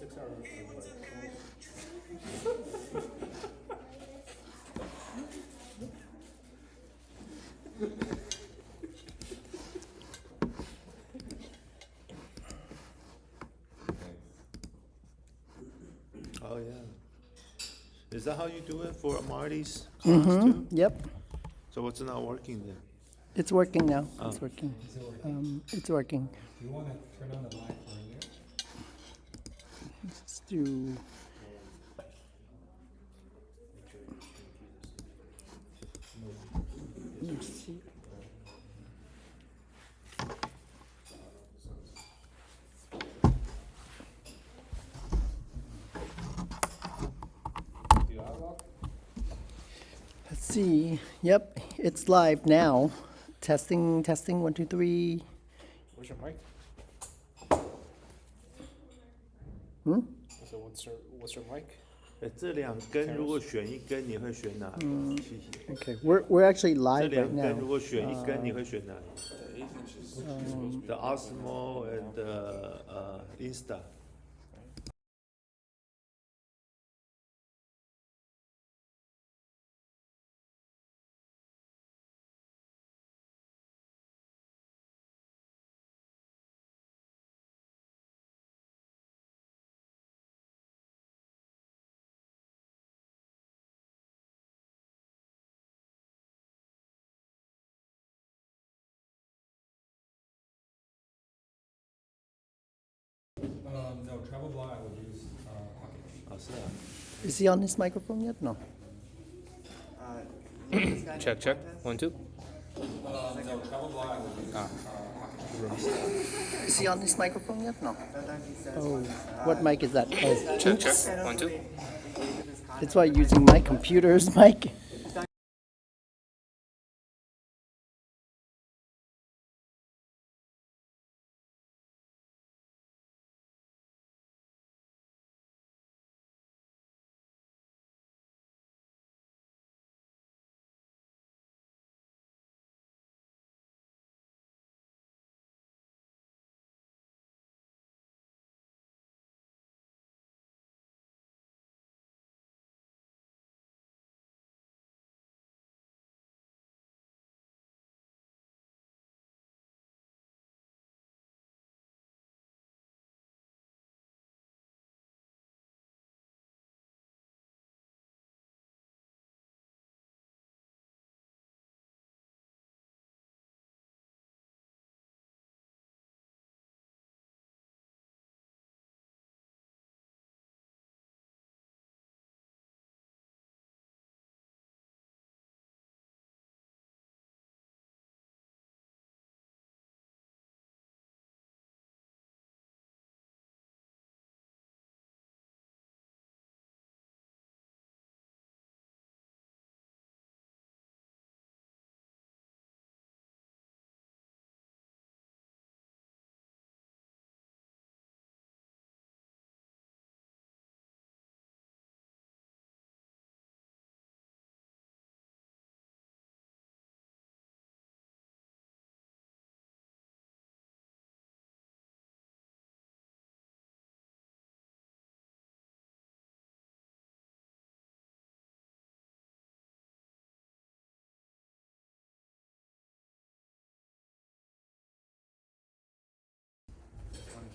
6 hour like Oh, yeah. Is that how you do it for Marty's class too? Yep, So what's not working then? it's working now. Oh. It's working. Is it working? It's working. Do you want to turn on the live for here? Let's do. Let's see. Do I walk? Let's see. Yep, it's live now. Testing, testing. 1, 2, 3. Where's your mic? So what's your mic? 这两根如果选一根，你会选哪个？谢谢。 Okay, we're actually 这 live 两 right 根 now. 如果选一根，你会选哪一个？The Osmo and the Insta. No, travel blog I would use pocket. 哦，是啊。 Is he on his microphone yet? No. Check, check. 1, 2. No, travel blog I would use pocket. Is he on his microphone yet? No. Oh, what mic is that? Oh, Check, check. 1, 2. that's why using my computer's mic.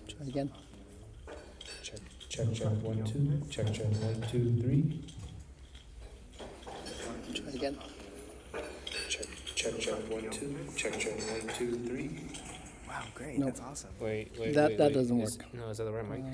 Try again. Check, check, check. 1, 2. Check, check. 1, 2, 3. Try again. Check, check, check. 1, 2. Check, check. 1, 2, 3. Wow, great. Nope. That's awesome. Wait. That doesn't work. No, is that the right mic?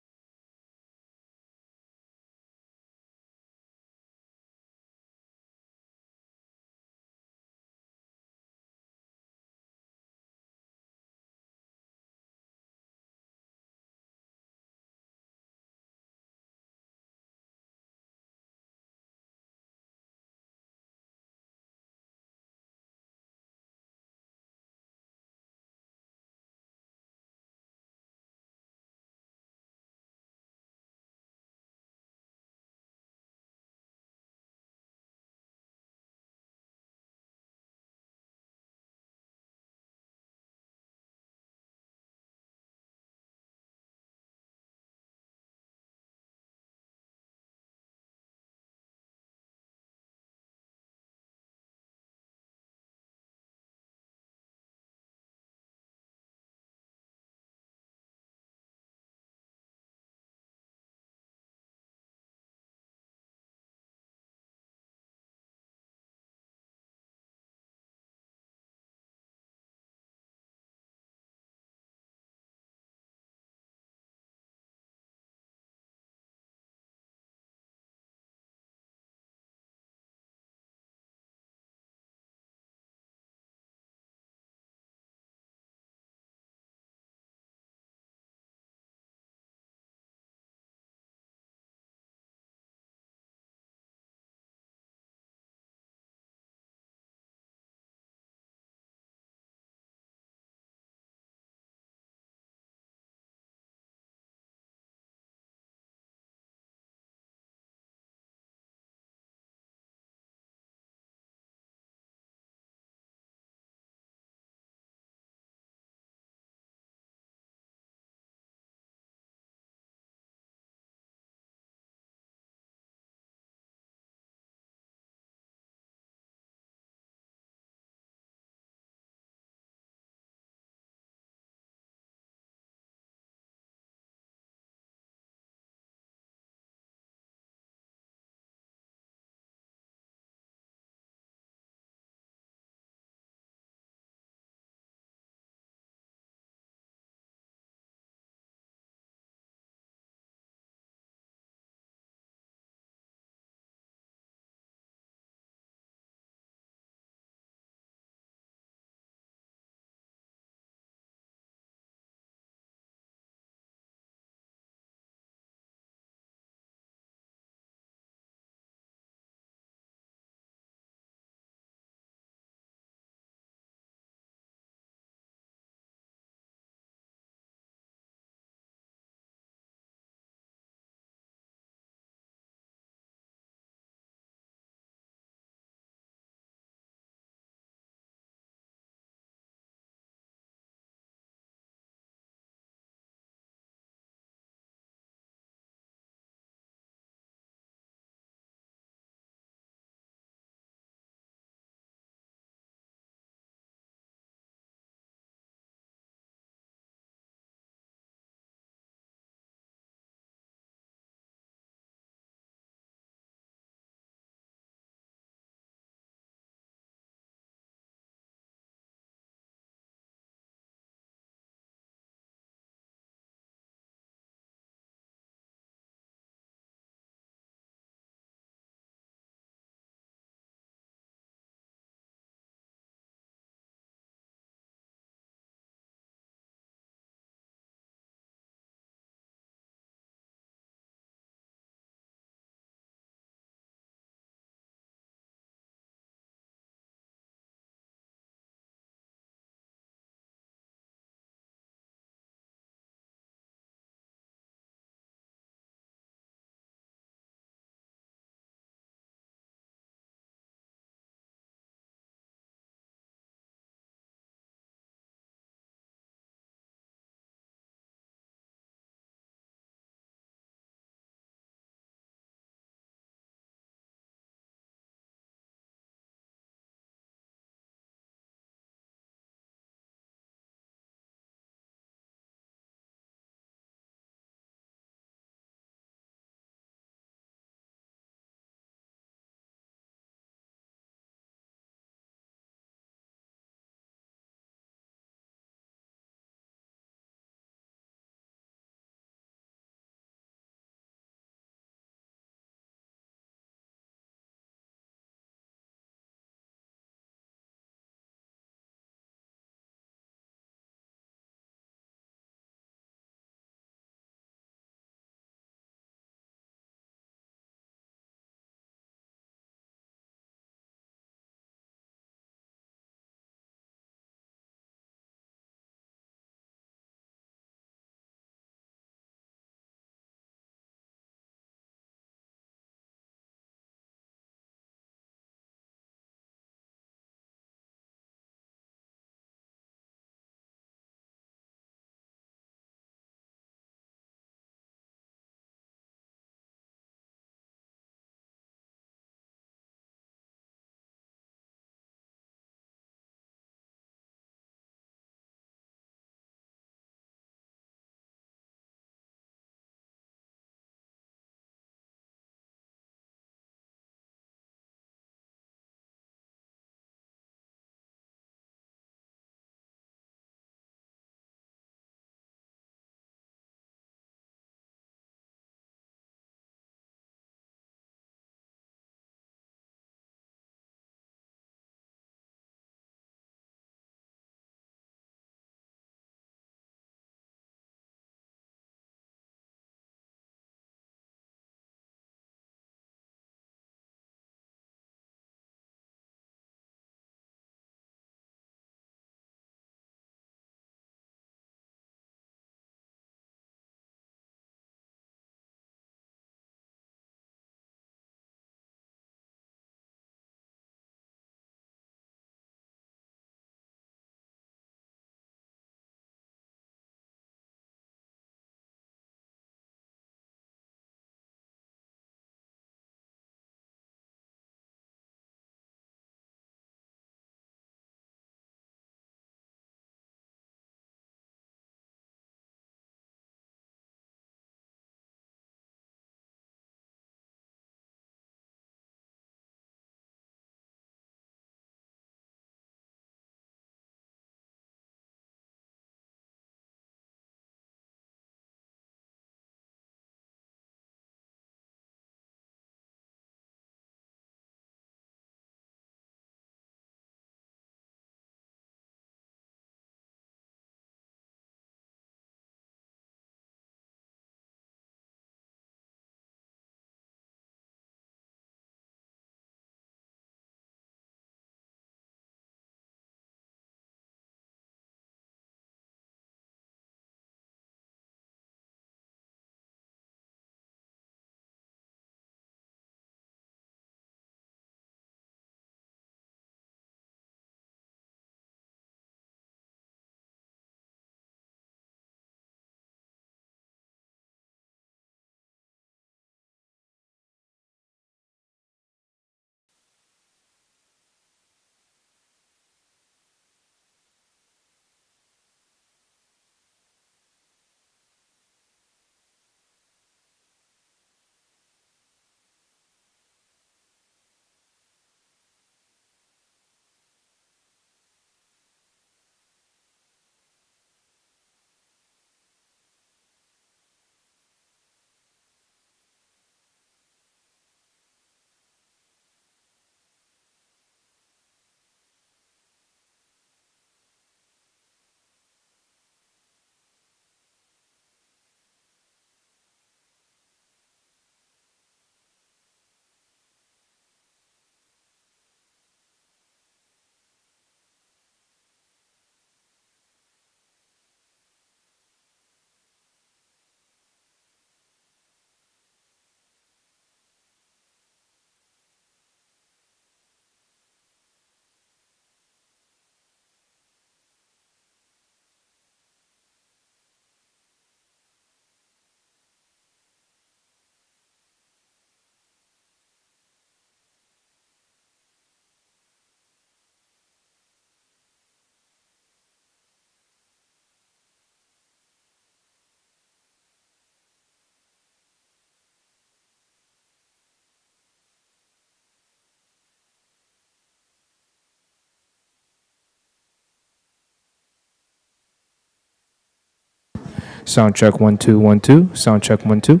Sound check 1 2 1 2. Sound check 1 2.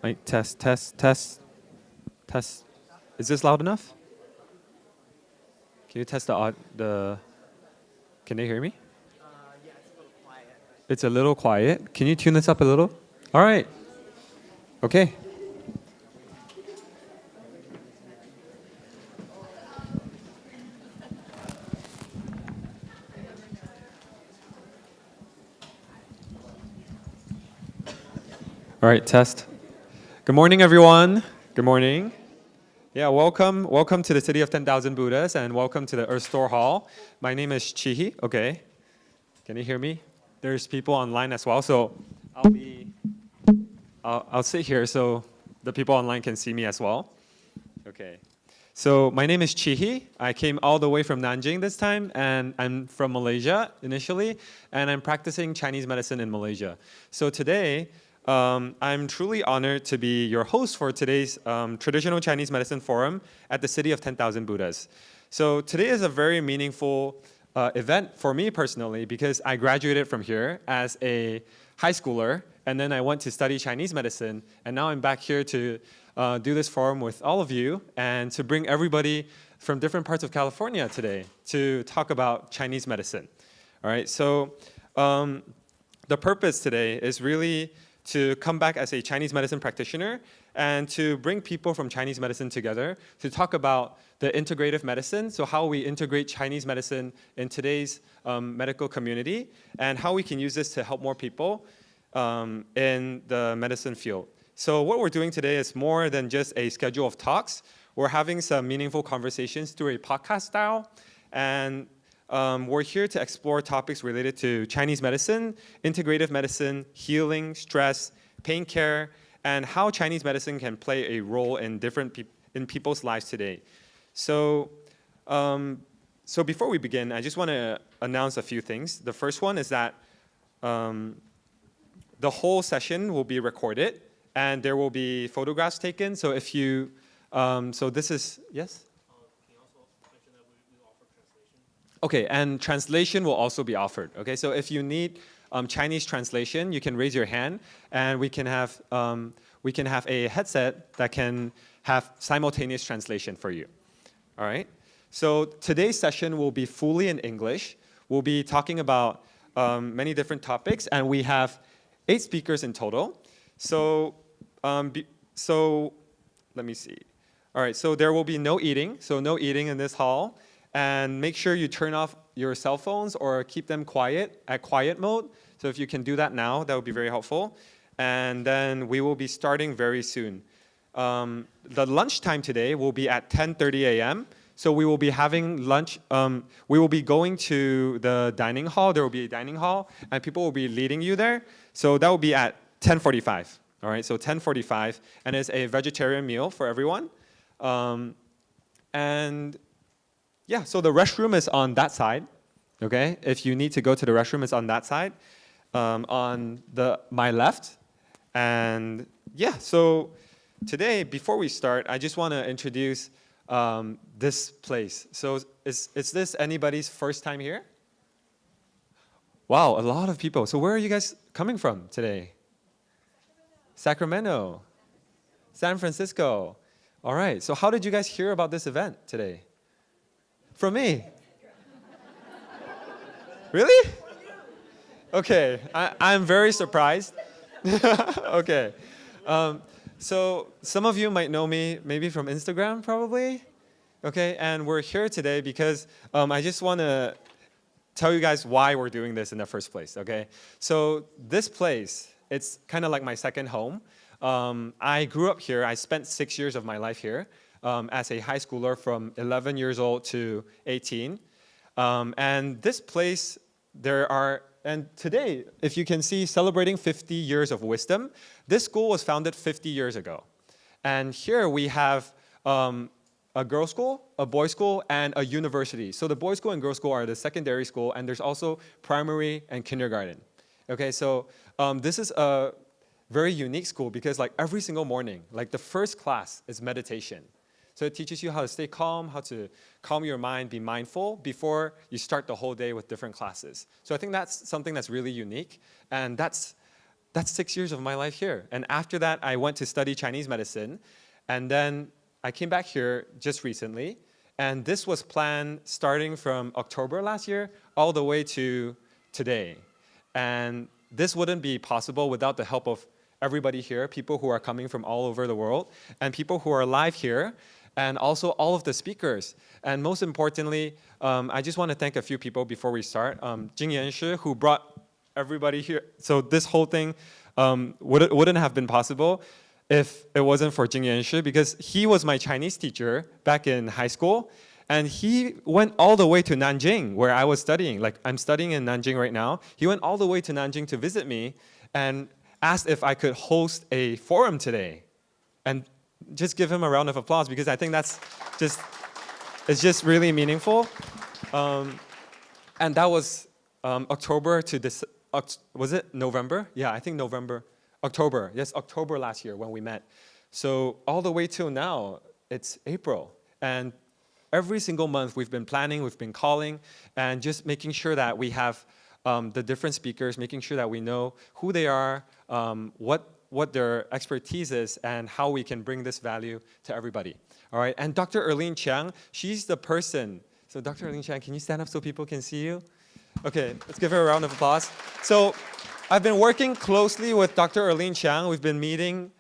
Mic test, test, test, test. Is this loud enough? Can you test the? Can they hear me? Yeah, it's a little quiet. It's a little quiet. Can you tune this up a little? All right. Okay. All right, test. Good morning, everyone. Good morning. Yeah, welcome to the City of 10,000 Buddhas, and welcome to the Earth Store Hall. My name is Chihi. Okay. Can you hear me? There's people online as well, so I'll sit here so the people online can see me as well. Okay. So my name is Chihi. I came all the way from Nanjing this time, and I'm from Malaysia initially, and I'm practicing Chinese medicine in Malaysia. So today, I'm truly honored to be your host for today's Traditional Chinese Medicine Forum at the City of 10,000 Buddhas. So today is a very meaningful event for me personally because I graduated from here as a high schooler, and then I went to study Chinese medicine, and now I'm back here to do this forum with all of you and to bring everybody from different parts of California today to talk about Chinese medicine. All right, so the purpose today is really to come back as a Chinese medicine practitioner and to bring people from Chinese medicine together to talk about the integrative medicine, so how we integrate Chinese medicine in today's medical community and how we can use this to help more people in the medicine field. So what we're doing today is more than just a schedule of talks. we're having some meaningful conversations through a podcast style. And we're here to explore topics related to Chinese medicine, integrative medicine, healing, stress, pain care, and how Chinese medicine can play a role in in people's lives today. So, so before we begin, I just want to announce a few things. The first one is that the whole session will be recorded, and there will be photographs taken. So if you, so this is, yes? Okay, and translation will also be offered. Okay, so if you need Chinese translation, you can raise your hand, and we can have a headset that can have simultaneous translation for you. All right. So today's session will be fully in English. We'll be talking about many different topics, and we have 8 speakers in total. So let me see. All right. So there will be no eating. So no eating in this hall. And make sure you turn off your cell phones or keep them quiet at quiet mode. So if you can do that now, that would be very helpful. And then we will be starting very soon. The lunchtime today will be at 10:30 a.m. So we will be having lunch. We will be going to the dining hall. There will be a dining hall, and people will be leading you there. So that will be at 10:45. All right, so 10:45, and it's a vegetarian meal for everyone. And yeah, so the restroom is on that side, okay? If you need to go to the restroom, it's on that side, on my left. And yeah, so today, before we start, I just want to introduce this place. So is this anybody's first time here? Wow, a lot of people. So where are you guys coming from today? Sacramento. San Francisco. All right, so how did you guys hear about this event today? From me? Really? Okay, I'm very surprised. Okay. So some of you might know me maybe from Instagram, probably. Okay, and we're here today because I just want to tell you guys why we're doing this in the first place, okay? So this place, it's kind of like my second home. I grew up here. I spent 6 years of my life here. As a high schooler from 11 years old to 18. And this place, and today, if you can see, celebrating 50 years of wisdom, this school was founded 50 years ago. And here we have a girls' school, a boys' school, and a university. So the boys' school and girls' school are the secondary school, and there's also primary and kindergarten. Okay, so this is a very unique school because like every single morning, like the first class is meditation. So it teaches you how to stay calm, how to calm your mind, be mindful before you start the whole day with different classes. So I think that's something that's really unique. And that's 6 years of my life here. And after that, I went to study Chinese medicine. And then I came back here just recently. And this was planned starting from October last year all the way to today. And this wouldn't be possible without the help of everybody here, people who are coming from all over the world, and people who are live here, and also all of the speakers. And most importantly, I just want to thank a few people before we start. Jing Yanshi, who brought everybody here. So this whole thing wouldn't have been possible if it wasn't for Jing Yanshi, because he was my Chinese teacher back in high school. And he went all the way to Nanjing, where I was studying. Like, I'm studying in Nanjing right now. He went all the way to Nanjing to visit me and asked if I could host a forum today. And just give him a round of applause, because I think that's it's just really meaningful. And that was October to this, was it November? Yeah, I think November, October. Yes, October last year when we met. So all the way till now, it's April. And every single month we've been planning, we've been calling, and just making sure that we have the different speakers, making sure that we know who they are, what their expertise is, and how we can bring this value to everybody. All right, and Dr. Erlene Chiang, she's the person. So Dr. Erlene Chiang, can you stand up so people can see you? Okay, let's give her a round of applause. So I've been working closely with Dr. Erlene Chiang. We've been meeting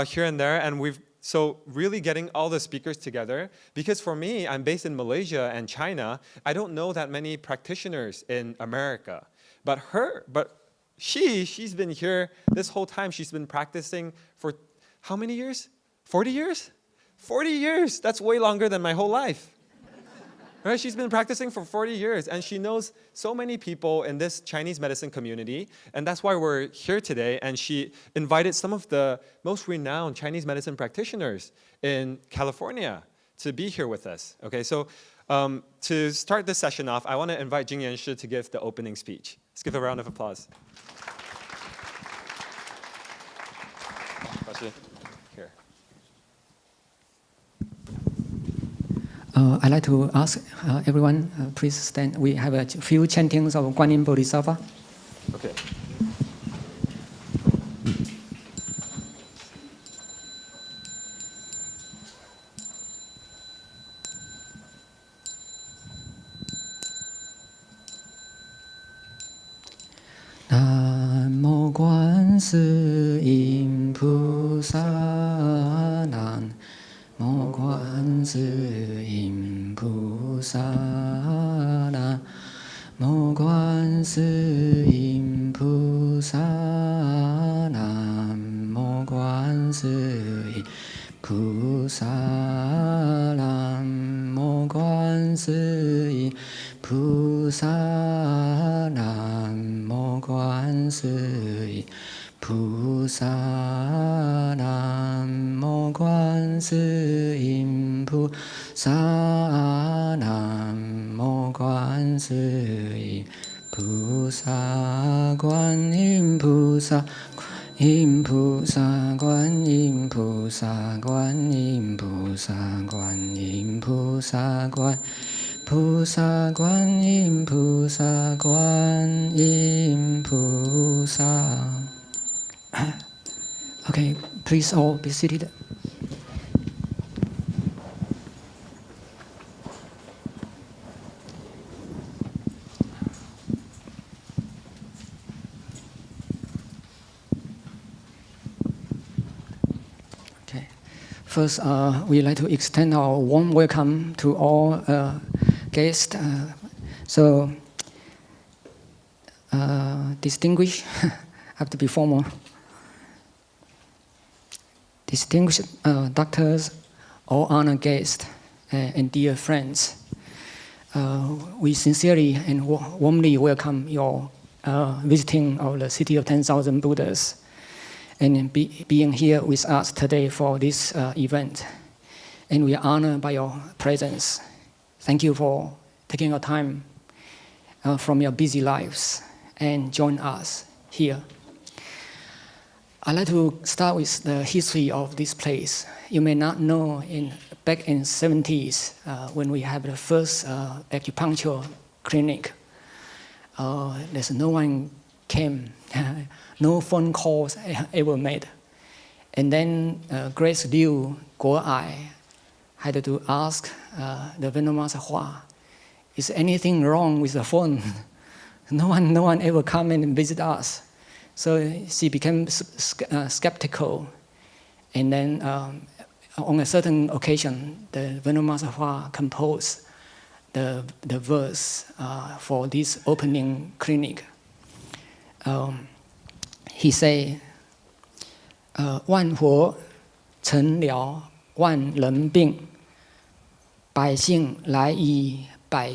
here and there, and so really getting all the speakers together, because for me, I'm based in Malaysia and China. I don't know that many practitioners in America, but she's been here this whole time. She's been practicing for how many years? 40 years? 40 years, that's way longer than my whole life. Right? She's been practicing for 40 years, and she knows so many people in this Chinese medicine community, and that's why we're here today. And she invited some of the most renowned Chinese medicine practitioners in California to be here with us. Okay, so to start this session off, I want to invite Jing Yanshi to give the opening speech. Let's give a round of applause. Here. I'd like to ask everyone, please stand. We have a few chantings of Guanyin Bodhisattva. Okay. Namo Guan Si Yin Pu Sa Nan. Namo Guan Si Yin Pu Sa Nan. Namo Guan Si Yin Pu Sa Nan. Namo Guan Si Yin Pu Sa Nan. Namo Guan Si Yin Pu Sa Nan. Namo Guan Si Yin Pu Sa Nan. Namo Guan Si Yin Pu Sa Nan. Namo Guan Si Yin Pu Sa. Guan Yin Pu Sa. Yin Pu Sa. Guan Yin Pu Sa. Guan Yin Pu Sa. Guan Yin Pu Sa. Guan Pu Sa. Guan Yin Pu Sa. Guan Yin Pu Sa. Okay, please all be seated. Okay. First, we'd like to extend our warm welcome to all guests. Distinguished, have to be formal. Distinguished doctors, all honored guests, and dear friends, we sincerely and warmly welcome your visiting of the City of 10,000 Buddhas and being here with us today for this event. And we are honored by your presence. Thank you for taking your time from your busy lives and join us here. I'd like to start with the history of this place. You may not know, back in the 70s, when we had the first acupuncture clinic, there's no one came, no phone calls ever made. And then Grace Liu Guo-ai had to ask the Venerable Master Hua, is anything wrong with the phone? No one ever come and visit us. So she became skeptical. And then on a certain occasion, the Venerable Master Hua composed the verse for this opening clinic. He said, 万佛成了万人病，百姓来医百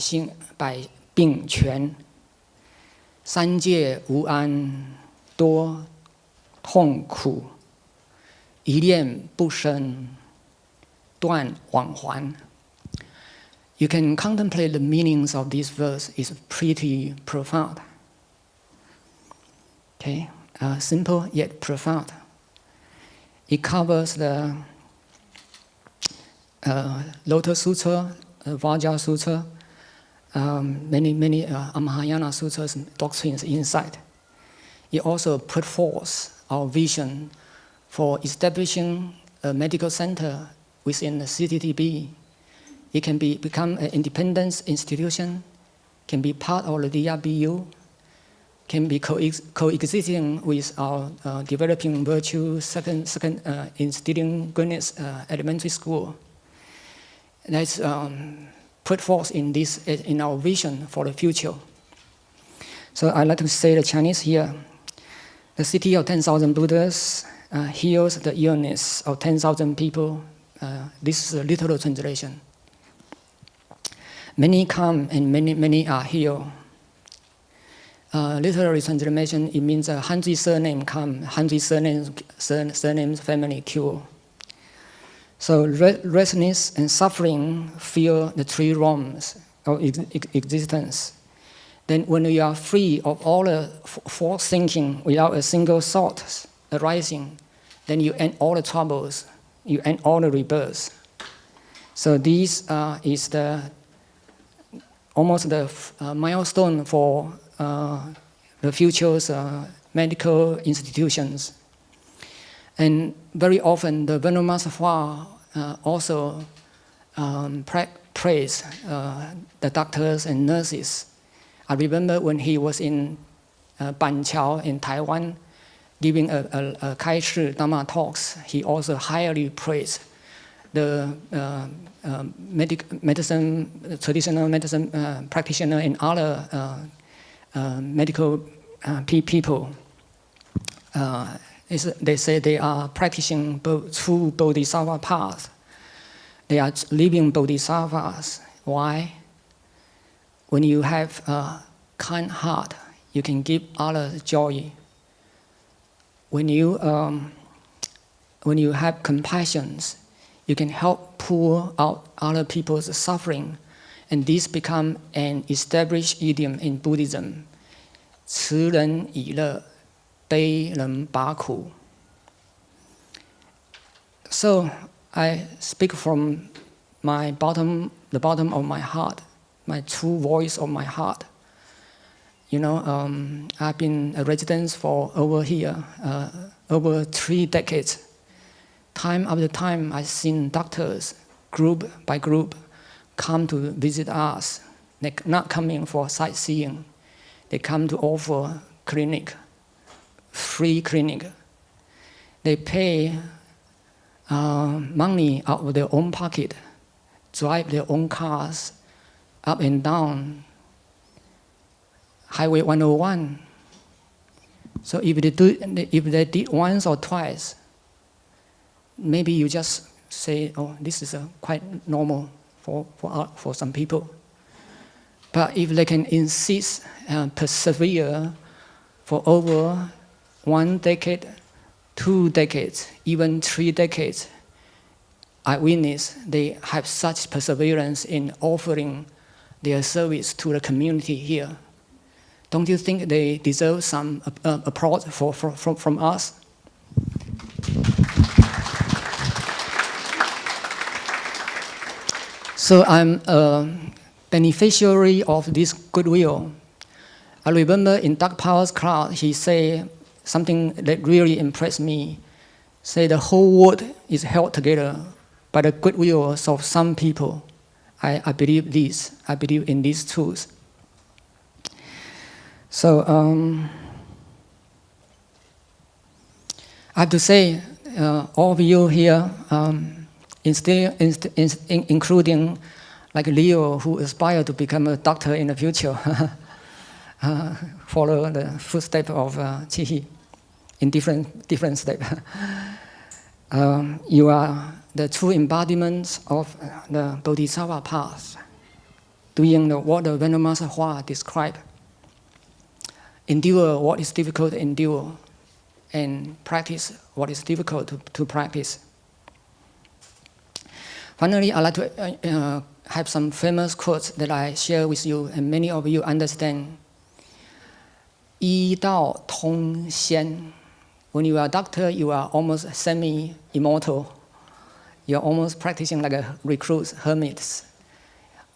病全，三界无安多痛苦，一念不生断往还。You can contemplate the meanings of this verse. It's pretty profound. Okay, simple yet profound. It covers the Lotus Sutra, Vajra Sutra, many Mahayana sutras and doctrines inside. It also put forth our vision for establishing a medical center within the CTTB. It can become an independent institution, can be part of the DRBU, can be coexisting with our developing virtue second instilling goodness elementary school. That's put forth in our vision for the future. So I'd like to say the Chinese here. The City of 10,000 Buddhas heals the illness of 10,000 people this is a literal translation. Many come and many are healed. Literary translation, it means 100 surnames come, 100 surnames family cure. So restlessness and suffering fill the three realms of existence. Then when you are free of all the false thinking without a single thought arising, then you end all the troubles, you end all the rebirths. So this is almost the milestone for the future's medical institutions. And very often the Venerable Master Hua also praise the doctors and nurses. I remember when he was in Banqiao in Taiwan, giving a Kai Shi Dharma talks, he also highly praised the traditional medicine practitioner and other medical people. They say they are practicing true bodhisattva path. They are living bodhisattvas. Why? When you have a kind heart, you can give others joy. When you have compassion, you can help pull out other people's suffering, and this become an established idiom in Buddhism. 慈人以乐, 悲人拔苦. So I speak from the bottom of my heart, my true voice of my heart. You know, I've been a resident for over 3 decades. Time after time, I've seen doctors, group by group, come to visit us. They're not coming for sightseeing. They come to offer free clinic. They pay money out of their own pocket, drive their own cars up and down Highway 101. So if they did once or twice, maybe you just say, oh, this is quite normal for some people. But if they can insist and persevere for over 1 decade, 2 decades, even 3 decades, I witness they have such perseverance in offering their service to the community here. Don't you think they deserve some applause from us? So I'm a beneficiary of this goodwill. I remember in Doug Powell's class, he said something that really impressed me. Say the whole world is held together by the goodwill of some people. I believe this. I believe in these truths. So I have to say, all of you here, including like Leo, who aspire to become a doctor in the future, follow the footsteps of Qi in different steps. You are the true embodiments of the Bodhisattva path, doing what the Venerable Master Hua described. Endure what is difficult to endure, and practice what is difficult to practice. Finally, I'd like to have some famous quotes that I share with you, and many of you understand. 医道通仙. When you are a doctor, you are almost semi-immortal. You're almost practicing like a recluse, hermits,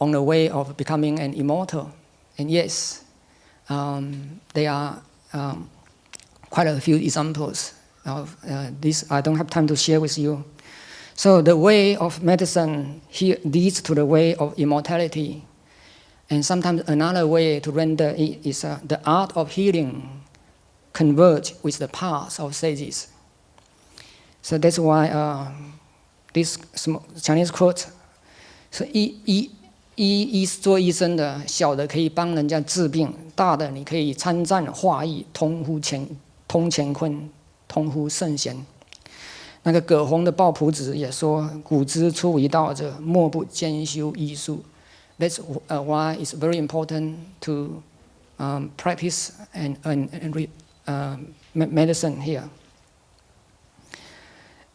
on the way of becoming an immortal. And yes, there are quite a few examples of this. I don't have time to share with you. So the way of medicine here leads to the way of immortality. And sometimes another way to render it is the art of healing converge with the path of sages. So that's why this Chinese quote, 是做医生的，小的可以帮人家治病，大的你可以参赞化意，通乎乾坤，通乎圣贤。那个葛洪的抱朴子也说：“古之初一道者，莫不兼修医术。” That's why it's very important to practice and medicine here.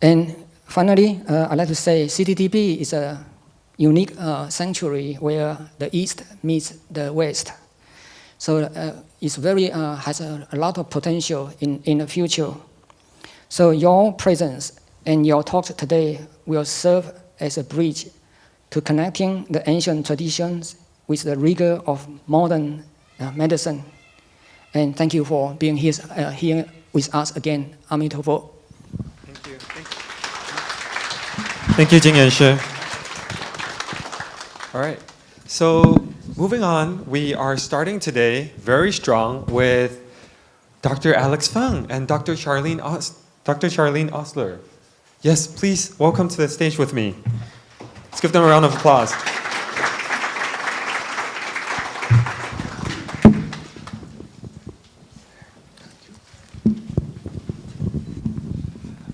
And finally, I'd like to say CTTP is a unique sanctuary where the East meets the West. So it's very has a lot of potential in the future. So your presence and your talk today will serve as a bridge to connecting the ancient traditions with the rigor of modern medicine. And thank you for being here with us again. Amitabha. Thank you. Thank you, Jing Yanshi. All right. So moving on, we are starting today very strong with Dr. Alex Feng and Dr. Charlene Osler. Yes, please welcome to the stage with me. Let's give them a round of applause.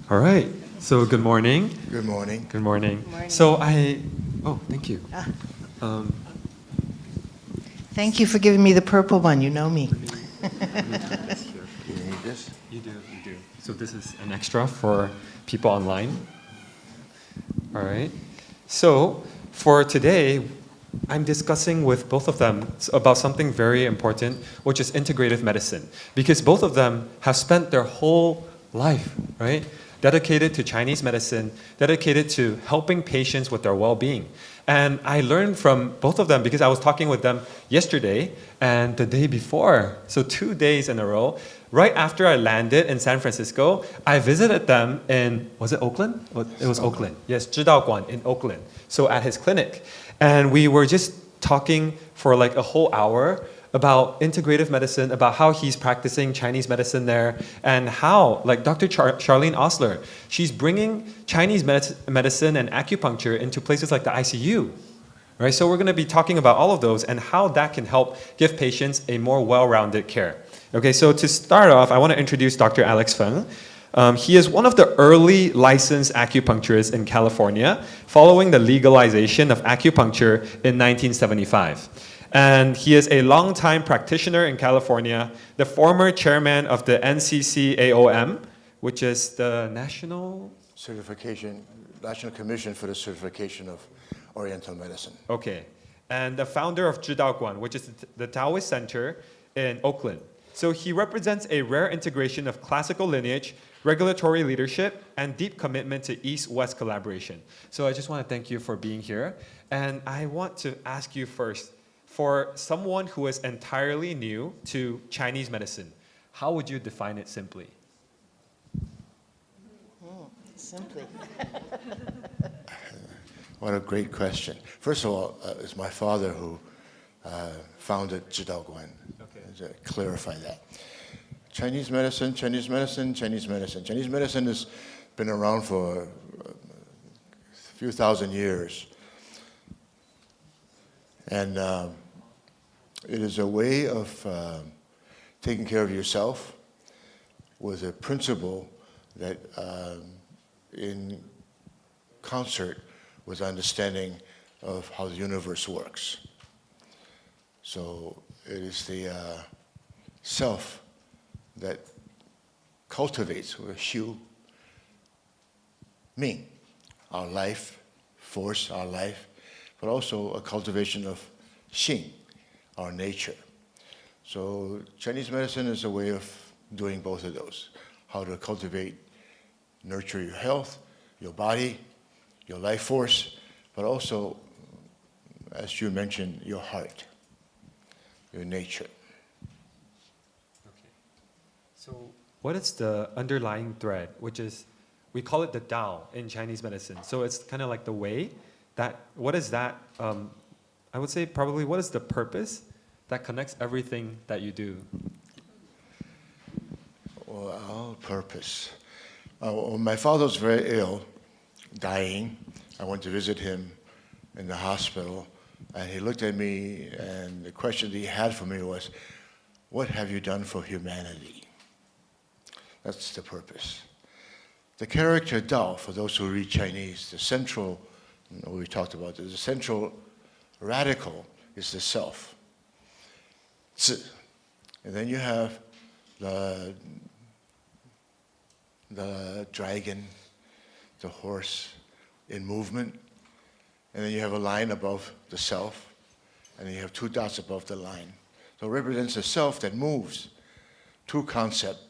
All right. So good morning. Good morning. Good morning. Morning. So thank you. Thank you for giving me the purple one. You know me. You need this? You do. So this is an extra for people online. All right. So for today, I'm discussing with both of them about something very important, which is integrative medicine, because both of them have spent their whole life, right, dedicated to Chinese medicine, dedicated to helping patients with their well-being. And I learned from both of them because I was talking with them yesterday and the day before. So 2 days in a row. Right after I landed in San Francisco, I visited them in, was it Oakland? It was Oakland. Yes, 知道馆 in Oakland. So at his clinic. And we were just talking for like a whole hour about integrative medicine, about how he's practicing Chinese medicine there, and how, like Dr. Charlene Osler, she's bringing Chinese medicine and acupuncture into places like the ICU. Right? So we're going to be talking about all of those and how that can help give patients a more well-rounded care. Okay, so to start off, I want to introduce Dr. Alex Feng. He is one of the early licensed acupuncturists in California, following the legalization of acupuncture in 1975. And he is a longtime practitioner in California, the former chairman of the NCCAOM, which is the National Commission for the Certification of Oriental Medicine. Okay. And the founder of 知道馆, which is the Taoist Center in Oakland. So he represents a rare integration of classical lineage, regulatory leadership, and deep commitment to East-West collaboration. So I just want to thank you for being here. And I want to ask you first, for someone who is entirely new to Chinese medicine, how would you define it simply? Simply. What a great question. First of all, it's my father who founded 知道馆. Okay. To clarify that. Chinese medicine has been around for a few thousand years. And it is a way of taking care of yourself with a principle that in concert with understanding of how the universe works. So it is the self that cultivates with Xiu Ming, our life force, our life, but also a cultivation of Xing, our nature. So Chinese medicine is a way of doing both of those, how to cultivate, nurture your health, your body, your life force, but also, as you mentioned, your heart, your nature. Okay. So what is the underlying thread, which is, we call it the Tao in Chinese medicine. So it's kind of like the way that, what is that, I would say probably what is the purpose that connects everything that you do? Well, purpose. When my father was very ill, dying, I went to visit him in the hospital, and he looked at me, and the question that he had for me was, what have you done for humanity? That's the purpose. The character Dao, for those who read Chinese, the central, we talked about, the central radical is the self, 字. And then you have the dragon, the horse in movement, and then you have a line above the self, and then you have 2 dots above the line. So it represents the self that moves, 2 concepts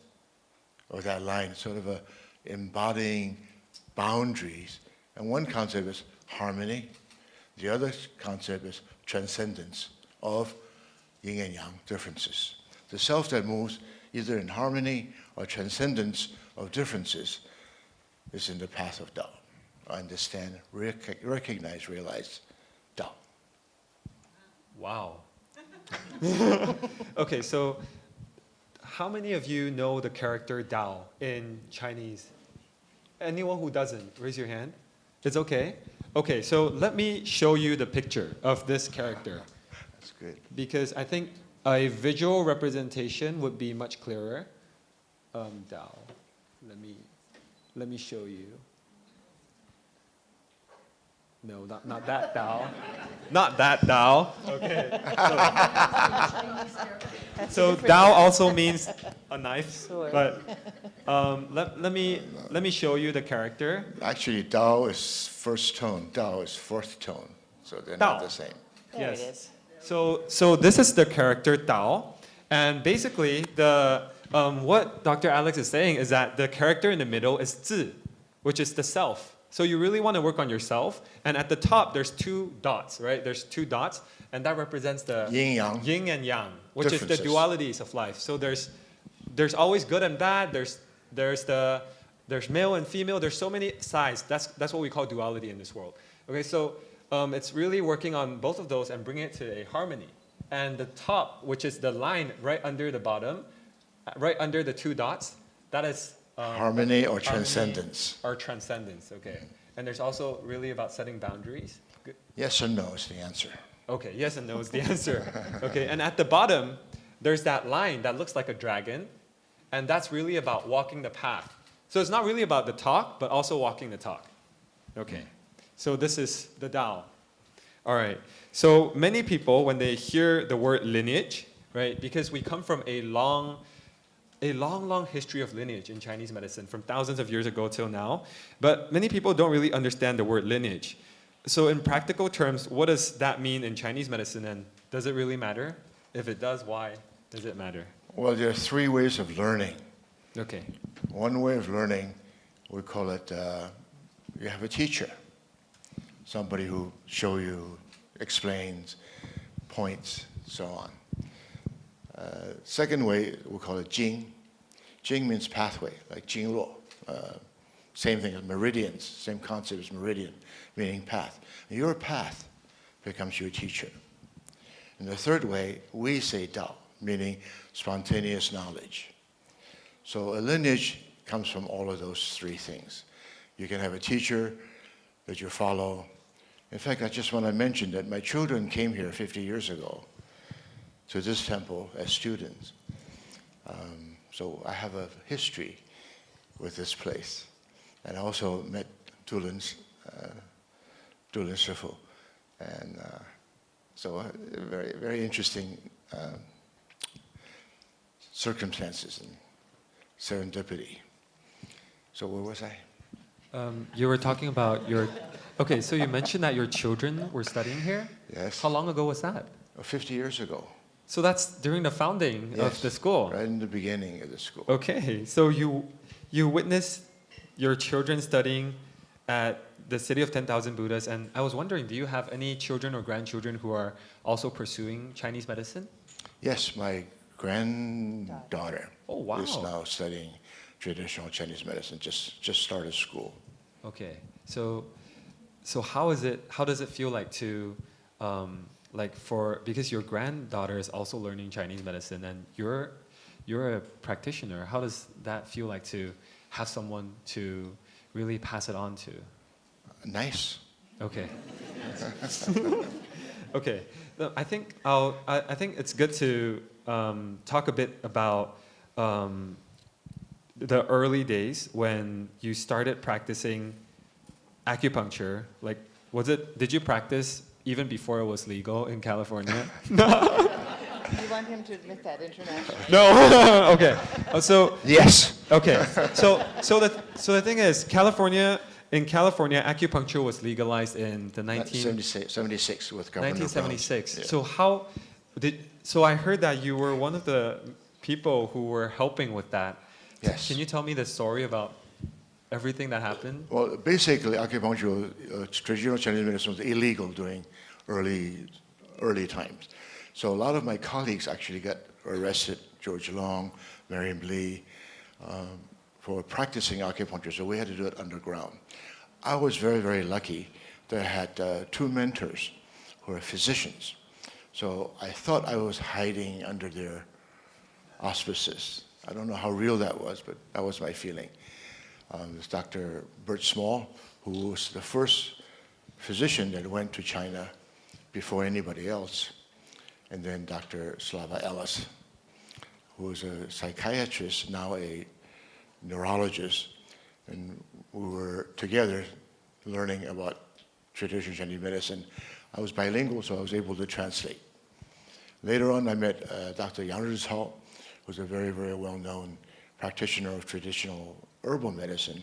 of that line, sort of embodying boundaries. And one concept is harmony, the other concept is transcendence of yin and yang differences. The self that moves either in harmony or transcendence of differences is in the path of Tao. Understand, recognize, realize Tao. Wow. Okay, so how many of you know the character Dao in Chinese? Anyone who doesn't, raise your hand. It's okay. Okay, so let me show you the picture of this character. That's good. Because I think a visual representation would be much clearer. Dao. Let me show you. No, not that Dao. Not that Dao. Okay. So Dao also means a knife. But let me show you the character. Actually, Tao is first tone, Tao is fourth tone, so they're not Tao. the same. There it is. So this is the character Dao, and basically what Dr. Alex is saying is that the character in the middle is 字, which is the self. So you really want to work on yourself, and at the top there's 2 dots, right? There's 2 dots, and that represents the yin and yang, which is the Differences. dualities of life. So there's always good and bad. There's male and female. There's so many sides. That's what we call duality in this world. Okay, so it's really working on both of those and bringing it to a harmony. And the top, which is the line right under the bottom, right under the 2 dots, that is Harmony or transcendence. Or transcendence, okay. And there's also really about setting boundaries. Good. Yes or no is the answer. Okay, yes and no is the answer. Okay, and at the bottom, there's that line that looks like a dragon, and that's really about walking the path. So it's not really about the talk, but also walking the talk. Okay, so this is the Tao. All right, so many people, when they hear the word lineage, right, because we come from a long history of lineage in Chinese medicine from thousands of years ago till now, but many people don't really understand the word lineage. So in practical terms, what does that mean in Chinese medicine, and does it really matter? If it does, why does it matter? Well, there are 3 ways of learning. Okay. One way of learning, we call it, you have a teacher, somebody who shows you, explains, points, so on. Second way, we call it Jing. Jing means pathway, like Jingluo. Same thing as meridians, same concept as meridian, meaning path. And your path becomes your teacher. And the third way, we say Dao, meaning spontaneous knowledge. So a lineage comes from all of those 3 things. You can have a teacher that you follow. In fact, I just want to mention that my children came here 50 years ago to this temple as students. So I have a history with this place. And I also met Dulan Shifu. And so very, very interesting circumstances and serendipity. So where was I? You were talking about okay, so you mentioned that your children were studying here? Yes. How long ago was that? 50 years ago. So that's during the founding of the school? Right in the beginning of the school. Okay, so you witnessed your children studying at the City of 10,000 Buddhas, and I was wondering, do you have any children or grandchildren who are also pursuing Chinese medicine? Yes, my granddaughter Oh, wow. is now studying traditional Chinese medicine, just started school. Okay, so how does it feel like to, because your granddaughter is also learning Chinese medicine and you're a practitioner, how does that feel like to have someone to really pass it on to? Nice. Okay. Okay. I think it's good to talk a bit about the early days when you started practicing acupuncture, like, did you practice even before it was legal in California? You want him to admit that internationally? No. Okay. So Yes. okay. So the thing is, in California, acupuncture was legalized in the 76 with Governor 1976. Brown. Yeah. So I heard that you were one of the people who were helping with that. Yes. Can you tell me the story about everything that happened? Well, basically, acupuncture, traditional Chinese medicine was illegal during early times. So a lot of my colleagues actually got arrested, George Long, Marion Lee, for practicing acupuncture. So we had to do it underground. I was very, very lucky that I had 2 mentors who were physicians. So I thought I was hiding under their auspices. I don't know how real that was, but that was my feeling. There's Dr. Bert Small, who was the first physician that went to China before anybody else. And then Dr. Slava Ellis, who was a psychiatrist, now a neurologist. And we were together learning about traditional Chinese medicine. I was bilingual, so I was able to translate. Later on, I met Dr. Yang Rizhao, who's a very, very well-known practitioner of traditional herbal medicine,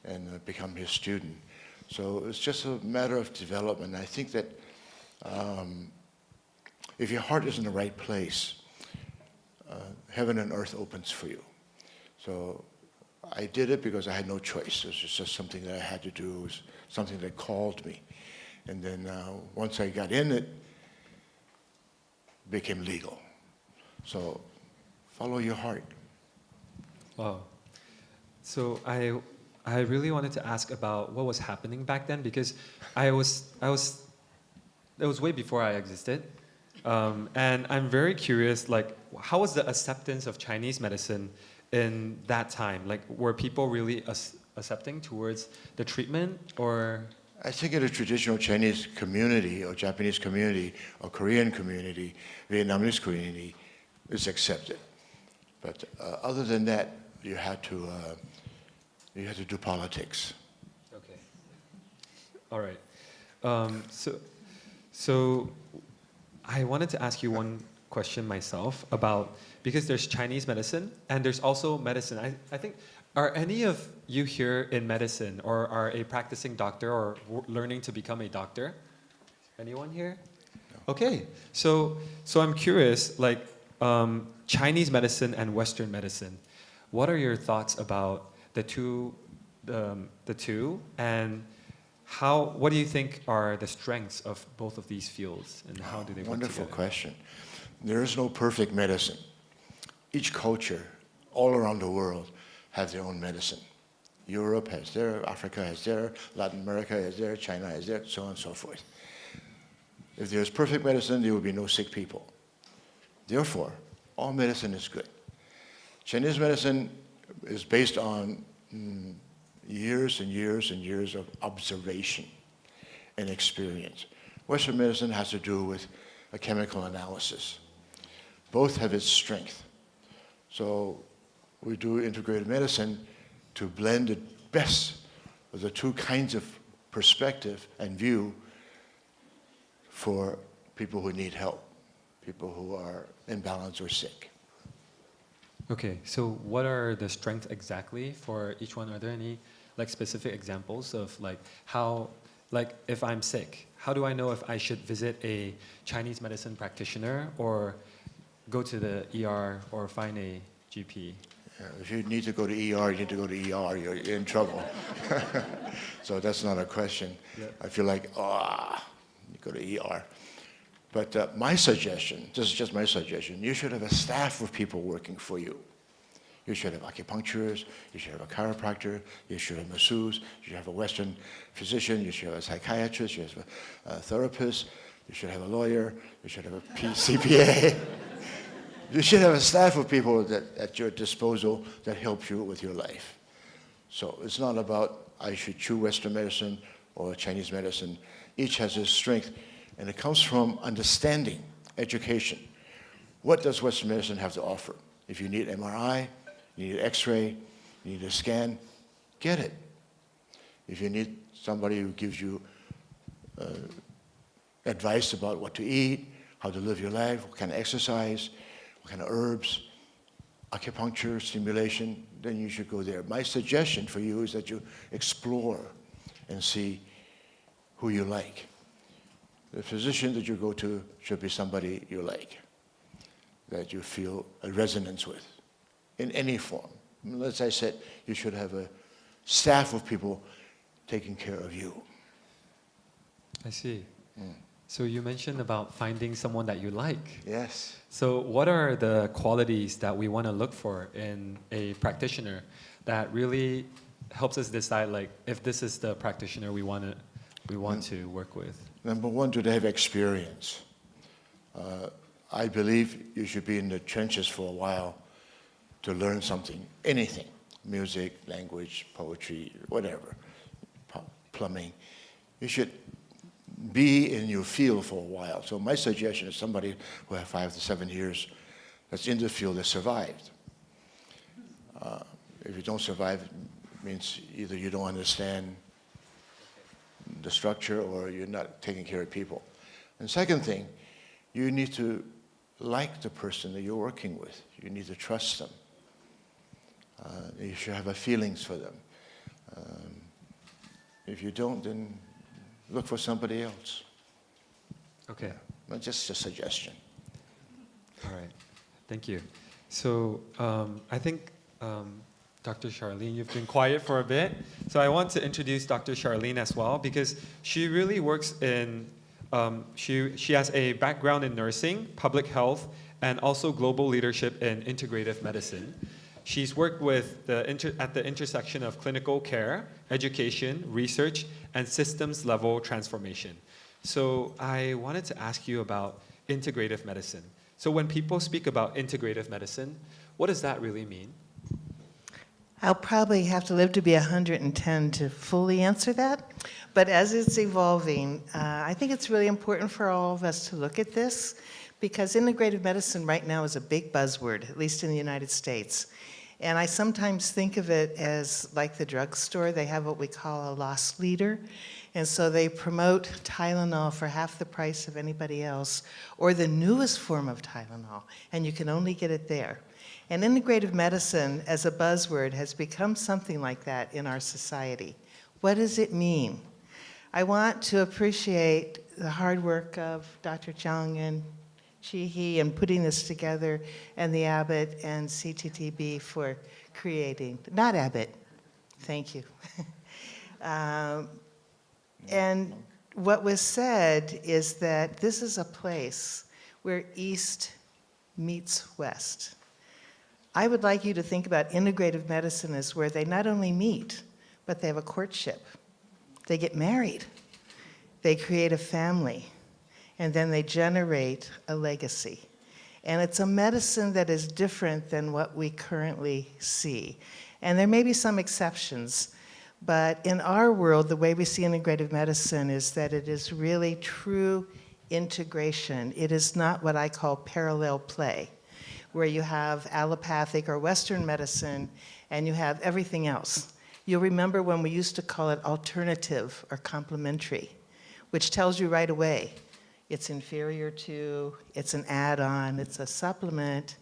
and become his student. So it's just a matter of development. I think that if your heart is in the right place, heaven and earth opens for you. So I did it because I had no choice. It was just something that I had to do. It was something that called me. And then once I got in it became legal. So follow your heart. Wow. So I really wanted to ask about what was happening back then, because it was way before I existed. And I'm very curious, like, how was the acceptance of Chinese medicine in that time? Like, were people really accepting towards the treatment, or? I think in a traditional Chinese community or Japanese community or Korean community, Vietnamese community, it's accepted. But other than that, you had to do politics. Okay. All right. So I wanted to ask you one question myself about, because there's Chinese medicine and there's also medicine. I think, are any of you here in medicine or are a practicing doctor or learning to become a doctor? Anyone here? No. Okay. So I'm curious, like, Chinese medicine and Western medicine. What are your thoughts about the two, and what do you think are the strengths of both of these fields, and how do they work Wonderful together? question. There is no perfect medicine. Each culture all around the world have their own medicine. Europe has their, Africa has their, Latin America has their, China has their, so on and so forth. If there's perfect medicine, there will be no sick people. Therefore, all medicine is good. Chinese medicine is based on years and years and years of observation and experience. Western medicine has to do with a chemical analysis. Both have its strength. So we do integrative medicine to blend the best of the two kinds of perspective and view for people who need help, people who are imbalanced or sick. Okay, so what are the strengths exactly for each one? Are there any like specific examples of like how, like if I'm sick, how do I know if I should visit a Chinese medicine practitioner or go to the ER or find a GP? Yeah, if you need to go to ER, you need to go to ER, you're in trouble. So that's not a question. Yeah. I feel like, you go to ER. But my suggestion, this is just my suggestion, you should have a staff of people working for you. You should have acupuncturists, you should have a chiropractor, you should have masseurs, you should have a Western physician, you should have a psychiatrist, you should have a therapist, you should have a lawyer, you should have a CPA. You should have a staff of people that at your disposal that help you with your life. So it's not about I should choose Western medicine or Chinese medicine. Each has its strength, and it comes from understanding, education. What does Western medicine have to offer? If you need MRI, you need X-ray, You need a scan, get it. If you need somebody who gives you advice about what to eat, how to live your life, what kind of exercise, what kind of herbs, acupuncture, stimulation, then you should go there. My suggestion for you is that you explore and see who you like. The physician that you go to should be somebody you like, that you feel a resonance with, in any form. As I said, you should have a staff of people taking care of you. I see. So you mentioned about finding someone that you like. Yes. So what are the qualities that we want to look for in a practitioner that really helps us decide, like, if this is the practitioner we want to work with? Number one, do they have experience? I believe you should be in the trenches for a while to learn something, anything, music, language, poetry, whatever, plumbing. You should be in your field for a while. So my suggestion is somebody who has 5 to 7 years that's in the field that survived. If you don't survive, it means either you don't understand the structure or you're not taking care of people. And second thing, you need to like the person that you're working with. You need to trust them. You should have a feelings for them. If you don't, then look for somebody else. Okay. Not just a suggestion. All right. Thank you. So I think Dr. Charlene, you've been quiet for a bit. So I want to introduce Dr. Charlene as well because she really works in, she has a background in nursing, public health, and also global leadership in integrative medicine. She's worked with at the intersection of clinical care, education, research, and systems level transformation. So I wanted to ask you about integrative medicine. So when people speak about integrative medicine, what does that really mean? I'll probably have to live to be 110 to fully answer that. But as it's evolving, I think it's really important for all of us to look at this because integrative medicine right now is a big buzzword, at least in the United States. And I sometimes think of it as like the drugstore. They have what we call a loss leader. And so they promote Tylenol for half the price of anybody else, or the newest form of Tylenol, and you can only get it there. And integrative medicine, as a buzzword, has become something like that in our society. What does it mean? I want to appreciate the hard work of Dr. Zhang and Chi-Hee in putting this together, and the Abbott and CTTB for creating, not Abbott, thank you. And what was said is that this is a place where East meets West. I would like you to think about integrative medicine as where they not only meet, but they have a courtship. They get married. They create a family. And then they generate a legacy. And it's a medicine that is different than what we currently see. And there may be some exceptions, but in our world, the way we see integrative medicine is that it is really true integration. It is not what I call parallel play, where you have allopathic or Western medicine and you have everything else. You'll remember when we used to call it alternative or complementary, which tells you right away it's inferior to, it's an add-on, it's a supplement.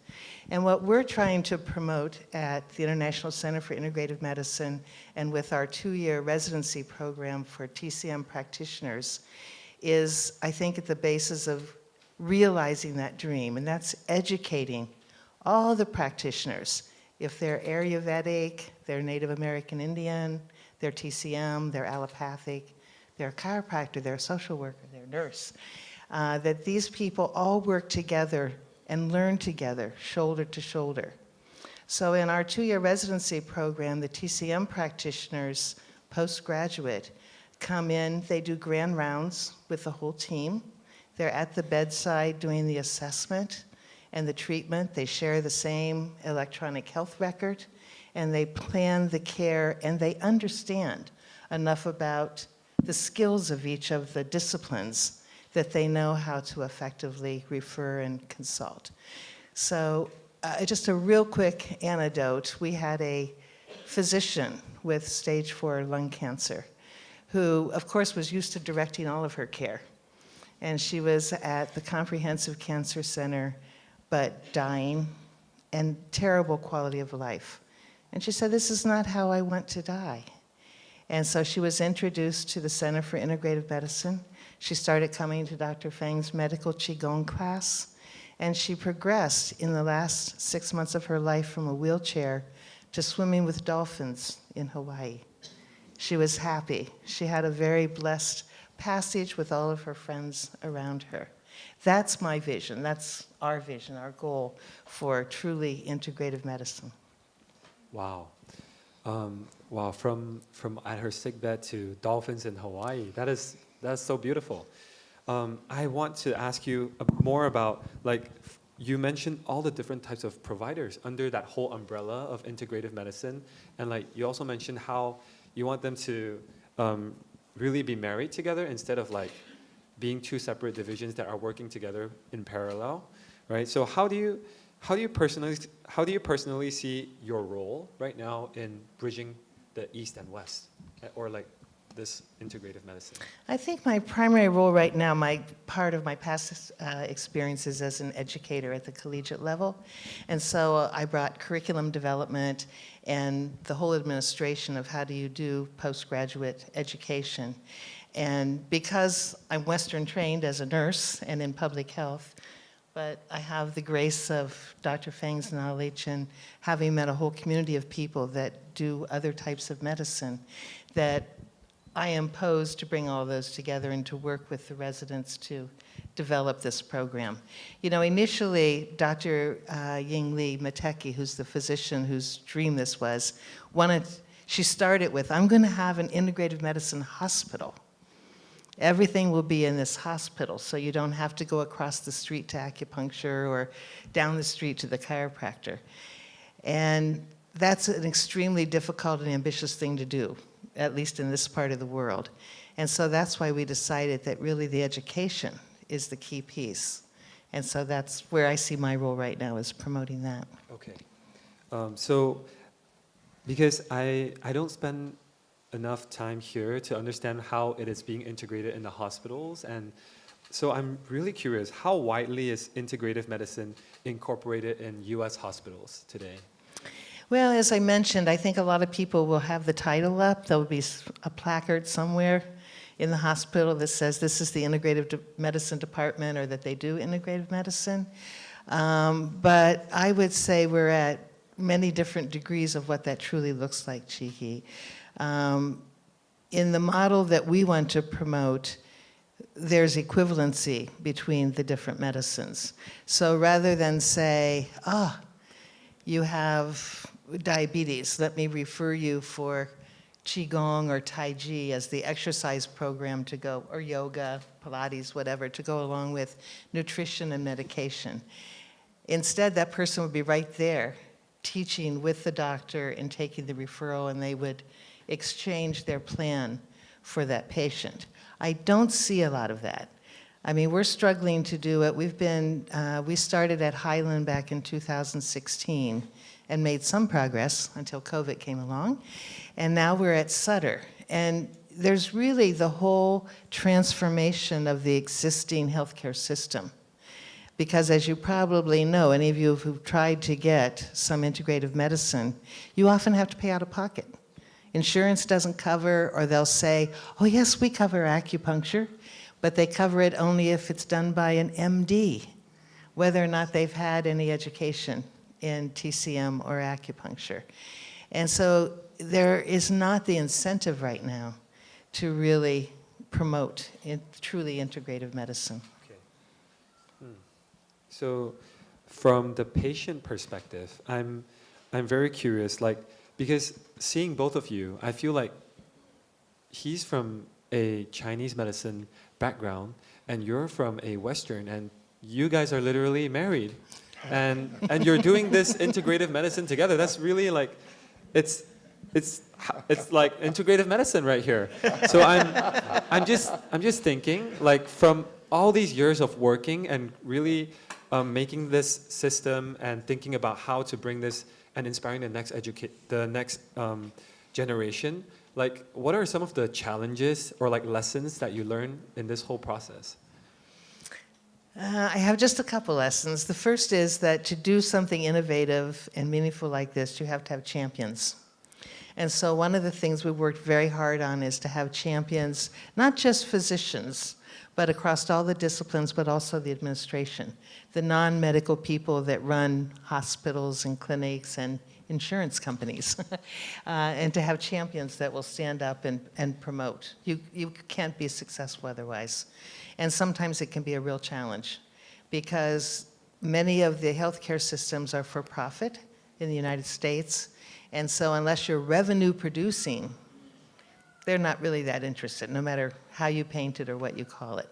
And what we're trying to promote at the International Center for Integrative Medicine and with our 2-year residency program for TCM practitioners is, I think, at the basis of realizing that dream, and that's educating all the practitioners. If they're Ayurvedic, they're Native American Indian, they're TCM, they're allopathic, they're a chiropractor, they're a social worker, they're a nurse, that these people all work together and learn together, shoulder to shoulder. So in our 2-year residency program, the TCM practitioners, postgraduate, come in, they do grand rounds with the whole team. They're at the bedside doing the assessment and the treatment. They share the same electronic health record, and they plan the care, and they understand enough about the skills of each of the disciplines that they know how to effectively refer and consult. So just a real quick anecdote. We had a physician with stage 4 lung cancer, who, of course, was used to directing all of her care. And she was at the Comprehensive Cancer Center, but dying and terrible quality of life. And she said, this is not how I want to die. And so she was introduced to the Center for Integrative Medicine. She started coming to Dr. Feng's medical Qigong class, and she progressed in the last 6 months of her life from a wheelchair to swimming with dolphins in Hawaii. She was happy. She had a very blessed passage with all of her friends around her. That's my vision. That's our vision, our goal for truly integrative medicine. Wow. Wow, from at her sickbed to dolphins in Hawaii, that's so beautiful. I want to ask you more about, like, you mentioned all the different types of providers under that whole umbrella of integrative medicine, and like you also mentioned how you want them to really be married together instead of like being two separate divisions that are working together in parallel, right? So how do you personally see your role right now in bridging the East and West, or like this integrative medicine? I think my primary role right now, part of my past experiences as an educator at the collegiate level. And so I brought curriculum development and the whole administration of how do you do postgraduate education. And because I'm Western trained as a nurse and in public health, but I have the grace of Dr. Feng's knowledge and having met a whole community of people that do other types of medicine, that I am posed to bring all those together and to work with the residents to develop this program. You know, initially, Dr. Ying Li Mateki, who's the physician whose dream this was, she started with, I'm going to have an integrative medicine hospital. Everything will be in this hospital, so you don't have to go across the street to acupuncture or down the street to the chiropractor. And that's an extremely difficult and ambitious thing to do, at least in this part of the world. And so that's why we decided that really the education is the key piece. And so that's where I see my role right now, is promoting that. Okay. So, because I don't spend enough time here to understand how it is being integrated in the hospitals, and so I'm really curious, how widely is integrative medicine incorporated in US hospitals today? Well, as I mentioned, I think a lot of people will have the title up. There will be a placard somewhere in the hospital that says this is the integrative medicine department, or that they do integrative medicine. But I would say we're at many different degrees of what that truly looks like, Chi-Hee. In the model that we want to promote, there's equivalency between the different medicines. So rather than say, you have diabetes, let me refer you for Qigong or Tai Chi as the exercise program to go, or yoga, Pilates, whatever, to go along with nutrition and medication. Instead, that person would be right there teaching with the doctor and taking the referral, and they would exchange their plan for that patient. I don't see a lot of that. I mean, we're struggling to do it. We started at Highland back in 2016 and made some progress until COVID came along. And now we're at Sutter. And there's really the whole transformation of the existing healthcare system. Because as you probably know, any of you who've tried to get some integrative medicine, you often have to pay out of pocket. Insurance doesn't cover, or they'll say, oh yes, we cover acupuncture, but they cover it only if it's done by an MD, whether or not they've had any education in TCM or acupuncture. And so there is not the incentive right now to really promote truly integrative medicine. Okay. So from the patient perspective, I'm very curious, like, because seeing both of you, I feel like he's from a Chinese medicine background and you're from a Western, and you guys are literally married. And you're doing this integrative medicine together. That's really like, it's like integrative medicine right here. So I'm just thinking, like, from all these years of working and really making this system and thinking about how to bring this and inspiring the next generation, like what are some of the challenges or like lessons that you learn in this whole process? I have just a couple lessons. The first is that to do something innovative and meaningful like this, you have to have champions. And so one of the things we worked very hard on is to have champions, not just physicians, but across all the disciplines, but also the administration, the non-medical people that run hospitals and clinics and insurance companies, and to have champions that will stand up and promote. You can't be successful otherwise. And sometimes it can be a real challenge because many of the healthcare systems are for profit in the United States. And so unless you're revenue producing, they're not really that interested, no matter how you paint it or what you call it.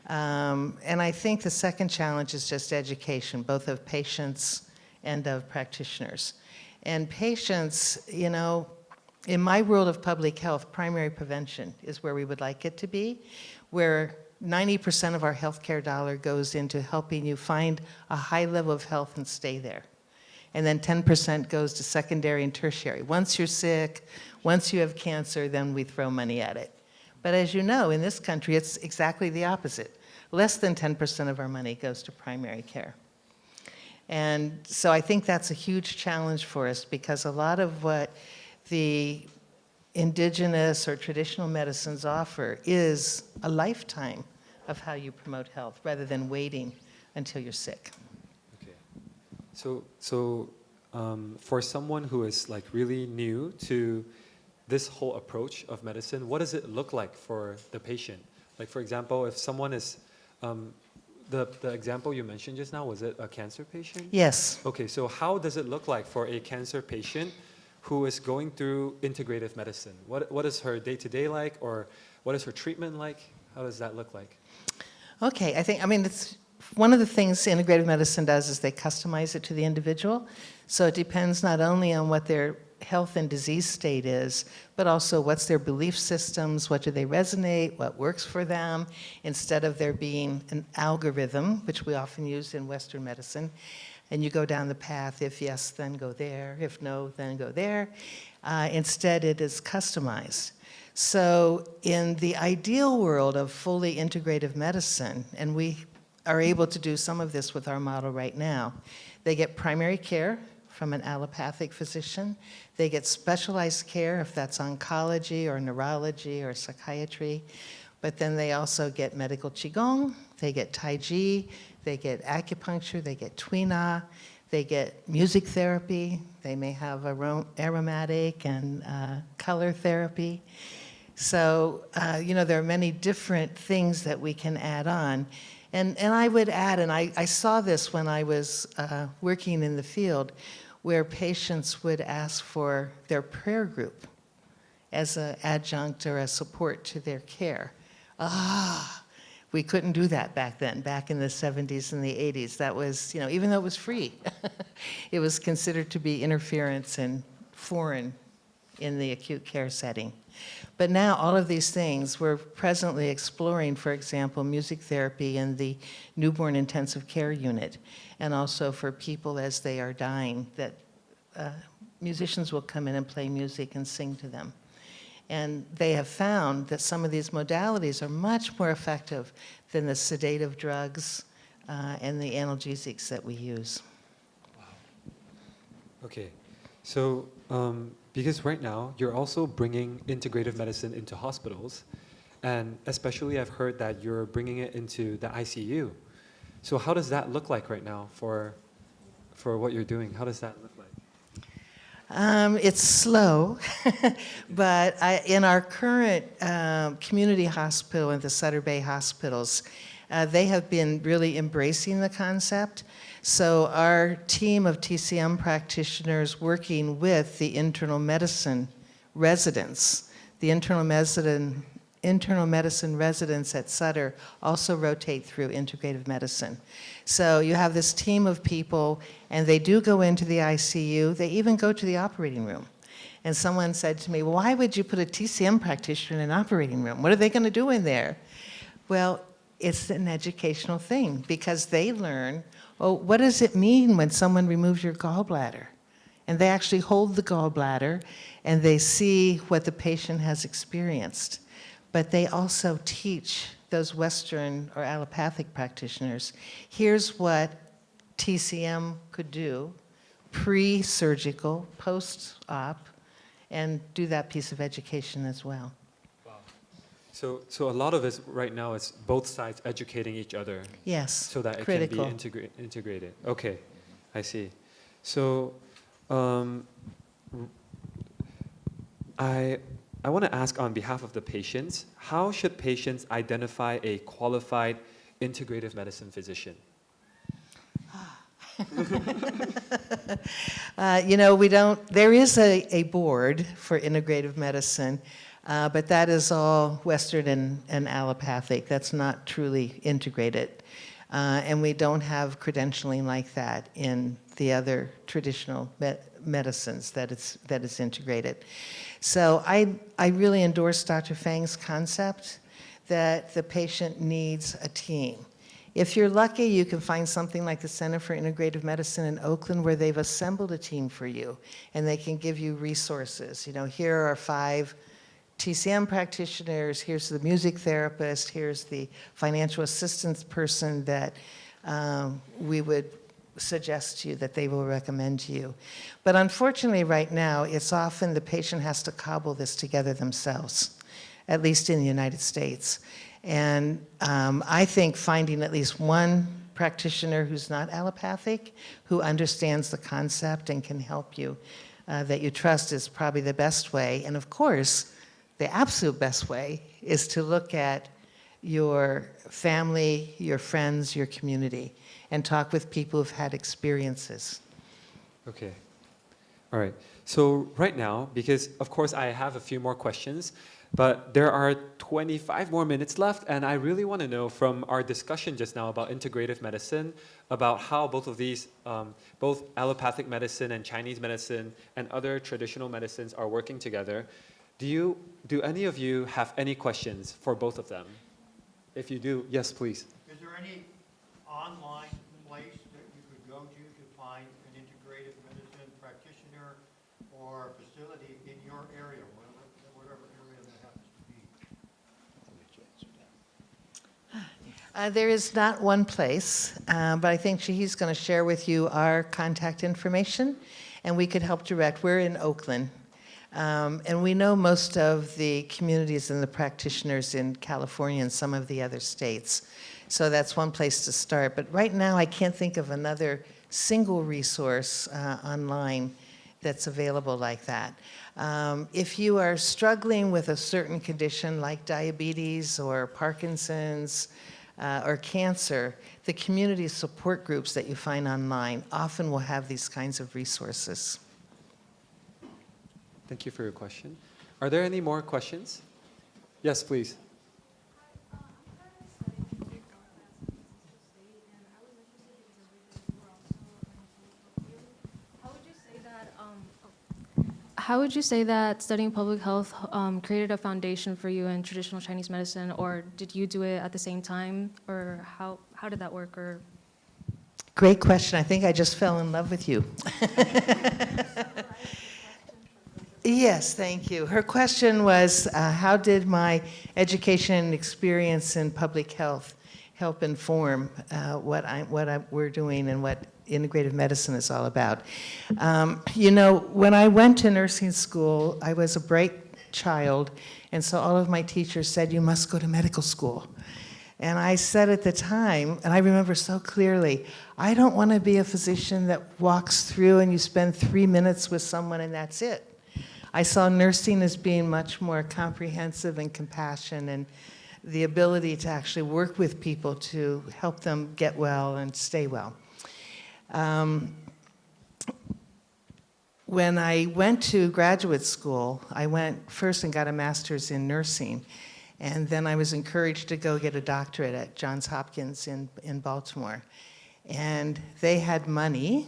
And I think the second challenge is just education, both of patients and of practitioners. And patients, you know, in my world of public health, primary prevention is where we would like it to be, where 90% of our healthcare dollar goes into helping you find a high level of health and stay there. And then 10% goes to secondary and tertiary. Once you're sick, once you have cancer, then we throw money at it. But as you know, in this country, it's exactly the opposite. Less than 10% of our money goes to primary care. And so I think that's a huge challenge for us because a lot of what the indigenous or traditional medicines offer is a lifetime of how you promote health rather than waiting until you're sick. Okay. So for someone who is like really new to this whole approach of medicine, what does it look like for the patient? Like for example, if someone is, the example you mentioned just now, was it a cancer patient? Yes. Okay, so how does it look like for a cancer patient who is going through integrative medicine? What is her day-to-day like, or what is her treatment like? How does that look like? Okay, I mean, it's one of the things integrative medicine does is they customize it to the individual. So it depends not only on what their health and disease state is, but also what's their belief systems, what do they resonate, what works for them, instead of there being an algorithm, which we often use in Western medicine. And you go down the path, if yes, then go there, if no, then go there. Instead, it is customized. So in the ideal world of fully integrative medicine, and we are able to do some of this with our model right now, they get primary care from an allopathic physician. They get specialized care, if that's oncology or neurology or psychiatry. But then they also get medical Qigong, they get Tai Chi, they get acupuncture, they get Tuina, they get music therapy, they may have aromatic and color therapy. So, you know, there are many different things that we can add on. And I would add, and I saw this when I was working in the field, where patients would ask for their prayer group as an adjunct or a support to their care. We couldn't do that back then, back in the 70s and the 80s. That was, you know, even though it was free, it was considered to be interference and foreign in the acute care setting. But now all of these things, we're presently exploring, for example, music therapy in the newborn intensive care unit, and also for people as they are dying, that musicians will come in and play music and sing to them. And they have found that some of these modalities are much more effective than the sedative drugs and the analgesics that we use. Wow. Okay, so because right now you're also bringing integrative medicine into hospitals, and especially I've heard that you're bringing it into the ICU. So how does that look like right now for what you're doing? How does that look like? It's slow, but in our current community hospital and the Sutter Bay hospitals, they have been really embracing the concept. So our team of TCM practitioners working with the internal medicine residents, the internal medicine residents at Sutter also rotate through integrative medicine. So you have this team of people, and they do go into the ICU. They even go to the operating room. And someone said to me, well, why would you put a TCM practitioner in an operating room? What are they going to do in there? Well, it's an educational thing because they learn, oh, what does it mean when someone removes your gallbladder? And they actually hold the gallbladder and they see what the patient has experienced. But they also teach those Western or allopathic practitioners, here's what TCM could do, pre-surgical, post-op, and do that piece of education as well. So a lot of it right now is both sides educating each other Yes, so that critical. it can be integrated. Okay, I see. So I want to ask on behalf of the patients, how should patients identify a qualified integrative medicine physician? There is a board for integrative medicine, but that is all Western and allopathic. That's not truly integrated. And we don't have credentialing like that in the other traditional medicines that it's integrated. So I really endorse Dr. Fang's concept that the patient needs a team. If you're lucky, you can find something like the Center for Integrative Medicine in Oakland where they've assembled a team for you and they can give you resources. Here are 5 TCM practitioners, here's the music therapist, here's the financial assistance person that we would suggest to you that they will recommend to you. But unfortunately right now, it's often the patient has to cobble this together themselves, at least in the United States. And I think finding at least one practitioner who's not allopathic, who understands the concept and can help you, that you trust is probably the best way. And of course, the absolute best way is to look at your family, your friends, your community, and talk with people who've had experiences. Okay. All right. So right now, because of course I have a few more questions, but there are 25 more minutes left, and I really want to know from our discussion just now about integrative medicine, about how both of these, both allopathic medicine and Chinese medicine and other traditional medicines are working together. Do any of you have any questions for both of them? If you do, yes, please. Is there any online place that you could go to find an integrative medicine practitioner or facility in your area, whatever area that happens to be? There is not one place, but I think he's going to share with you our contact information, and we could help direct. We're in Oakland, and we know most of the communities and the practitioners in California and some of the other states. So that's one place to start. But right now, I can't think of another single resource online that's available like that. If you are struggling with a certain condition like diabetes or Parkinson's or cancer, the community support groups that you find online often will have these kinds of resources. Thank you for your question. Are there any more questions? Yes, please. How would you say that studying public health created a foundation for you in traditional Chinese medicine, or did you do it at the same time, or how did that work? Or Great question. I think I just fell in love with you. Yes, thank you. Her question was, how did my education and experience in public health help inform what we're doing and what integrative medicine is all about? When I went to nursing school, I was a bright child, and so all of my teachers said, you must go to medical school. And I said at the time, and I remember so clearly, I don't want to be a physician that walks through and you spend 3 minutes with someone and that's it. I saw nursing as being much more comprehensive and compassion and the ability to actually work with people to help them get well and stay well. When I went to graduate school, I went first and got a master's in nursing, and then I was encouraged to go get a doctorate at Johns Hopkins in Baltimore. And they had money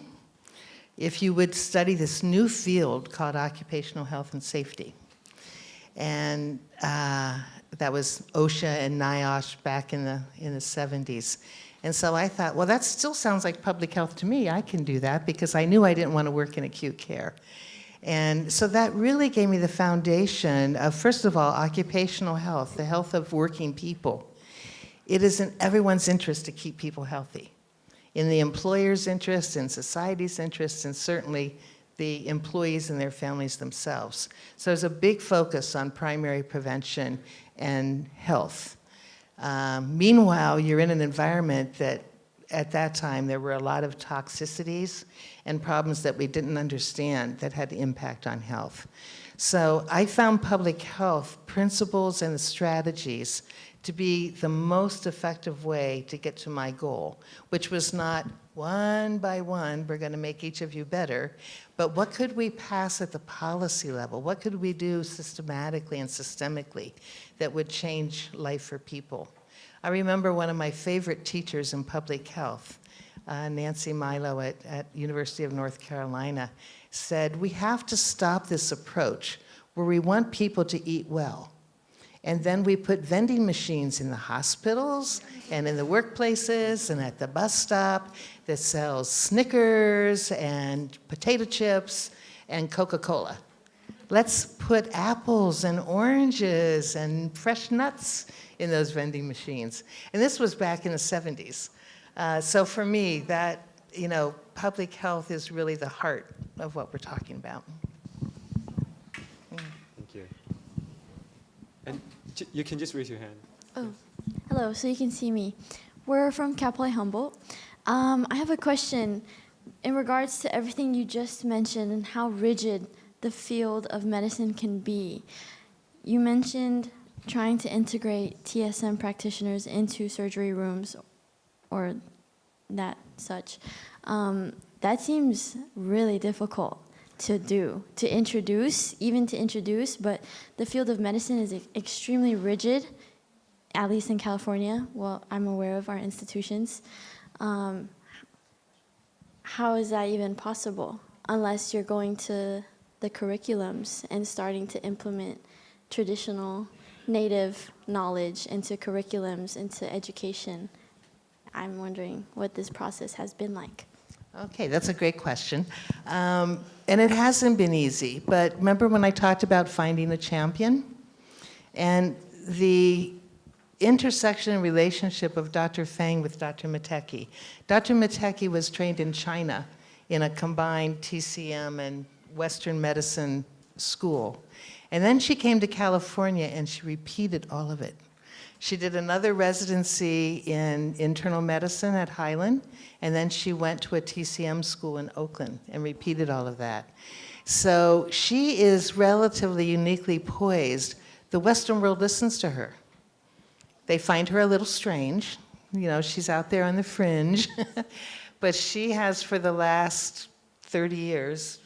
if you would study this new field called occupational health and safety. And that was OSHA and NIOSH back in the 70s. And so I thought, well, that still sounds like public health to me. I can do that because I knew I didn't want to work in acute care. And so that really gave me the foundation of, first of all, occupational health, the health of working people. It is in everyone's interest to keep people healthy, in the employer's interest, in society's interest, and certainly the employees and their families themselves. So there's a big focus on primary prevention and health. Meanwhile, you're in an environment that at that time there were a lot of toxicities and problems that we didn't understand that had impact on health. So I found public health principles and the strategies to be the most effective way to get to my goal, which was not one by one, we're going to make each of you better, but what could we pass at the policy level? What could we do systematically and systemically that would change life for people? I remember one of my favorite teachers in public health, Nancy Milo at University of North Carolina, said, we have to stop this approach where we want people to eat well. And then we put vending machines in the hospitals and in the workplaces and at the bus stop that sells Snickers and potato chips and Coca-Cola. Let's put apples and oranges and fresh nuts in those vending machines. And this was back in the 70s. So for me, that, public health is really the heart of what we're talking about. Thank you. And you can just raise your hand. Oh, hello, so you can see me. We're from Kapolei Humboldt. I have a question in regards to everything you just mentioned and how rigid the field of medicine can be. You mentioned trying to integrate TSM practitioners into surgery rooms or that such. That seems really difficult to do, to introduce, but the field of medicine is extremely rigid, at least in California. Well, I'm aware of our institutions. How is that even possible unless you're going to the curriculums and starting to implement traditional native knowledge into curriculums, into education? I'm wondering what this process has been like. Okay, that's a great question. And it hasn't been easy, but remember when I talked about finding a champion? And the intersection and relationship of Dr. Feng with Dr. Mateki. Dr. Mateki was trained in China in a combined TCM and Western medicine school. And then she came to California and she repeated all of it. She did another residency in internal medicine at Highland, and then she went to a TCM school in Oakland and repeated all of that. So she is relatively uniquely poised. The Western world listens to her. They find her a little strange. She's out there on the fringe. But she has, for the last 30 years,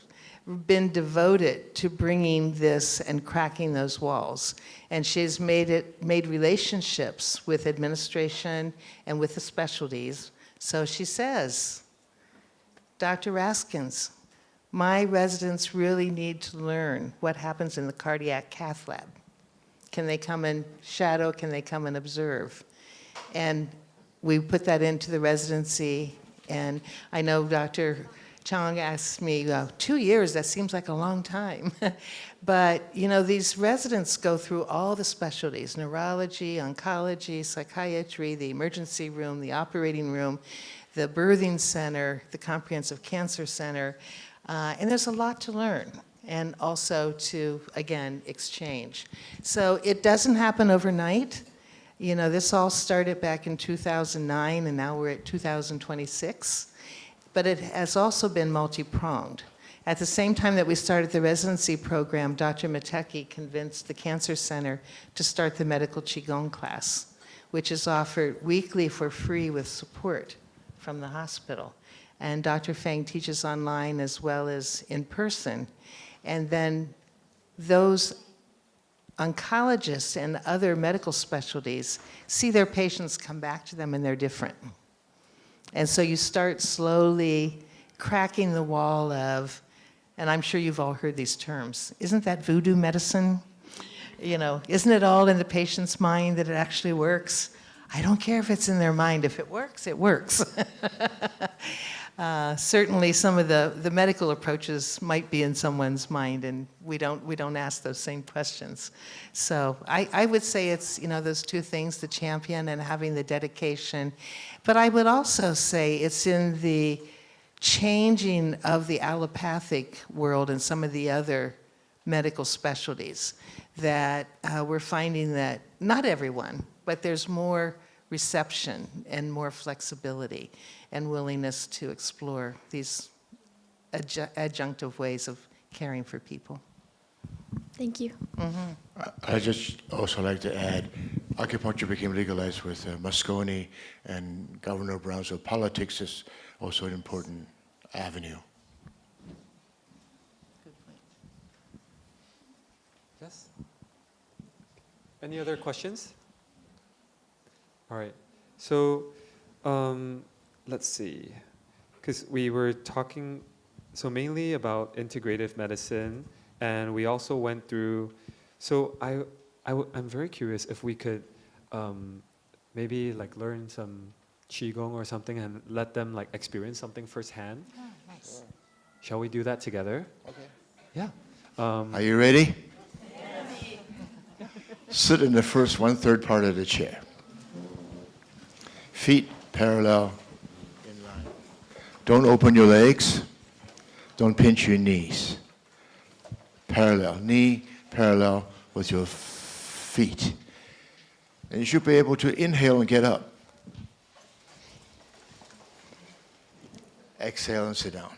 been devoted to bringing this and cracking those walls. And she's made relationships with administration and with the specialties. So she says, Dr. Raskins, my residents really need to learn what happens in the cardiac cath lab. Can they come and shadow? Can they come and observe? And we put that into the residency. And I know Dr. Chong asked me, 2 years, that seems like a long time. But, these residents go through all the specialties, neurology, oncology, psychiatry, the emergency room, the operating room, the birthing center, the comprehensive cancer center. And there's a lot to learn and also to, again, exchange. So it doesn't happen overnight. This all started back in 2009, and now we're at 2026. But it has also been multi-pronged. At the same time that we started the residency program, Dr. Mateki convinced the Cancer Center to start the medical Qigong class, which is offered weekly for free with support from the hospital. And Dr. Feng teaches online as well as in person. And then those oncologists and other medical specialties see their patients come back to them and they're different. And so you start slowly cracking the wall of, and I'm sure you've all heard these terms, isn't that voodoo medicine? Isn't it all in the patient's mind that it actually works? I don't care if it's in their mind. If it works, it works. Certainly, some of the medical approaches might be in someone's mind, and we don't ask those same questions. So I would say it's those two things: the champion and having the dedication. But I would also say it's in the changing of the allopathic world and some of the other medical specialties that we're finding that not everyone, but there's more reception and more flexibility and willingness to explore these adjunctive ways of caring for people. Thank you. I just also like to add, acupuncture became legalized with Moscone and Governor Brown, so politics is also an important avenue. Yes? Any other questions? All right. So let's see. Because we were talking so mainly about integrative medicine, and we also went through, so I'm very curious if we could maybe like learn some Qigong or something and let them like experience something firsthand. Oh, nice. Shall we do that together? Okay. Yeah. Are you ready? Sit in the first 1/3 part of the chair. Feet parallel in line. Don't open your legs. Don't pinch your knees. Parallel, knee parallel with your feet. And you should be able to inhale and get up. Exhale and sit down.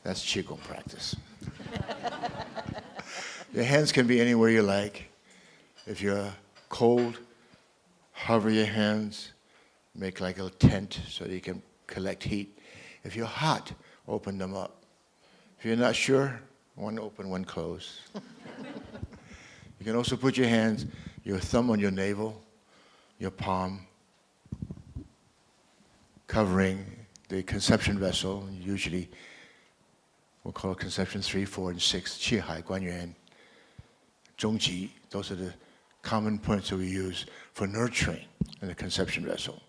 That's Qigong practice. Your hands can be anywhere you like. If you're cold, hover your hands, make like a tent so that you can collect heat. If you're hot, open them up. If you're not sure, one open, one close. You can also put your hands, your thumb on your navel, your palm, covering the conception vessel, usually we'll call it conception 3, 4, and 6, Qi Hai, Guan Yuan, Zhongji. Those are the common points that we use for nurturing in the conception vessel.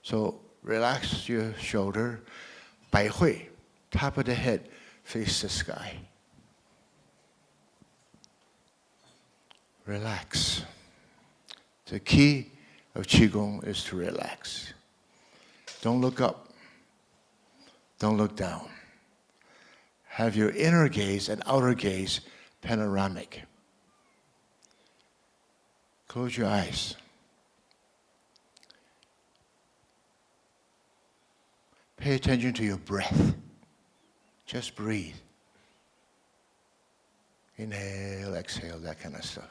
So relax your shoulder, Bai Hui, top of the head, face the sky. Relax. The key of Qigong is to relax. Don't look up. Don't look down. Have your inner gaze and outer gaze panoramic. Close your eyes. Pay attention to your breath. Just breathe. Inhale, exhale, that kind of stuff.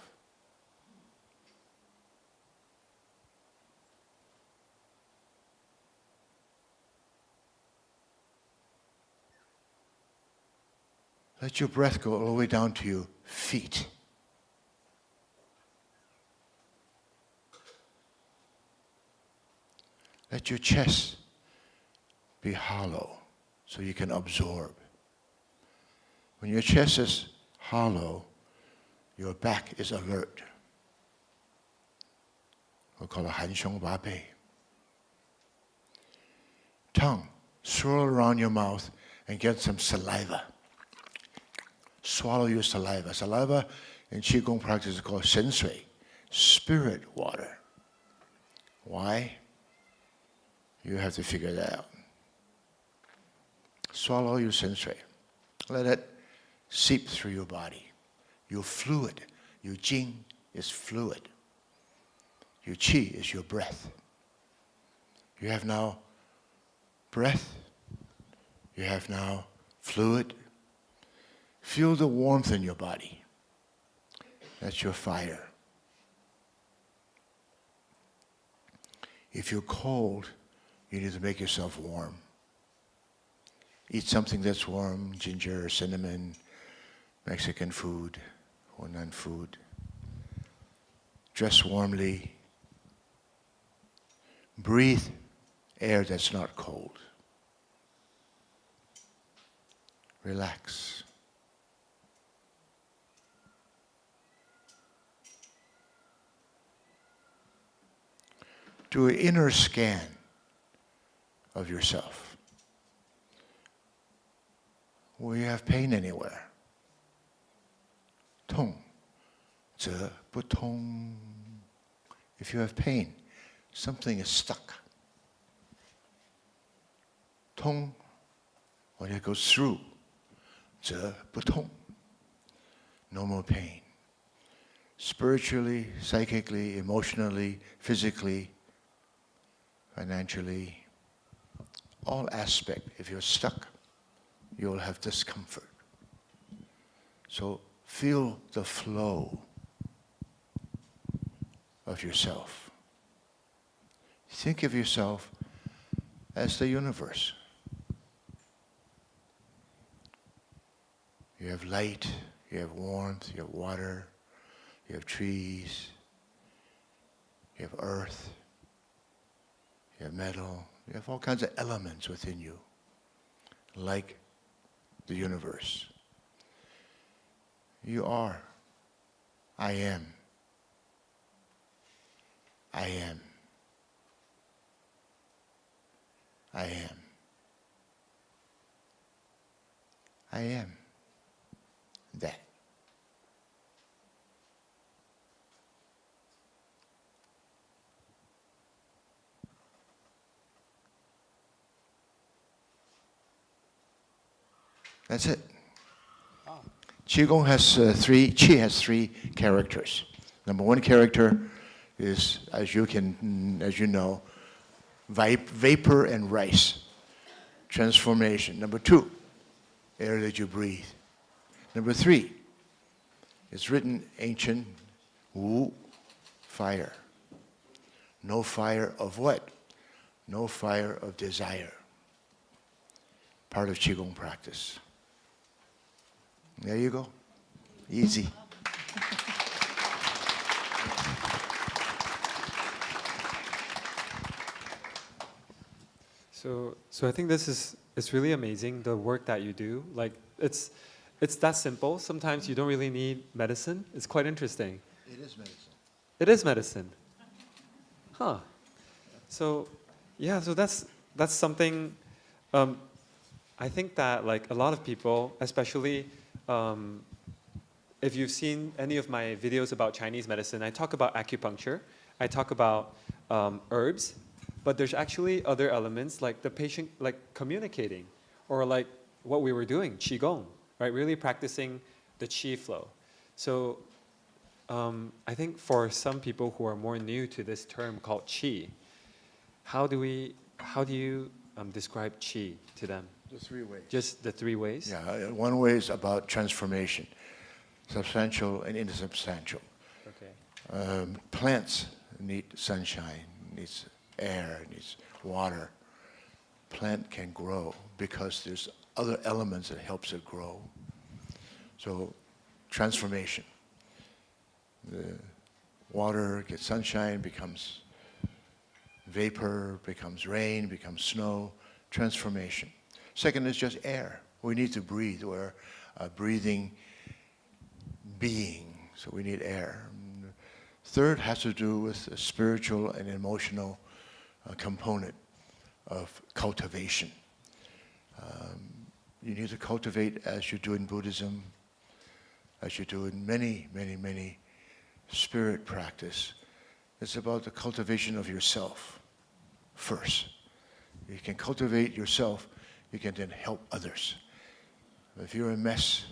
Let your breath go all the way down to your feet. Let your chest be hollow so you can absorb. When your chest is hollow, your back is alert. We'll call it Han Xiong Ba Bei. Tongue, swirl around your mouth and get some saliva. Swallow your saliva. Saliva in Qigong practice is called Shen Sui, spirit water. Why? You have to figure that out. Swallow your Shen Sui. Let it seep through your body. Your fluid, your Jing is fluid. Your Qi is your breath. You have now breath. You have now fluid. Feel the warmth in your body. That's your fire. If you're cold, you need to make yourself warm. Eat something that's warm, ginger, cinnamon, Mexican food, Hunan food. Dress warmly. Breathe air that's not cold. Relax. do an inner scan of yourself. Will you have pain anywhere? 痛则不通. If you have pain, something is stuck. 通 when it goes through, 则不痛. No more pain. Spiritually, psychically, emotionally, physically, financially, all aspects. If you're stuck, you'll have discomfort. So feel the flow of yourself. Think of yourself as the universe. You have light, you have warmth, you have water, you have trees, you have earth, you have metal, you have all kinds of elements within you, like the universe. You are. I am. I am. I am. I am that. That's it. Qigong has Qi has three characters. Number one character is, as you know, vapor and rice, transformation. Number two, air that you breathe. Number three, it's written ancient, Wu, fire. No fire of what? No fire of desire. Part of Qigong practice. There you go. Easy. So I think it's really amazing, the work that you do. Like it's that simple. Sometimes you don't really need medicine. It's quite interesting. It is medicine. It is medicine. Huh. So yeah, so that's something I think that like a lot of people, especially if you've seen any of my videos about Chinese medicine, I talk about acupuncture, I talk about herbs, but there's actually other elements like the patient, like communicating, or like what we were doing, Qigong, right? Really practicing the Qi flow. So I think for some people who are more new to this term called Qi, how do you describe Qi to them? The three ways. Just the three ways? Yeah, one way is about transformation, substantial and insubstantial. Okay. Plants need sunshine, needs air, needs water. Plant can grow because there's other elements that helps it grow. So transformation. The water gets sunshine, becomes vapor, becomes rain, becomes snow. Transformation. Second is just air. We need to breathe. We're a breathing being, so we need air. Third has to do with a spiritual and emotional component of cultivation. You need to cultivate as you do in Buddhism, as you do in many, many, many spirit practice. It's about the cultivation of yourself first. You can cultivate yourself, you can then help others. If you're a mess,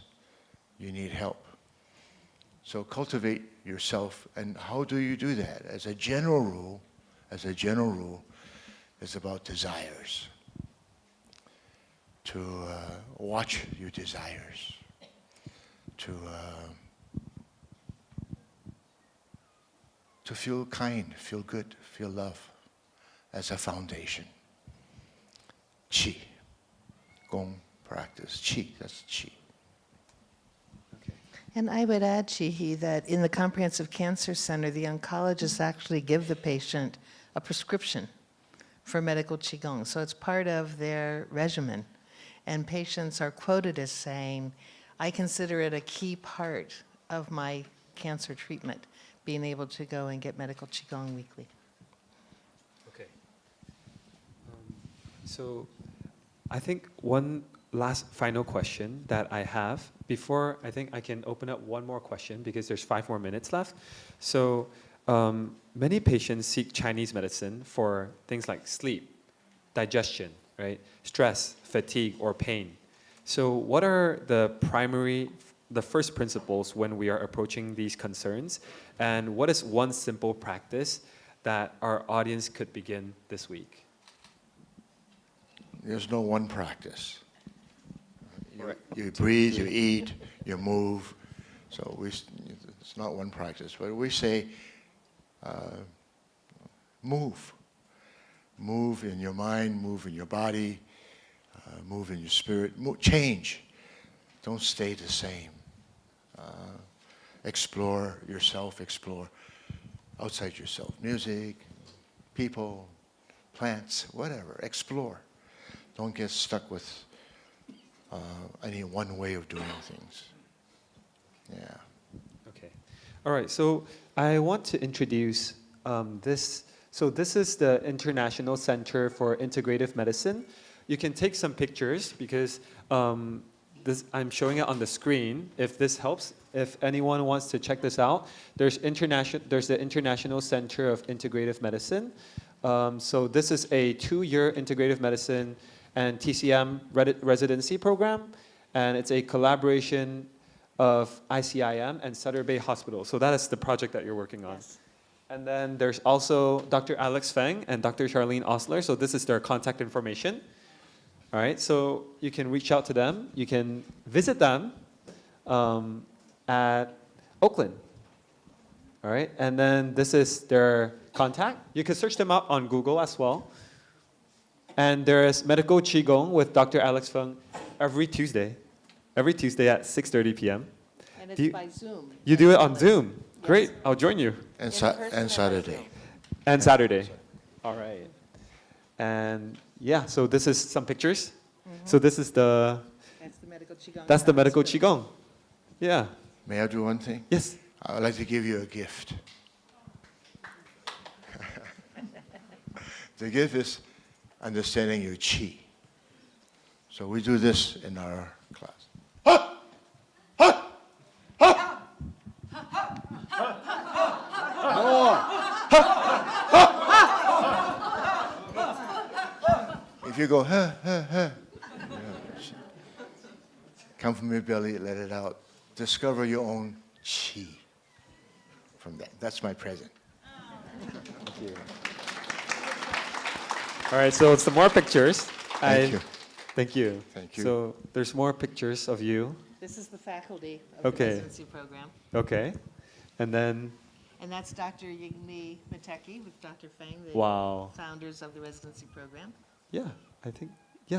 you need help. So cultivate yourself, and how do you do that? As a general rule, it's about desires. To watch your desires, to feel kind, feel good, feel love as a foundation. Qi, Gong practice, Qi, that's Qi. And I would add, Chihi, that in the Comprehensive Cancer Center, the oncologists actually give the patient a prescription for medical Qigong. So it's part of their regimen. And patients are quoted as saying, I consider it a key part of my cancer treatment, being able to go and get medical Qigong weekly. So I think one last final question that I have before I think I can open up one more question because there's 5 more minutes left. So many patients seek Chinese medicine for things like sleep, digestion, right? Stress, fatigue, or pain. So what are the first principles when we are approaching these concerns? And what is one simple practice that our audience could begin this week? There's no one practice. You breathe, you eat, you move. So it's not one practice, but we say move. Move in your mind, move in your body, move in your spirit, change. Don't stay the same. Explore yourself, explore outside yourself. Music, people, plants, whatever. Explore. Don't get stuck with any one way of doing things. Yeah. Okay. All right. So I want to introduce this. So this is the International Center for Integrative Medicine. You can take some pictures because I'm showing it on the screen. If this helps, if anyone wants to check this out, there's the International Center of Integrative Medicine. So this is a 2-year integrative medicine and TCM residency program, and it's a collaboration of ICIM and Sutter Bay Hospital. So that is the project that you're working on. Yes. And then there's also Dr. Alex Feng and Dr. Charlene Osler. So this is their contact information. All right, so you can reach out to them. You can visit them at Oakland. All right, and then this is their contact. You can search them up on Google as well. And there is medical Qigong with Dr. Alex Feng every Tuesday at 6:30 p.m. And it's by Zoom. You do it on Zoom. Yes. Great, I'll join you. And Saturday. And Saturday. All right. And yeah, so this is some pictures. Mm-hmm. So this is That's the medical Qigong. That's the medical Qigong. Yeah. May I do one thing? Yes. I would like to give you a gift. The gift is understanding your qi. So we do this in our class. If you go, come from your belly, let it out. Discover your own qi from that. That's my present. Thank you. All right, so some more pictures. Thank you. Thank you. Thank you. So there's more pictures of you. This is the faculty of the residency program. Okay. And then. And that's Dr. Yingli Mateki with Dr. Feng, the founders of the residency program. Yeah, I think,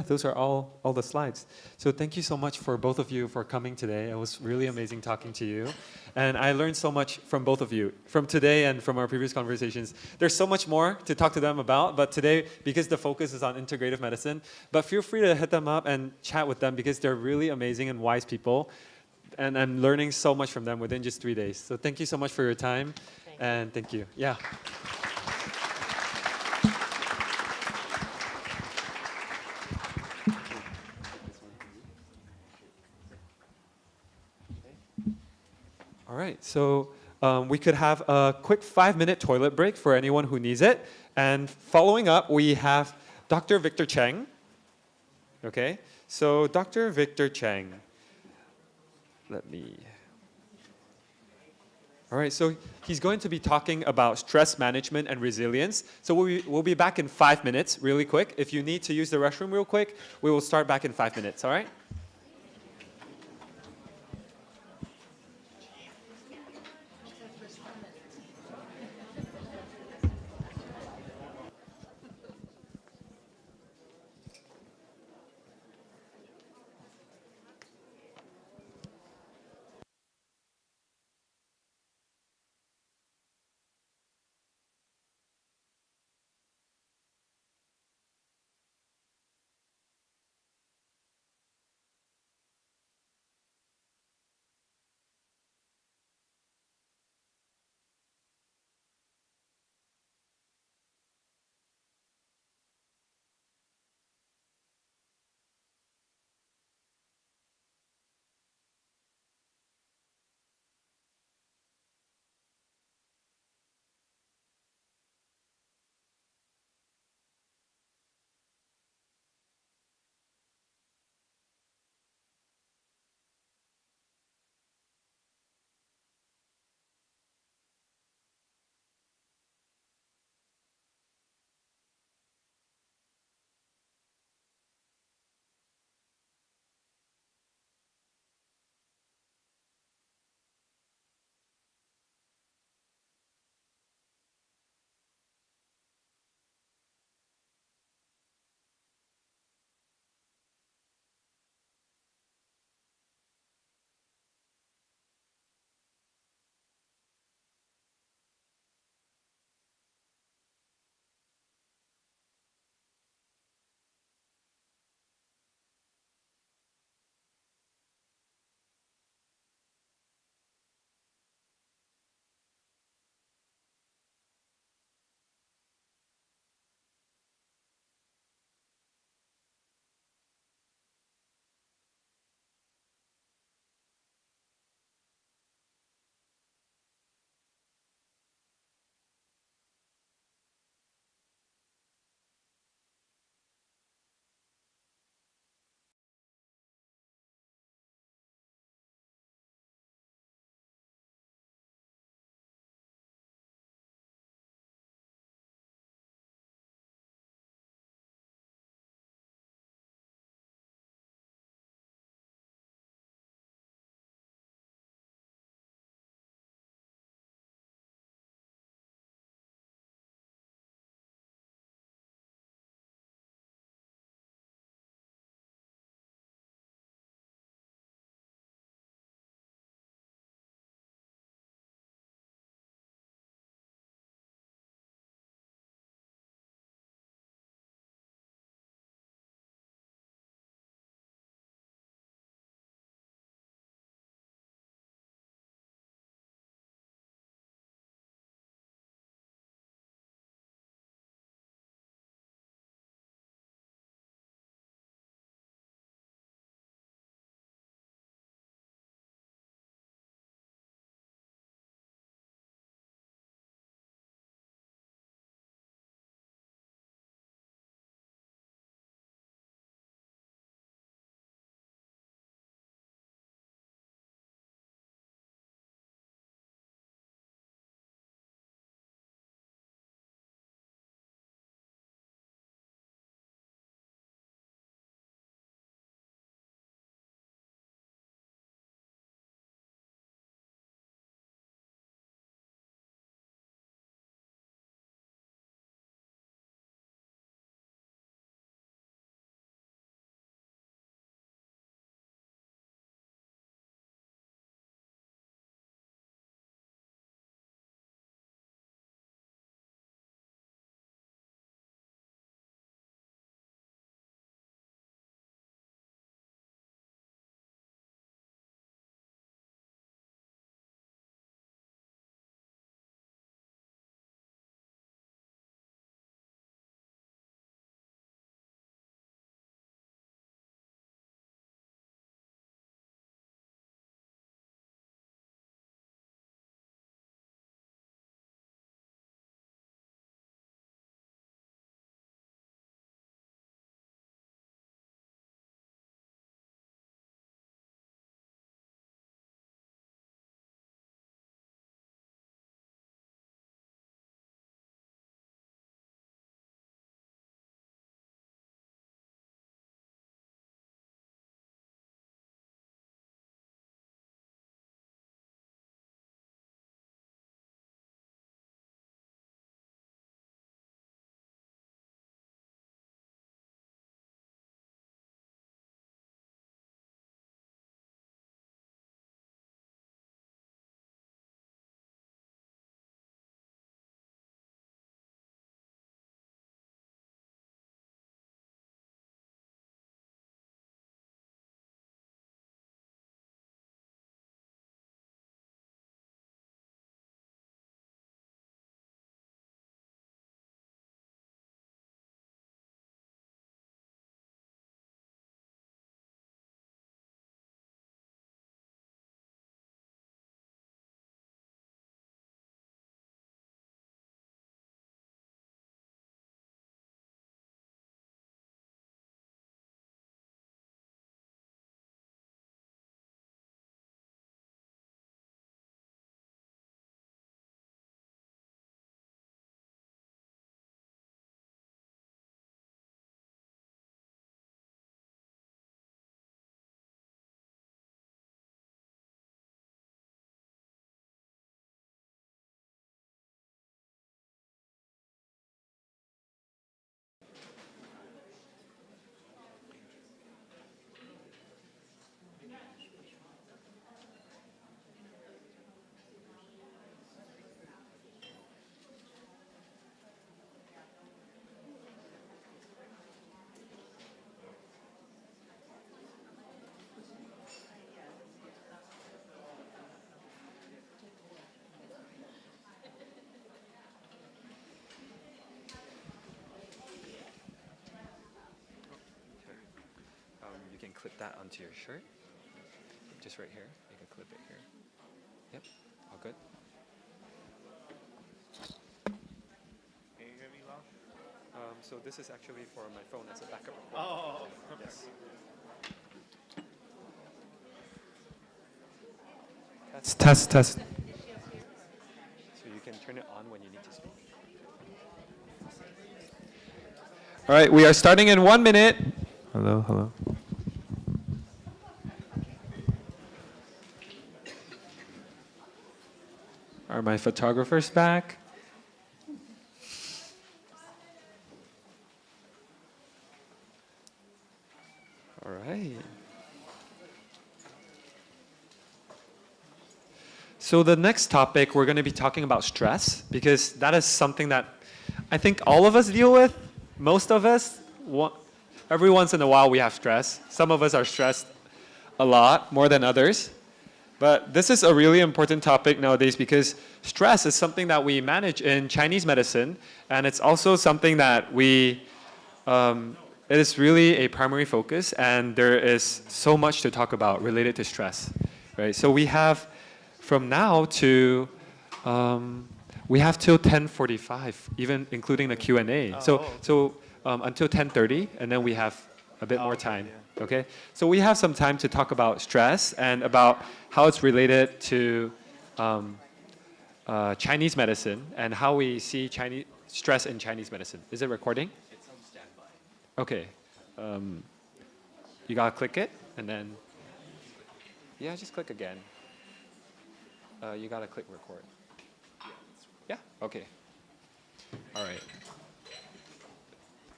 those are all the slides. So thank you so much for both of you for coming today. It was really amazing talking to you. And I learned so much from both of you, from today and from our previous conversations. There's so much more to talk to them about, but today, because the focus is on integrative medicine, but feel free to hit them up and chat with them because they're really amazing and wise people. And I'm learning so much from them within just 3 days. So thank you so much for your time. And thank you. Yeah. All right, so we could have a quick 5-minute toilet break for anyone who needs it. And following up, we have Dr. Victor Cheng. Okay, so Dr. Victor Cheng, all right, so he's going to be talking about stress management and resilience. So we'll be back in 5 minutes, really quick. If you need to use the restroom real quick, we will start back in 5 minutes, all right? put that onto your shirt. Just right here. You can clip it here. Yep, all good. Can you hear me, Lars? So this is actually for my phone as a backup recording. Oh, Yes. Test, test. So you can turn it on when you need to speak. All right, we are starting in 1 minute. Hello, hello. Are my photographers back? All right. So the next topic, we're going to be talking about stress, because that is something that I think all of us deal with. Most of us, every once in a while we have stress. Some of us are stressed a lot, more than others. But this is a really important topic nowadays because stress is something that we manage in Chinese medicine, and it's also something that it is really a primary focus, and there is so much to talk about related to stress, right? So we have from now to we have till 10:45, even including the Q&A. So until 10:30, and then we have a bit more time. Okay, so we have some time to talk about stress and about how it's related to Chinese medicine and how we see stress in Chinese medicine. Is it recording? It's on standby. Okay. You gotta click it, and then just click again. You gotta click record. Yeah. Okay. All right.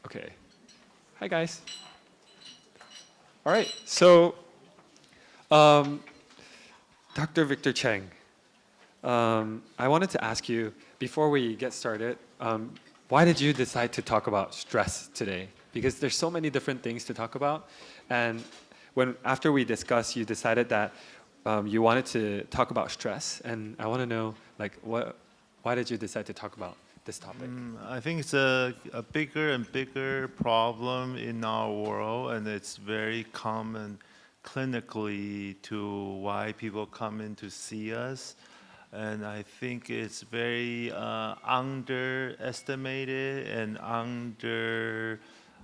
Okay. Hi guys. All right, so Dr. Victor Cheng, I wanted to ask you, before we get started, why did you decide to talk about stress today? Because there's so many different things to talk about, and after we discussed, you decided that you wanted to talk about stress, and I want to know, why did you decide to talk about this topic? I think it's a bigger and bigger problem in our world, and it's very common clinically to why people come in to see us. And I think it's very underestimated and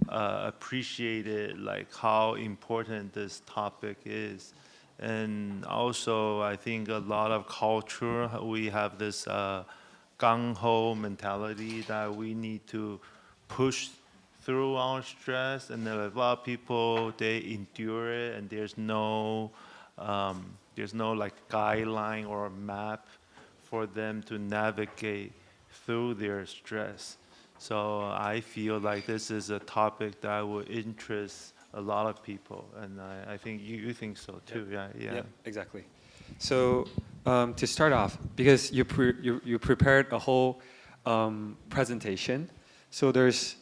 appreciated, like how important this topic is. And also, I think a lot of culture, we have this gung-ho mentality that we need to push through our stress, and a lot of people, they endure it, and there's no like guideline or map for them to navigate through their stress. So I feel like this is a topic that would interest a lot of people, and I think you think so too. Yeah, exactly. So to start off, because you prepared a whole presentation, so there's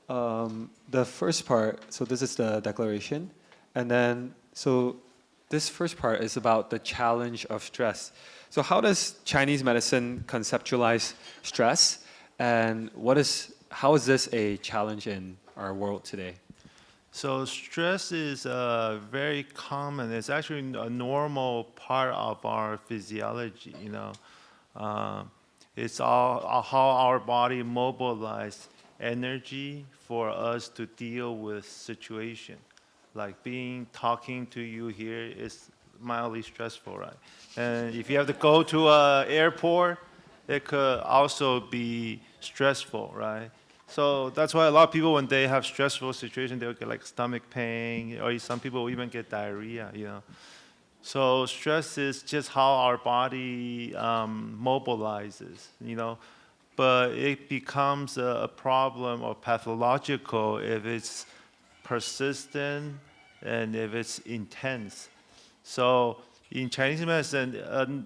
the first part. So this is the declaration, and then so this first part is about the challenge of stress. So how does Chinese medicine conceptualize stress, and how is this a challenge in our world today? So stress is very common. It's actually a normal part of our physiology. It's all how our body mobilizes energy for us to deal with situation. Like talking to you here is mildly stressful, right? And if you have to go to an airport, it could also be stressful, right? So that's why a lot of people, when they have stressful situations, they'll get like stomach pain, or some people even get diarrhea, So stress is just how our body mobilizes, But it becomes a problem or pathological if it's persistent and if it's intense. So in Chinese medicine,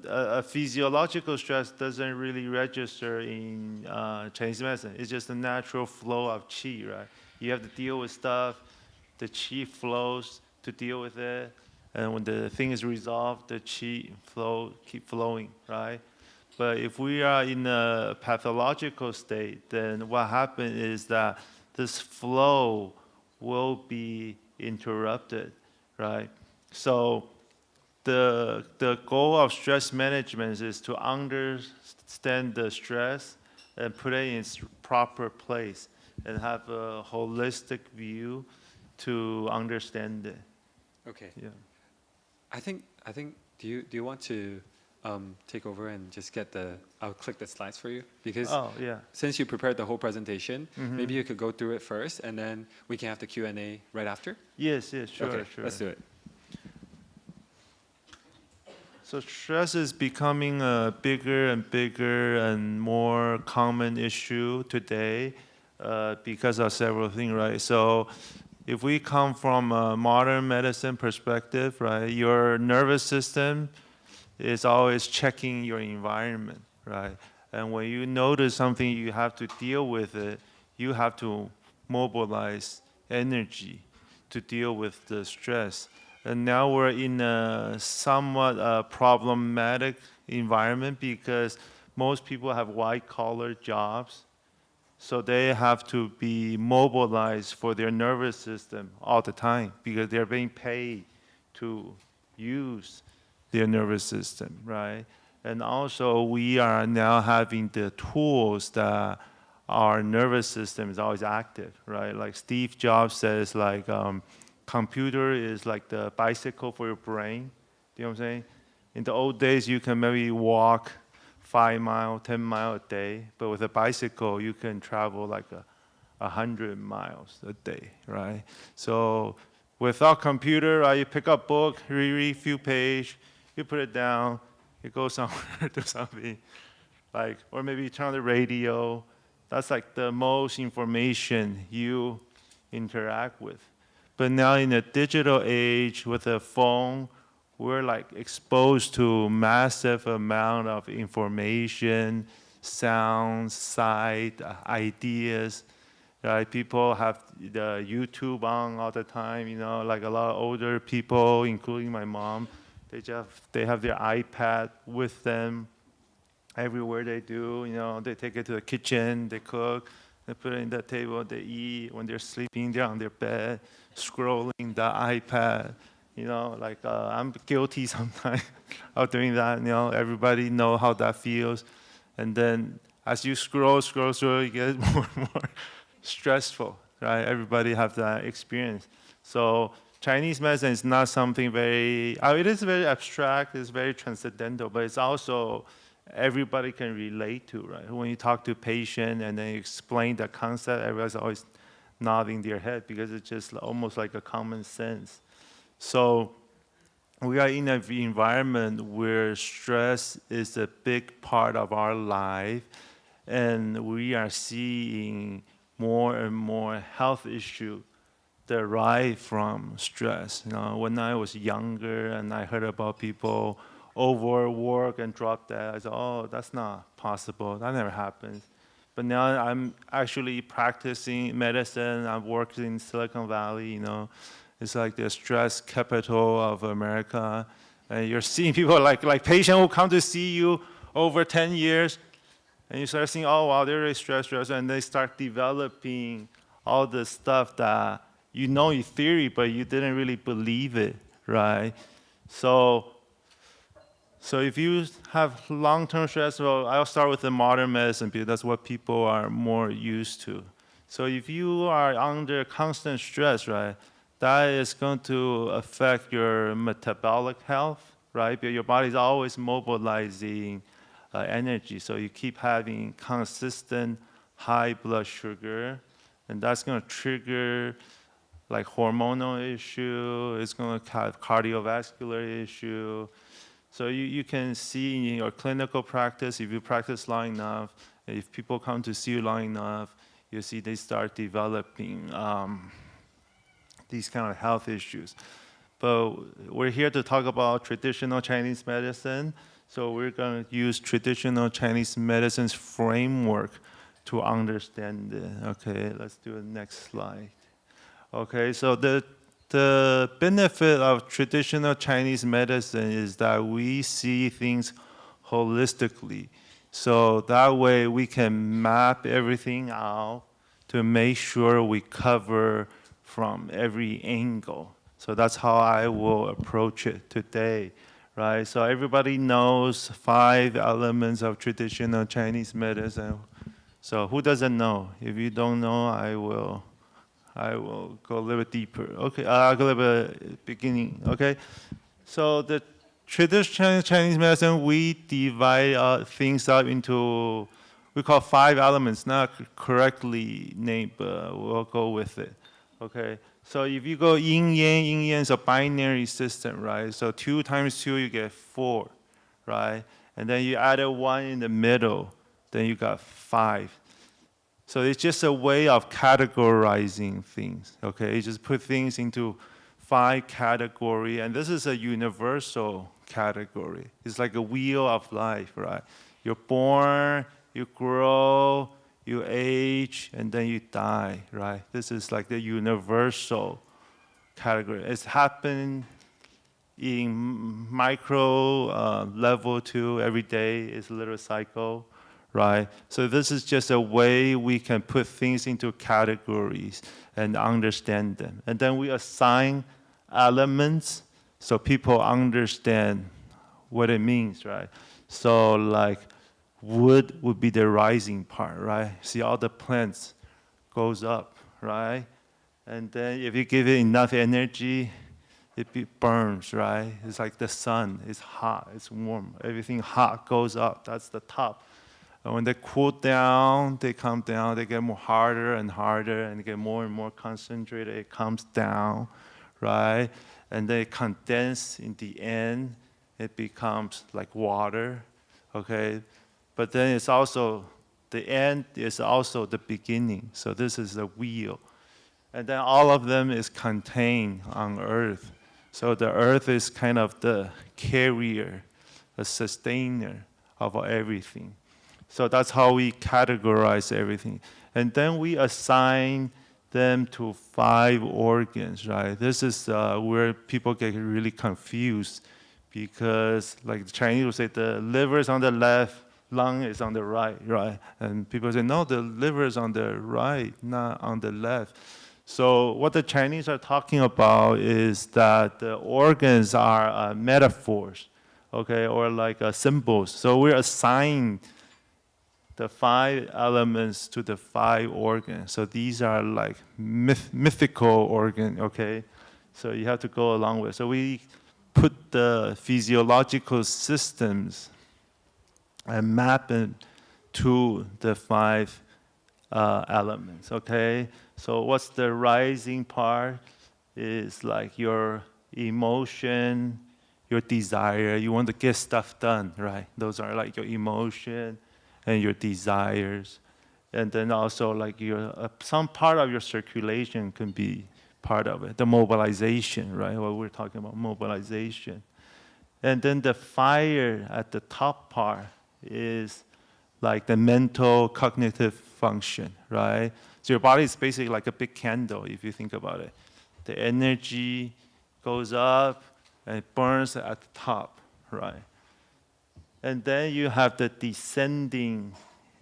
a physiological stress doesn't really register in Chinese medicine. It's just a natural flow of qi, right? You have to deal with stuff, the qi flows to deal with it, and when the thing is resolved, the qi keep flowing, right? But if we are in a pathological state, then what happens is that this flow will be interrupted, right? So the goal of stress management is to understand the stress and put it in its proper place and have a holistic view to understand it. Okay. Yeah. I think. Do you want to take over and just get I'll click the slides for you because Oh, yeah. since you prepared the whole presentation, maybe you could go through it first, and then we can have the Q&A right after. Yes, sure, Okay, sure. let's do it. So stress is becoming a bigger and bigger and more common issue today because of several things, right? So if we come from a modern medicine perspective, right, your nervous system is always checking your environment, right? And when you notice something, you have to deal with it. You have to mobilize energy to deal with the stress. And now we're in a somewhat problematic environment because most people have white-collar jobs. So they have to be mobilized for their nervous system all the time because they're being paid to use their nervous system, right? And also we are now having the tools that our nervous system is always active, right? Like Steve Jobs says, like computer is like the bicycle for your brain. Do you know what I'm saying? In the old days, you can maybe walk 5 miles, 10 miles a day, but with a bicycle, you can travel like 100 miles a day, right? So without computer, you pick up book, read a few pages, you put it down, you go somewhere, do something, like, or maybe you turn on the radio. That's like the most information you interact with. But now in a digital age with a phone, we're like exposed to massive amount of information, sounds, sight, ideas. Right? People have the YouTube on all the time, you know, like a lot of older people, including my mom, they have their iPad with them everywhere they do, you know, they take it to the kitchen, they cook, they put it in the table, they eat. When they're sleeping, they're on their bed, scrolling the iPad. You know, like I'm guilty sometimes of doing that. You know, everybody know how that feels. And then as you scroll, it gets more and more stressful, right? Everybody have that experience. So Chinese medicine is not something it is very abstract, it's very transcendental, but it's also everybody can relate to, right? When you talk to a patient and then you explain the concept, everybody's always nodding their head because it's just almost like a common sense. So we are in an environment where stress is a big part of our life, and we are seeing more and more health issues derive from stress. You know, when I was younger and I heard about people overwork and drop dead, I said, oh, that's not possible. That never happens. But now I'm actually practicing medicine. I've worked in Silicon Valley, you know. It's like the stress capital of America. And you're seeing people like patients who come to see you over 10 years, and you start seeing, oh, wow, they're really stressed, and they start developing all the stuff that you know in theory, but you didn't really believe it, right? So if you have long-term stress, well, I'll start with the modern medicine because that's what people are more used to. So if you are under constant stress, right, that is going to affect your metabolic health, right? Because your body's always mobilizing energy, so you keep having consistent high blood sugar, and that's going to trigger like hormonal issue. It's going to have cardiovascular issue. So you can see in your clinical practice, if you practice long enough, if people come to see you long enough, you see they start developing these kind of health issues. But we're here to talk about traditional Chinese medicine. So we're going to use traditional Chinese medicine's framework to understand it. Okay, let's do the next slide. Okay, so the benefit of traditional Chinese medicine is that we see things holistically. So that way we can map everything out to make sure we cover from every angle. So that's how I will approach it today, right? So everybody knows 5 elements of traditional Chinese medicine. So who doesn't know? If you don't know, I will go a little bit deeper. Okay, I'll go a little bit beginning. Okay, so the traditional Chinese medicine, we divide things up into, we call 5 elements, not correctly named, but we'll go with it. Okay, so if you go yin yang is a binary system, right? So 2 times 2, you get 4, right? And then you add a 1 in the middle, then you got 5. So it's just a way of categorizing things, okay? You just put things into 5 categories, and this is a universal category. It's like a wheel of life, right? You're born, you grow, you age, and then you die, right? This is like the universal category. It's happened in micro level too. Every day is a little cycle, right? So this is just a way we can put things into categories and understand them. And then we assign elements so people understand what it means, right? So like wood would be the rising part, right? See, all the plants goes up, right? And then if you give it enough energy, it burns, right? It's like the sun. It's hot. It's warm. Everything hot goes up. That's the top. And when they cool down, they come down. They get more harder and harder, and they get more and more concentrated. It comes down, right? And they condense in the end. It becomes like water, okay? But then it's also, the end is also the beginning. So this is the wheel. And then all of them is contained on earth. So the earth is kind of the carrier, the sustainer of everything. So that's how we categorize everything. And then we assign them to 5 organs, right? This is where people get really confused because like the Chinese will say the liver is on the left, lung is on the right, right? And people say, no, the liver is on the right, not on the left. So what the Chinese are talking about is that the organs are metaphors, okay, or like symbols. So we're assigning the 5 elements to the 5 organs. So these are like mythical organs, okay? So you have to go along with. So we put the physiological systems and map it to the 5 elements, okay? So what's the rising part is like your emotion, your desire. You want to get stuff done, right? Those are like your emotion and your desires. And then also like your some part of your circulation can be part of it. The mobilization, right? What we're talking about, mobilization. And then the fire at the top part is like the mental cognitive function, right? So your body is basically like a big candle if you think about it. The energy goes up and it burns at the top, right? And then you have the descending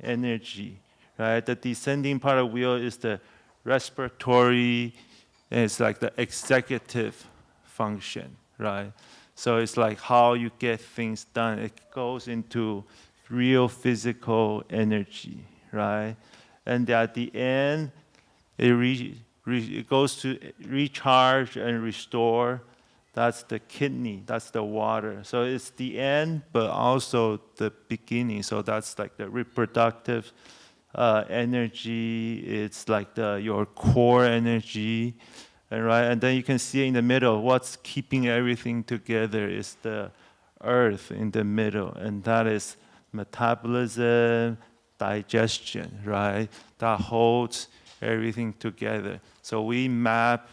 energy, right? The descending part of the wheel is the respiratory, and it's like the executive function, right? So it's like how you get things done. It goes into real physical energy, right? And at the end, it goes to recharge and restore. That's the kidney, that's the water. So it's the end, but also the beginning. So that's like the reproductive energy. It's like your core energy, right? And then you can see in the middle, what's keeping everything together is the earth in the middle, and that is metabolism, digestion, right? That holds everything together. So we map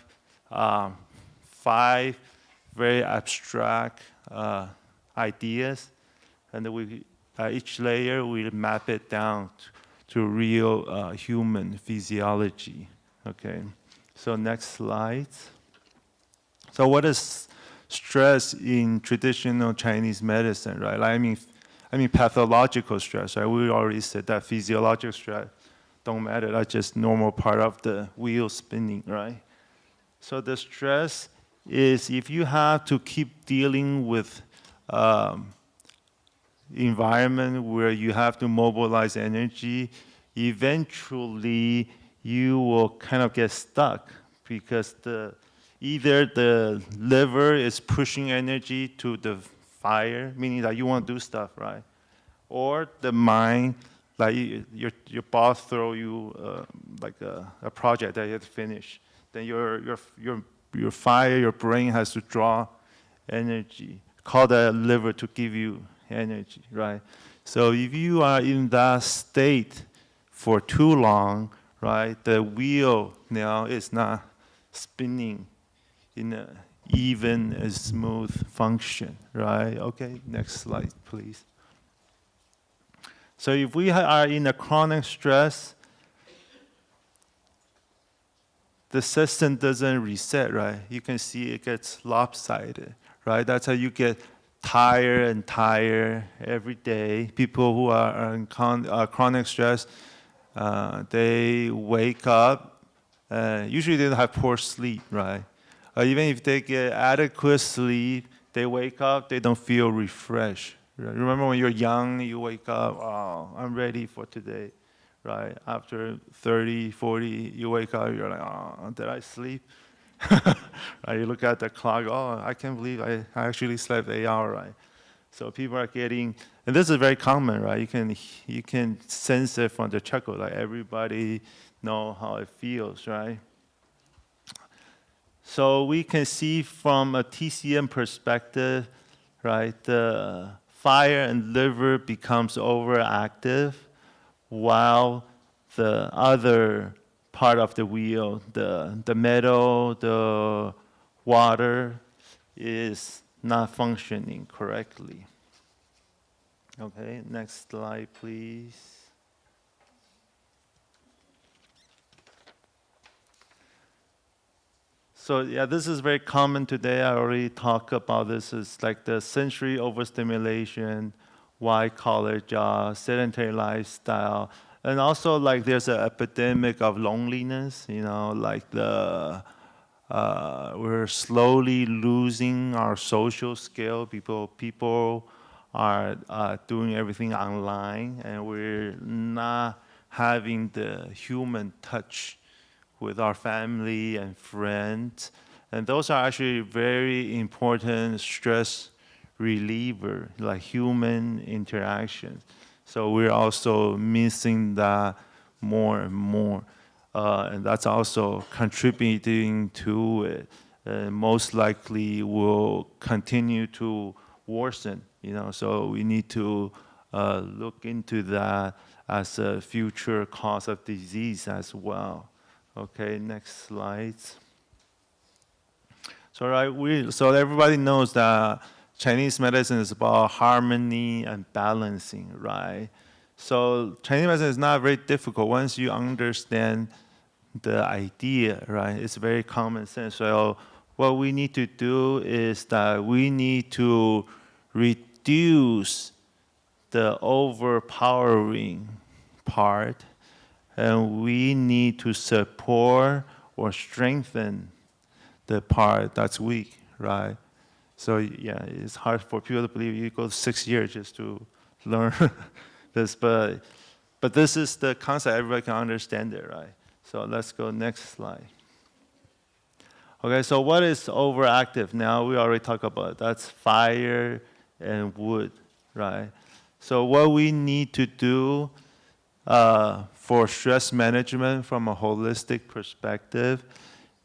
5 very abstract ideas, and we each layer we map it down to real human physiology. Okay, so next slide. So what is stress in traditional Chinese medicine, right? I mean pathological stress, right? We already said that physiological stress don't matter. That's just normal part of the wheel spinning, right? So the stress is if you have to keep dealing with environment where you have to mobilize energy, eventually you will kind of get stuck because either the liver is pushing energy to the fire, meaning that you want to do stuff, right? Or the mind, like your boss throw you like a project that you have to finish. Then your fire, your brain has to draw energy. Call the liver to give you energy, right? So if you are in that state for too long, right, the wheel now is not spinning in an even and smooth function, right? Okay, next slide, please. So if we are in a chronic stress, the system doesn't reset, right? You can see it gets lopsided, right? That's how you get tired and tired every day. People who are in chronic stress, they wake up, usually they don't have poor sleep, right? Even if they get adequate sleep, they wake up, they don't feel refreshed. Right? Remember when you're young, you wake up, oh, I'm ready for today, right? After 30, 40, you wake up, you're like, oh, did I sleep? Right? You look at the clock, oh, I can't believe I actually slept 8 hours, right? So people are getting, and this is very common, right? You can sense it from the chuckle, like everybody know how it feels, right? So we can see from a TCM perspective, right, the fire and liver becomes overactive while the other part of the wheel, the metal, the water, is not functioning correctly. Okay, next slide, please. So yeah, this is very common today. I already talked about this. It's like the sensory overstimulation, white-collar job, sedentary lifestyle, and also like there's an epidemic of loneliness. You know, like we're slowly losing our social skill. People are doing everything online, and we're not having the human touch with our family and friends. And those are actually very important stress reliever, like human interaction. So we're also missing that more and more. And that's also contributing to it. Most likely will continue to worsen, you know, so we need to look into that as a future cause of disease as well. Okay, next slide. So everybody knows that Chinese medicine is about harmony and balancing, right? So Chinese medicine is not very difficult once you understand the idea, right? It's very common sense. So what we need to do is that we need to reduce the overpowering part, and we need to support or strengthen the part that's weak, right? So yeah, it's hard for people to believe you go 6 years just to learn this, but this is the concept, everybody can understand it, right? So let's go next slide. Okay, so what is overactive? Now we already talked about it. That's fire and wood, right? So what we need to do for stress management from a holistic perspective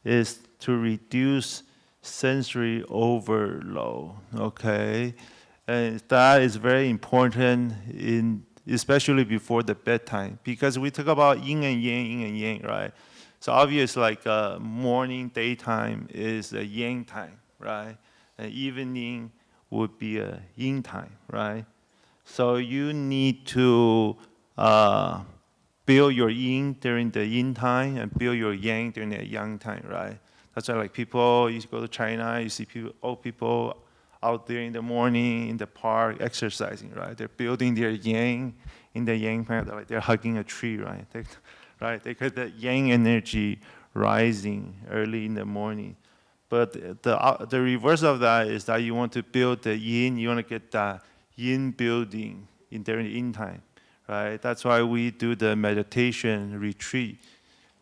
is to reduce sensory overload, okay? And that is very important especially before the bedtime, because we talk about yin and yang, right? So obviously, like morning, daytime is a yang time, right? And evening would be a yin time, right? So you need to build your yin during the yin time and build your yang during the yang time, right? That's why like people, you go to China, you see old people out there in the morning in the park exercising, right? They're building their yang in the yang time, like they're hugging a tree, right? They get that yang energy rising early in the morning. But the reverse of that is that you want to build the yin, you want to get that yin building during the yin time, right? That's why we do the meditation retreat.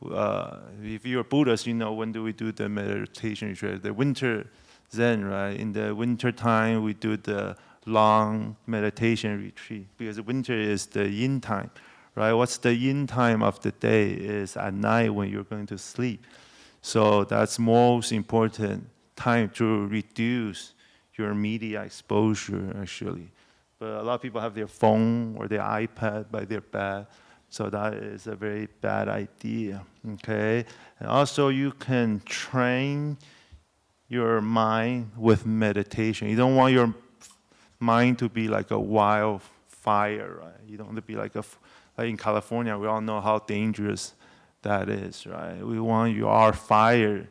If you're Buddhist, you know when do we do the meditation retreat? The winter Zen, right? In the winter time, we do the long meditation retreat because winter is the yin time, right? What's the yin time of the day is at night when you're going to sleep. So that's most important time to reduce your media exposure, actually. But a lot of people have their phone or their iPad by their bed, so that is a very bad idea, okay? And also you can train your mind with meditation. You don't want your mind to be like a wildfire, right? You don't want to be like in California, we all know how dangerous that is, right? We want our fire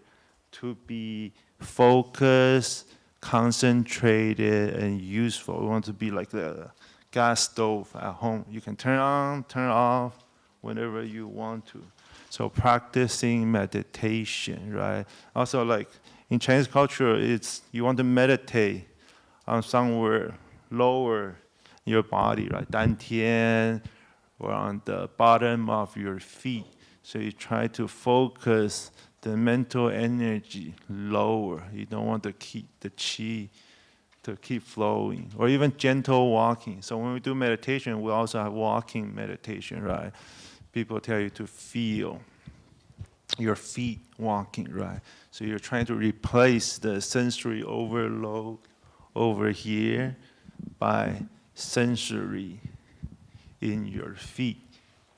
to be focused, concentrated, and useful. We want to be like the gas stove at home. You can turn on, turn off whenever you want to. So practicing meditation, right? Also, like in Chinese culture, it's you want to meditate on somewhere lower in your body, right? Dantian, or on the bottom of your feet. So you try to focus the mental energy lower. You don't want to keep the qi to keep flowing, or even gentle walking. So when we do meditation, we also have walking meditation, right? People tell you to feel your feet walking, right? So you're trying to replace the sensory overload over here by sensory in your feet.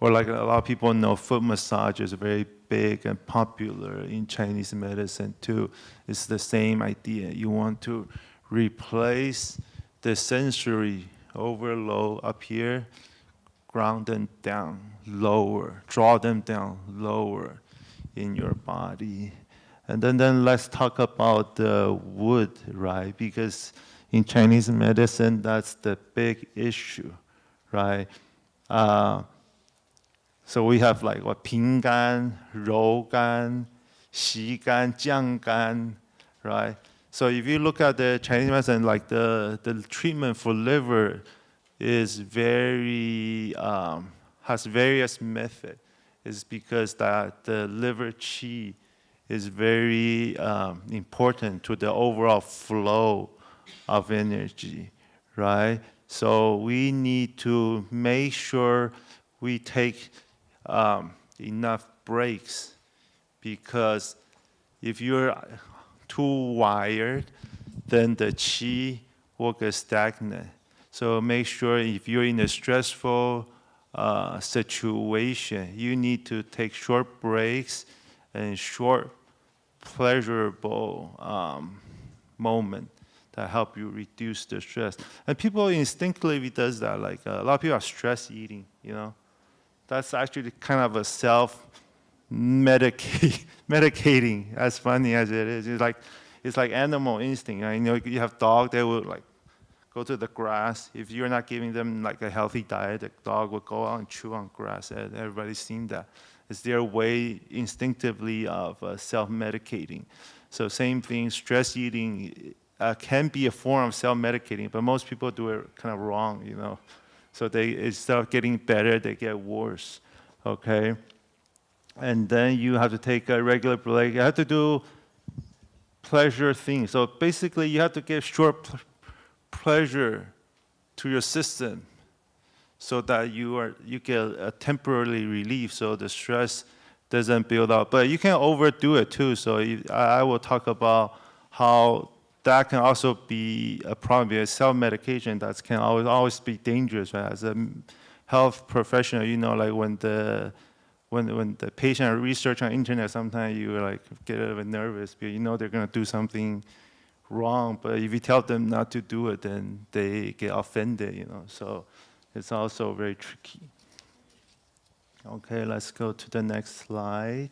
Or like a lot of people know, foot massage is very big and popular in Chinese medicine too. It's the same idea. You want to replace the sensory overload up here, ground them down lower, draw them down lower in your body. And then let's talk about the wood, right? Because in Chinese medicine, that's the big issue, right? So we have like what 平肝, 柔肝, 习肝, 降肝, right? So if you look at the Chinese medicine, like the treatment for liver is has various methods. It's because that the liver qi is very important to the overall flow of energy, right? So we need to make sure we take enough breaks, because if you're too wired, then the qi will get stagnant. So make sure if you're in a stressful situation, you need to take short breaks and short pleasurable moment that help you reduce the stress. And people instinctively does that. Like a lot of people are stress eating, you know. That's actually kind of a self-medicating, as funny as it is. It's like animal instinct. You know, you have dog, they will like go to the grass. If you're not giving them like a healthy diet, the dog will go out and chew on grass. And everybody's seen that. It's their way instinctively of self-medicating. So same thing, stress eating can be a form of self-medicating, but most people do it kind of wrong, you know. So instead of getting better, they get worse, okay? And then you have to take a regular break. You have to do pleasure things. So basically, you have to give short pleasure to your system so that you get a temporary relief, so the stress doesn't build up. But you can overdo it too. So I will talk about how that can also be a problem. Because self-medication that can always be dangerous, right? As a health professional, you know, like when the patient research on internet, sometimes you like get a little bit nervous because you know they're going to do something wrong. But if you tell them not to do it, then they get offended, you know. So it's also very tricky. Okay, let's go to the next slide,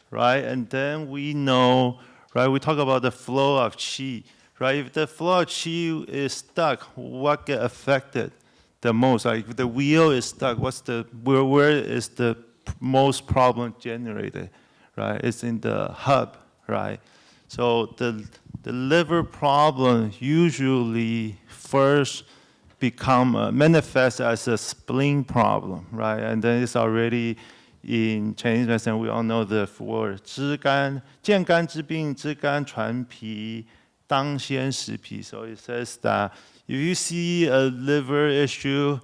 right? And then we know, right, we talk about the flow of qi, right? If the flow of qi is stuck, what get affected the most? Like if the wheel is stuck, where is the most problem generated, right? It's in the hub, right? So the liver problem usually first manifest as a spleen problem, right? And then it's already in Chinese medicine, we all know the word 知肝, 见肝之病, 知肝传脾, 当先食脾. So it says that if you see a liver issue,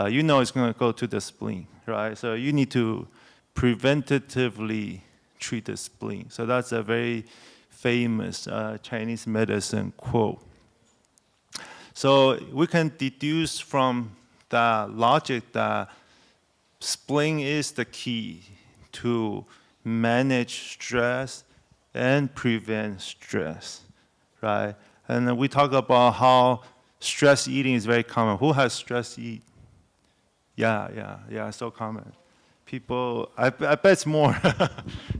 you know it's going to go to the spleen, right? So you need to preventatively treat the spleen. So that's a very famous Chinese medicine quote. So we can deduce from the logic that spleen is the key to manage stress and prevent stress, right? And then we talk about how stress eating is very common. Who has stress eat? Yeah, so common. People, I bet it's more.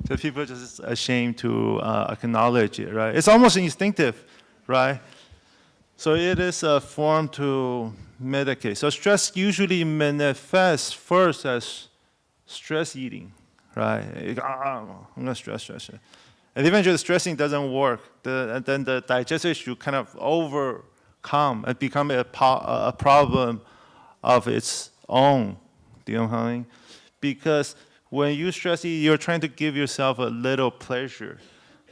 So people are just ashamed to acknowledge it, right? It's almost instinctive, right? So it is a form to medicate. So stress usually manifests first as stress eating, right? I'm gonna stress. And eventually the stressing doesn't work. And then the digestive issue kind of overcome and become a problem of its own. Do you know what I mean? Because when you stress eat, you're trying to give yourself a little pleasure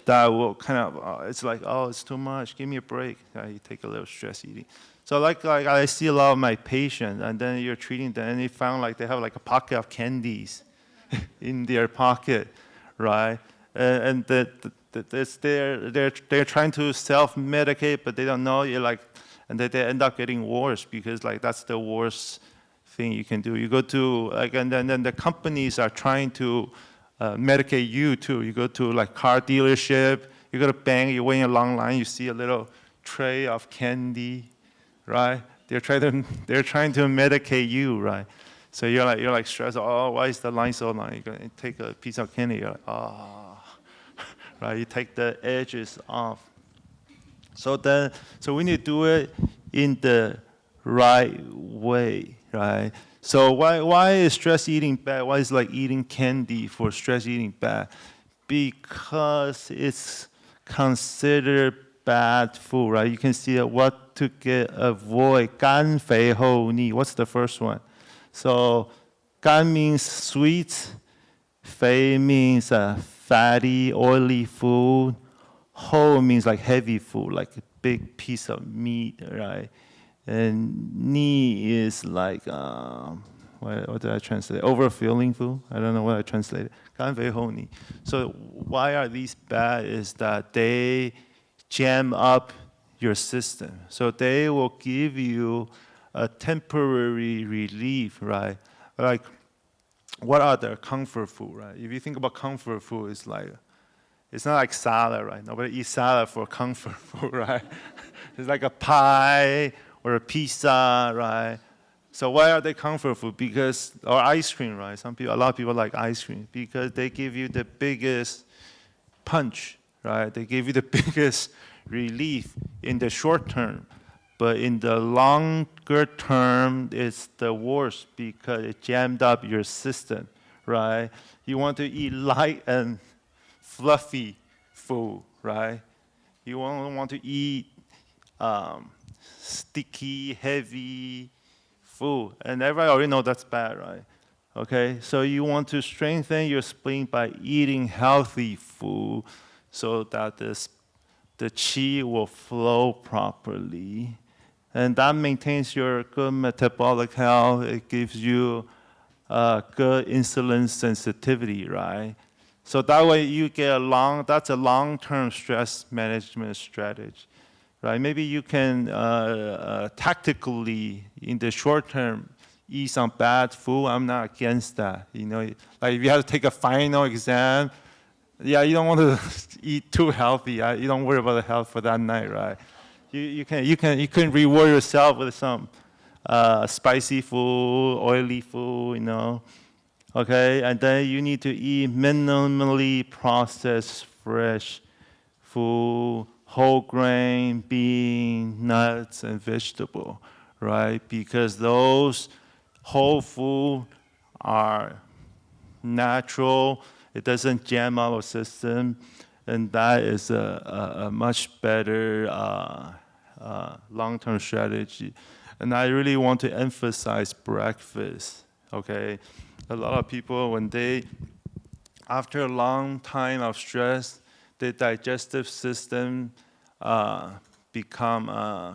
that will kind of, it's like, oh, it's too much, give me a break. You take a little stress eating. So like I see a lot of my patients, and then you're treating them, and they found like they have like a pocket of candies in their pocket, right? And they're trying to self-medicate, but they don't know. You're like, and they end up getting worse because like that's the worst thing you can do. You go to like, and then the companies are trying to medicate you too. You go to like car dealership, you go to bank, you wait in a long line, you see a little tray of candy, right? They're trying to medicate you, right? So you're like stressed. Oh, why is the line so long? You go take a piece of candy. You're like, oh, right? You take the edges off. So we need to do it in the right way, right? So why is stress eating bad? Why is like eating candy for stress eating bad? Because it's considered bad food, right? You can see what to avoid. 肝肥厚腻. What's the first one? So 肝 means sweet. 肥 means fatty, oily food. 厚 means like heavy food, like a big piece of meat, right? And ni is like, what did I translate? Overfilling food? I don't know what I translated. 肝肥厚腻. So why are these bad is that they jam up your system. So they will give you a temporary relief, right? Like, what are the comfort food, right? If you think about comfort food, it's not like salad, right? Nobody eats salad for comfort food, right? It's like a pie or a pizza, right? So why are they comfort food? Or ice cream, right? A lot of people like ice cream because they give you the biggest punch, right? They give you the biggest relief in the short term. But in the longer term, it's the worst because it jammed up your system, right? You want to eat light and fluffy food, right? You don't want to eat sticky, heavy food. And everybody already know that's bad, right? Okay, so you want to strengthen your spleen by eating healthy food so that the qi will flow properly. And that maintains your good metabolic health. It gives you good insulin sensitivity, right? So that way you get that's a long-term stress management strategy, right? Maybe you can tactically, in the short term, eat some bad food. I'm not against that. You know, like if you have to take a final exam, yeah, you don't want to eat too healthy. You don't worry about the health for that night, right? You can reward yourself with some spicy food, oily food, you know. Okay, and then you need to eat minimally processed fresh food, whole grain, bean, nuts, and vegetable, right? Because those whole food are natural. It doesn't jam our system. And that is a much better long-term strategy. And I really want to emphasize breakfast, okay? A lot of people, after a long time of stress, the digestive system become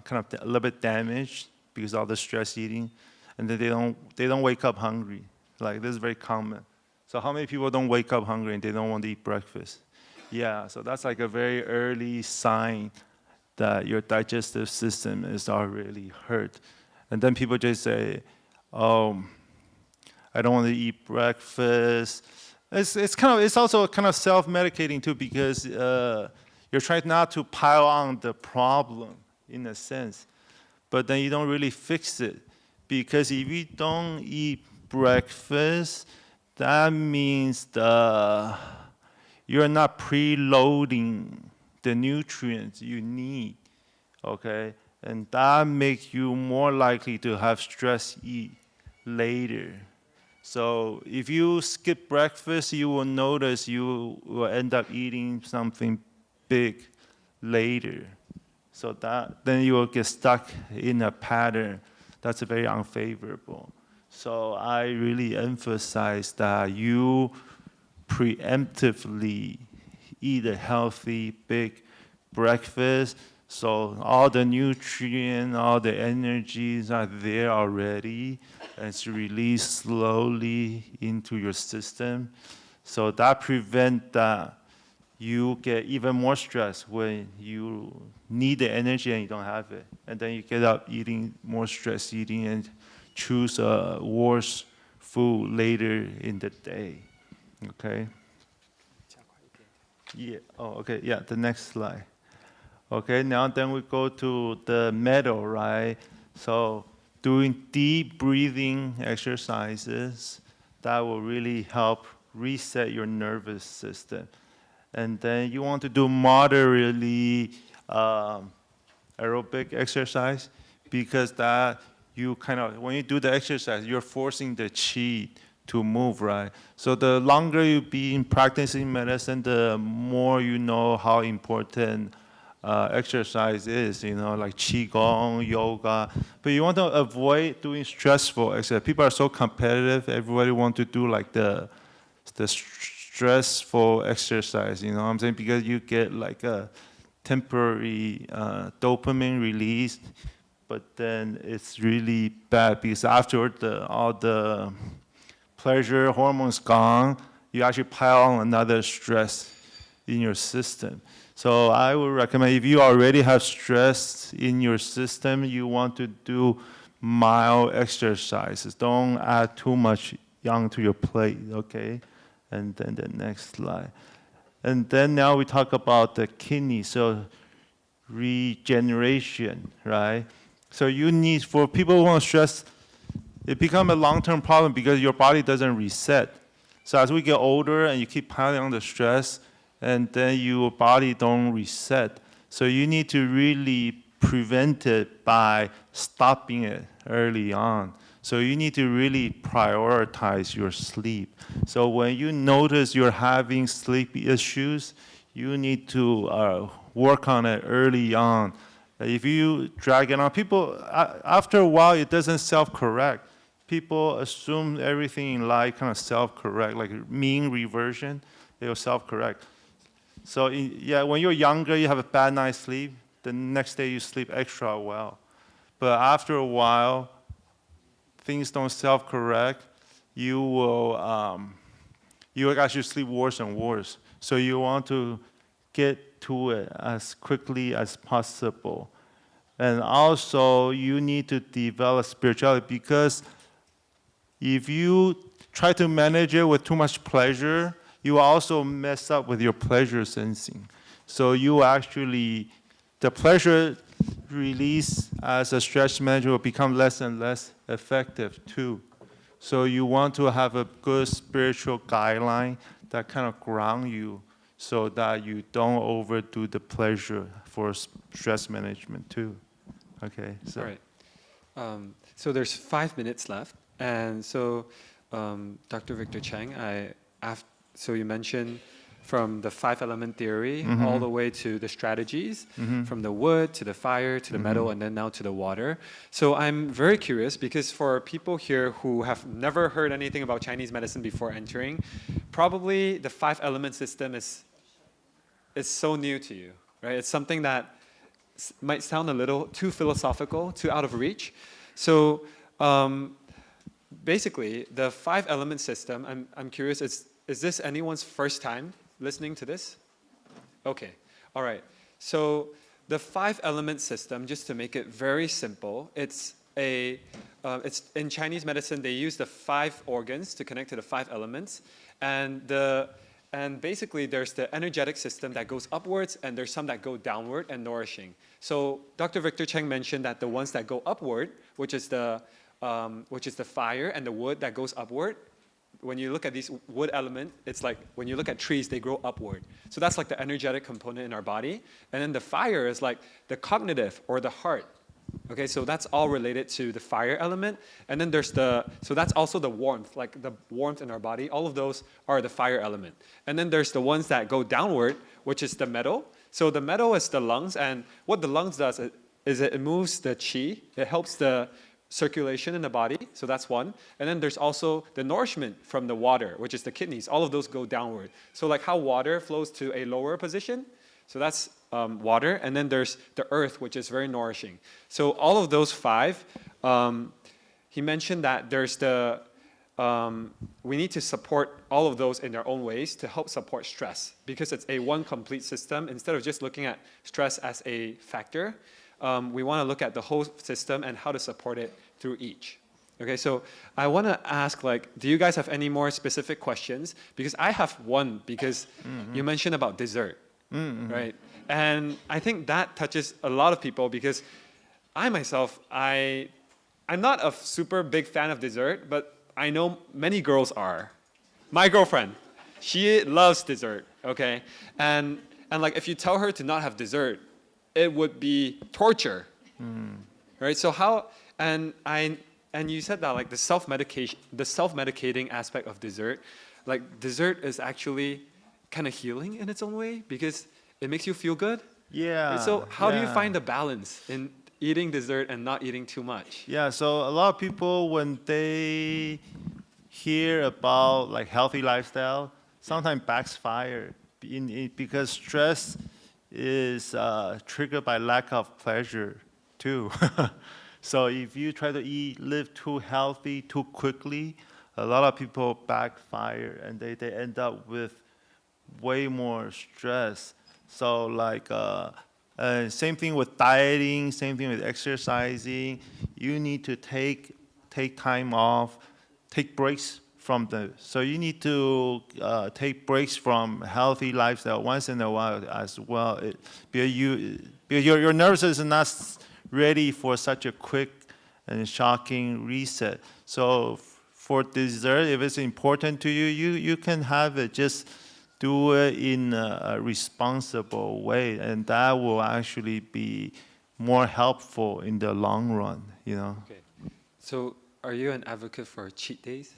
kind of a little bit damaged because of the stress eating, and then they don't wake up hungry. Like, this is very common. So how many people don't wake up hungry and they don't want to eat breakfast? Yeah, so that's like a very early sign that your digestive system is already hurt. And then people just say, oh, I don't want to eat breakfast. It's also kind of self-medicating too, because you're trying not to pile on the problem in a sense, but then you don't really fix it, because if you don't eat breakfast, that means you're not preloading the nutrients you need, okay? And that makes you more likely to have stress eat later. So if you skip breakfast, you will notice you will end up eating something big later. So then you will get stuck in a pattern that's very unfavorable. So I really emphasize that you preemptively eat a healthy, big breakfast, so all the nutrients, all the energies are there already, and it's released slowly into your system. So that prevents that you get even more stress when you need the energy and you don't have it. And then you get up eating more stress eating and choose a worse food later in the day, okay? Yeah, oh, okay, yeah, the next slide. Okay, now then we go to the middle, right? So doing deep breathing exercises, that will really help reset your nervous system. And then you want to do moderately aerobic exercise, because that you when you do the exercise, you're forcing the qi to move, right? So the longer you be practicing medicine, the more you know how important exercise is, like Qigong, yoga. But you want to avoid doing stressful exercise. People are so competitive. Everybody wants to do like the stressful exercise, you know what I'm saying? Because you get like a temporary dopamine release, but then it's really bad, because afterward all the pleasure hormones gone, you actually pile on another stress in your system. So I would recommend, if you already have stress in your system, you want to do mild exercises. Don't add too much yang to your plate, okay? And then the next slide. And then now we talk about the kidney, so regeneration, right? So you need, for people who want stress, it becomes a long-term problem because your body doesn't reset. So as we get older and you keep piling on the stress, and then your body don't reset. So you need to really prevent it by stopping it early on. So you need to really prioritize your sleep. So when you notice you're having sleep issues, you need to work on it early on. If you drag it on, people, after a while, it doesn't self-correct. People assume everything in life kind of self-correct, like mean reversion, they will self-correct. So yeah, when you're younger, you have a bad night's sleep, the next day you sleep extra well. But after a while, things don't self-correct, you will actually sleep worse and worse. So you want to get to it as quickly as possible. And also, you need to develop spirituality, because if you try to manage it with too much pleasure, you also mess up with your pleasure sensing. So you actually, the pleasure release as a stress management will become less and less effective too. So you want to have a good spiritual guideline that kind of ground you, so that you don't overdo the pleasure for stress management too. Okay, so. All right. So there's 5 minutes left. And so, Dr. Victor Chang, so you mentioned from the 5-element theory all the way to the strategies, from the wood to the fire to the metal, and then now to the water. So I'm very curious because for people here who have never heard anything about Chinese medicine before entering, probably the 5-element system is so new to you, right? It's something that might sound a little too philosophical, too out of reach. So basically, the 5-element system, I'm curious, is this anyone's first time listening to this? Okay, all right. So the 5-element system, just to make it very simple, it's in Chinese medicine, they use the 5 organs to connect to the 5 elements. And basically, there's the energetic system that goes upwards, and there's some that go downward and nourishing. So Dr. Victor Cheng mentioned that the ones that go upward, which is the fire and the wood that goes upward, when you look at these wood element, it's like when you look at trees, they grow upward. So that's like the energetic component in our body. And then the fire is like the cognitive or the heart. Okay, so that's all related to the fire element. And then so that's also the warmth, like the warmth in our body. All of those are the fire element. And then there's the ones that go downward, which is the metal. So the metal is the lungs, and what the lungs does is it moves the qi. It helps the circulation in the body, so that's one. And then there's also the nourishment from the water, which is the kidneys. All of those go downward. So like how water flows to a lower position, so that's water. And then there's the earth, which is very nourishing. So all of those 5, he mentioned that there's we need to support all of those in their own ways to help support stress, because it's a one complete system. Instead of just looking at stress as a factor, we want to look at the whole system and how to support it through each. Okay, so I want to ask, do you guys have any more specific questions? Because I have one, because you mentioned about dessert, right? And I think that touches a lot of people, because I myself, I'm not a super big fan of dessert, but I know many girls are. My girlfriend, she loves dessert, okay? And if you tell her to not have dessert, it would be torture, right? So how, and you said that the self-medicating aspect of dessert, dessert is actually kind of healing in its own way because it makes you feel good. Yeah. Right? So how do you find the balance in eating dessert and not eating too much? Yeah, so a lot of people, when they hear about healthy lifestyle, sometimes backfire because stress is triggered by lack of pleasure too. So if you try to live too healthy too quickly, a lot of people backfire and they end up with way more stress. So same thing with dieting, same thing with exercising. You need to take time off, take breaks from so you need to take breaks from healthy lifestyle once in a while as well. Because your nervous system is not ready for such a quick and shocking reset. So for dessert, if it's important to you, you can have it. Just do it in a responsible way, and that will actually be more helpful in the long run. Okay. So are you an advocate for cheat days?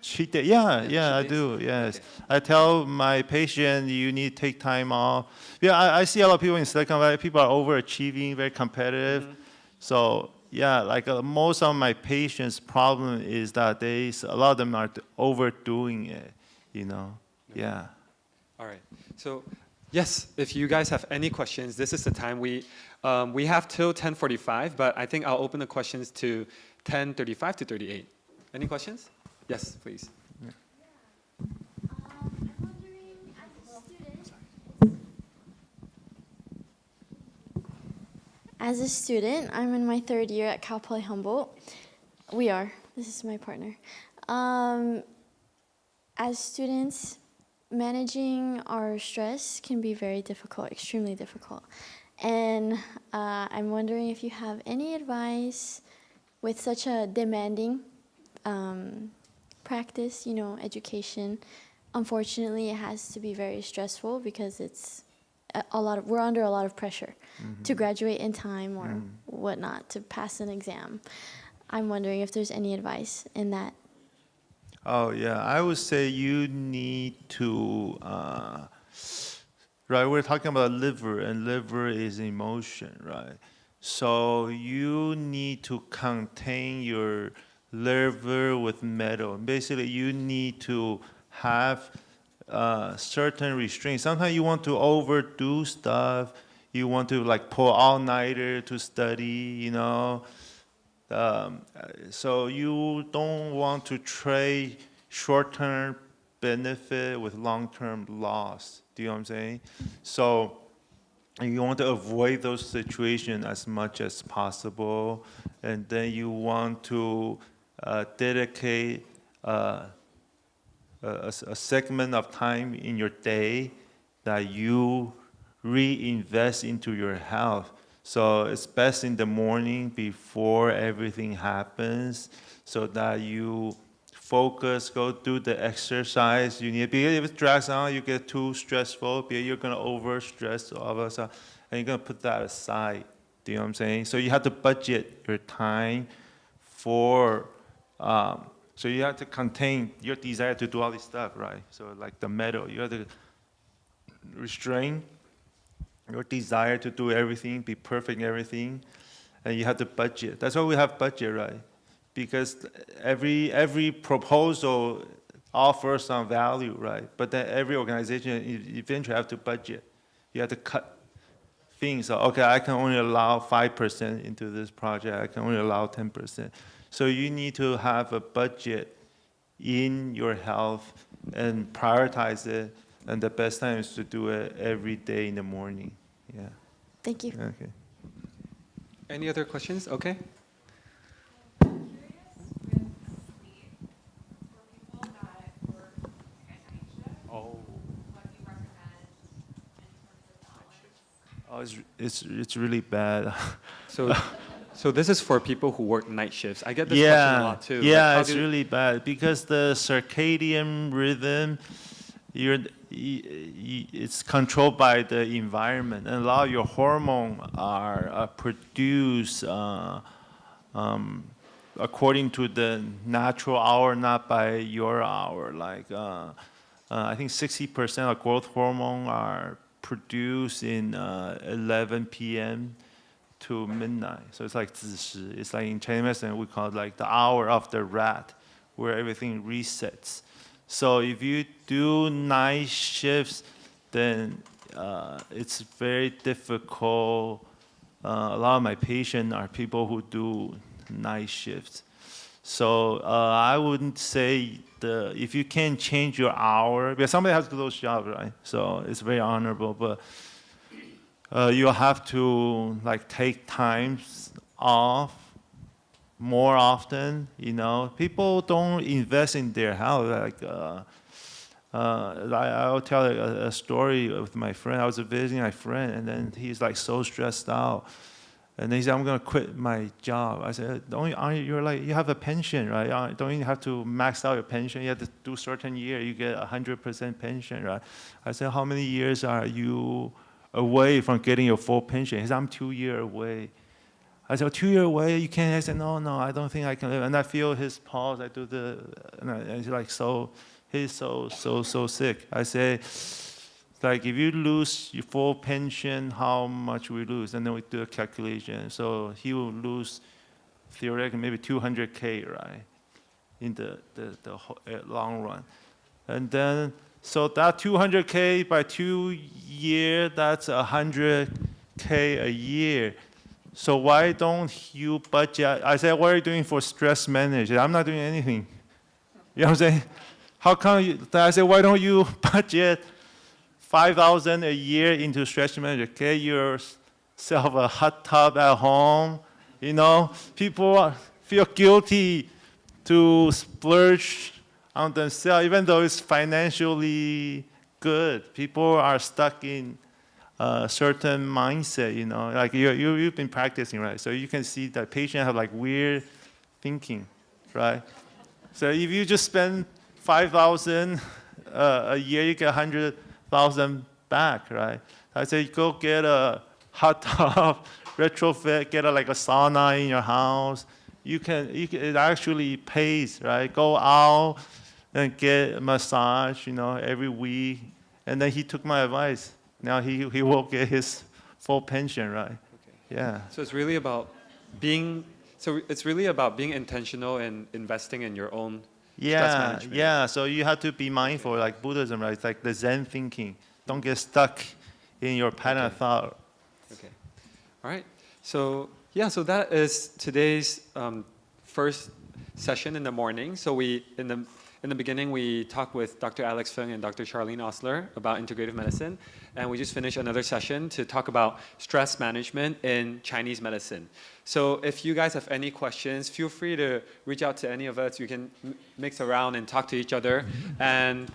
Cheat day, yeah, I do. Yes, okay. I tell my patient you need to take time off. Yeah, I see a lot of people in Silicon Valley. People are overachieving, very competitive. So most of my patients' problem is that a lot of them are overdoing it. Yeah. All right. So yes, if you guys have any questions, this is the time. We have till 10:45, but I think I'll open the questions to 10:35 to 38. Any questions? Yes, please. I'm wondering, as a student, I'm in my 3rd year at Cal Poly Humboldt. This is my partner. As students, managing our stress can be very difficult, extremely difficult. And I'm wondering if you have any advice with such a demanding practice, education. Unfortunately, it has to be very stressful because it's we're under a lot of pressure to graduate in time or whatnot, to pass an exam. I'm wondering if there's any advice in that. Oh, yeah. I would say you need to, right, we're talking about liver, and liver is emotion, right? So you need to contain your liver with metal. Basically, you need to have certain restraints. Sometimes you want to overdo stuff. You want to like pull all-nighter to study, you know. So you don't want to trade short-term benefit with long-term loss. Do you know what I'm saying? So you want to avoid those situations as much as possible, and then you want to dedicate a segment of time in your day that you reinvest into your health. So it's best in the morning before everything happens, so that you focus, go do the exercise you need. Because if it drags on, you get too stressful, because you're gonna overstress all of a sudden, and you're gonna put that aside. Do you know what I'm saying? So you have to budget your time for, so you have to contain your desire to do all this stuff, right? So like the metal, you have to restrain your desire to do everything, be perfect in everything, and you have to budget. That's why we have budget, right? Because every proposal offers some value, right? But then every organization eventually have to budget. You have to cut things. So, okay, I can only allow 5% into this project. I can only allow 10%. So you need to have a budget in your health and prioritize it. And the best time is to do it every day in the morning. Yeah. Thank you. Okay. Any other questions? Okay. Oh, it's really bad. So this is for people who work night shifts. I get this question a lot too. Yeah, Like, it's really bad because the circadian rhythm, it's controlled by the environment, and a lot of your hormones are produced according to the natural hour, not by your hour. Like I think 60% of growth hormone are produced in 11 p.m. to midnight. So it's like 子时. It's like in Chinese medicine we call it like the hour of the rat, where everything resets. So if you do night shifts, then it's very difficult. A lot of my patients are people who do night shifts. So I wouldn't say if you can change your hour, because somebody has to do those jobs, right? So it's very honorable, but you'll have to like take times off more often. You know, people don't invest in their health. Like I'll tell a story with my friend. I was visiting my friend, and then he's like so stressed out. And then he said, "I'm gonna quit my job." I said, "You're like, you have a pension, right? Don't you have to max out your pension? You have to do certain year, you get 100% pension, right?" I said, "How many years are you away from getting your full pension?" He said, "I'm 2 years away." I said, 2 years away, you can't? I said, no, I don't think I can live. And I feel his pulse. I do and he's like he's so sick. I say, like, if you lose your full pension, how much we lose? And then we do a calculation. So he will lose, theoretically, maybe 200K, right, in the long run. And then, so that 200K by 2 years, that's 100K a year. So why don't you budget? I said, what are you doing for stress management? I'm not doing anything. You know what I'm saying? How come I said, why don't you budget $5,000 a year into stress management? Get yourself a hot tub at home. You know, people feel guilty to splurge on themselves, even though it's financially good. People are stuck in a certain mindset, you know, like you've been practicing, right? So you can see that patients have like weird thinking, right? So if you just spend $5,000 a year, you get 100,000 back, right? I say go get a hot tub, retrofit, get like a sauna in your house. It actually pays, right? Go out, and get a massage, every week. And then he took my advice. Now he will get his full pension, right? Yeah. So it's really about being. So it's really about being intentional and investing in your own stress Yeah, management. yeah. So you have to be mindful, like Buddhism, right? It's like the Zen thinking. Don't get stuck in your pattern of thought. Okay. All right. So yeah, so that is today's first session in the morning. So in the beginning we talked with Dr. Alex Feng and Dr. Charlene Osler about integrative medicine, and we just finished another session to talk about stress management in Chinese medicine. So if you guys have any questions, feel free to reach out to any of us. You can mix around and talk to each other, and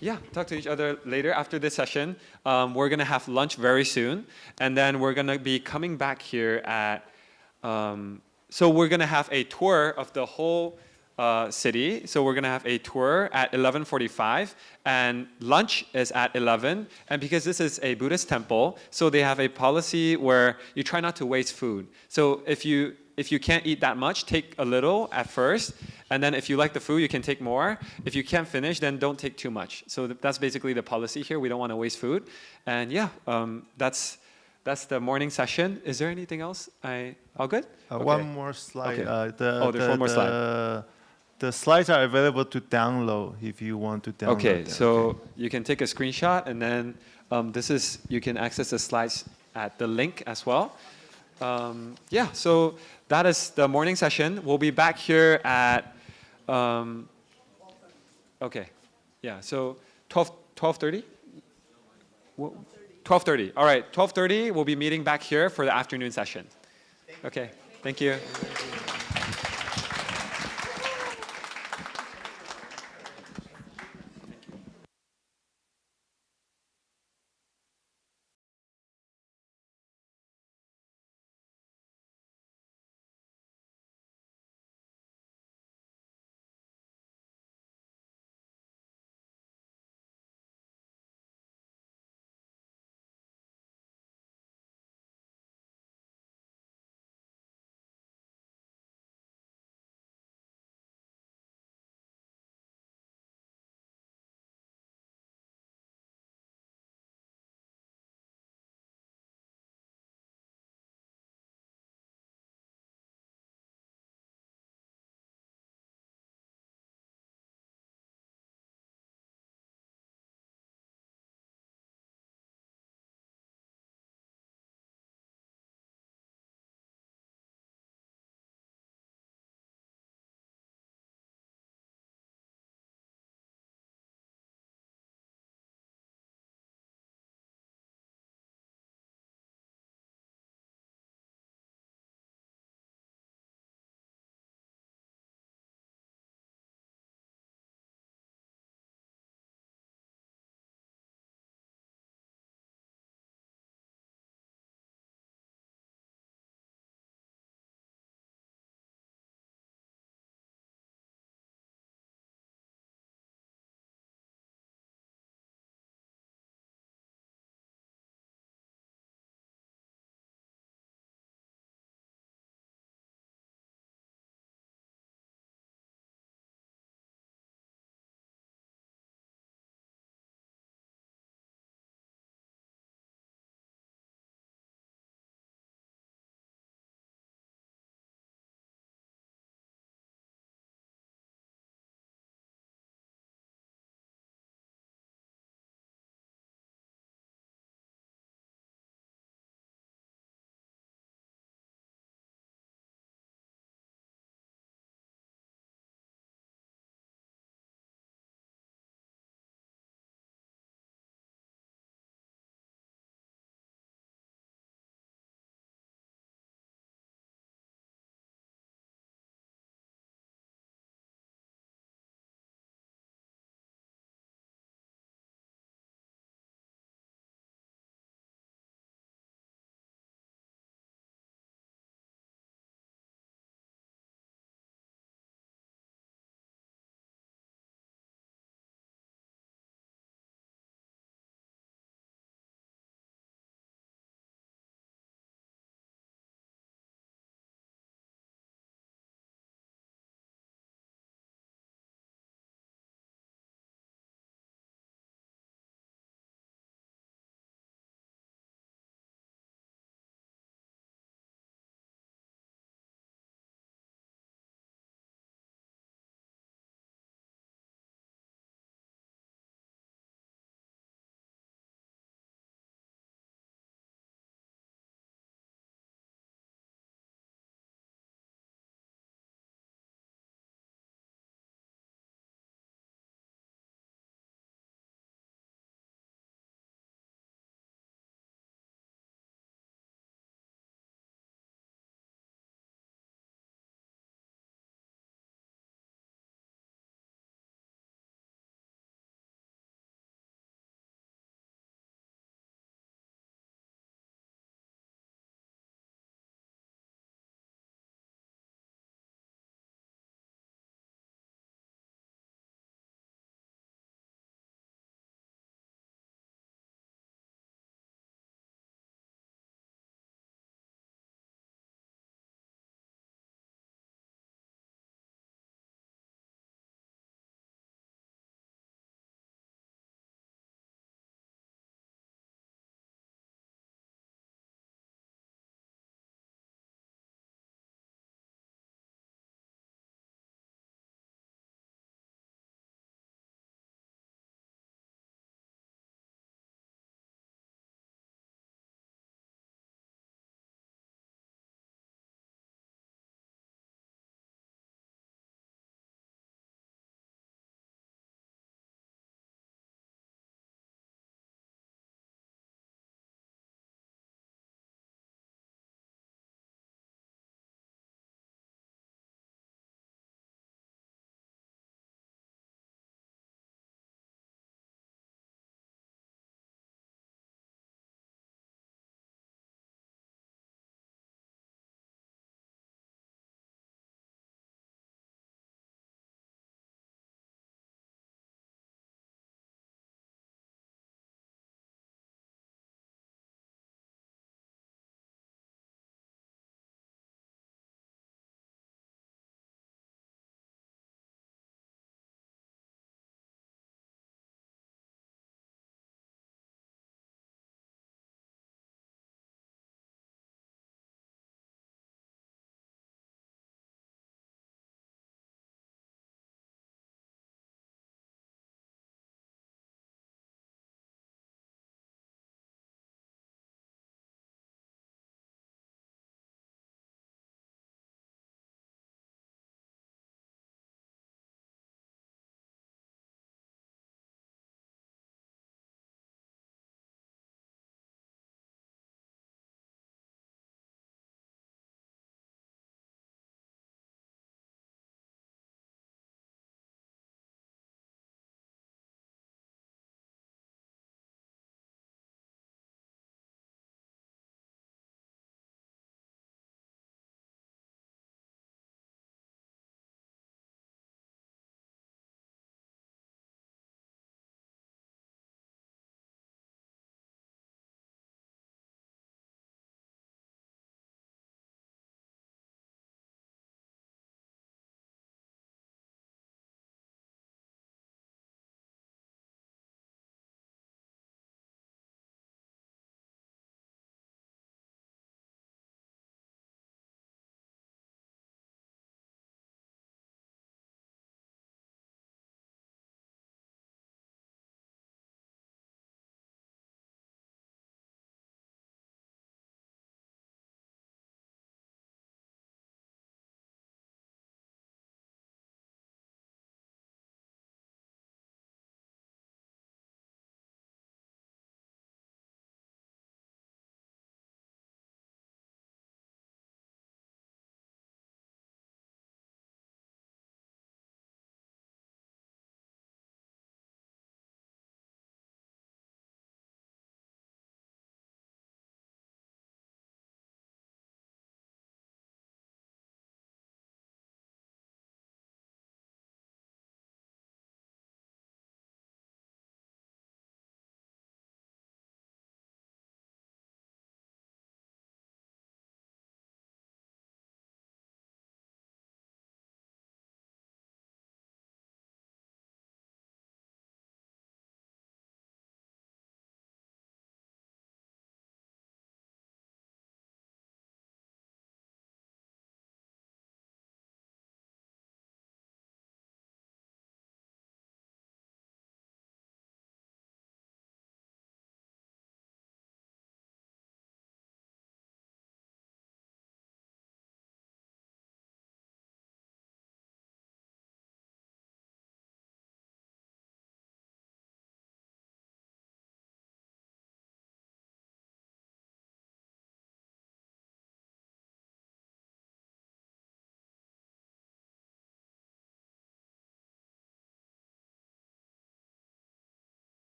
yeah, talk to each other later after this session. We're gonna have lunch very soon, and then we're gonna be coming back here at, so we're gonna have a tour of the whole city. So we're gonna have a tour at 11:45, and lunch is at 11. And because this is a Buddhist temple, so they have a policy where you try not to waste food. So if you can't eat that much, take a little at first, and then if you like the food, you can take more. If you can't finish, then don't take too much. So that's basically the policy here. We don't want to waste food. And yeah, that's the morning session. Is there anything else? All good? Okay. One more slide. Okay. There's one more slide. The slides are available to download if you want to download Okay, them. so you can take a screenshot, and then you can access the slides at the link as well. Yeah, so that is the morning session. We'll be back here at, okay, yeah, so 12:30? 12:30. All right, 12:30, we'll be meeting back here for the afternoon session. Okay, thank you.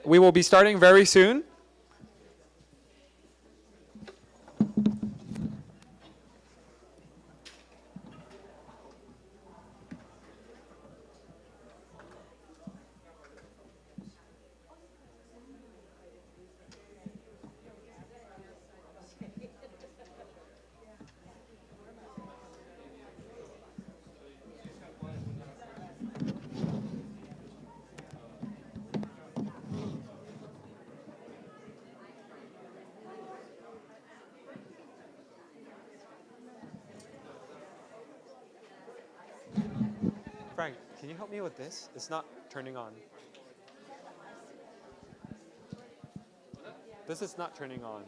We will be starting very soon. Frank, can you help me with this? It's not turning on. This is not turning on.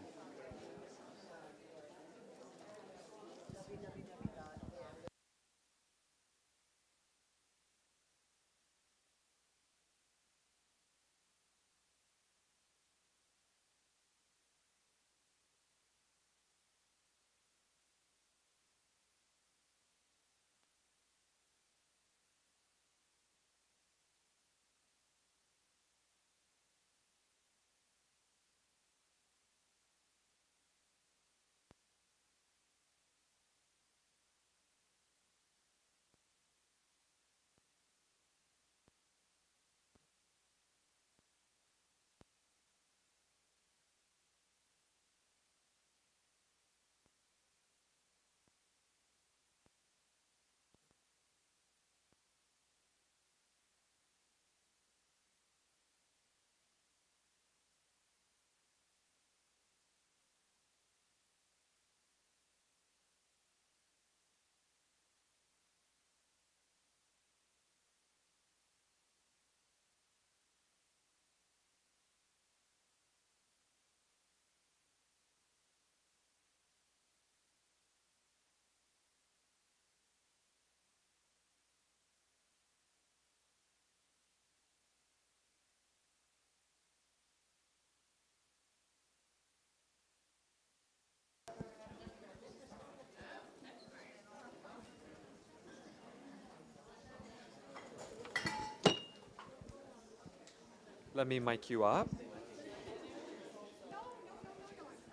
Let me mic you up.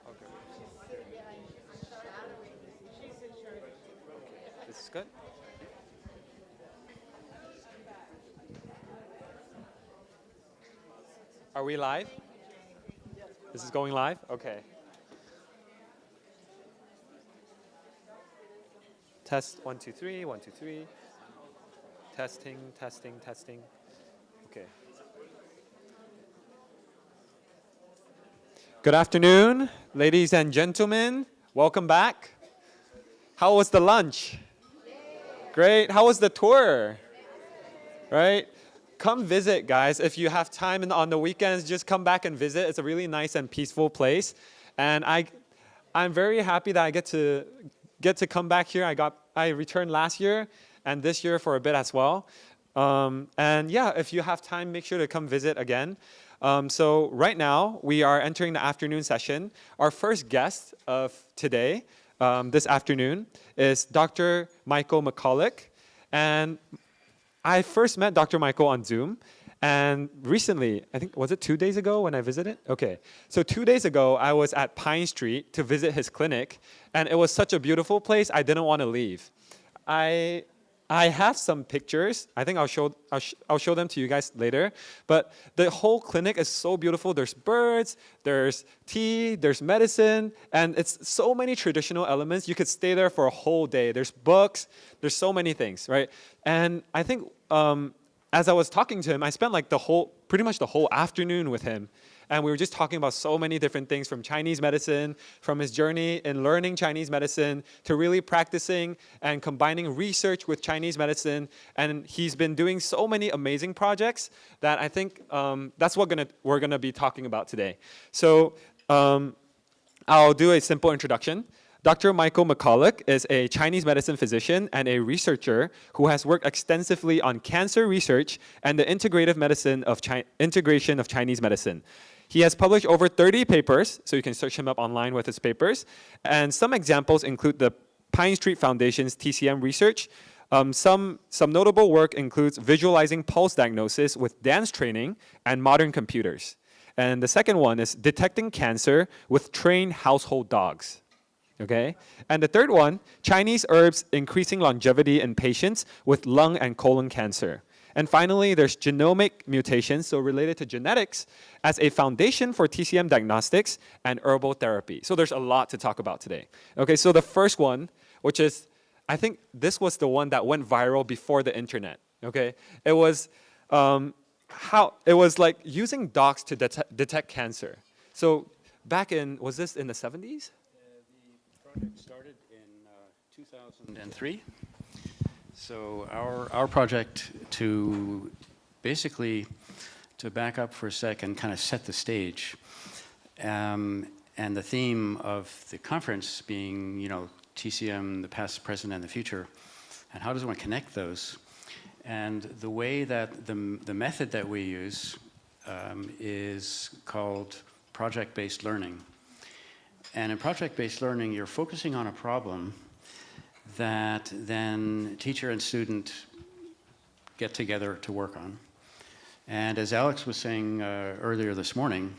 Okay. This is good. Are we live? This is going live? Okay. Test 1, 2, 3, 1, 2, 3. Testing, testing, testing. Okay. Good afternoon, ladies and gentlemen. Welcome back. How was the lunch? Great. How was the tour? Right? Come visit, guys. If you have time on the weekends, just come back and visit. It's a really nice and peaceful place. And I'm very happy that I get to come back here. I returned last year and this year for a bit as well. And yeah, if you have time, make sure to come visit again. So right now, we are entering the afternoon session. Our first guest of today, this afternoon, is Dr. Michael McCulloch. And I first met Dr. Michael on Zoom. And recently, I think, was it 2 days ago when I visited? Okay. So 2 days ago, I was at Pine Street to visit his clinic. And it was such a beautiful place, I didn't want to leave. I have some pictures. I think I'll show them to you guys later. But the whole clinic is so beautiful. There's birds, there's tea, there's medicine, and it's so many traditional elements. You could stay there for a whole day. There's books, there's so many things, right? And I think as I was talking to him, I spent like pretty much the whole afternoon with him. And we were just talking about so many different things from Chinese medicine, from his journey in learning Chinese medicine to really practicing and combining research with Chinese medicine. And he's been doing so many amazing projects that I think that's what we're gonna be talking about today. So I'll do a simple introduction. Dr. Michael McCulloch is a Chinese medicine physician and a researcher who has worked extensively on cancer research and the integrative medicine of integration of Chinese medicine. He has published over 30 papers, so you can search him up online with his papers. And some examples include the Pine Street Foundation's TCM research, Some notable work includes visualizing pulse diagnosis with dance training and modern computers. And the second one is detecting cancer with trained household dogs. Okay? And the third one, Chinese herbs increasing longevity in patients with lung and colon cancer. And finally, there's genomic mutations, so related to genetics, as a foundation for TCM diagnostics and herbal therapy. So there's a lot to talk about today. Okay, so the first one, which is, I think this was the one that went viral before the internet. Okay, it was like using dogs to detect cancer. So back in, was this in the 70s? The project started in 2003. So our project, to basically, to back up for a second, kind of set the stage, and the theme of the conference being, you know, TCM, the past, present, and the future, and how does one connect those? And the way that the method that we use is called project-based learning. And in project-based learning, you're focusing on a problem that then teacher and student get together to work on. And as Alex was saying earlier this morning,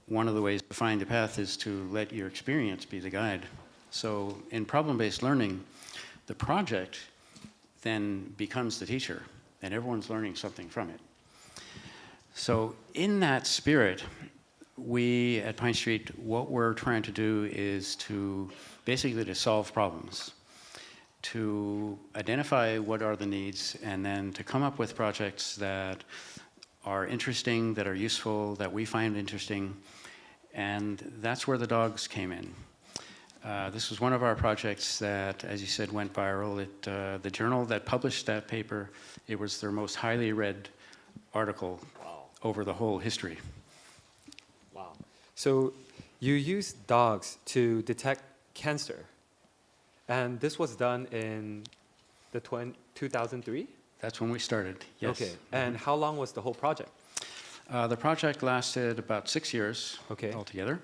one of the ways to find the path is to let your experience be the guide. So in problem-based learning, the project then becomes the teacher, and everyone's learning something from it. So in that spirit, we at Pine Street, what we're trying to do is to basically to solve problems, to identify what are the needs, and then to come up with projects that are interesting, that are useful, that we find interesting, and that's where the dogs came in. This was one of our projects that, as you said, went viral. The journal that published that paper, it was their most highly read article over the whole history. Wow. So you use dogs to detect cancer. And this was done in the 2003? That's when we started, yes. Okay. And how long was the whole project? The project lasted about 6 years altogether,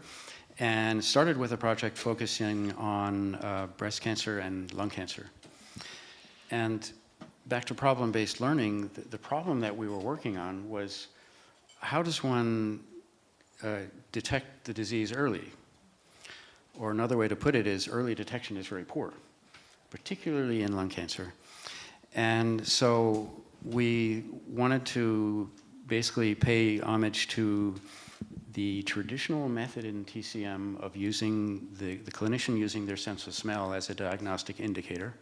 and started with a project focusing on breast cancer and lung cancer. And back to problem-based learning, the problem that we were working on was, how does one detect the disease early? Or another way to put it is, early detection is very poor, particularly in lung cancer. And so we wanted to basically pay homage to the traditional method in TCM of using the clinician using their sense of smell as a diagnostic indicator,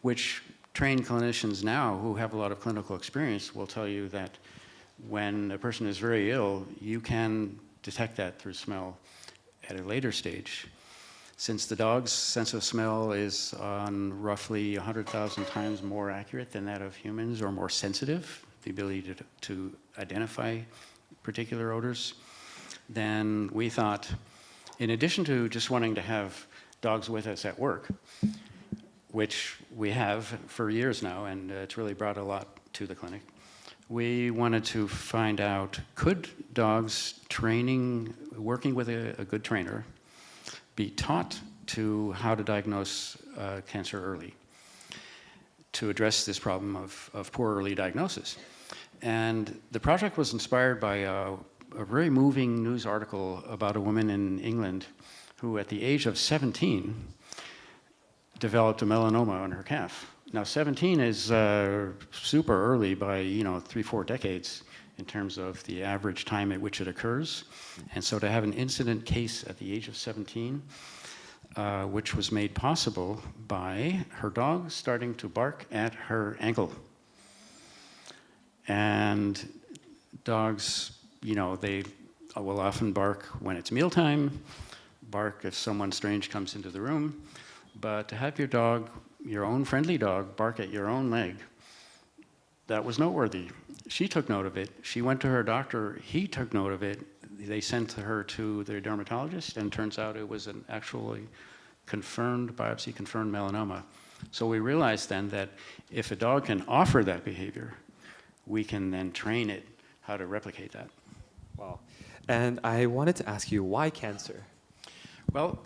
which trained clinicians now who have a lot of clinical experience will tell you that when a person is very ill, you can detect that through smell at a later stage. Since the dog's sense of smell is on roughly 100,000 times more accurate than that of humans, or more sensitive, the ability to identify particular odors, then we thought, in addition to just wanting to have dogs with us at work, which we have for years now, and it's really brought a lot to the clinic, we wanted to find out, could dogs working with a good trainer, be taught to how to diagnose cancer early, to address this problem of poor early diagnosis. And the project was inspired by a very moving news article about a woman in England who, at the age of 17, developed a melanoma on her calf. Now, 17 is super early by 3-4 decades in terms of the average time at which it occurs. And so to have an incident case at the age of 17, which was made possible by her dog starting to bark at her ankle. And dogs, they will often bark when it's mealtime, bark if someone strange comes into the room, but to have your dog, your own friendly dog, bark at your own leg, that was noteworthy. She took note of it. She went to her doctor. He took note of it. They sent her to their dermatologist, and turns out it was an actually biopsy-confirmed melanoma. So we realized then that if a dog can offer that behavior, we can then train it how to replicate that. Wow. And I wanted to ask you, why cancer? Well,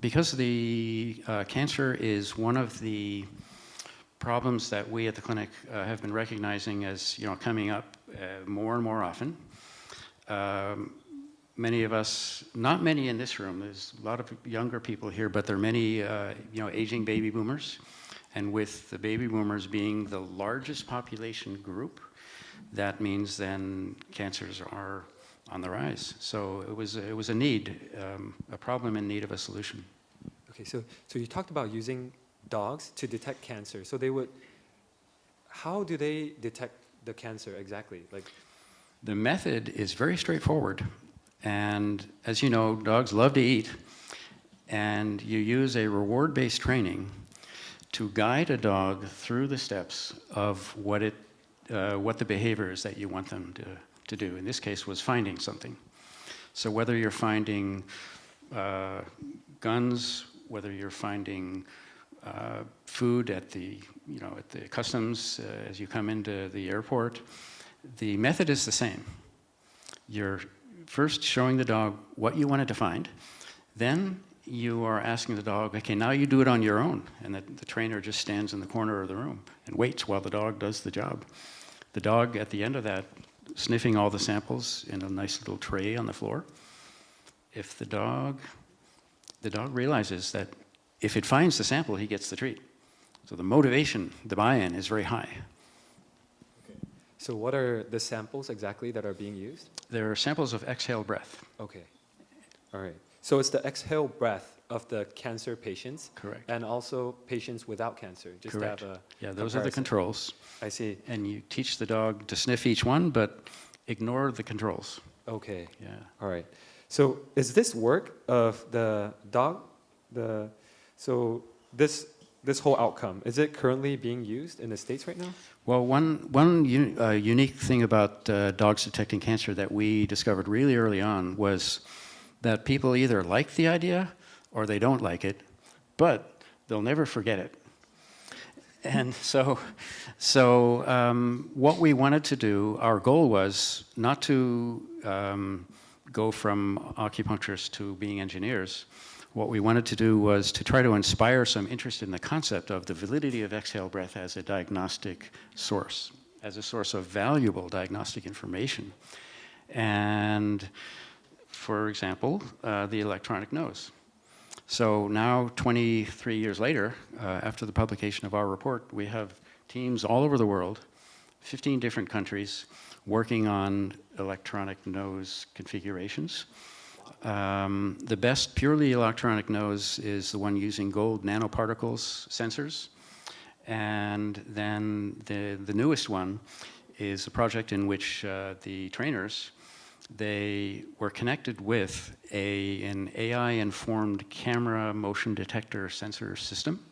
because the cancer is one of the problems that we at the clinic have been recognizing as coming up more and more often. Many of us, not many in this room, there's a lot of younger people here, but there are many aging baby boomers. And with the baby boomers being the largest population group, that means then cancers are on the rise. So it was a need, a problem in need of a solution. Okay, so you talked about using dogs to detect cancer. So how do they detect the cancer exactly? The method is very straightforward. And as you know, dogs love to eat. And you use a reward-based training to guide a dog through the steps of what the behavior is that you want them to do. In this case, was finding something. So whether you're finding guns, whether you're finding food at the customs as you come into the airport, the method is the same. You're first showing the dog what you wanted to find, then you are asking the dog, okay, now you do it on your own. And the trainer just stands in the corner of the room and waits while the dog does the job. The dog, at the end of that, sniffing all the samples in a nice little tray on the floor. If the dog realizes that if it finds the sample, he gets the treat. So the motivation, the buy-in is very high. Okay. So what are the samples exactly that are being used? There are samples of exhaled breath. Okay. All right. So it's the exhale breath of the cancer patients. Correct. And also patients without cancer. Just Correct. to have a Yeah, those are the controls. I see. And you teach the dog to sniff each one, but ignore the controls. Okay. Yeah. All right. So is this work of the dog, so this whole outcome, is it currently being used in the States right now? Well, one unique thing about dogs detecting cancer that we discovered really early on was that people either like the idea or they don't like it, but they'll never forget it. And so what we wanted to do, our goal was not to go from acupuncturists to being engineers. What we wanted to do was to try to inspire some interest in the concept of the validity of exhale breath as a diagnostic source, as a source of valuable diagnostic information. And for example, the electronic nose. So now, 23 years later, after the publication of our report, we have teams all over the world, 15 different countries, working on electronic nose configurations. The best purely electronic nose is the one using gold nanoparticles sensors. And then the newest one is a project in which the trainers, they were connected with an AI-informed camera motion detector sensor system.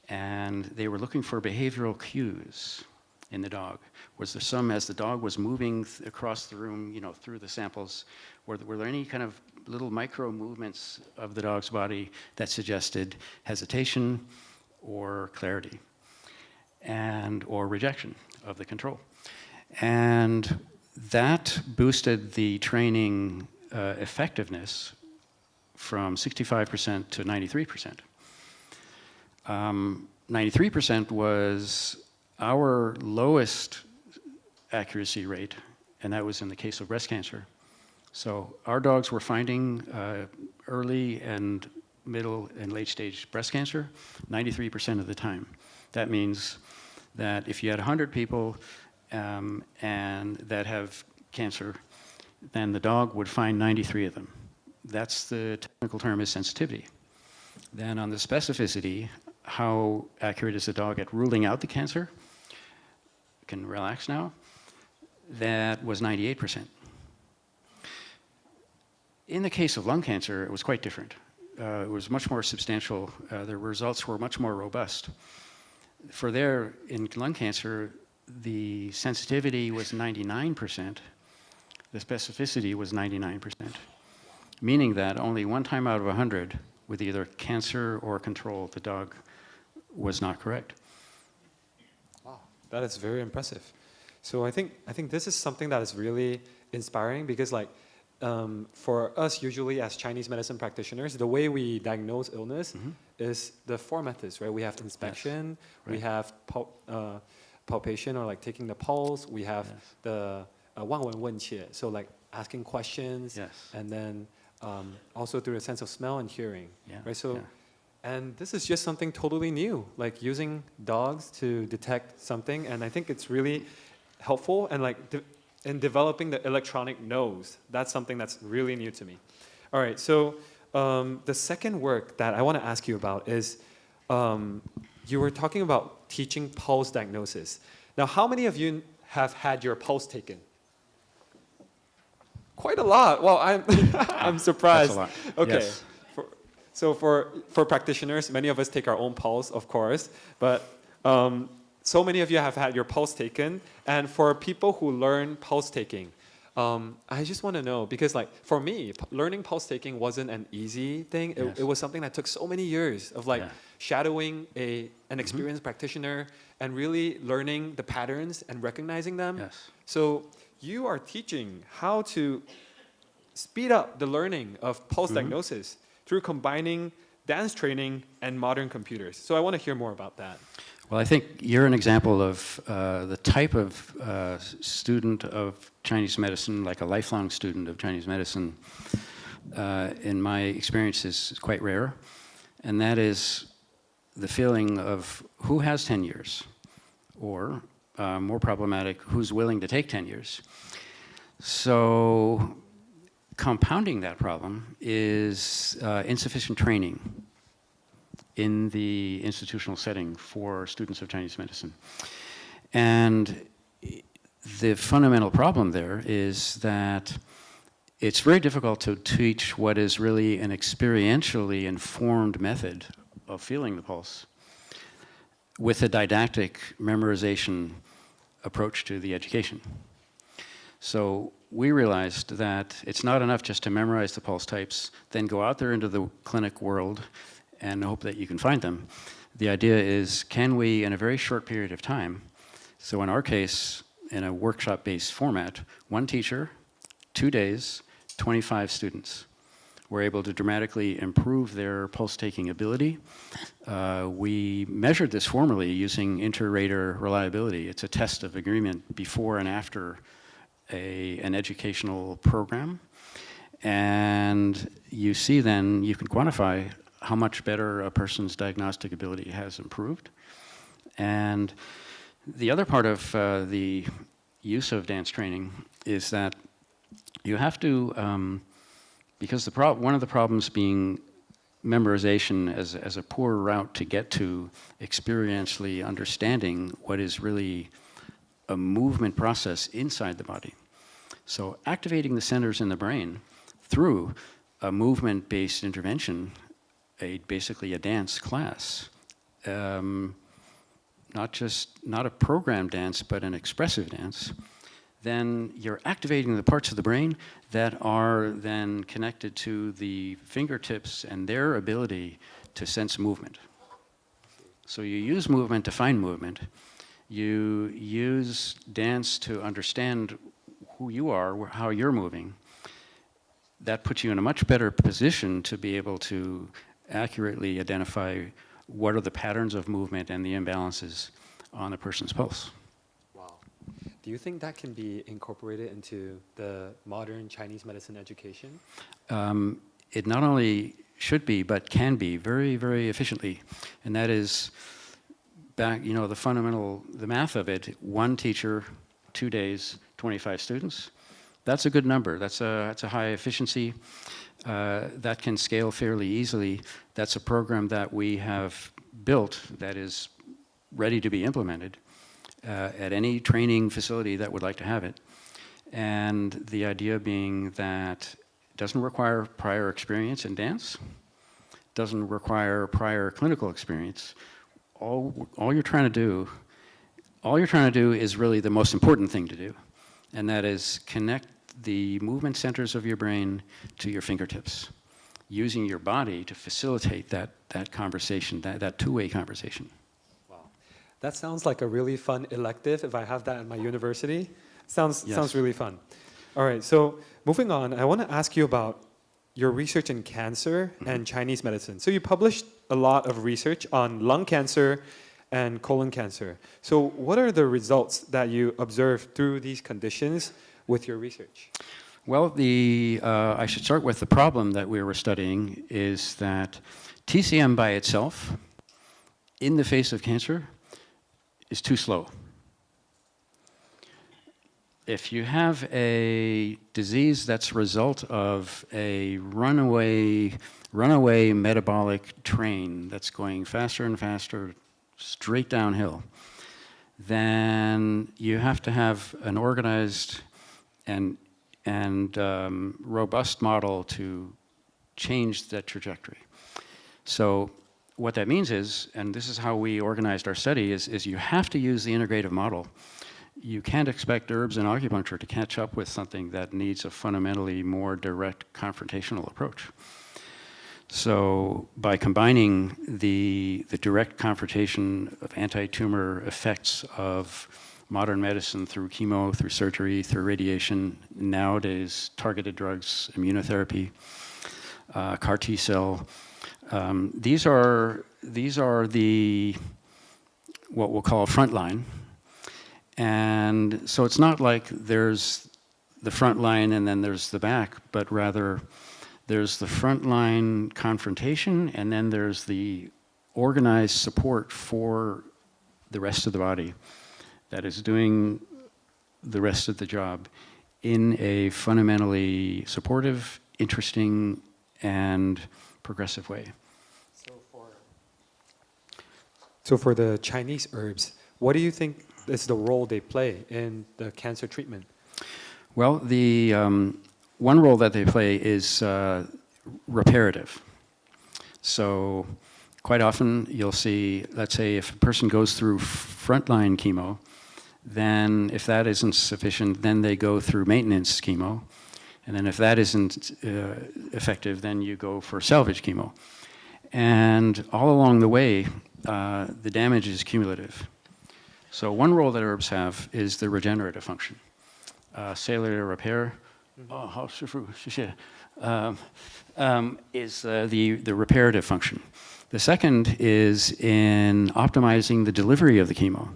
And they were looking for behavioral cues in the dog. Was there some, as the dog was moving across the room, through the samples, were there any kind of little micro movements of the dog's body that suggested hesitation or clarity or rejection of the control? And that boosted the training effectiveness from 65% to 93%. 93% was our lowest accuracy rate, and that was in the case of breast cancer. So our dogs were finding early and middle and late stage breast cancer 93% of the time. That means that if you had 100 people and that have cancer, then the dog would find 93 of them. That's the technical term is sensitivity. Then on the specificity, how accurate is the dog at ruling out the cancer? Can relax now. That was 98%. In the case of lung cancer, it was quite different. It was much more substantial. The results were much more robust. In lung cancer, the sensitivity was 99%. The specificity was 99%, meaning that only one time out of 100 with either cancer or control, the dog was not correct. Wow, that is very impressive. So I think this is something that is really inspiring because for us, usually as Chinese medicine practitioners, the way we diagnose illness is the four methods, right? We have inspection, we have palpation, or like taking the pulse. We have the 望闻问切, so like asking questions, and then also through the sense of smell and hearing, right? So, and this is just something totally new, like using dogs to detect something, and I think it's really helpful, and like in developing the electronic nose. That's something that's really new to me. All right, so the second work that I want to ask you about is you were talking about teaching pulse diagnosis. Now, how many of you have had your pulse taken? Quite a lot. Well, I'm surprised. That's a lot. Okay. Yes. So for practitioners, many of us take our own pulse, of course, but so many of you have had your pulse taken. And for people who learn pulse taking, I just want to know, because like for me, learning pulse taking wasn't an easy thing. It was something that took so many years of like shadowing an experienced practitioner and really learning the patterns and recognizing them. Yes. So you are teaching how to speed up the learning of pulse diagnosis through combining dance training and modern computers. So I want to hear more about that. Well, I think you're an example of the type of student of Chinese medicine, like a lifelong student of Chinese medicine, in my experience is quite rare. And that is the feeling of who has 10 years, or more problematic, who's willing to take 10 years. So compounding that problem is insufficient training in the institutional setting for students of Chinese medicine. And the fundamental problem there is that it's very difficult to teach what is really an experientially informed method of feeling the pulse with a didactic memorization approach to the education. So we realized that it's not enough just to memorize the pulse types, then go out there into the clinic world and hope that you can find them. The idea is, can we, in a very short period of time, so in our case, in a workshop-based format, one teacher, 2 days, 25 students were able to dramatically improve their pulse-taking ability. We measured this formally using inter-rater reliability. It's a test of agreement before and after an educational program. And you see then, you can quantify how much better a person's diagnostic ability has improved. And the other part of the use of dance training is that you have to, because one of the problems being memorization as a poor route to get to experientially understanding what is really a movement process inside the body. So activating the centers in the brain through a movement-based intervention, basically a dance class, not a programmed dance, but an expressive dance, then you're activating the parts of the brain that are then connected to the fingertips and their ability to sense movement. So you use movement to find movement. You use dance to understand who you are, how you're moving. That puts you in a much better position to be able to accurately identify what are the patterns of movement and the imbalances on a person's pulse. Wow. Do you think that can be incorporated into the modern Chinese medicine education? It not only should be, but can be very, very efficiently. And that is the math of it, one teacher, 2 days, 25 students. That's a good number. That's a high efficiency. That can scale fairly easily. That's a program that we have built that is ready to be implemented at any training facility that would like to have it. And the idea being that it doesn't require prior experience in dance, doesn't require prior clinical experience. All you're trying to do is really the most important thing to do, and that is connect the movement centers of your brain to your fingertips, using your body to facilitate that conversation, that two-way conversation. Wow. That sounds like a really fun elective if I have that at my university. Sounds really fun. All right, so moving on, I want to ask you about your research in cancer and Chinese medicine. So you published a lot of research on lung cancer and colon cancer. So what are the results that you observed through these conditions with your research? Well, I should start with the problem that we were studying is that TCM by itself, in the face of cancer, is too slow. If you have a disease that's a result of a runaway metabolic train that's going faster and faster, straight downhill, then you have to have an organized and robust model to change that trajectory. So what that means is, and this is how we organized our study, is you have to use the integrative model. You can't expect herbs and acupuncture to catch up with something that needs a fundamentally more direct confrontational approach. So by combining the direct confrontation of anti-tumor effects of modern medicine through chemo, through surgery, through radiation, nowadays targeted drugs, immunotherapy, CAR T cell, these are the what we'll call frontline. And so it's not like there's the front line and then there's the back, but rather there's the frontline confrontation and then there's the organized support for the rest of the body that is doing the rest of the job in a fundamentally supportive, interesting, and progressive way. So for the Chinese herbs, what do you think is the role they play in the cancer treatment? Well, the one role that they play is reparative. So quite often you'll see, let's say if a person goes through frontline chemo, then if that isn't sufficient, then they go through maintenance chemo. And then if that isn't effective, then you go for salvage chemo. And all along the way, the damage is cumulative. So one role that herbs have is the regenerative function. Cellular repair is the reparative function. The second is in optimizing the delivery of the chemo.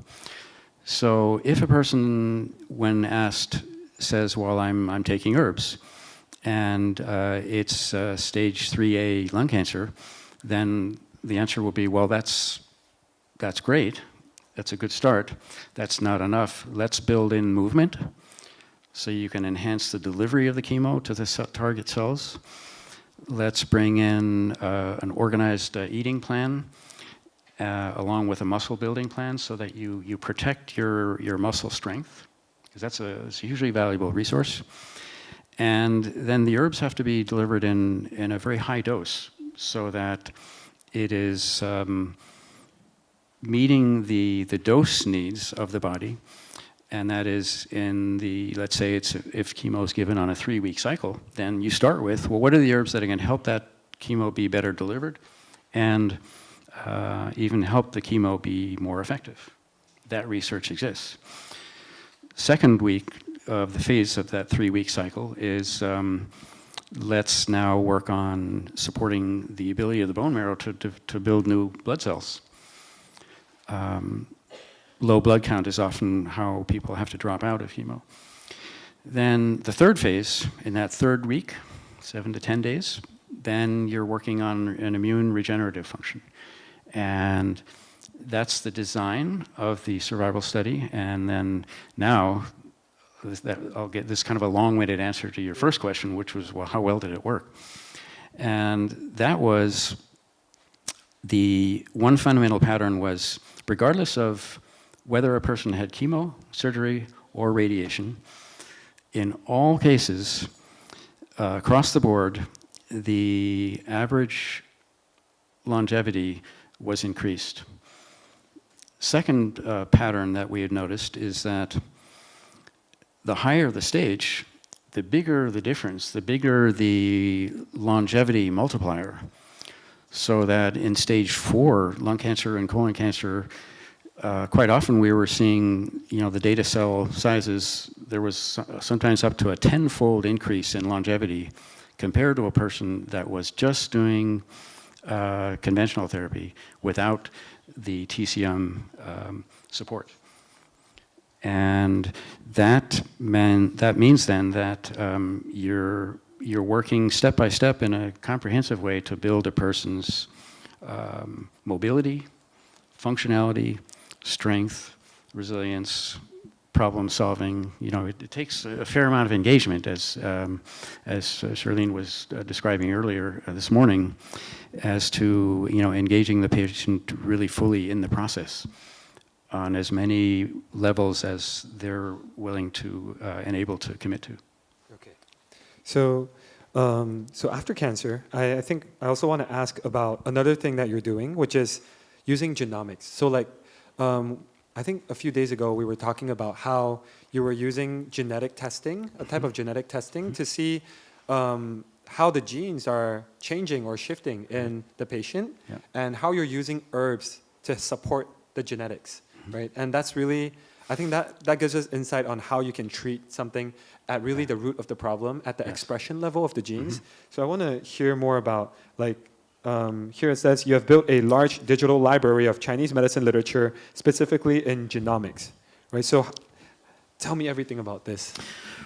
So if a person, when asked, says, well, I'm taking herbs, and it's stage 3A lung cancer, then the answer will be, well, that's great. That's a good start. That's not enough. Let's build in movement so you can enhance the delivery of the chemo to the target cells. Let's bring in an organized eating plan along with a muscle building plan so that you protect your muscle strength, because that's a hugely valuable resource. And then the herbs have to be delivered in a very high dose so that it is meeting the dose needs of the body, and that is in the, let's say if chemo is given on a 3-week cycle, then you start with, well, what are the herbs that are going to help that chemo be better delivered and even help the chemo be more effective? That research exists. Second week of the phase of that 3-week cycle is let's now work on supporting the ability of the bone marrow to build new blood cells. Low blood count is often how people have to drop out of chemo. Then the third phase, in that third week, 7 to 10 days, then you're working on an immune regenerative function. And that's the design of the survival study. And then now, I'll get this kind of a long-winded answer to your first question, which was, well, how well did it work? And that was the one fundamental pattern was, regardless of whether a person had chemo, surgery, or radiation, in all cases, across the board, the average longevity was increased. Second pattern that we had noticed is that the higher the stage, the bigger the difference, the bigger the longevity multiplier. So that in stage 4, lung cancer and colon cancer, quite often we were seeing, the data cell sizes, there was sometimes up to a 10-fold increase in longevity compared to a person that was just doing conventional therapy without the TCM support. And that means then that you're working step by step in a comprehensive way to build a person's mobility, functionality, strength, resilience, problem solving. It takes a fair amount of engagement, as Charlene was describing earlier this morning, as to engaging the patient really fully in the process on as many levels as they're willing to and able to commit to. Okay. So after cancer, I think I also want to ask about another thing that you're doing, which is using genomics. So I think a few days ago we were talking about how you were using genetic testing, a type of genetic testing, to see how the genes are changing or shifting in the patient, and how you're using herbs to support the genetics, right? And that's really, I think that gives us insight on how you can treat something at really the root of the problem, at the expression level of the genes. So I want to hear more about, here it says, you have built a large digital library of Chinese medicine literature, specifically in genomics, right? So tell me everything about this.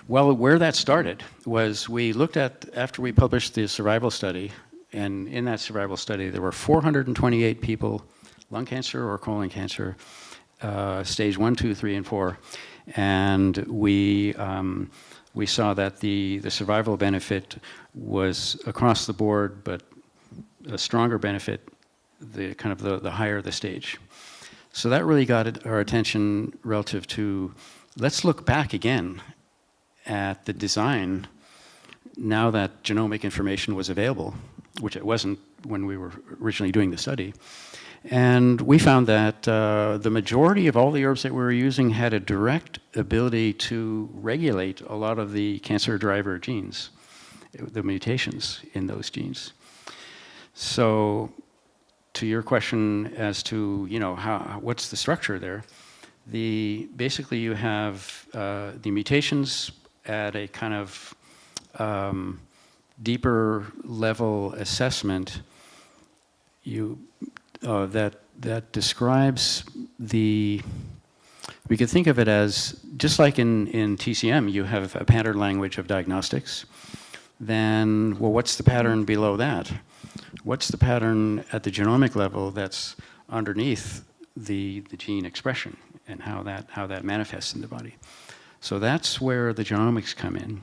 Well, where that started was we looked at, after we published the survival study, and in that survival study there were 428 people, lung cancer or colon cancer, stage 1, 2, 3, and 4. And we saw that the survival benefit was across the board, but a stronger benefit the higher the stage. So that really got our attention relative to, let's look back again at the design now that genomic information was available, which it wasn't when we were originally doing the study. And we found that the majority of all the herbs that we were using had a direct ability to regulate a lot of the cancer driver genes, the mutations in those genes. So to your question as to, what's the structure there, basically you have the mutations at a kind of deeper level assessment that describes we could think of it as, just like in TCM, you have a pattern language of diagnostics. Then, well, what's the pattern below that? What's the pattern at the genomic level that's underneath the gene expression, and how that manifests in the body? So that's where the genomics come in.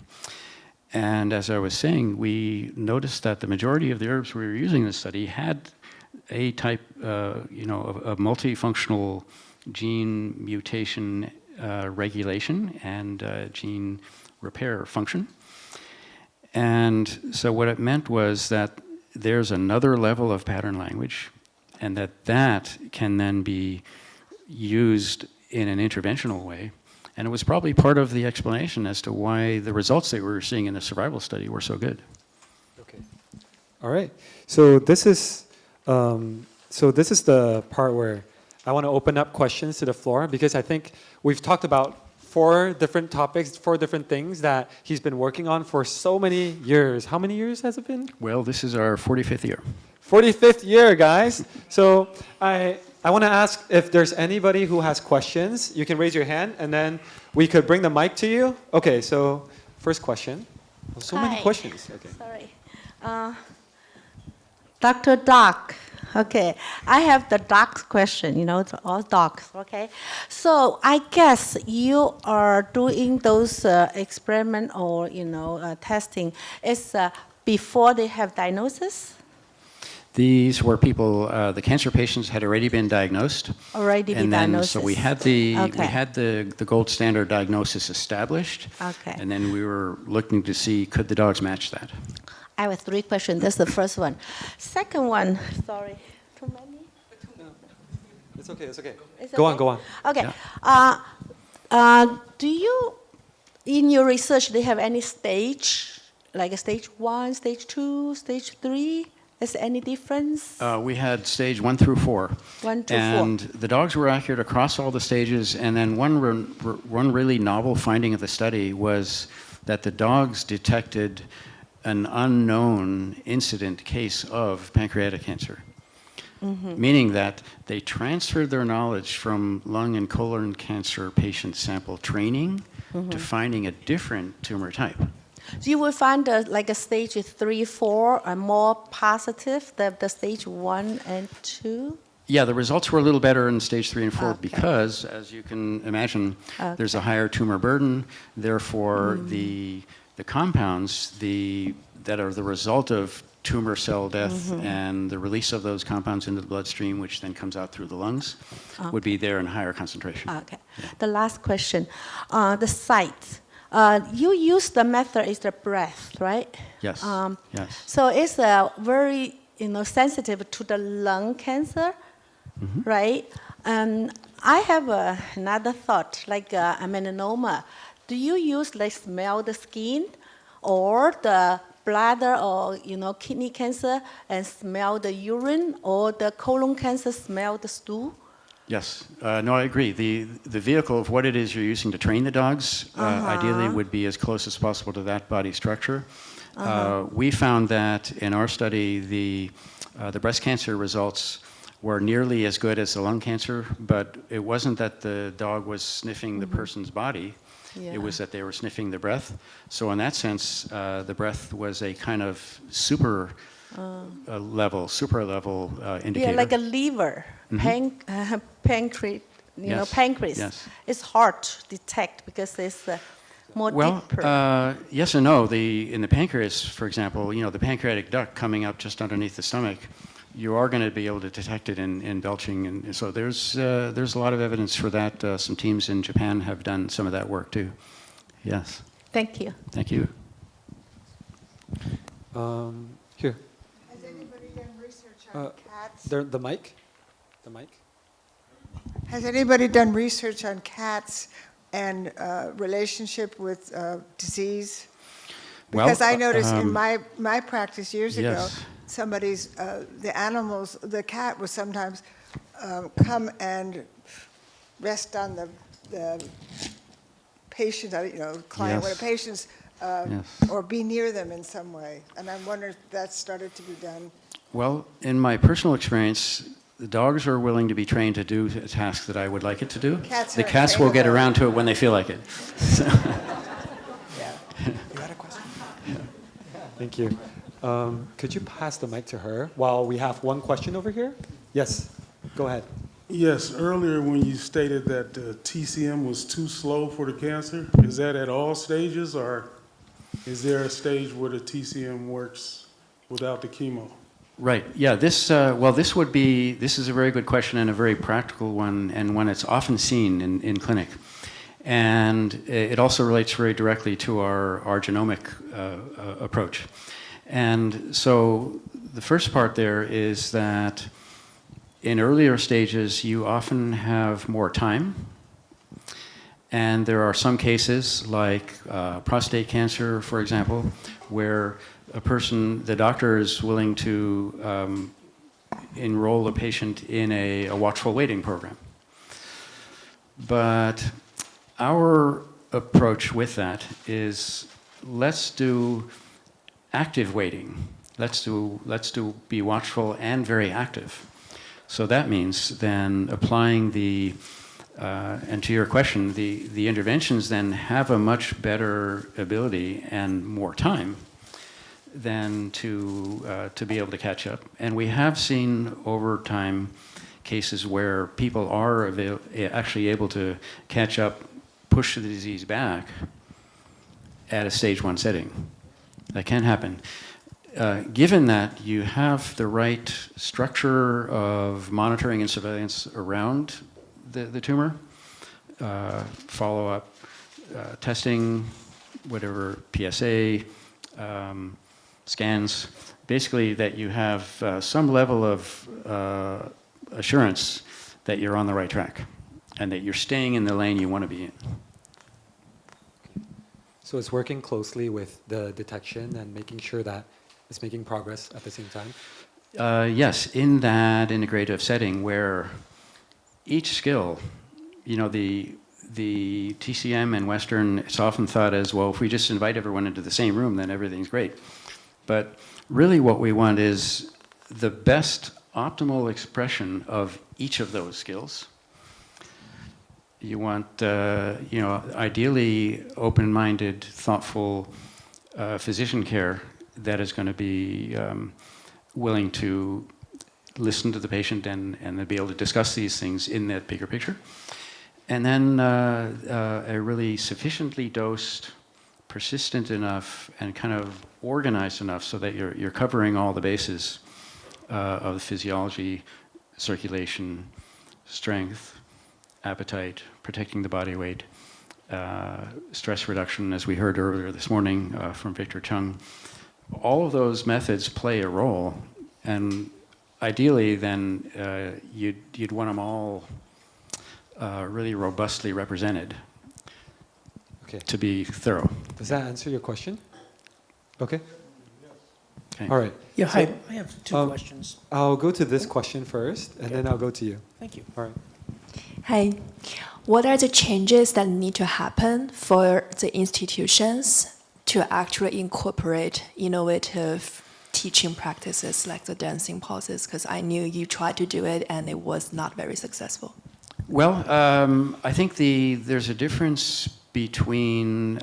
And as I was saying, we noticed that the majority of the herbs we were using in the study had a type, of multifunctional gene mutation regulation and gene repair function. And so what it meant was that there's another level of pattern language, and that can then be used in an interventional way. And it was probably part of the explanation as to why the results that we were seeing in the survival study were so good. Okay. All right. So this is the part where I want to open up questions to the floor, because I think we've talked about 4 different topics, 4 different things that he's been working on for so many years. How many years has it been? Well, this is our 45th year. 45th year, guys. So I want to ask if there's anybody who has questions. You can raise your hand, and then we could bring the mic to you. Okay, so first question. Oh, so many questions. Okay. Sorry. Dr. Doc. Okay, I have the doc's question, it's all docs, okay? So I guess you are doing those experiment or, testing is before they have diagnosis? These were people, the cancer patients had already been diagnosed. Already been diagnosed. So we had the gold standard diagnosis established. Okay. And then we were looking to see, could the dogs match that? I have 3 questions. That's the first one. Second one, sorry, too many? No. It's okay, it's okay. It's go okay? on. Okay. Yeah. Do you, in your research, do you have any stage, like a stage 1, stage 2, stage 3? Is there any difference? We had stage 1 through 4. 1 to 4. And the dogs were accurate across all the stages. And then one really novel finding of the study was that the dogs detected an unknown incident case of pancreatic cancer. Meaning that they transferred their knowledge from lung and colon cancer patient sample training to finding a different tumor type. So you will find like a stage 3, 4 are more positive than the stage 1 and 2? Yeah, the results were a little better in stage 3 and 4 Okay. because, as you can imagine, there's a higher tumor burden. Therefore, the compounds that are the result of tumor cell death and the release of those compounds into the bloodstream, which then comes out through the lungs, would be there in higher concentration. Okay. The last question, the site. You use the method is the breath, right? Yes. Yes. So it's very sensitive to the lung cancer, right? I have another thought, like a melanoma. Do you use like smell the skin, or the bladder or kidney cancer and smell the urine, or the colon cancer smell the stool? Yes. No, I agree. The vehicle of what it is you're using to train the dogs ideally would be as close as possible to that body structure. We found that in our study, the breast cancer results were nearly as good as the lung cancer, but it wasn't that the dog was sniffing the person's body. Yeah. It was that they were sniffing the breath. So in that sense, the breath was a kind of super level indicator. Yeah, like a liver, pancreas. Yes. Pancreas. Yes. It's hard to detect because it's more deeper. Yes and no. In the pancreas, for example, the pancreatic duct coming up just underneath the stomach, you are going to be able to detect it in belching, and so there's a lot of evidence for that. Some teams in Japan have done some of that work too. Yes. Thank you. Thank you. Here. Has anybody done research on cats? The mic? The mic? Has anybody done research on cats and relationship with disease? Because I noticed in my practice years ago, yes. somebody's, the cat would sometimes come and rest on the patient, client, Yes. patients, Yes. or be near them in some way. And I'm wondering if that started to be done. Well, in my personal experience, the dogs are willing to be trained to do a task that I would like it to do. The cats will get around to it when they feel like it. So. You had a question? Thank you. Could you pass the mic to her while we have one question over here? Yes, go ahead. Yes, earlier when you stated that TCM was too slow for the cancer, is that at all stages, or is there a stage where the TCM works without the chemo? Right. Yeah. This is a very good question and a very practical one, and one that's often seen in clinic. And it also relates very directly to our genomic approach. And so the first part there is that in earlier stages, you often have more time. And there are some cases, like prostate cancer, for example, where the doctor is willing to enroll a patient in a watchful waiting program. But our approach with that is, let's do active waiting. Let's be watchful and very active. So that means then applying and to your question, the interventions then have a much better ability and more time than to be able to catch up. And we have seen over time cases where people are actually able to catch up, push the disease back at a stage 1 setting. That can happen. Given that you have the right structure of monitoring and surveillance around the tumor, follow-up testing, whatever, PSA, scans, basically that you have some level of assurance that you're on the right track and that you're staying in the lane you want to be in. So it's working closely with the detection and making sure that it's making progress at the same time? Yes, in that integrative setting where each skill, the TCM and Western, it's often thought as, well, if we just invite everyone into the same room, then everything's great. But really what we want is the best optimal expression of each of those skills. You want, ideally open-minded, thoughtful physician care that is going to be willing to listen to the patient and be able to discuss these things in that bigger picture. And then a really sufficiently dosed, persistent enough, and kind of organized enough so that you're covering all the bases of the physiology, circulation, strength, appetite, protecting the body weight, stress reduction, as we heard earlier this morning from Victor Chung. All of those methods play a role, and ideally then you'd want them all really robustly represented to be thorough. Does that answer your question? Okay. Okay. All right. Yeah, So, hi. I have two questions. I'll go to this question first, and then I'll go to you. Thank you. All right. Hi. What are the changes that need to happen for the institutions to actually incorporate innovative teaching practices like the dancing pulses? Because I knew you tried to do it and it was not very successful. Well, I think there's a difference between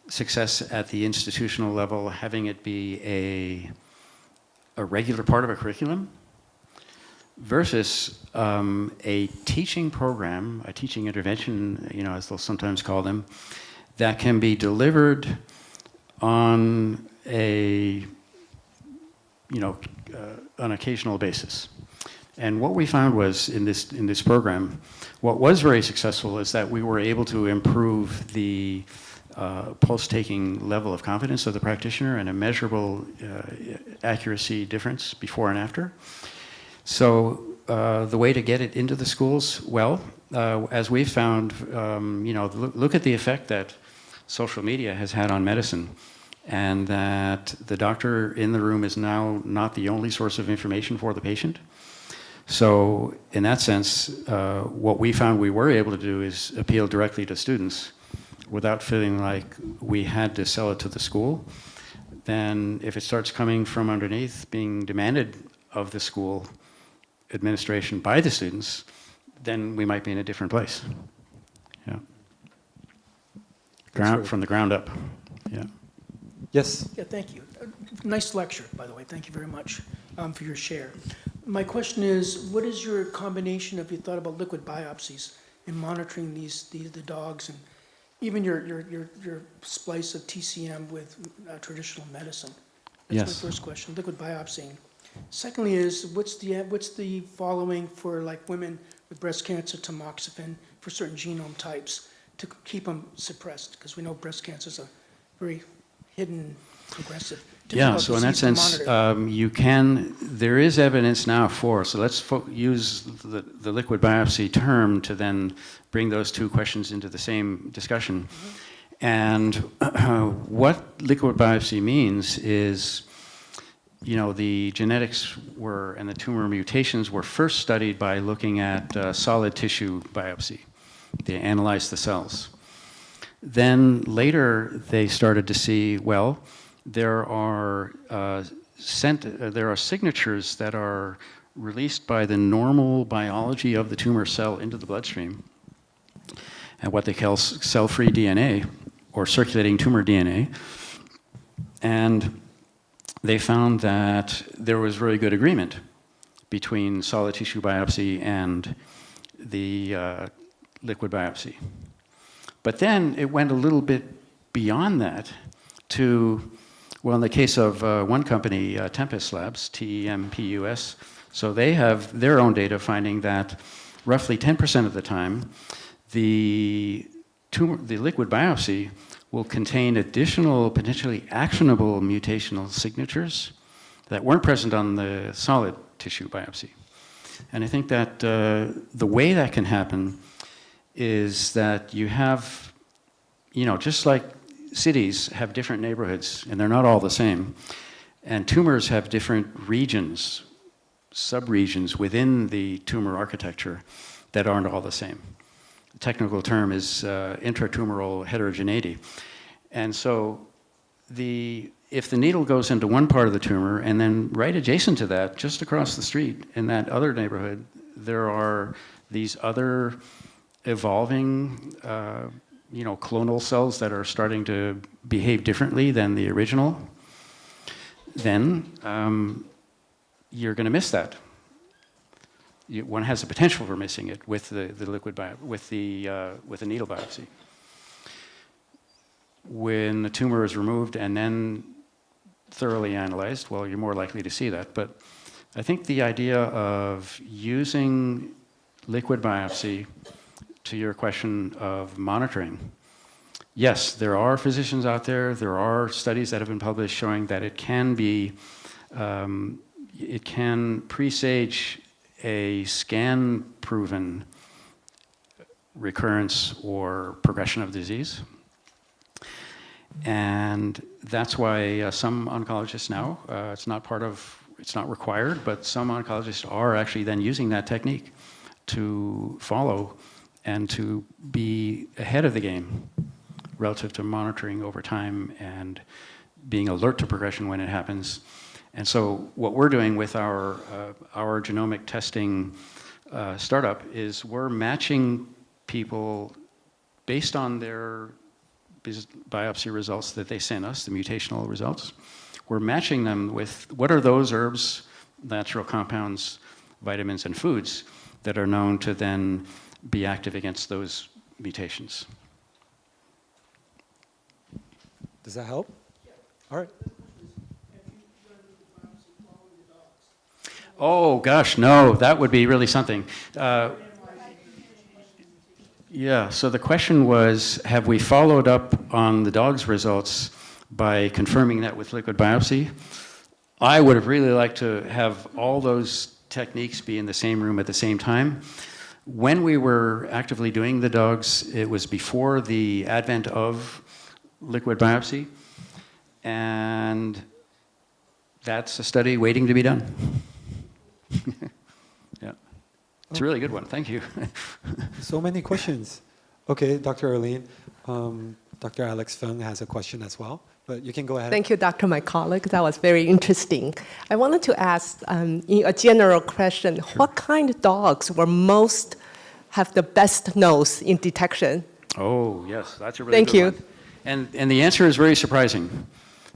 success at the institutional level, having it be a regular part of a curriculum, versus a teaching program, a teaching intervention, as they'll sometimes call them, that can be delivered on an occasional basis. And what we found was in this program, what was very successful is that we were able to improve the pulse-taking level of confidence of the practitioner and a measurable accuracy difference before and after. So the way to get it into the schools, well, as we've found, look at the effect that social media has had on medicine, and that the doctor in the room is now not the only source of information for the patient. So in that sense, what we found we were able to do is appeal directly to students without feeling like we had to sell it to the school. Then if it starts coming from underneath, being demanded of the school administration by the students, then we might be in a different place. Yeah. From the ground up. Yeah. Yes. Yeah, thank you. Nice lecture, by the way. Thank you very much for your share. My question is, what is your combination, if you thought about liquid biopsies in monitoring the dogs, and even your splice of TCM with traditional medicine? That's Yes. my first question, liquid biopsying. Secondly is, what's the following for like women with breast cancer, tamoxifen, for certain genome types to keep them suppressed? Because we know breast cancer is a very hidden, progressive. Yeah, so in that sense, there is evidence now so let's use the liquid biopsy term to then bring those two questions into the same discussion. And what liquid biopsy means is, the genetics and the tumor mutations were first studied by looking at solid tissue biopsy. They analyzed the cells. Then later they started to see, well, there are signatures that are released by the normal biology of the tumor cell into the bloodstream, and what they call cell-free DNA, or circulating tumor DNA. And they found that there was very good agreement between solid tissue biopsy and the liquid biopsy. But then it went a little bit beyond that to, well, in the case of one company, Tempus Labs, TEMPUS, so they have their own data finding that roughly 10% of the time, the liquid biopsy will contain additional potentially actionable mutational signatures that weren't present on the solid tissue biopsy. And I think that the way that can happen is that you have, just like cities have different neighborhoods, and they're not all the same. And tumors have different regions, subregions within the tumor architecture that aren't all the same. The technical term is intratumoral heterogeneity. And so if the needle goes into one part of the tumor, and then right adjacent to that, just across the street in that other neighborhood, there are these other evolving clonal cells that are starting to behave differently than the original, then you're going to miss that. One has the potential for missing it with the needle biopsy. When the tumor is removed and then thoroughly analyzed, well, you're more likely to see that. But I think the idea of using liquid biopsy to your question of monitoring, yes, there are physicians out there, there are studies that have been published showing that it can presage a scan-proven recurrence or progression of disease. And that's why some oncologists now, it's not required, but some oncologists are actually then using that technique to follow and to be ahead of the game relative to monitoring over time and being alert to progression when it happens. And so what we're doing with our genomic testing startup is we're matching people based on their biopsy results that they send us, the mutational results. We're matching them with what are those herbs, natural compounds, vitamins, and foods that are known to then be active against those mutations. Does that help? All right. Oh, gosh, no, that would be really something. Yeah, so the question was, have we followed up on the dog's results by confirming that with liquid biopsy? I would have really liked to have all those techniques be in the same room at the same time. When we were actively doing the dogs, it was before the advent of liquid biopsy, and that's a study waiting to be done. Yeah. It's a really good one. Thank you. So many questions. Okay, Dr. Erlene. Dr. Alex Feng has a question as well, but you can go ahead. Thank you, Dr. My colleague. That was very interesting. I wanted to ask, in a general question, what kind of dogs have the best nose in detection? Oh, yes, that's a really good one. Thank you. And the answer is very surprising,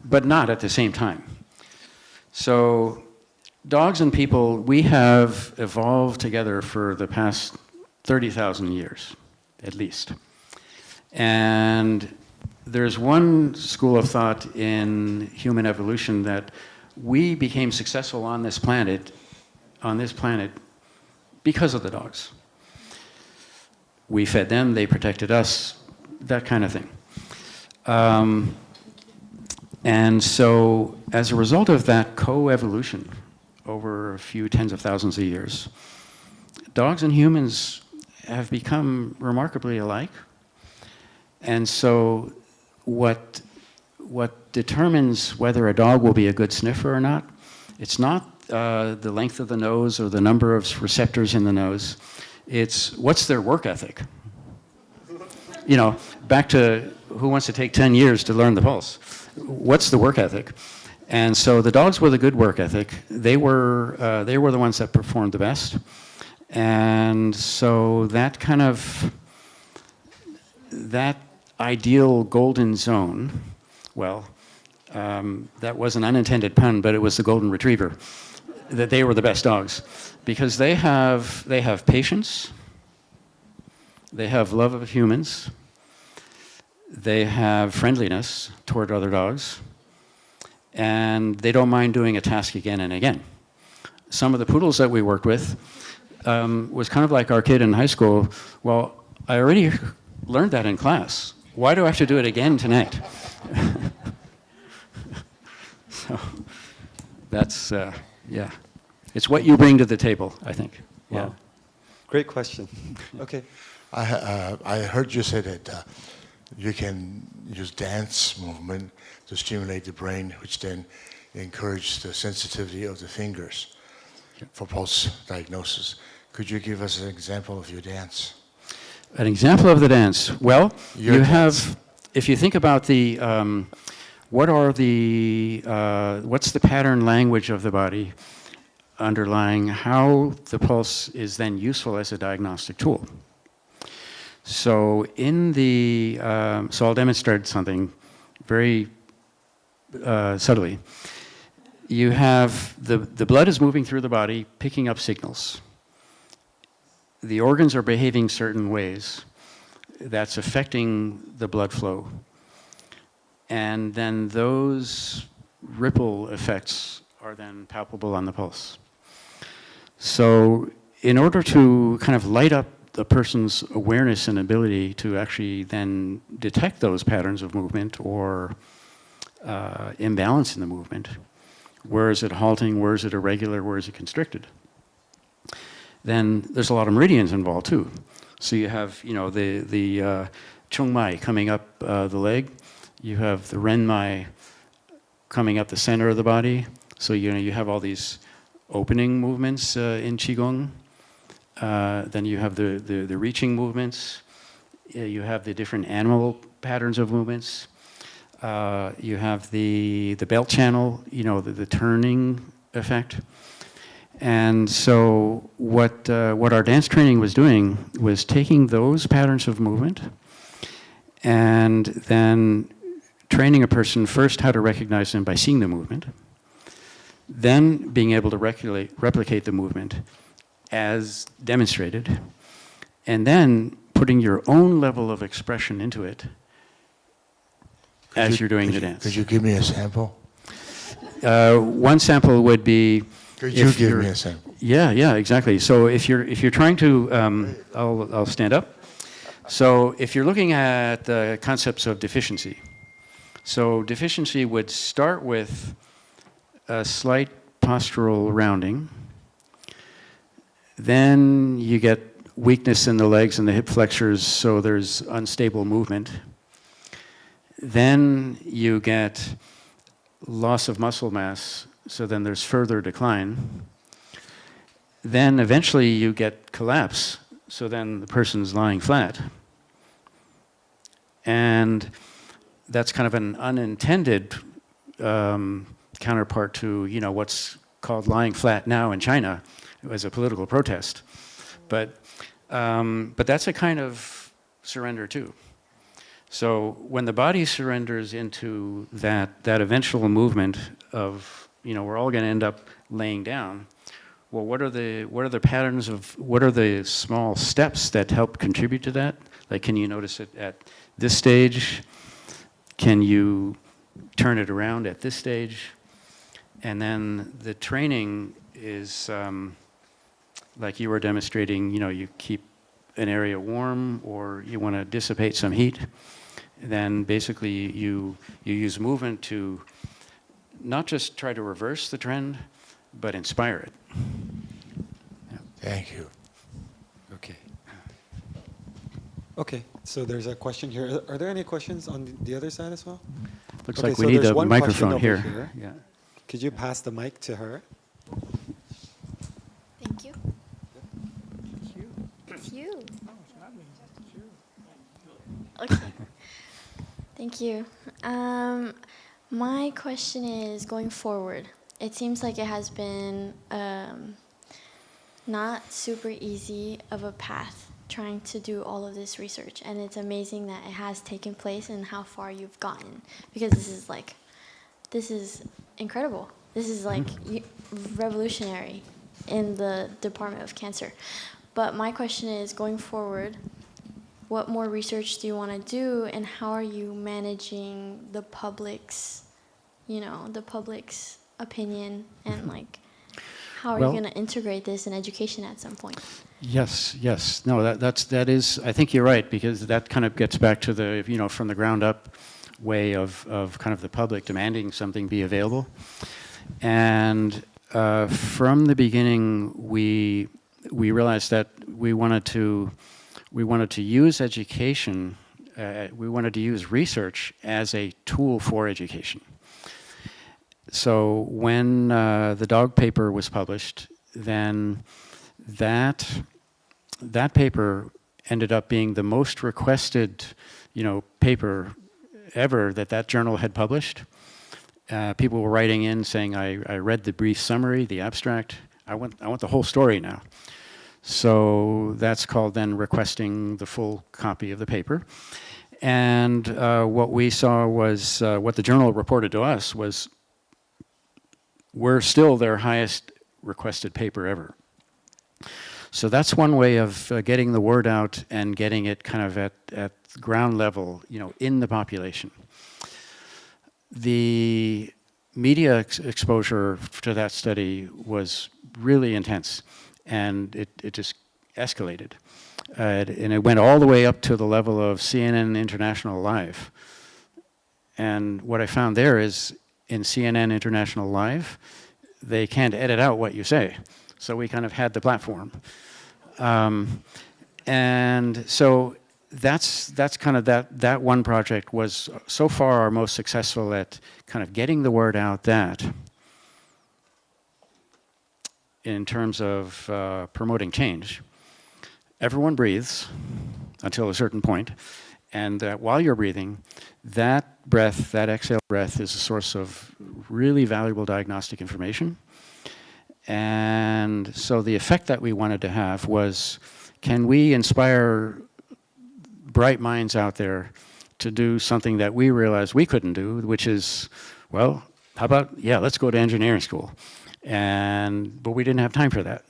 but not at the same time. So dogs and people, we have evolved together for the past 30,000 years, at least. And there's one school of thought in human evolution that we became successful on this planet because of the dogs. We fed them, they protected us, that kind of thing. And so as a result of that co-evolution over a few tens of thousands of years, dogs and humans have become remarkably alike. And so what determines whether a dog will be a good sniffer or not, it's not the length of the nose or the number of receptors in the nose. It's what's their work ethic. You know, back to who wants to take 10 years to learn the pulse. What's the work ethic? And so the dogs with a good work ethic, they were the ones that performed the best. And so that ideal golden zone, well, that was an unintended pun, but it was the golden retriever, that they were the best dogs. Because they have patience, they have love of humans, they have friendliness toward other dogs, and they don't mind doing a task again and again. Some of the poodles that we worked with was kind of like our kid in high school. Well, I already learned that in class. Why do I have to do it again tonight? So that's, yeah. It's what you bring to the table, I think. Wow. Yeah. Great question. Okay. I heard you say that you can use dance movement to stimulate the brain, which then encourage the sensitivity of the fingers for pulse diagnosis. Could you give us an example of your dance? An example of the dance. Well, Your you dance. have, if you think about the, what's the pattern language of the body underlying how the pulse is then useful as a diagnostic tool. So in the, so I'll demonstrate something very subtly. You have, the blood is moving through the body, picking up signals. The organs are behaving certain ways that's affecting the blood flow. And then those ripple effects are then palpable on the pulse. So in order to kind of light up the person's awareness and ability to actually then detect those patterns of movement or imbalance in the movement, where is it halting, where is it irregular, where is it constricted, then there's a lot of meridians involved too. So you have, you know, the Chung Mai coming up the leg, you have the Ren Mai coming up the center of the body. So, you know, you have all these opening movements in Qigong. Then you have the reaching movements. You have the different animal patterns of movements. You have the belt channel, you know, the turning effect. And so what our dance training was doing was taking those patterns of movement and then training a person first how to recognize them by seeing the movement, then being able to replicate the movement as demonstrated, and then putting your own level of expression into it as you're doing the dance. Could you give me a sample? One sample would be. Could you give me a sample? Yeah, exactly. So if you're trying to, I'll stand up. So if you're looking at the concepts of deficiency, so deficiency would start with a slight postural rounding. Then you get weakness in the legs and the hip flexors, so there's unstable movement. Then you get loss of muscle mass, so then there's further decline. Then eventually you get collapse, so then the person's lying flat. And that's kind of an unintended counterpart to, you know, what's called lying flat now in China as a political protest. But that's a kind of surrender too. So when the body surrenders into that eventual movement of, you know, we're all going to end up laying down. Well, what are the patterns of, what are the small steps that help contribute to that? Like, can you notice it at this stage? Can you turn it around at this stage? And then the training is, like you were demonstrating, you know, you keep an area warm or you want to dissipate some heat. Then basically you use movement to not just try to reverse the trend, but inspire it. Yeah. Thank you. Okay. Okay, so there's a question here. Are there any questions on the other side as well? Looks okay, like we so need there's a one microphone question over here. Yeah. Could you pass the mic to her? Thank you. It's you. Okay. Thank you. My question is, going forward, it seems like it has been not super easy of a path trying to do all of this research, and it's amazing that it has taken place and how far you've gotten, because this is incredible. This is like revolutionary in the Department of Cancer. But my question is, going forward, what more research do you want to do, and how are you managing the public's, you know, the public's opinion, and like, how are you going to integrate this in education at some point? Yes. No, that is, I think you're right, because that kind of gets back to the, you know, from the ground up way of kind of the public demanding something be available. And from the beginning, we realized that we wanted to use education, we wanted to use research as a tool for education. so when the dog paper was published, then that paper ended up being the most requested, paper ever that journal had published. People were writing in saying, I read the brief summary, the abstract. I want the whole story now. So that's called then requesting the full copy of the paper. And what we saw was, what the journal reported to us was, we're still their highest requested paper ever. So that's one way of getting the word out and getting it kind of at ground level, in the population. The media exposure to that study was really intense, and it just escalated. And it went all the way up to the level of CNN International Live. And what I found there is, in CNN International Live, they can't edit out what you say. So we kind of had the platform. And so that's kind of that one project was so far our most successful at kind of getting the word out that in terms of promoting change, everyone breathes until a certain point, and while you're breathing, that breath, that exhale breath, is a source of really valuable diagnostic information. And so the effect that we wanted to have was, can we inspire bright minds out there to do something that we realized we couldn't do, which is, well, how about, let's go to engineering school. But we didn't have time for that.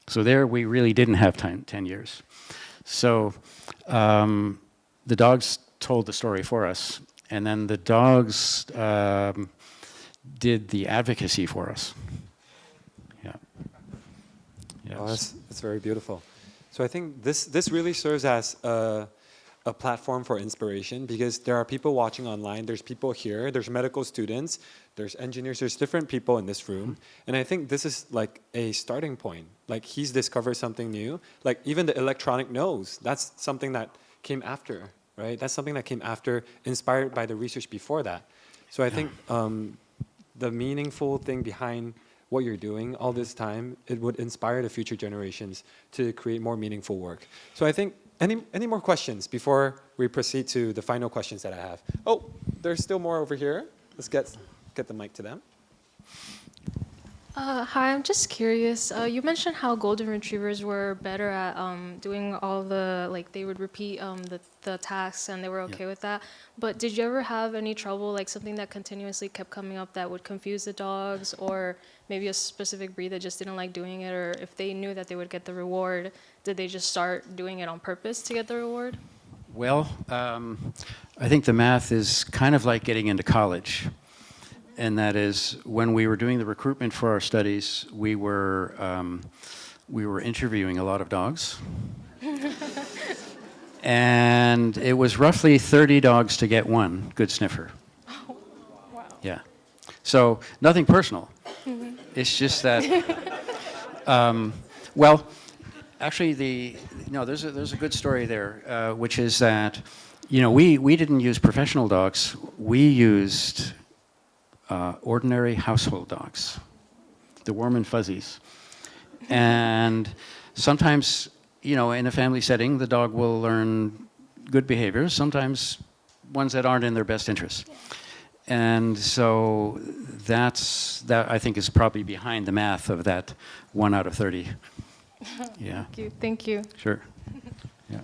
So there we really didn't have time, 10 years. So the dogs told the story for us, and then the dogs did the advocacy for us. Yeah. Yes. Oh, that's very beautiful. So I think this really serves as a platform for inspiration, because there are people watching online, there's people here, there's medical students, there's engineers, there's different people in this room. And I think this is like a starting point. Like, he's discovered something new. Like, even the electronic nose, that's something that came after, right? That's something that came after, inspired by the research before that. So I think the meaningful thing behind what you're doing all this time, it would inspire the future generations to create more meaningful work. So I think, any more questions before we proceed to the final questions that I have? Oh, there's still more over here. Let's get the mic to them. Hi, I'm just curious. You mentioned how golden retrievers were better at doing all the, like, they would repeat the tasks and they were okay with that. But did you ever have any trouble, like something that continuously kept coming up that would confuse the dogs, or maybe a specific breed that just didn't like doing it, or if they knew that they would get the reward, did they just start doing it on purpose to get the reward? Well, I think the math is kind of like getting into college. And that is, when we were doing the recruitment for our studies, we were interviewing a lot of dogs. And it was roughly 30 dogs to get one good sniffer. Oh, wow. Yeah. So nothing personal. Mhm. It's just that, well, actually there's a good story there, which is that, we didn't use professional dogs. We used ordinary household dogs, the warm and fuzzies. And sometimes, in a family setting, the dog will learn good behaviors, sometimes ones that aren't in their best interest. And so that I think is probably behind the math of that 1 out of 30. Yeah. Thank you. Thank you. Sure. Yeah.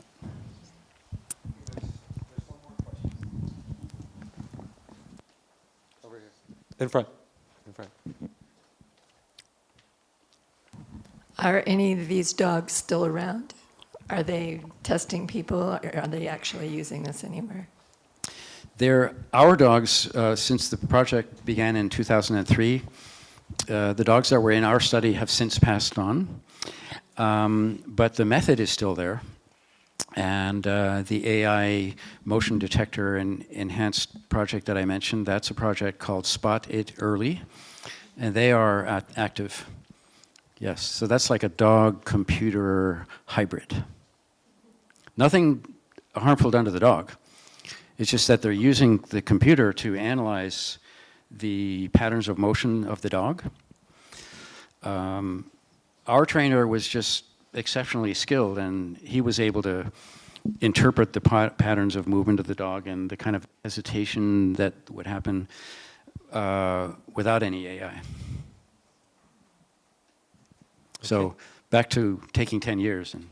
In front. Are any of these dogs still around? Are they testing people, or are they actually using this anywhere? They're our dogs, since the project began in 2003. The dogs that were in our study have since passed on. But the method is still there. And the AI motion detector and enhanced project that I mentioned, that's a project called Spot It Early. And they are active. Yes, so that's like a dog-computer hybrid. Nothing harmful done to the dog. It's just that they're using the computer to analyze the patterns of motion of the dog. Our trainer was just exceptionally skilled, and he was able to interpret the patterns of movement of the dog and the kind of hesitation that would happen without any AI. Okay. So back to taking 10 years and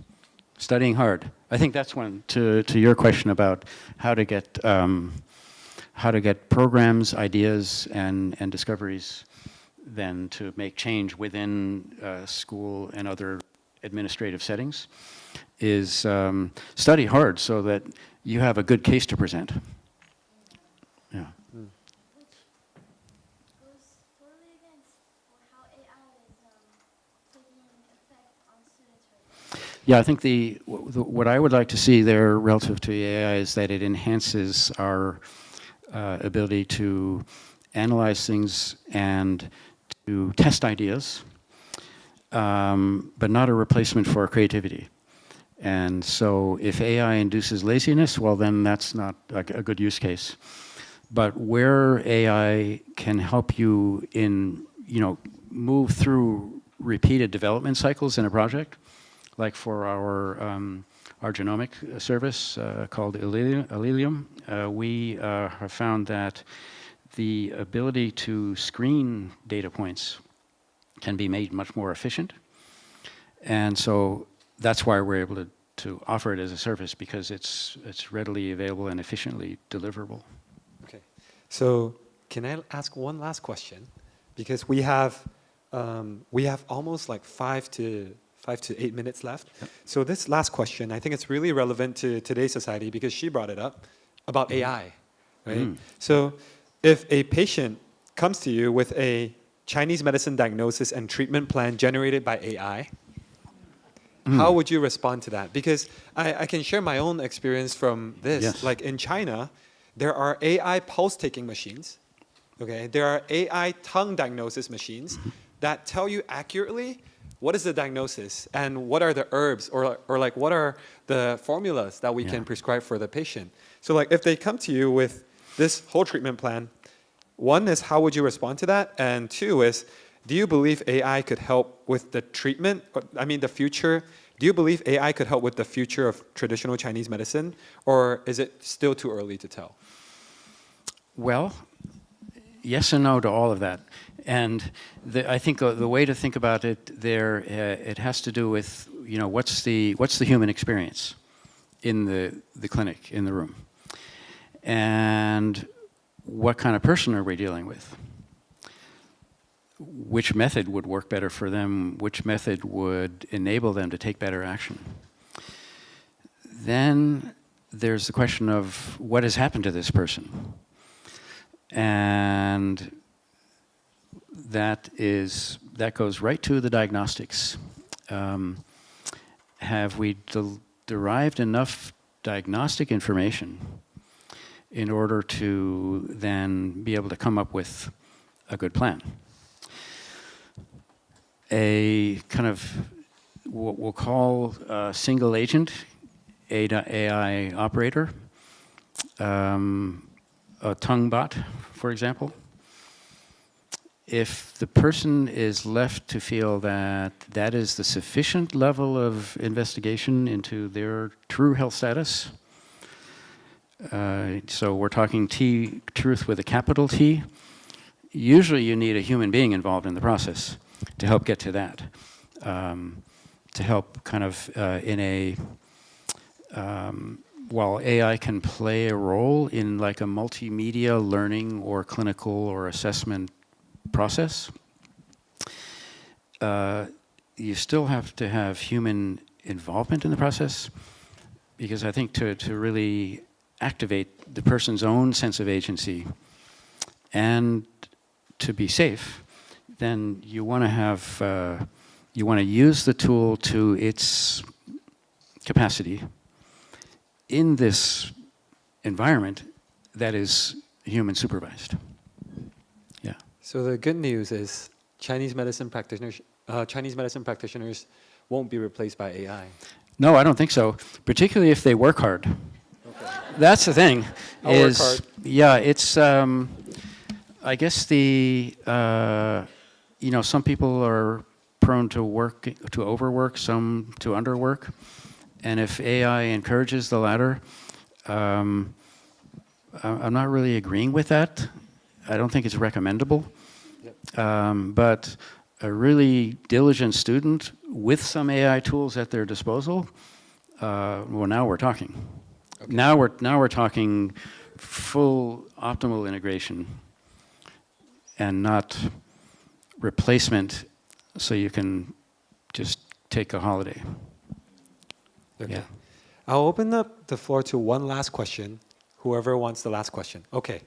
studying hard. I think that's one, to your question about how to get programs, ideas, and discoveries then to make change within school and other administrative settings, is study hard so that you have a good case to present. Yeah. Yeah, I think what I would like to see there relative to AI is that it enhances our ability to analyze things and to test ideas, but not a replacement for creativity. And so if AI induces laziness, well, then that's not a good use case. But where AI can help you in, move through repeated development cycles in a project, like for our genomic service called Alelium, we have found that the ability to screen data points can be made much more efficient. And so that's why we're able to offer it as a service, because it's readily available and efficiently deliverable. Okay. So can I ask one last question? Because we have almost like 5 to 8 minutes left. Yep. So this last question, I think it's really relevant to today's society because she brought it up about AI, right? Mm. So if a patient comes to you with a Chinese medicine diagnosis and treatment plan generated by AI, how would you respond to that? Because I can share my own experience from this. Yes. Like in China, there are AI pulse-taking machines. Okay, there are AI tongue diagnosis machines that tell you accurately what is the diagnosis and what are the herbs or like what are the formulas that we can prescribe for the patient. So like if they come to you with this whole treatment plan, one is how would you respond to that? And two is, do you believe AI could help with the treatment? The future. Do you believe AI could help with the future of traditional Chinese medicine? Or is it still too early to tell? Well, yes and no to all of that. And I think the way to think about it there, it has to do with, what's the human experience in the clinic, in the room? And what kind of person are we dealing with? Which method would work better for them? Which method would enable them to take better action? Then there's the question of what has happened to this person. And that goes right to the diagnostics. Have we derived enough diagnostic information in order to then be able to come up with a good plan? A kind of what we'll call a single agent AI operator, a tongue bot, for example. If the person is left to feel that that is the sufficient level of investigation into their true health status, so we're talking truth with a capital T, usually you need a human being involved in the process to help get to that, to help kind of while AI can play a role in like a multimedia learning or clinical or assessment process, you still have to have human involvement in the process, because I think to really activate the person's own sense of agency and to be safe, then you want to have, you want to use the tool to its capacity in this environment that is human supervised. Yeah. So the good news is Chinese medicine practitioners won't be replaced by AI. No, I don't think so. Particularly if they work hard. Okay. That's the thing. I'll work hard. Yeah, it's I guess some people are prone to overwork, some to underwork. And if AI encourages the latter, I'm not really agreeing with that. I don't think it's recommendable. But a really diligent student with some AI tools at their disposal, well, now we're talking. Okay. Now we're talking full optimal integration and not replacement so you can just take a holiday. Okay. Yeah. I'll open up the floor to one last question. Whoever wants the last question. Okay.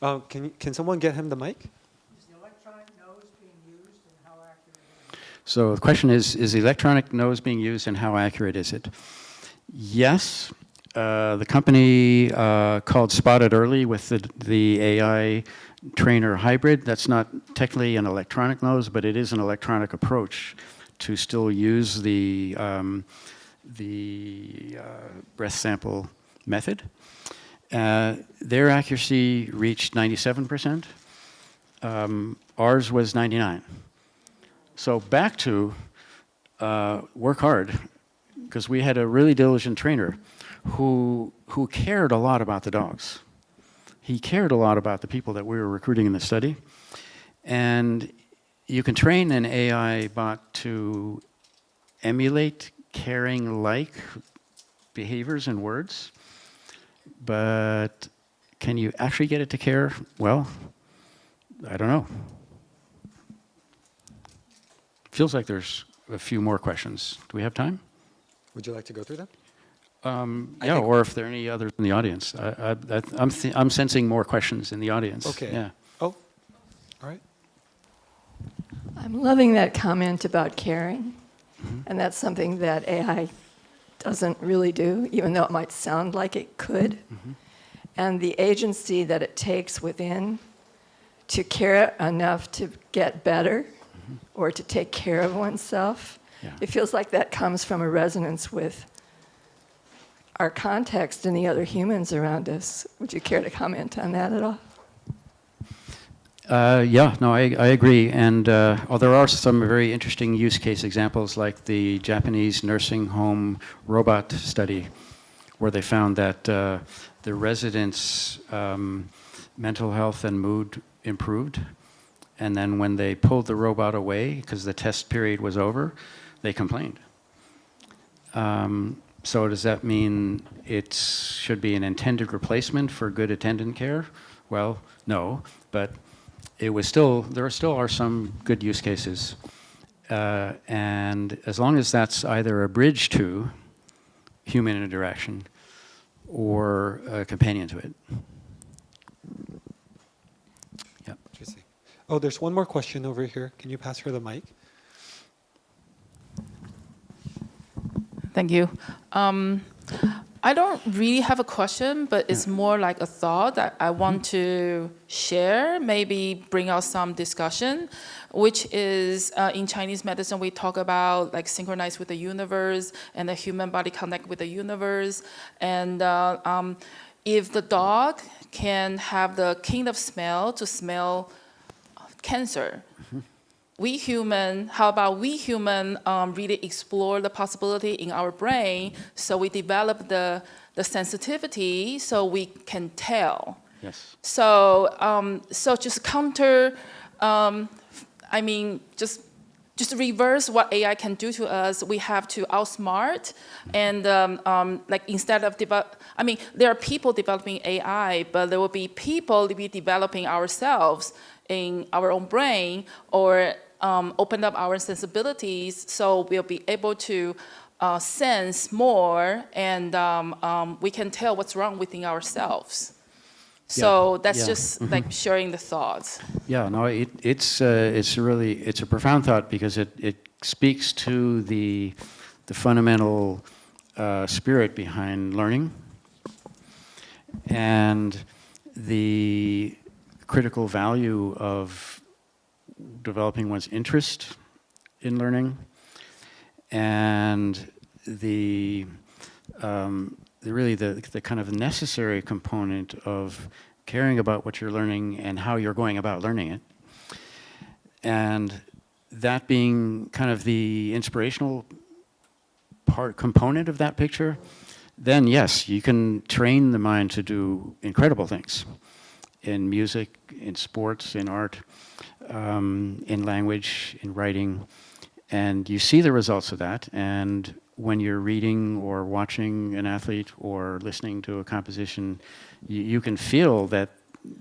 Can someone get him the mic? Is the electronic nose being used and how accurate is it? So the question is the electronic nose being used and how accurate is it? Yes. The company called Spotted Early with the AI trainer hybrid. That's not technically an electronic nose, but it is an electronic approach to still use the breath sample method. Their accuracy reached 97%. Ours was 99%. So back to work hard, because we had a really diligent trainer who cared a lot about the dogs. He cared a lot about the people that we were recruiting in the study. And you can train an AI bot to emulate caring-like behaviors and words, but can you actually get it to care? Well, I don't know. Feels like there's a few more questions. Do we have time? Would you like to go through them? Yeah, or if there are any others in the audience. I'm sensing more questions in the audience. Okay. Yeah. Oh, all right. I'm loving that comment about caring. And that's something that AI doesn't really do, even though it might sound like it could. And the agency that it takes within to care enough to get better or to take care of oneself, it feels like that comes from a resonance with our context and the other humans around us. Would you care to comment on that at all? Yeah, no, I agree. And there are some very interesting use case examples, like the Japanese nursing home robot study, where they found that the residents' mental health and mood improved. And then when they pulled the robot away, because the test period was over, they complained. So does that mean it should be an intended replacement for good attendant care? Well, no, but there still are some good use cases. And as long as that's either a bridge to human interaction or a companion to it. Yeah. Interesting. Oh, there's one more question over here. Can you pass her the mic? Thank you. I don't really have a question, but it's more like a thought that I want to share, maybe bring out some discussion, which is in Chinese medicine, we talk about like synchronize with the universe and the human body connect with the universe. And if the dog can have the keen of smell to smell cancer, we human, how about we human really explore the possibility in our brain, so we develop the sensitivity so we can tell. Yes. So so just counter, just reverse what AI can do to us. We have to outsmart and like instead of there are people developing AI, but there will be people developing ourselves in our own brain, or open up our sensibilities so we'll be able to sense more, and we can tell what's wrong within ourselves. So that's just like sharing the thoughts. Yeah, no, it's a profound thought, because it speaks to the fundamental spirit behind learning and the critical value of developing one's interest in learning, and the kind of necessary component of caring about what you're learning and how you're going about learning it. And that being kind of the inspirational component of that picture, then yes, you can train the mind to do incredible things in music, in sports, in art, in language, in writing, and you see the results of that. And when you're reading or watching an athlete or listening to a composition, you can feel that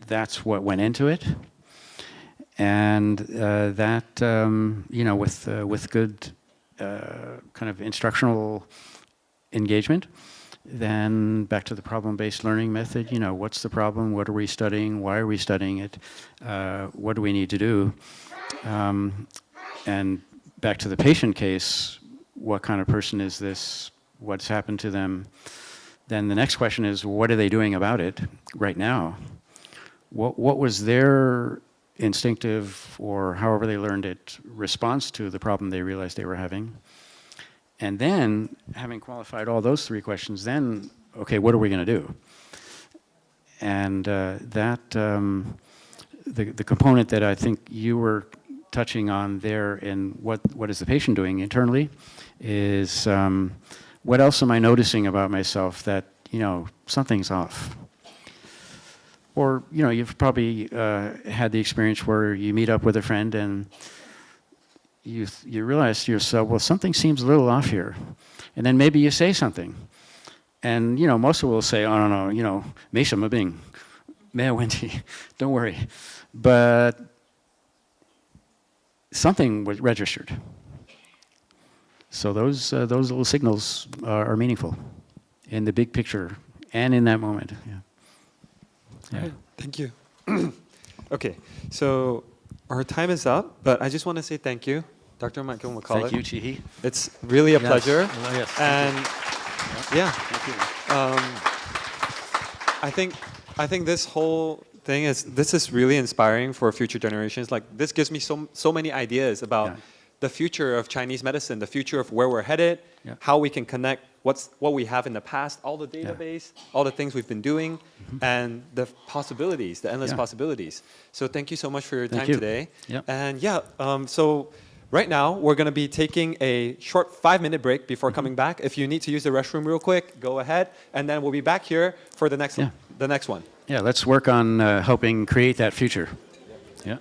that's what went into it. And that, with good kind of instructional engagement, then back to the problem-based learning method, what's the problem, what are we studying, why are we studying it, what do we need to do? And back to the patient case, what kind of person is this, what's happened to them? Then the next question is, what are they doing about it right now? What was their instinctive, or however they learned it, response to the problem they realized they were having? And then, having qualified all those three questions, then, okay, what are we going to do? And the component that I think you were touching on there in what is the patient doing internally is what else am I noticing about myself that, something's off? Or, you've probably had the experience where you meet up with a friend and you realize to yourself, well, something seems a little off here. And then maybe you say something. And, most of will say, oh, no, 没什么病, 没有问题, don't worry. But something was registered. So those little signals are meaningful in the big picture and in that moment. Yeah. All right, thank you. Okay, so our time is up, but I just want to say thank you, Dr. Michael McCullough. Thank you, Chihi. It's really a pleasure. Oh, yes. And yeah, thank you. I think this whole thing is really inspiring for future generations. Like, this gives me so many ideas about the future of Chinese medicine, the future of where we're headed, how we can connect what we have in the past, all the database, all the things we've been doing, and the possibilities, the endless possibilities. So thank you so much for your time today. Yep. And so right now we're going to be taking a short 5-minute break before coming back. If you need to use the restroom real quick, go ahead, and then we'll be back here for the next one. Yeah, let's work on helping create that future. Yeah.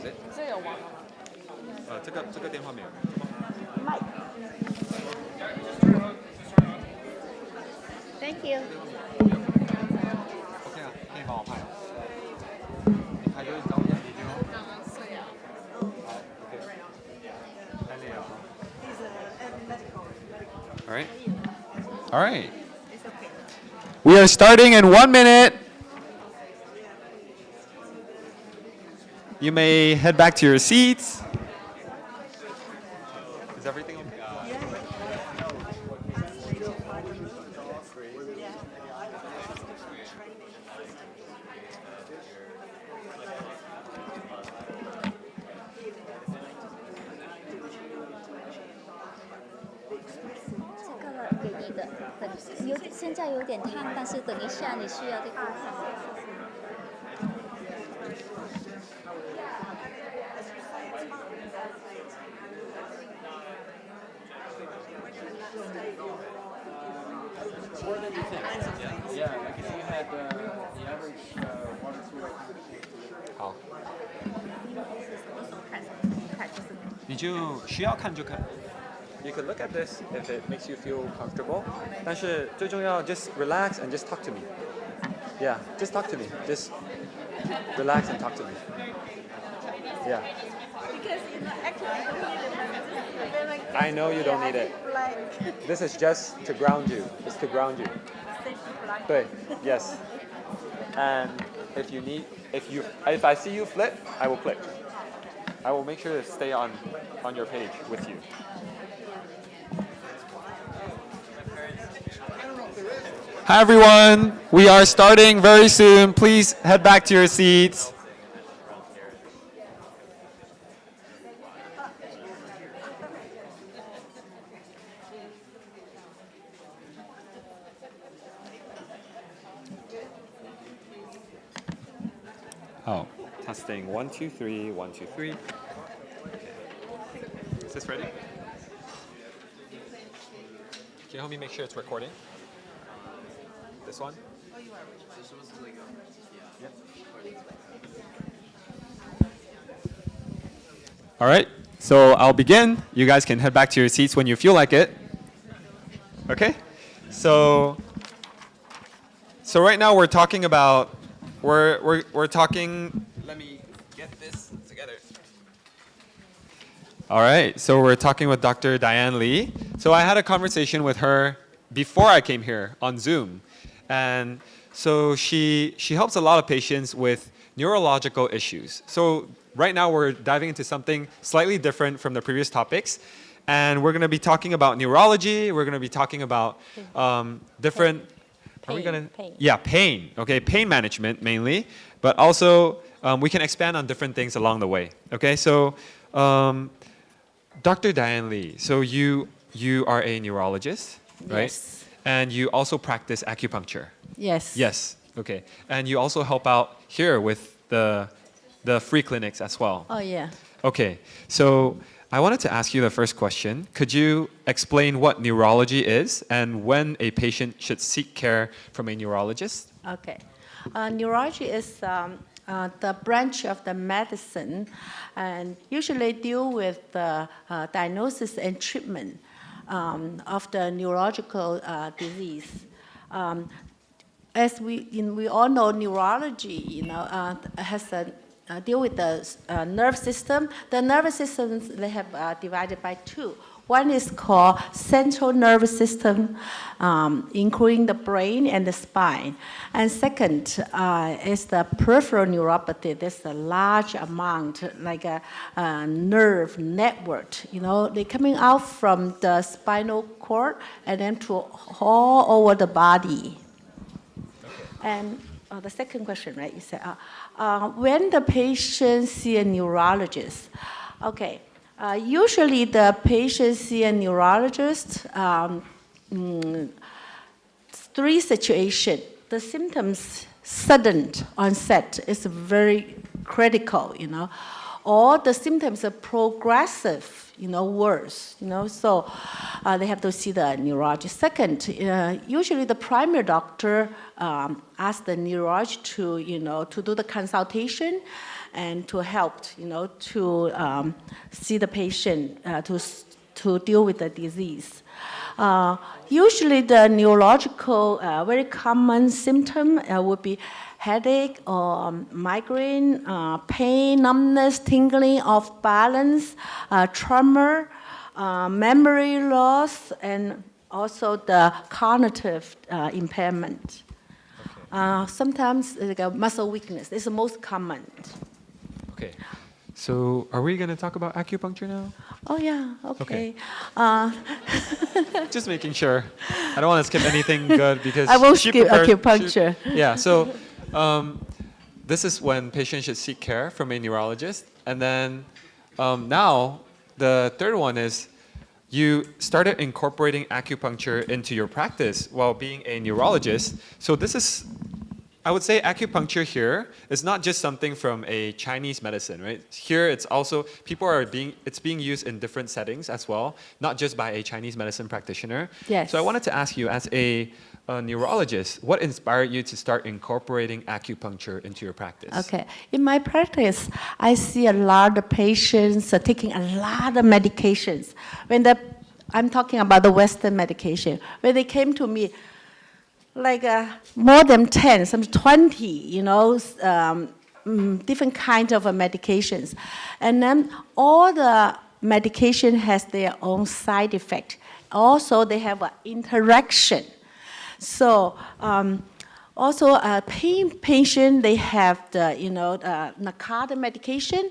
it? 这个电话没有。Thank you. OK 啊，可以帮我拍。你拍咗走人 video。好 ，OK。太累了。All right. All right. We are starting in 1 minute. You may head back to your seats. Is everything okay? More than you think. Yeah, like if you had the average 1 or 2. 好。你就需要看就看。You can look at this if it makes you feel comfortable. 但是最重要 just relax and just talk to me. Yeah, just talk to me. Just relax and talk to me. Yeah. I know you don't need it. This is just to ground you. It's to ground you. 对 Yes. And if I see you flip, I will click. I will make sure to stay on your page with you. Hi everyone. We are starting very soon. Please head back to your seats. Oh, testing 1, 2, 3, 1, 2, 3. Okay. Is this ready? Can you help me make sure it's recording? This one? Yeah. All right, so I'll begin. You guys can head back to your seats when you feel like it. Okay? So right now we're talking about we're talking. Let me get this together. All right, so we're talking with Dr. Diane Lee. So I had a conversation with her before I came here on Zoom, and so she helps a lot of patients with neurological issues. So right now we're diving into something slightly different from the previous topics, and we're going to be talking about neurology. We're going to be talking about different. Are we gonna? Pain. Yeah, pain. Okay, pain management mainly, but also we can expand on different things along the way. Okay, so Dr. Diane Lee, so you are a neurologist, right? Yes. And you also practice acupuncture. Yes. Yes. Okay, and you also help out here with the free clinics as well. Oh yeah. Okay, so I wanted to ask you the first question. Could you explain what neurology is and when a patient should seek care from a neurologist? Okay. Neurology is the branch of the medicine and usually deal with the diagnosis and treatment of the neurological disease. As we all know, neurology, has a deal with the nerve system. The nervous systems, they have divided by two. One is called central nervous system, including the brain and the spine. And second is the peripheral neuropathy. There's a large amount, like a nerve network. They're coming out from the spinal cord and then to all over the body. And the second question, right? You said, when the patient see a neurologist, okay. Usually the patient see a neurologist, three situations. The symptoms sudden onset is very critical, or the symptoms are progressive, worse, so they have to see the neurologist. Second, usually the primary doctor asks the neurologist to do the consultation and to help, to see the patient to deal with the disease. Usually the neurological very common symptom would be headache or migraine, pain, numbness, tingling, off balance, tremor, memory loss, and also the cognitive impairment. Sometimes like a muscle weakness is the most common. Okay. So are we going to talk about acupuncture now? Oh, yeah, okay. Just making sure. I don't want to skip anything good because I won't she skip prepared- acupuncture. Yeah, so this is when patients should seek care from a neurologist. And then now the third one is you started incorporating acupuncture into your practice while being a neurologist. So this is, I would say acupuncture here is not just something from a Chinese medicine, right? Here it's also, it's being used in different settings as well, not just by a Chinese medicine practitioner. Yes. So I wanted to ask you, as a neurologist, what inspired you to start incorporating acupuncture into your practice? Okay. In my practice, I see a lot of patients taking a lot of medications. I'm talking about the Western medication. When they came to me, like more than 10, some 20, different kinds of medications. And then all the medication has their own side effect. Also, they have an interaction. So also a pain patient, they have the, narcotic medication.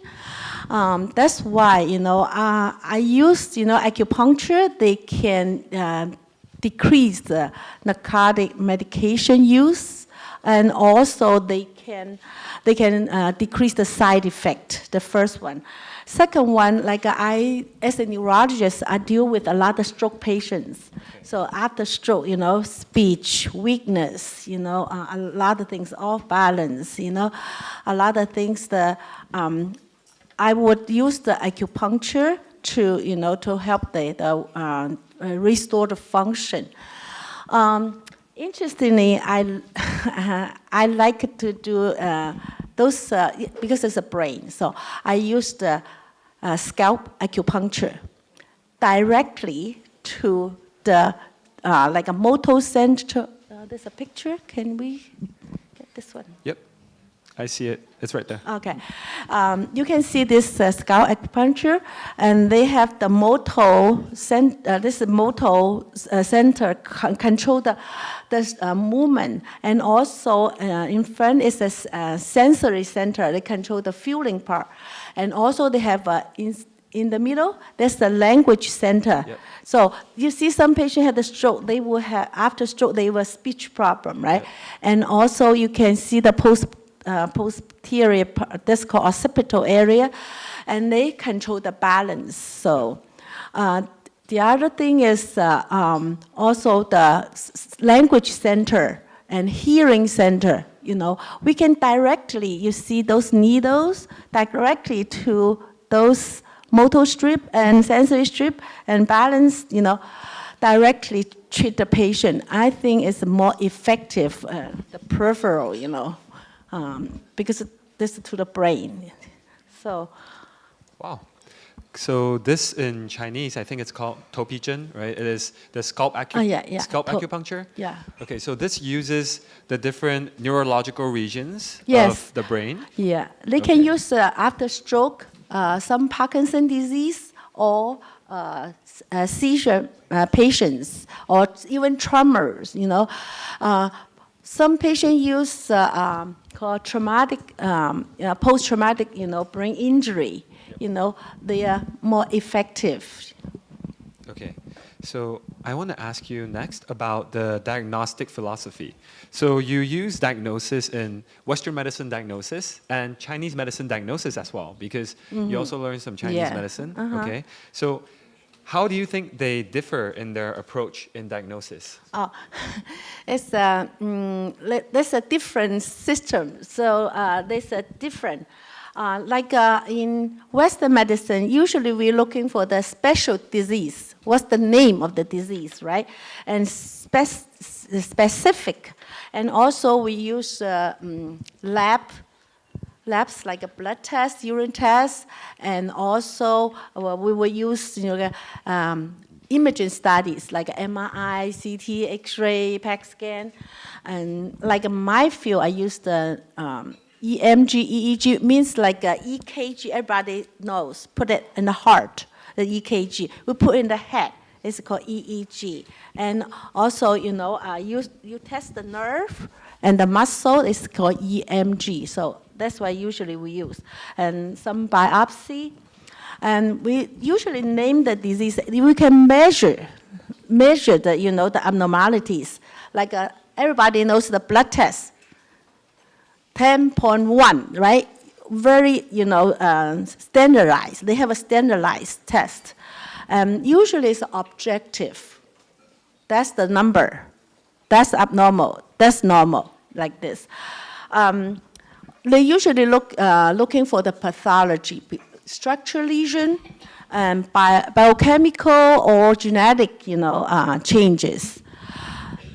That's why, I use, acupuncture. They can decrease the narcotic medication use, and also they can decrease the side effect, the first one. Second one, like as a neurologist, I deal with a lot of stroke patients. So after stroke, speech, weakness, a lot of things, off balance, a lot of things that I would use the acupuncture to help the restore the function. Interestingly, I like to do those because it's a brain. So I use the scalp acupuncture directly to the like a motor center. There's a picture. Can we get this one? Yep, I see it. It's right there. Okay. You can see this scalp acupuncture, and they have the motor center. This motor center control the movement, and also in front is a sensory center. They control the feeling part, and also they have in the middle. There's the language center. Yep. So you see, some patients have the stroke. They will have after stroke they will have speech problem, right? Yep. And also you can see the posterior, that's called occipital area, and they control the balance. So the other thing is also the language center and hearing center. We can directly, you see those needles directly to those motor strip and sensory strip and balance, directly treat the patient. I think it's more effective, the peripheral, because this is to the brain. So. Wow. So this in Chinese, I think it's called topichen, right? It is the scalp acupuncture? Yeah. Okay, so this uses the different neurological regions of the brain? Yeah, they can use after stroke, some Parkinson's disease, or seizure patients, or even tremors, Some patients use called traumatic, post-traumatic, brain injury. They are more effective. Okay, so I want to ask you next about the diagnostic philosophy. So you use diagnosis in Western medicine diagnosis and Chinese medicine diagnosis as well, because you also learn some Chinese medicine. Okay, so how do you think they differ in their approach in diagnosis? It's there's a different system. So there's a different. In Western medicine, usually we're looking for the special disease. What's the name of the disease, right? And specific. And also we use labs like a blood test, urine test, and also we will use imaging studies like MRI, CT, X-ray, PET scan. And like in my field, I use the EMG, EEG, means like a EKG, everybody knows, put it in the heart, the EKG. We put in the head, it's called EEG. And also, you test the nerve and the muscle, it's called EMG. So that's what usually we use. And some biopsy. And we usually name the disease. We can measure the, the abnormalities. Like everybody knows the blood test, 10.1, right? Very, standardized. They have a standardized test. Usually it's objective. That's the number. That's abnormal. That's normal, like this. They usually looking for the pathology, structural lesion, biochemical or genetic, changes.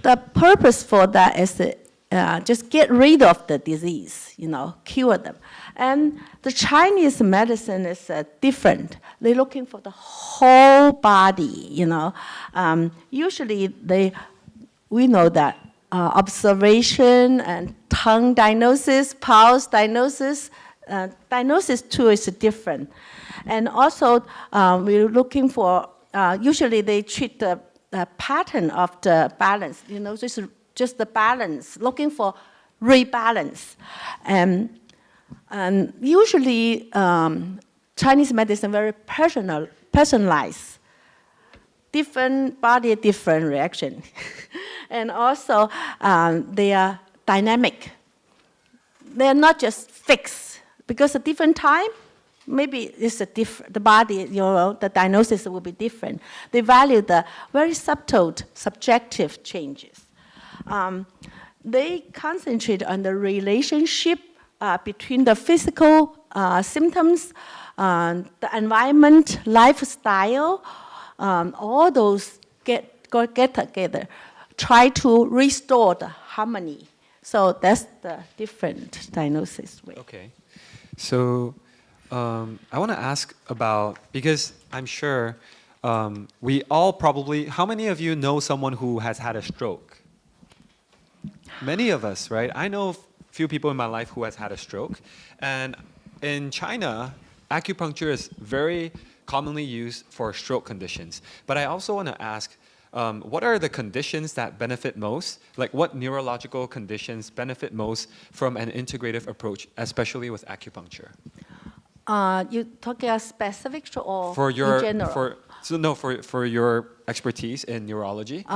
The purpose for that is to just get rid of the disease, cure them. And the Chinese medicine is different. They're looking for the whole body, Usually we know that observation and tongue diagnosis, pulse diagnosis, diagnosis too is different. And also we're looking for, usually they treat the pattern of the balance, just the balance, looking for rebalance. And usually Chinese medicine very personalized. Different body, different reaction. And also they are dynamic. They're not just fixed, because at different time, maybe it's the body, the diagnosis will be different. They value the very subtle, subjective changes. They concentrate on the relationship between the physical symptoms, the environment, lifestyle, all those get together, try to restore the harmony. So that's the different diagnosis way. Okay. So I want to ask about, because I'm sure we all probably, how many of you know someone who has had a stroke? Many of us, right? I know a few people in my life who has had a stroke. And in China, acupuncture is very commonly used for stroke conditions. But I also want to ask, what are the conditions that benefit most? Like what neurological conditions benefit most from an integrative approach, especially with acupuncture? You talking about specific or for your, in general? For your expertise in neurology.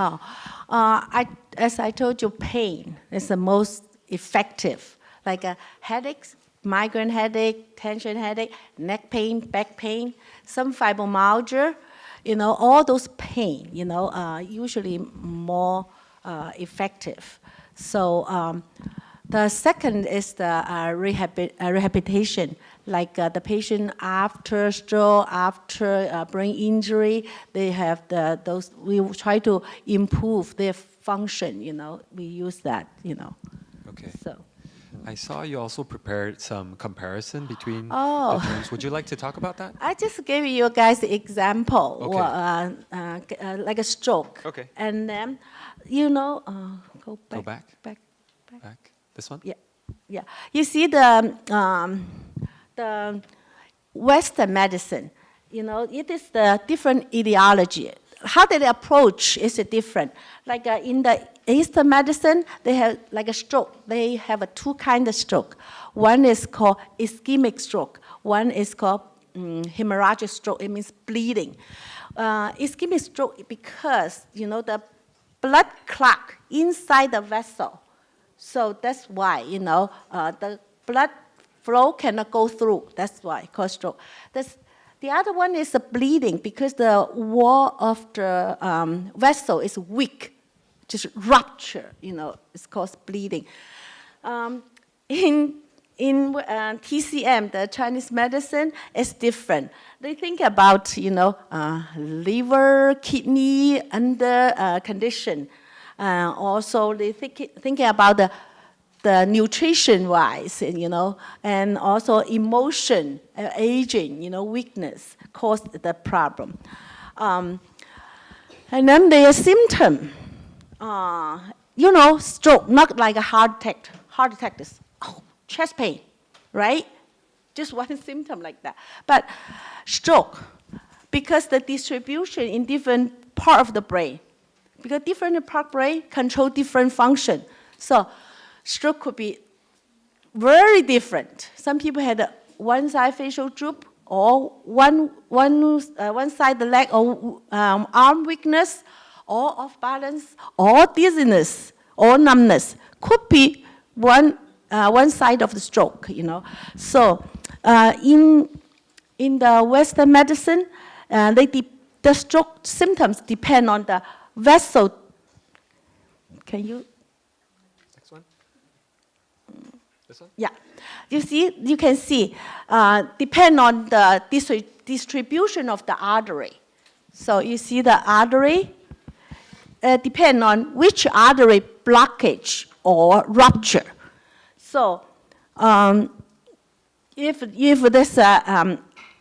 As I told you, pain is the most effective. Like headaches, migraine headache, tension headache, neck pain, back pain, some fibromyalgia, all those pain, usually more effective. So the second is the rehabilitation, like the patient after stroke, after brain injury, they have those. We try to improve their function. We use that. Okay. So. I saw you also prepared some comparison between Oh. the terms. Would you like to talk about that? I just gave you guys an example, Okay. like a stroke. Okay. And then, go back. Go back. Back. This one? Yeah. You see the Western medicine, it is the different ideology. How they approach is different. Like in the Eastern medicine, they have like a stroke. They have two kinds of stroke. One is called ischemic stroke. One is called hemorrhagic stroke. It means bleeding. Ischemic stroke because, the blood clot inside the vessel. So that's why, the blood flow cannot go through. That's why it's called stroke. The other one is the bleeding because the wall of the vessel is weak, just rupture, it's called bleeding. In in TCM, the Chinese medicine, is different. They think about, liver, kidney, under condition. Also, they thinking about the nutrition-wise, and also emotion, aging, weakness caused the problem. And then their symptom, stroke, not like a heart attack. Heart attack is chest pain, right? Just one symptom like that. But stroke, because the distribution in different part of the brain, because different part of the brain control different function. So stroke could be very different. Some people had one side facial droop, or one side the leg, or arm weakness, or off balance, or dizziness, or numbness. Could be one side of the stroke, So in the Western medicine, the stroke symptoms depend on the vessel. Can you? Next one. This one? Yeah. You can see, depend on the distribution of the artery. So you see the artery, depend on which artery blockage or rupture. So if there's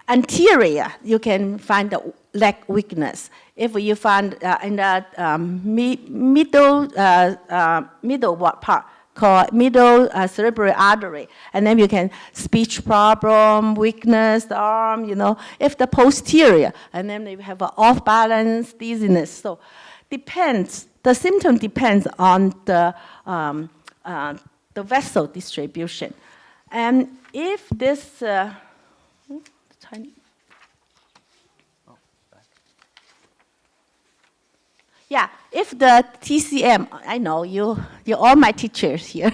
anterior, you can find the leg weakness. If you find in the middle part, called middle cerebral artery, and then you can speech problem, weakness, the arm, If the posterior, and then you have off balance, dizziness. So depends. The symptom depends on the vessel distribution, and if this yeah, if the TCM, I know you're all my teachers here.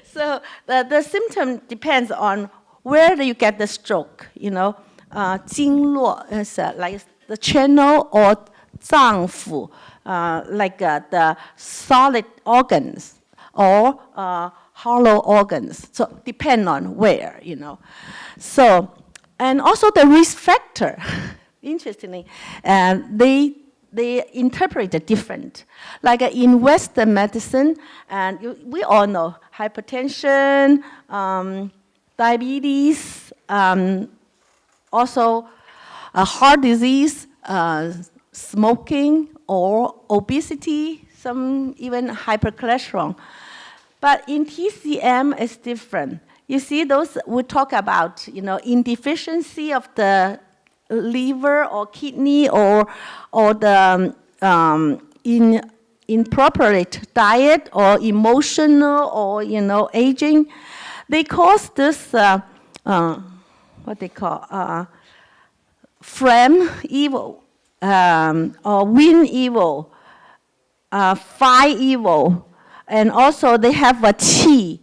So the symptom depends on where do you get the stroke, 经络 is like the channel, or 脏腑, like the solid organs, or hollow organs. So depend on where, So, and also the risk factor, interestingly, they interpret it different. Like in Western medicine, and we all know hypertension, diabetes, also heart disease, smoking, or obesity, some even hypercholesterol. But in TCM, it's different. You see, those we talk about, insufficiency of the liver or kidney, or the inappropriate diet, or emotional, or aging, they cause this what they call phlegm evil, or wind evil, fire evil, and also they have a qi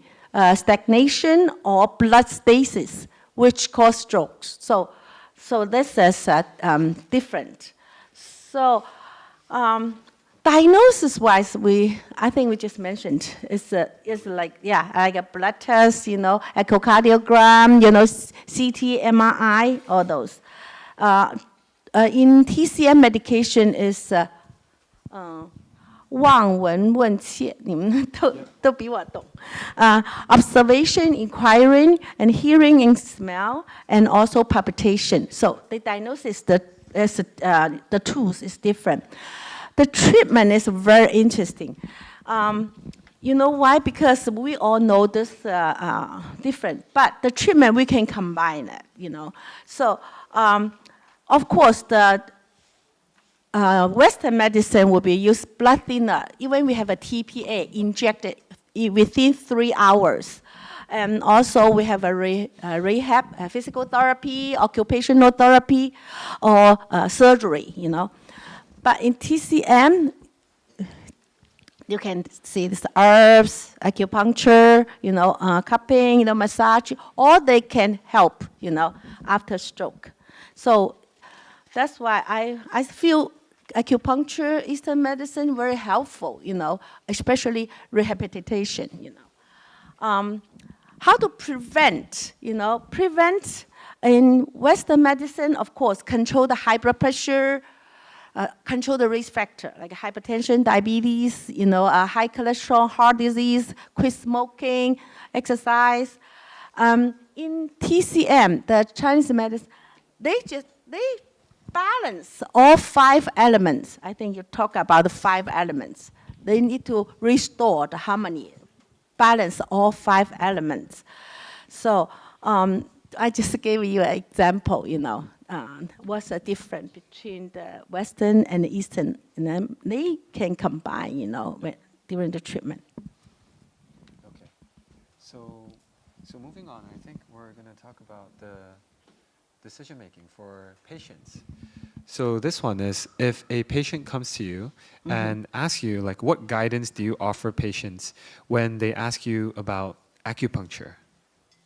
stagnation or blood stasis, which cause strokes. So this is different. So diagnosis-wise, I think we just mentioned, it's like a blood test, echocardiogram, CT, MRI, all those. In TCM medication is 望闻问切，你们都比我懂。Observation, inquiring, and hearing and smell, and also palpitation. So the diagnosis, the tools is different. The treatment is very interesting. You know why? Because we all know this different, but the treatment we can combine it. So of course the Western medicine will be used blood thinner. Even we have a TPA injected within 3 hours. And also we have a rehab, physical therapy, occupational therapy, or surgery, But in TCM, you can see this herbs, acupuncture, cupping, massage, all they can help, after stroke. So that's why I feel acupuncture, Eastern medicine, very helpful, especially rehabilitation, how to prevent, prevent in Western medicine, of course, control the high blood pressure, control the risk factor, like hypertension, diabetes, high cholesterol, heart disease, quit smoking, exercise. In TCM, the Chinese medicine, they balance all 5 elements. I think you talk about the 5 elements. They need to restore the harmony, balance all 5 elements. So I just gave you an example, what's the difference between the Western and the Eastern, and then they can combine, during the treatment. Okay. So moving on, I think we're going to talk about the decision making for patients. So this one is, if a patient comes to you and asks you, like, what guidance do you offer patients when they ask you about acupuncture?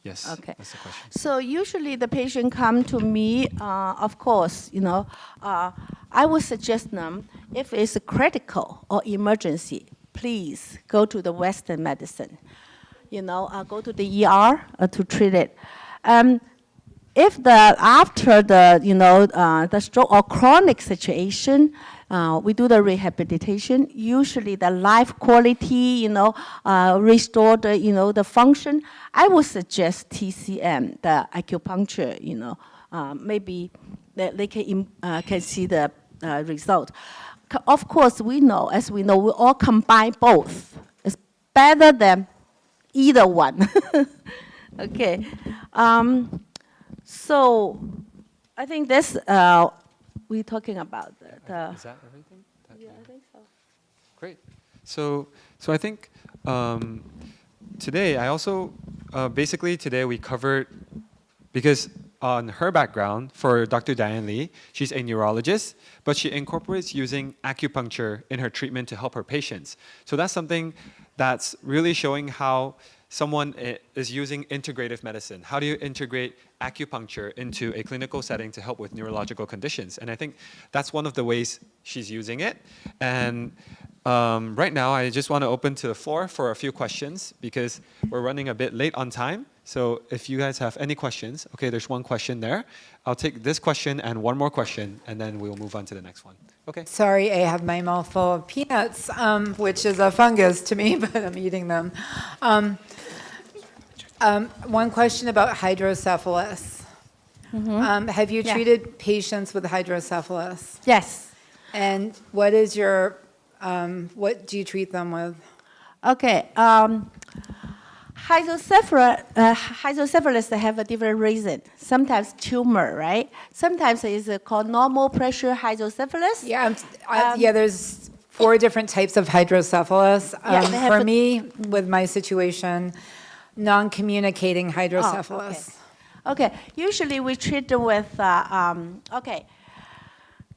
Yes, okay. That's the question. So usually the patient come to me, of course, I would suggest them, if it's critical or emergency, please go to the Western medicine. Go to the ER to treat it. If after the stroke or chronic situation, we do the rehabilitation. Usually the life quality, restore the function. I would suggest TCM, the acupuncture. Maybe they can see the result. Of course, as we know, we all combine both. It's better than either one. Okay. So I think this, we're talking about the Is that everything? Yeah, I think so. Great. So I think today I also, basically today we covered, because on her background, for Dr. Diane Lee, she's a neurologist, but she incorporates using acupuncture in her treatment to help her patients. So that's something that's really showing how someone is using integrative medicine. How do you integrate acupuncture into a clinical setting to help with neurological conditions? And I think that's one of the ways she's using it. And right now, I just want to open to the floor for a few questions, because we're running a bit late on time. So if you guys have any questions, okay, there's one question there. I'll take this question and one more question, and then we'll move on to the next one. Okay. Sorry, I have my mouth full of peanuts, which is a fungus to me, but I'm eating them. One question about hydrocephalus. Have you treated patients with hydrocephalus? Yes. And what is your, what do you treat them with? Okay. Hydrocephalus have a different reason. Sometimes tumor, right? Sometimes it's called normal pressure hydrocephalus. Yeah, there's 4 different types of hydrocephalus. For me, with my situation, non-communicating hydrocephalus. Okay. Usually we treat them with,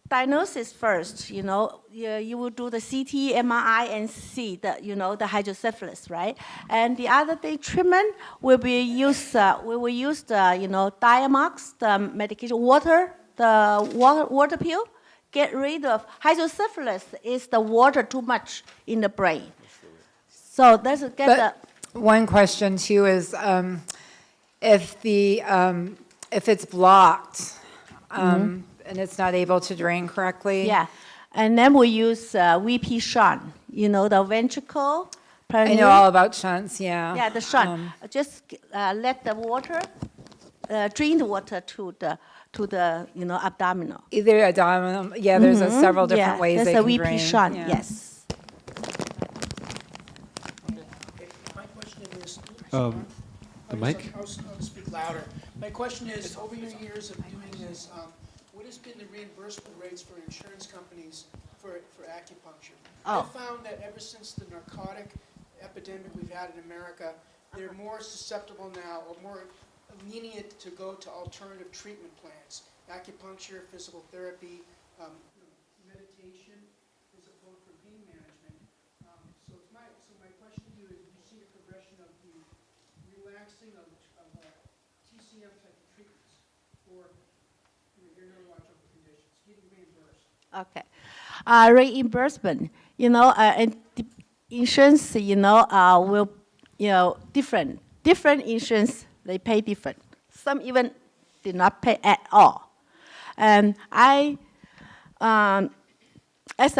diagnosis first, you will do the CT, MRI, and see the hydrocephalus, right? And the other day treatment will be used, we will use the, Diagnostic, the medication, water pill, get rid of, hydrocephalus is the water too much in the brain. So that's one question too is, if it's blocked, and it's not able to drain correctly. Yeah, and then we use VP shunt, the ventricle. I know all about shunts, yeah. Yeah, the shunt. Just let the water, drain the water to the abdominal. Either abdominal, there's several different ways they can drain. That's a VP shunt, yes. My question is, the mic? I'll speak louder. My question is, over your years of doing this, what has been the reimbursement rates for insurance companies for acupuncture? I found that ever since the narcotic epidemic we've had in America, they're more susceptible now, or more lenient to go to alternative treatment plans. Acupuncture, physical therapy, meditation is a form for pain management. So my question to you is, do you see a progression of the relaxing of TCM type of treatments, or your neurological conditions, getting reimbursed? Okay. Reimbursement, and the insurance, will, different different insurance, they pay different. Some even did not pay at all. And as a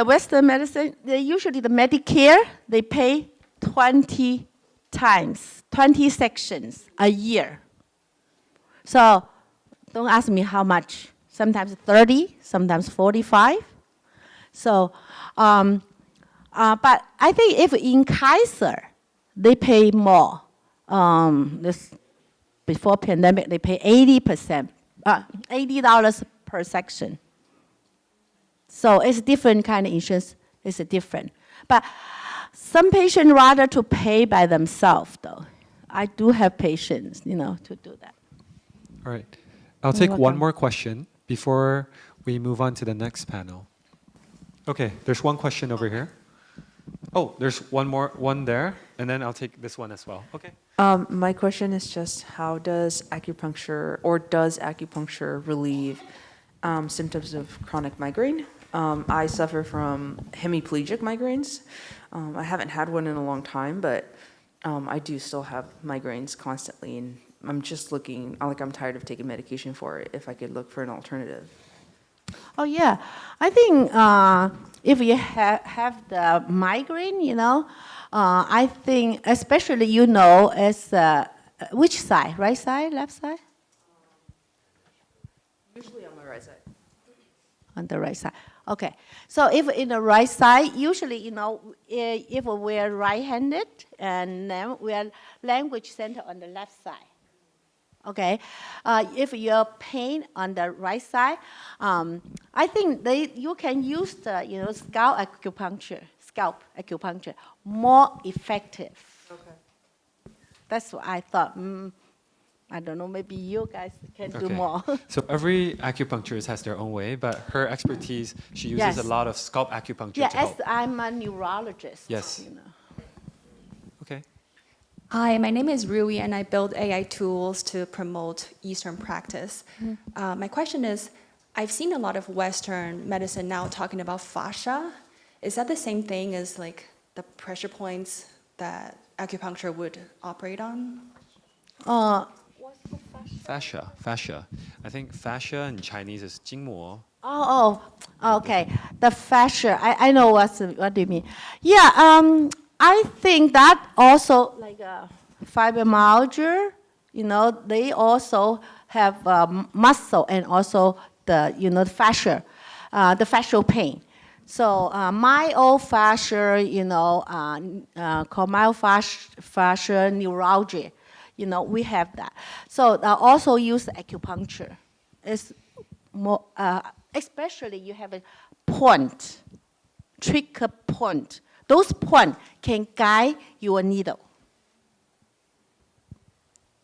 Western medicine, usually the Medicare, they pay 20 times, 20 sections a year. So don't ask me how much. Sometimes 30, sometimes 45. So, but I think if in Kaiser, they pay more. Before pandemic, they pay $80 per section. So it's different kind of insurance. It's different. But some patients rather to pay by themselves, though. I do have patients, to do that. All right. I'll take one more question before we move on to the next panel. Okay, there's one question over here. Oh, there's one there, and then I'll take this one as well. Okay. My question is just how does acupuncture relieve symptoms of chronic migraine? I suffer from hemiplegic migraines. I haven't had one in a long time, but I do still have migraines constantly, and I'm just looking, I'm tired of taking medication for it, if I could look for an alternative. Oh, yeah. I think if you have the migraine, I think especially, as which side, right side, left side? Usually on my right side. On the right side. Okay. So if in the right side, usually, if we're right-handed, and then we're language center on the left side. Okay, if you're pain on the right side, I think you can use the scalp acupuncture more effective. Okay. That's what I thought. I don't know. Maybe you guys can do more. So every acupuncturist has their own way, but her expertise, she uses a lot of scalp acupuncture to help. Yes, I'm a neurologist. Yes. Okay. Hi, my name is Rui, and I build AI tools to promote Eastern practice. My question is, I've seen a lot of Western medicine now talking about fascia. Is that the same thing as the pressure points that acupuncture would operate on? Fascia. I think fascia in Chinese is 筋膜. Oh, okay. The fascia. I know what do you mean. Yeah. I think that also fibromyalgia, they also have muscle and also the fascia, the fascial pain. So myofascial, called myofascial neurology, we have that. So also use acupuncture. It's more, especially you have a point, trigger point. Those points can guide your needle.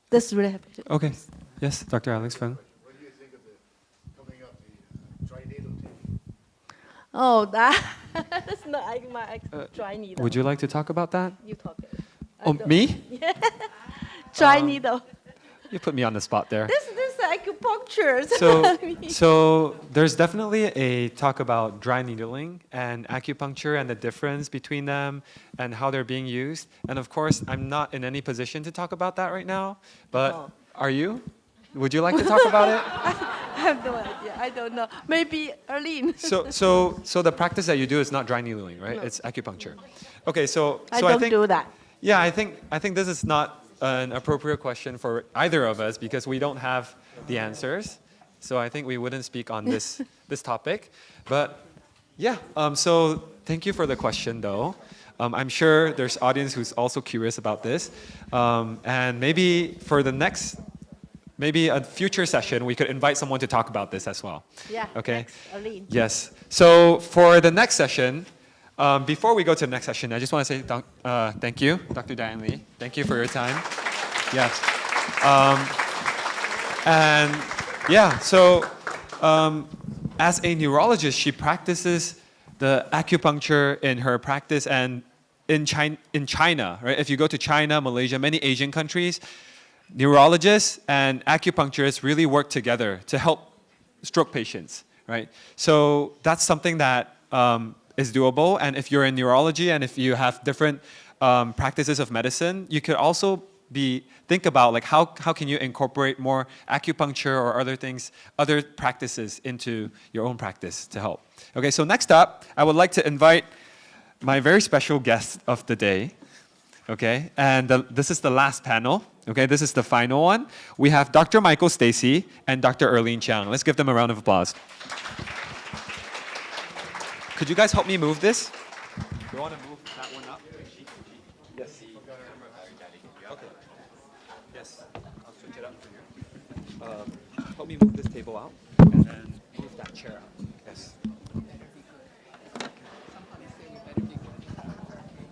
That's really happy. Okay. Yes, Dr. Alex Feng. What do you think of coming up the dry needle tape? Oh, that's not my dry needle. Would you like to talk about that? You talk. Oh, me? Yeah. Dry needle. You put me on the spot there. This is acupuncture. So there's definitely a talk about dry needling and acupuncture and the difference between them and how they're being used. And of course, I'm not in any position to talk about that right now, but are you? Would you like to talk about it? I have no idea. I don't know. Maybe Arlene. So the practice that you do is not dry needling, right? No. It's acupuncture. Okay, so I think, do that. Yeah, I think this is not an appropriate question for either of us because we don't have the answers. So I think we wouldn't speak on this topic. But yeah, so thank you for the question though. I'm sure there's audience who's also curious about this. And maybe for the maybe a future session, we could invite someone to talk about this as well. Yeah, okay. Arlene. Yes. So for the next session, before we go to the next session, I just want to say thank you, Dr. Diane Lee. Thank you for your time. Yes. And yeah, so as a neurologist, she practices the acupuncture in her practice and in China, right? If you go to China, Malaysia, many Asian countries, neurologists and acupuncturists really work together to help stroke patients, right? So that's something that is doable. And if you're in neurology and if you have different practices of medicine, you could also think about like how can you incorporate more acupuncture or other things, other practices into your own practice to help. Okay, so next up, I would like to invite my very special guest of the day. Okay, and this is the last panel. Okay, this is the final one. We have Dr. Michael Stacy and Dr. Erlene Chiang. Let's give them a round of applause. Could you guys help me move this? Do you want to move that one up? Yes. Okay. Yes, I'll switch it up for you. Help me move this table out and then move that chair out. Yes.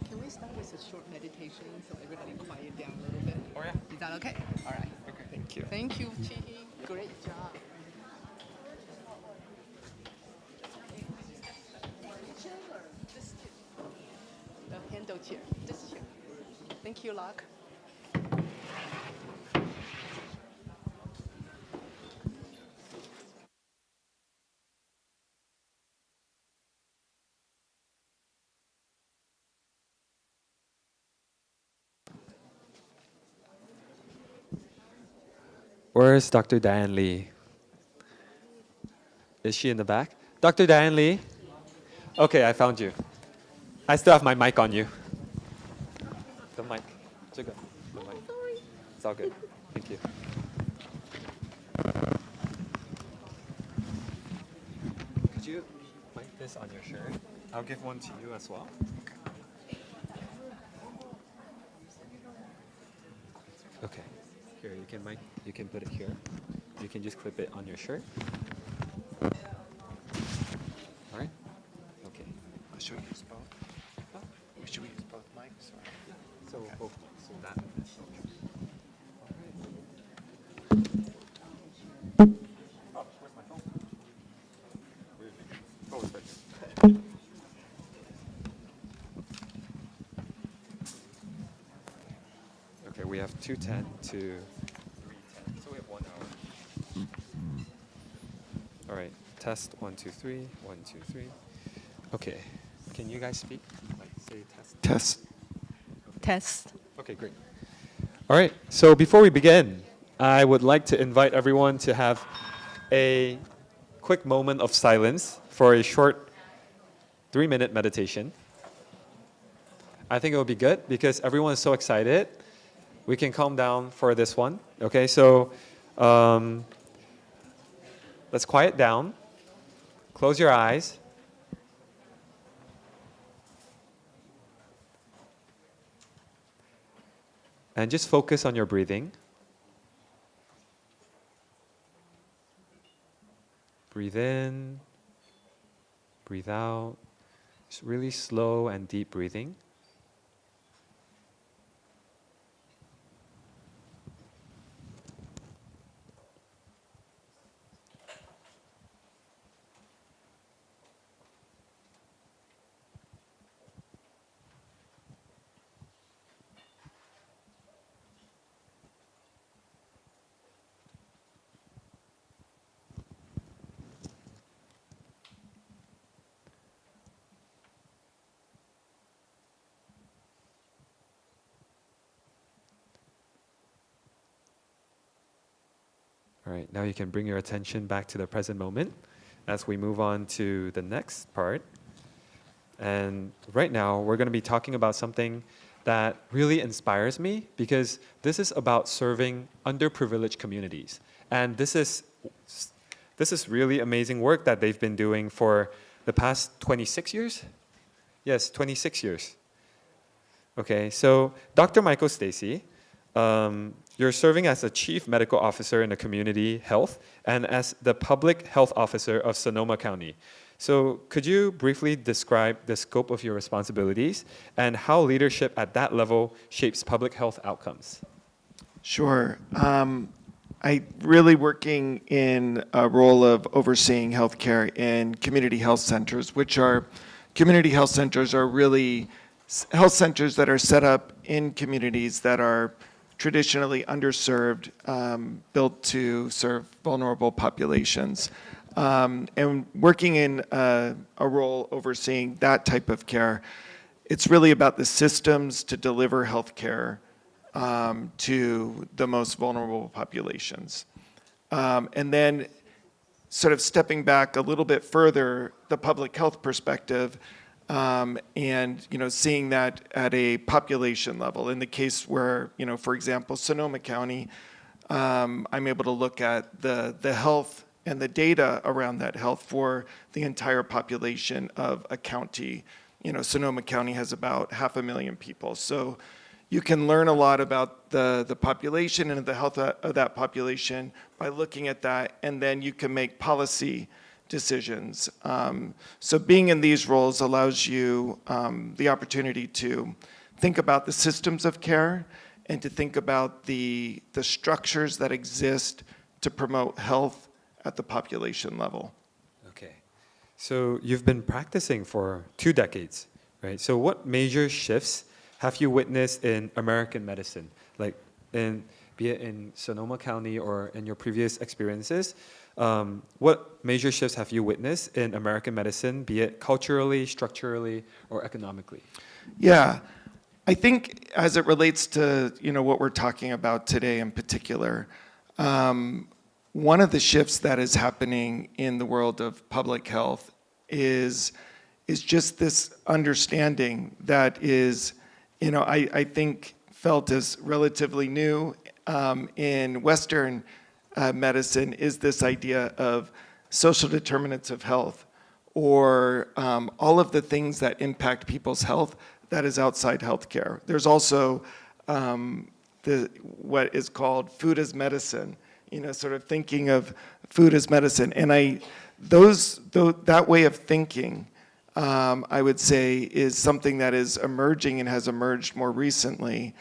Can we start with a short meditation so everybody quiet down a little bit? Oh yeah. Is that okay? All right. Okay. Thank you. Thank you, Chi. Great job. The handle chair. This chair. Thank you, Locke. Where is Dr. Diane Lee? Is she in the back? Dr. Diane Lee? Okay, I found you. I still have my mic on you. The mic. The mic. It's all good. Thank you. Could you mic this on your shirt? I'll give one to you as well. Okay. Here, you can mic. You can put it here. You can just clip it on your shirt. All right. Okay. Should we use both? Huh? Should we use both mics? Or? So Okay. both mics. So that and this. Oh, where's my phone? Oh, it's right there. Okay, we have 2:10 to 3:10, so we have 1 hour. All right, test 1, 2, 3, 1, 2, 3. Okay, can you guys speak? Like say test. Test. Test. Okay, great. All right, so before we begin, I would like to invite everyone to have a quick moment of silence for a short 3-minute meditation. I think it will be good because everyone is so excited. We can calm down for this one. Okay, so let's quiet down. Close your eyes. And just focus on your breathing. Breathe in, breathe out. Just really slow and deep breathing. All right, now you can bring your attention back to the present moment as we move on to the next part. And right now, we're going to be talking about something that really inspires me because this is about serving underprivileged communities. And this is really amazing work that they've been doing for the past 26 years? Yes, 26 years. Okay, so Dr. Michael Stacy, you're serving as a Chief Medical Officer in the Community Health and as the Public Health Officer of Sonoma County. So could you briefly describe the scope of your responsibilities and how leadership at that level shapes public health outcomes? Sure. I really working in a role of overseeing healthcare in community health centers, which are, community health centers are really health centers that are set up in communities that are traditionally underserved, built to serve vulnerable populations. And working in a role overseeing that type of care, it's really about the systems to deliver health care to the most vulnerable populations. And then sort of stepping back a little bit further, the public health perspective, and seeing that at a population level. In the case where, for example, Sonoma County, I'm able to look at the health and the data around that health for the entire population of a county. Sonoma County has about 500,000 people. So you can learn a lot about the population and the health of that population by looking at that, and then you can make policy decisions. So being in these roles allows you the opportunity to think about the systems of care and to think about the structures that exist to promote health at the population level. Okay. So you've been practicing for 2 decades, right? So what major shifts have you witnessed in American medicine, like be it in Sonoma County or in your previous experiences? What major shifts have you witnessed in American medicine, be it culturally, structurally, or economically? Yeah, I think as it relates to what we're talking about today in particular, one of the shifts that is happening in the world of public health is just this understanding that is, I think felt as relatively new in Western medicine, is this idea of social determinants of health, or all of the things that impact people's health that is outside healthcare. There's also what is called food as medicine, sort of thinking of food as medicine. And that way of thinking, I would say, is something that is emerging and has emerged more recently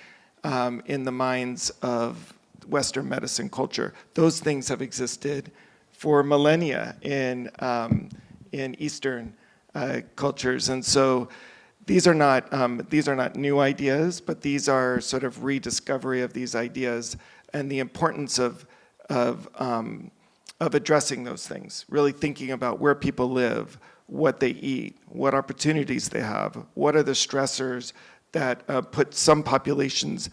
in the minds of Western medicine culture. Those things have existed for millennia in Eastern cultures, and so these are not new ideas, but these are sort of rediscovery of these ideas and the importance of addressing those things. Really thinking about where people live, what they eat, what opportunities they have, what are the stressors that put some populations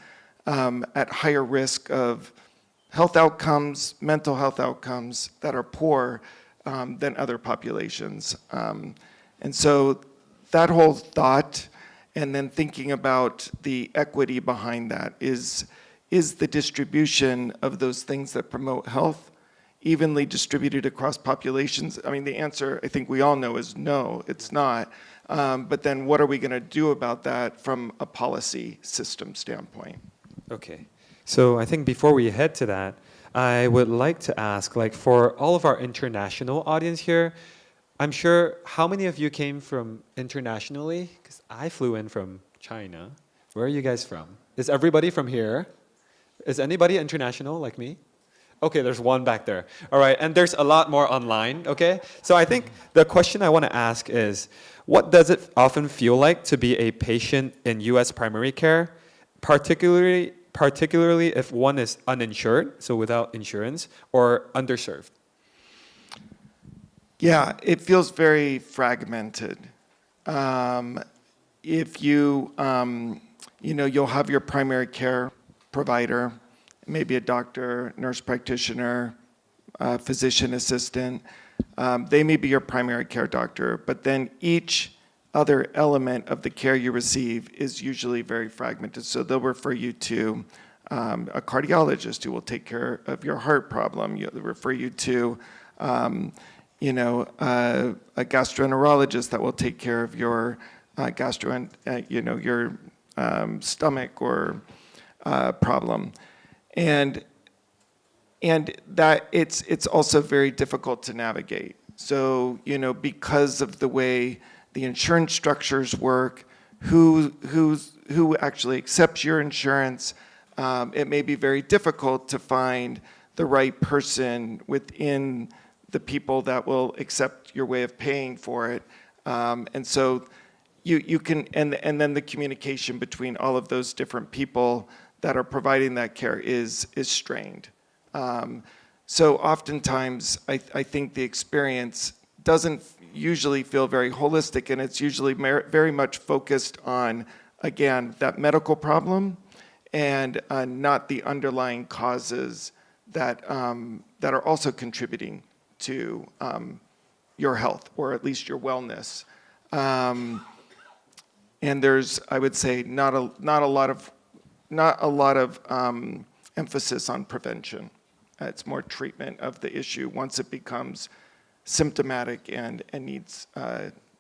at higher risk of health outcomes, mental health outcomes that are poor than other populations. And so that whole thought, and then thinking about the equity behind that, is the distribution of those things that promote health evenly distributed across populations? I mean, the answer, I think we all know, is no, it's not. But then what are we going to do about that from a policy system standpoint? Okay. So I think before we head to that, I would like to ask, for all of our international audience here, I'm sure, how many of you came from internationally? Because I flew in from China. Where are you guys from? Is everybody from here? Is anybody international like me? Okay, there's one back there. All right, and there's a lot more online, okay? So I think the question I want to ask is, what does it often feel like to be a patient in U.S. primary care, particularly if one is uninsured, so without insurance, or underserved? Yeah, it feels very fragmented. If you'll have your primary care provider, maybe a doctor, nurse practitioner, physician assistant. They may be your primary care doctor, but then each other element of the care you receive is usually very fragmented. So they'll refer you to a cardiologist who will take care of your heart problem. They'll refer you to a gastroenterologist that will take care of your your stomach or problem, and that it's also very difficult to navigate. So because of the way the insurance structures work, who actually accepts your insurance, it may be very difficult to find the right person within the people that will accept your way of paying for it. And so you can, and then the communication between all of those different people that are providing that care is strained. So oftentimes, I think the experience doesn't usually feel very holistic, and it's usually very much focused on, again, that medical problem and not the underlying causes that that are also contributing to your health, or at least your wellness. And there's, I would say, not a lot of emphasis on prevention. It's more treatment of the issue once it becomes symptomatic and needs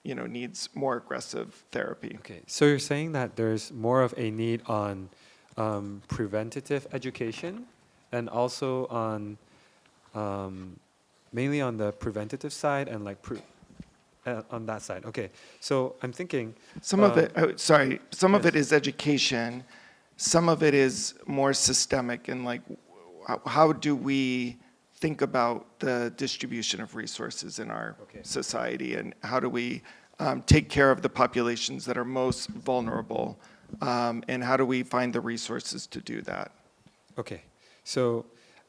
needs more aggressive therapy. Okay, so you're saying that there's more of a need on preventative education, and also on mainly on the preventative side, and like on that side. Okay, so I'm thinking some of it. Some of it is education. Some of it is more systemic, and like how do we think about the distribution of resources in our society, and how do we take care of the populations that are most vulnerable, and how do we find the resources to do that? Okay, so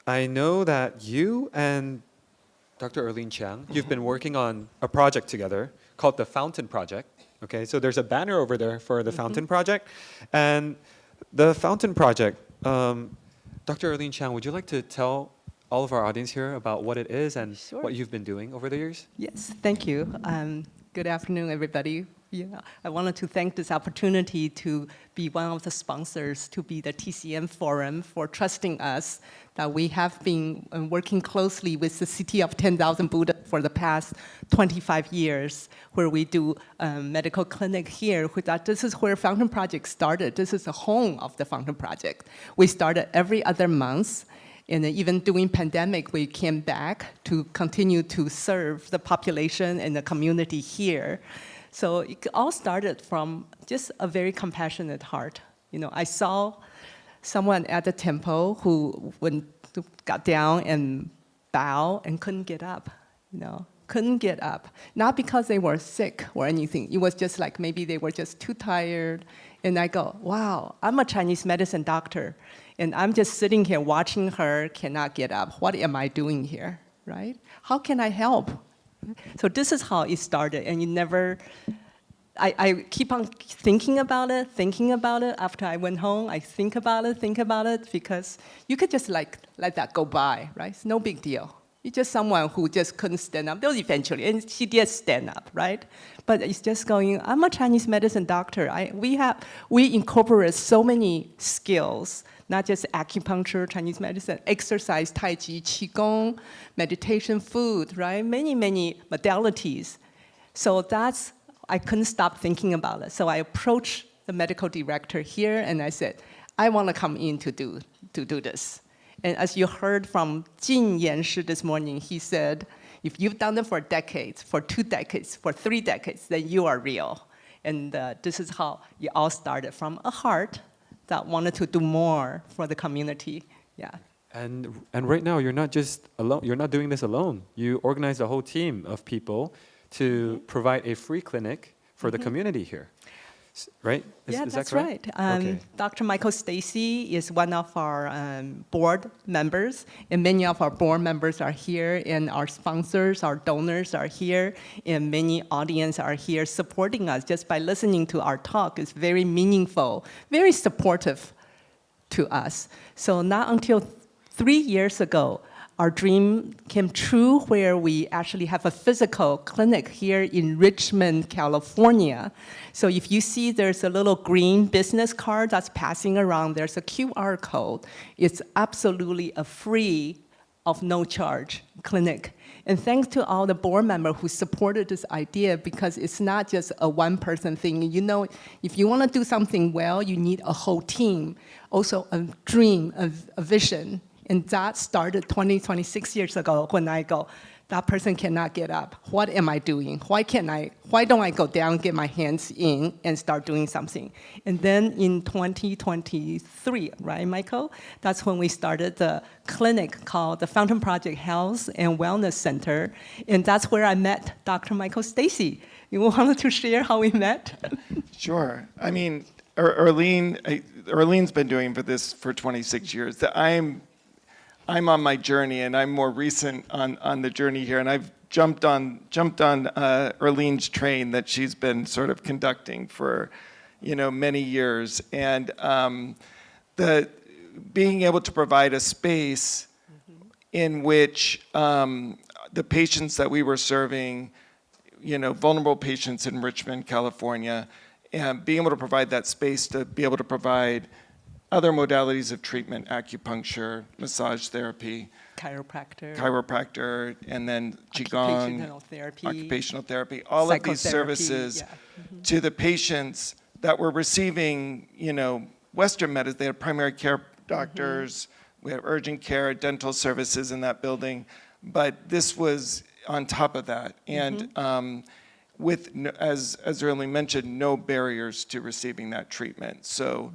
I know that you and Dr. Erlene Chiang, you've been working on a project together called the Fountain Project. Okay, so there's a banner over there for the Fountain Project, and the Fountain Project. Dr. Erlene Chiang, would you like to tell all of our audience here about what it is and what you've been doing over the years? Yes, thank you. Good afternoon, everybody. Yeah, I wanted to thank this opportunity to be one of the sponsors, to be the TCM Forum, for trusting us that we have been working closely with the City of 10,000 Buddha for the past 25 years, where we do medical clinic here. This is where Fountain Project started. This is the home of the Fountain Project. We started every other month. And even during pandemic, we came back to continue to serve the population and the community here. So it all started from just a very compassionate heart. You know, I saw someone at the temple who got down and bowed and couldn't get up, couldn't get up. Not because they were sick or anything. It was just like maybe they were just too tired. And I go, wow, I'm a Chinese medicine doctor. And I'm just sitting here watching her cannot get up. What am I doing here, right? How can I help? So this is how it started. And I keep on thinking about it. After I went home, I think about it, because you could just let that go by, right? It's no big deal. It's just someone who just couldn't stand up. Though eventually, and she did stand up, right? But it's just going, I'm a Chinese medicine doctor. We incorporate so many skills, not just acupuncture, Chinese medicine, exercise, Tai Chi, Qigong, meditation, food, right? Many, many modalities. So I couldn't stop thinking about it. So I approached the medical director here and I said, I want to come in to do this. And as you heard from Jin Yanshi this morning, he said, if you've done it for decades, for 2 decades, for 3 decades, then you are real. And this is how it all started, from a heart that wanted to do more for the community. Yeah. And right now, you're not just alone. You're not doing this alone. You organize a whole team of people to provide a free clinic for the community here, right? Is that's that correct? right. Okay. Dr. Michael Stacy is one of our board members, and many of our board members are here, and our sponsors, our donors are here, and many audience are here supporting us just by listening to our talk. It's very meaningful, very supportive to us. So not until 3 years ago, our dream came true, where we actually have a physical clinic here in Richmond, California. So if you see there's a little green business card that's passing around, there's a QR code. It's absolutely a free, of no charge clinic. And thanks to all the board members who supported this idea, because it's not just a one-person thing. You know, if you want to do something well, you need a whole team, also a dream, a vision. And that started 26 years ago, when I go, that person cannot get up. What am I doing? Why don't I go down, get my hands in, and start doing something? And then in 2023, right, Michael? That's when we started the clinic called the Fountain Project Health and Wellness Center. And that's where I met Dr. Michael Stacy. You wanted to share how we met? Sure. I mean, Erlene's been doing this for 26 years. I'm on my journey, and I'm more recent on the journey here, and I've jumped on Erlene's train that she's been sort of conducting for, many years. And being able to provide a space in which the patients that we were serving, vulnerable patients in Richmond, California, and being able to provide that space to be able to provide other modalities of treatment, acupuncture, massage therapy, chiropractor, and then Qigong, occupational therapy, all of these services to the patients that were receiving, Western medicine. They had primary care doctors, we have urgent care, dental services in that building, but this was on top of that. And with, as earlier mentioned, no barriers to receiving that treatment. So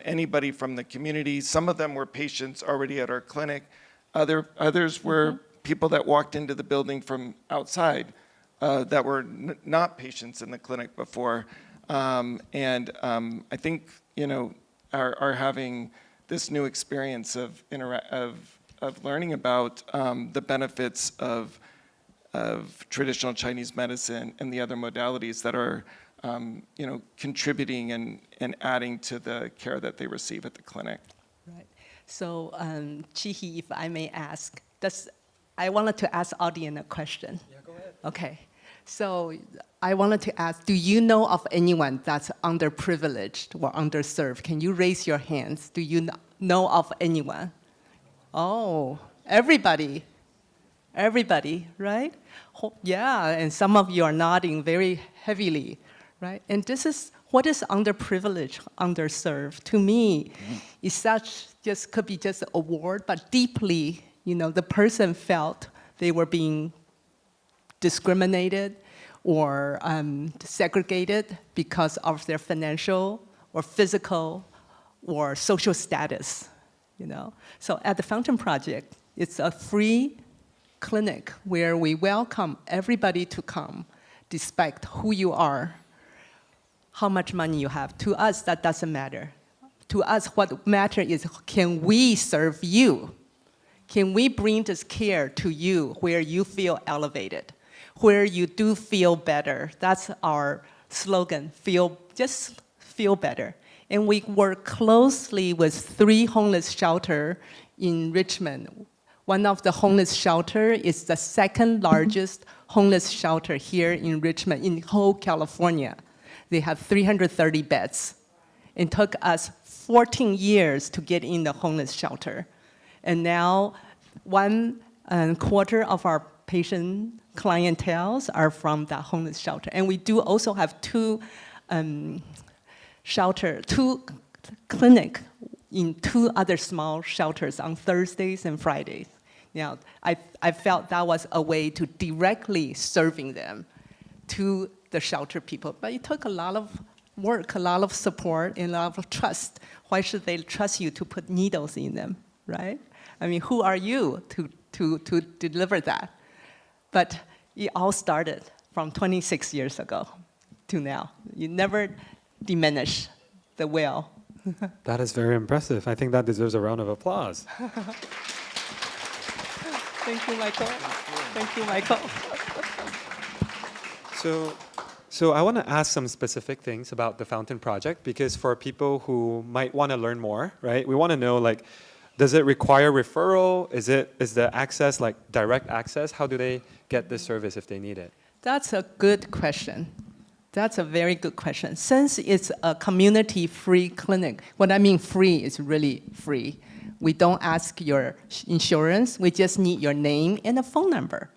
anybody from the community, some of them were patients already at our clinic, others were people that walked into the building from outside that were not patients in the clinic before. I think, are having this new experience of learning about the benefits of traditional Chinese medicine and the other modalities that are, contributing and adding to the care that they receive at the clinic. Right. So, Chi-Hee, if I may ask, I wanted to ask audience a question. Yeah, go ahead. Okay. So I wanted to ask, do you know of anyone that's underprivileged or underserved? Can you raise your hands? Do you know of anyone? Oh, everybody. Everybody, right? Yeah, and some of you are nodding very heavily, right? And this is, what is underprivileged, underserved? To me, it's could be just a word, but deeply, the person felt they were being discriminated or segregated because of their financial or physical or social status, So at the Fountain Project, it's a free clinic where we welcome everybody to come, despite who you are, how much money you have. To us, that doesn't matter. To us, what matters is, can we serve you? Can we bring this care to you where you feel elevated, where you do feel better? That's our slogan, just feel better. And we work closely with 3 homeless shelters in Richmond. One of the homeless shelters is the 2nd largest homeless shelter here in Richmond, in whole California. They have 330 beds. It took us 14 years to get in the homeless shelter. And now 1/4 of our patient clienteles are from that homeless shelter. And we do also have 2 clinics in 2 other small shelters on Thursdays and Fridays. Now, I felt that was a way to directly serving them to the shelter people. But it took a lot of work, a lot of support, and a lot of trust. Why should they trust you to put needles in them, right? I mean, who are you to deliver that? But it all started from 26 years ago to now. You never diminish the will. That is very impressive. I think that deserves a round of applause. Thank you, Michael. Thank you, Michael. So I want to ask some specific things about the Fountain Project, because for people who might want to learn more, right? We want to know, like, does it require referral? Is the access like direct access? How do they get this service if they need it? That's a good question. That's a very good question. Since it's a community-free clinic, what I mean free is really free. We don't ask your insurance. We just need your name and a phone number.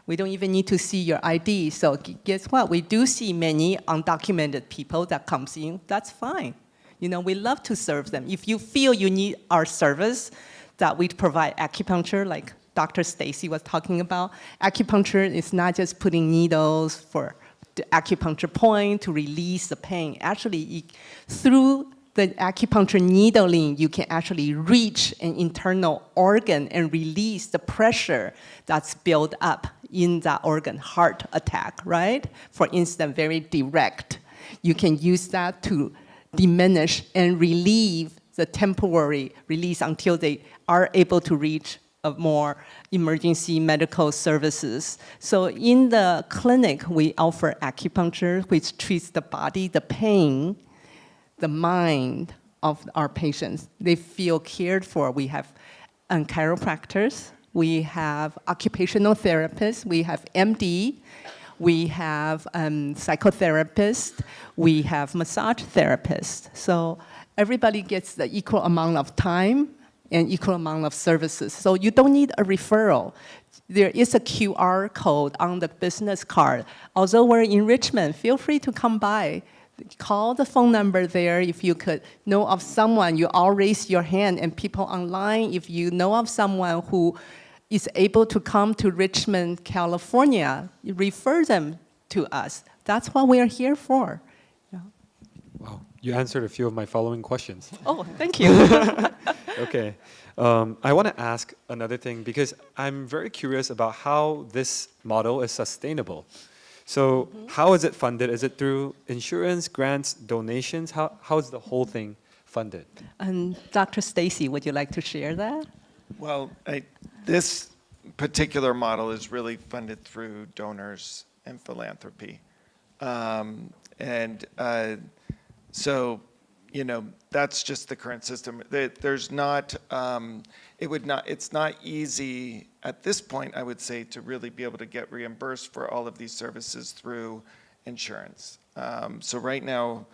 We don't even need to see your ID. So guess what? We do see many undocumented people that comes in. That's fine. We love to serve them. If you feel you need our service, that we provide acupuncture, like Dr. Stacy was talking about. Acupuncture is not just putting needles for the acupuncture point to release the pain. Actually, through the acupuncture needling, you can actually reach an internal organ and release the pressure that's built up in that organ, heart attack, right? For instance, very direct. You can use that to diminish and relieve the temporary release until they are able to reach more emergency medical services. So in the clinic, we offer acupuncture, which treats the body, the pain, the mind, of our patients. They feel cared for. We have chiropractors, we have occupational therapists, we have MD, we have psychotherapists, we have massage therapists. So everybody gets the equal amount of time and equal amount of services. So you don't need a referral. There is a QR code on the business card. Although we're in Richmond, feel free to come by. Call the phone number there if you could know of someone. You all raise your hand, and people online, if you know of someone who is able to come to Richmond, California, you refer them to us. That's what we're here for. Yeah. Wow, you answered a few of my following questions. Oh, thank you. Okay. I want to ask another thing because I'm very curious about how this model is sustainable. So how is it funded? Is it through insurance, grants, donations? How is the whole thing funded? And Dr. Stacy, would you like to share that? Well, this particular model is really funded through donors and philanthropy. So, you know, that's just the current system. There's not, it's not easy at this point, I would say, to really be able to get reimbursed for all of these services through insurance. So right now,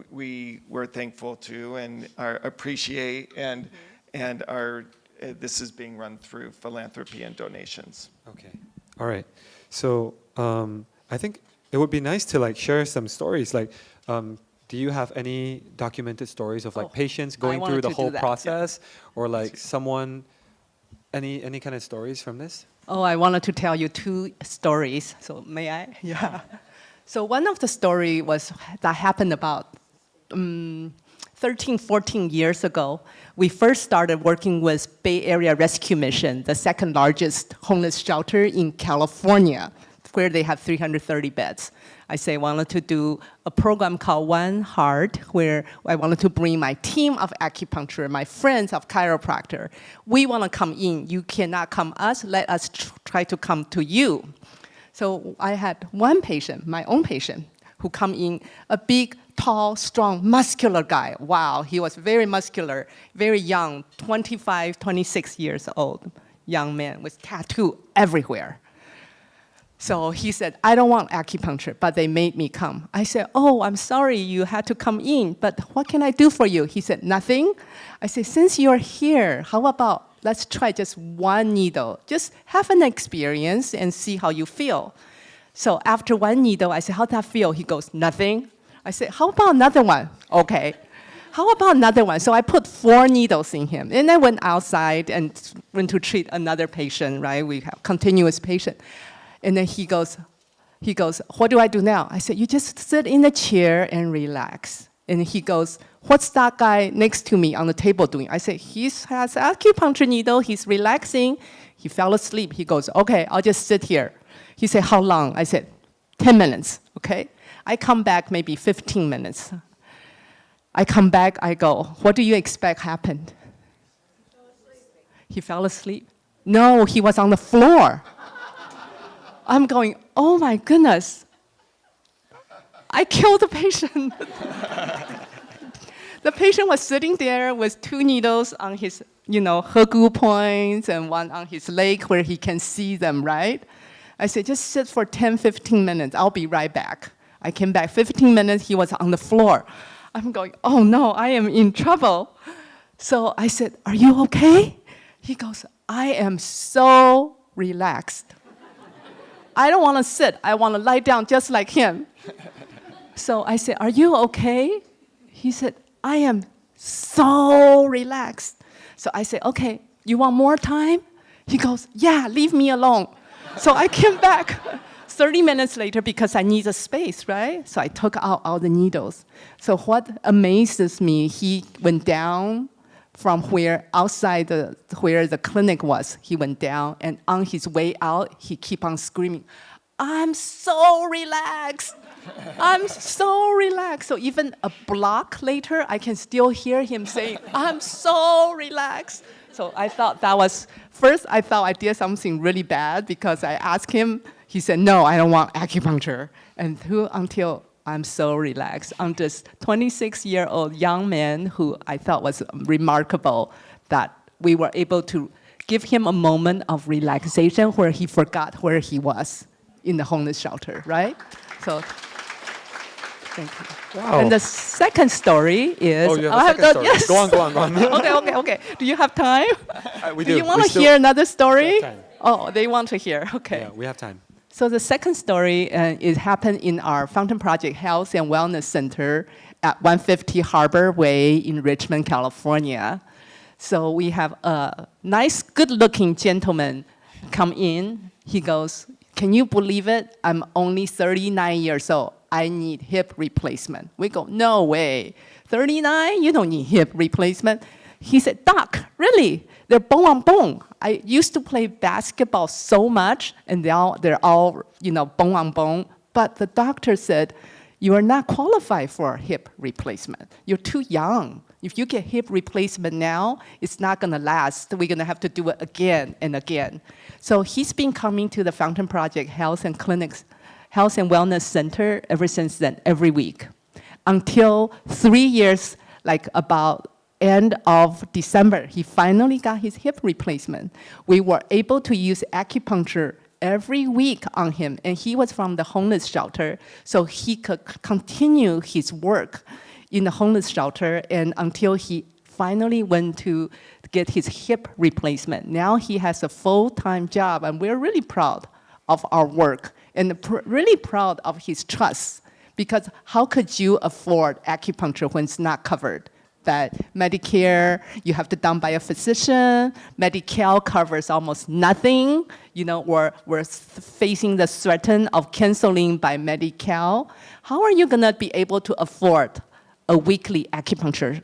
we're thankful to and appreciate and this is being run through philanthropy and donations. Okay. All right. So I think it would be nice to like share some stories. Like, do you have any documented stories of like patients going through the whole process, or like someone, any kind of stories from this? Oh, I wanted to tell you 2 stories. So may I? Yeah. So one of the story was that happened about 13, 14 years ago. We first started working with Bay Area Rescue Mission, the second largest homeless shelter in California, where they have 330 beds. I wanted to do a program called One Heart, where I wanted to bring my team of acupuncture, my friends of chiropractor. We want to come in. You cannot come us. Let us try to come to you. So I had one patient, my own patient, who come in, a big, tall, strong, muscular guy. Wow, he was very muscular, very young, 25, 26 years old, young man with tattoo everywhere. So he said, I don't want acupuncture, but they made me come. I said, oh, I'm sorry you had to come in, but what can I do for you? He said, nothing. I said, since you're here, how about let's try just one needle. Just have an experience and see how you feel. So after one needle, I said, how'd that feel? He goes, nothing. I said, how about another one? Okay. How about another one? So I put 4 needles in him. And I went outside and went to treat another patient, right? We have continuous patient. And then he goes, what do I do now? I said, you just sit in the chair and relax. And he goes, what's that guy next to me on the table doing? I said, he has acupuncture needle, he's relaxing. He fell asleep. He goes, okay, I'll just sit here. He said, how long? I said, 10 minutes, okay? I come back maybe 15 minutes. I come back, I go, what do you expect happened? He fell asleep? No, he was on the floor. I'm going, oh my goodness. I killed the patient. The patient was sitting there with 2 needles on his, hegu points and one on his leg where he can see them, right? I said, just sit for 10, 15 minutes. I'll be right back. I came back 15 minutes, he was on the floor. I'm going, oh no, I am in trouble. So I said, are you okay? He goes, I am so relaxed. I don't want to sit. I want to lie down just like him. So I said, are you okay? He said, I am so relaxed. So I said, okay, you want more time? He goes, yeah, leave me alone. So I came back 30 minutes later because I need a space, right? So I took out all the needles. So what amazes me, he went down from where outside where the clinic was. He went down, and on his way out, he keep on screaming, I'm so relaxed. I'm so relaxed. So even a block later, I can still hear him saying, I'm so relaxed. So I thought that was, first I thought I did something really bad because I asked him, he said, no, I don't want acupuncture. And until I'm so relaxed. I'm this 26-year-old young man who I thought was remarkable that we were able to give him a moment of relaxation where he forgot where he was in the homeless shelter, right? So, thank you. Wow. And the second story is... Oh, you have a second story. Yes. Go on. Okay. Do you have time? We do. Do you want to hear another story? Oh, they want to hear. Okay. Yeah, we have time. So the second story it happened in our Fountain Project Health and Wellness Center at 150 Harbor Way in Richmond, California. So we have a nice, good-looking gentleman come in. He goes, "Can you believe it? I'm only 39 years old. I need hip replacement." We go, "No way. 39? You don't need hip replacement." He said, "Doc, really? They're bone on bone. I used to play basketball so much, and now they're all, bone on bone." But the doctor said, "You are not qualified for hip replacement. You're too young. If you get hip replacement now, it's not going to last. We're going to have to do it again and again." So he's been coming to the Fountain Project Health and Wellness Center ever since then, every week, until 3 years, like about end of December, he finally got his hip replacement. We were able to use acupuncture every week on him, and he was from the homeless shelter, so he could continue his work in the homeless shelter and until he finally went to get his hip replacement. Now he has a full-time job, and we're really proud of our work and really proud of his trust, because how could you afford acupuncture when it's not covered? That Medicare, you have to done by a physician. Medi-Cal covers almost nothing. We're facing the threat of canceling by Medi-Cal. How are you gonna be able to afford a weekly acupuncture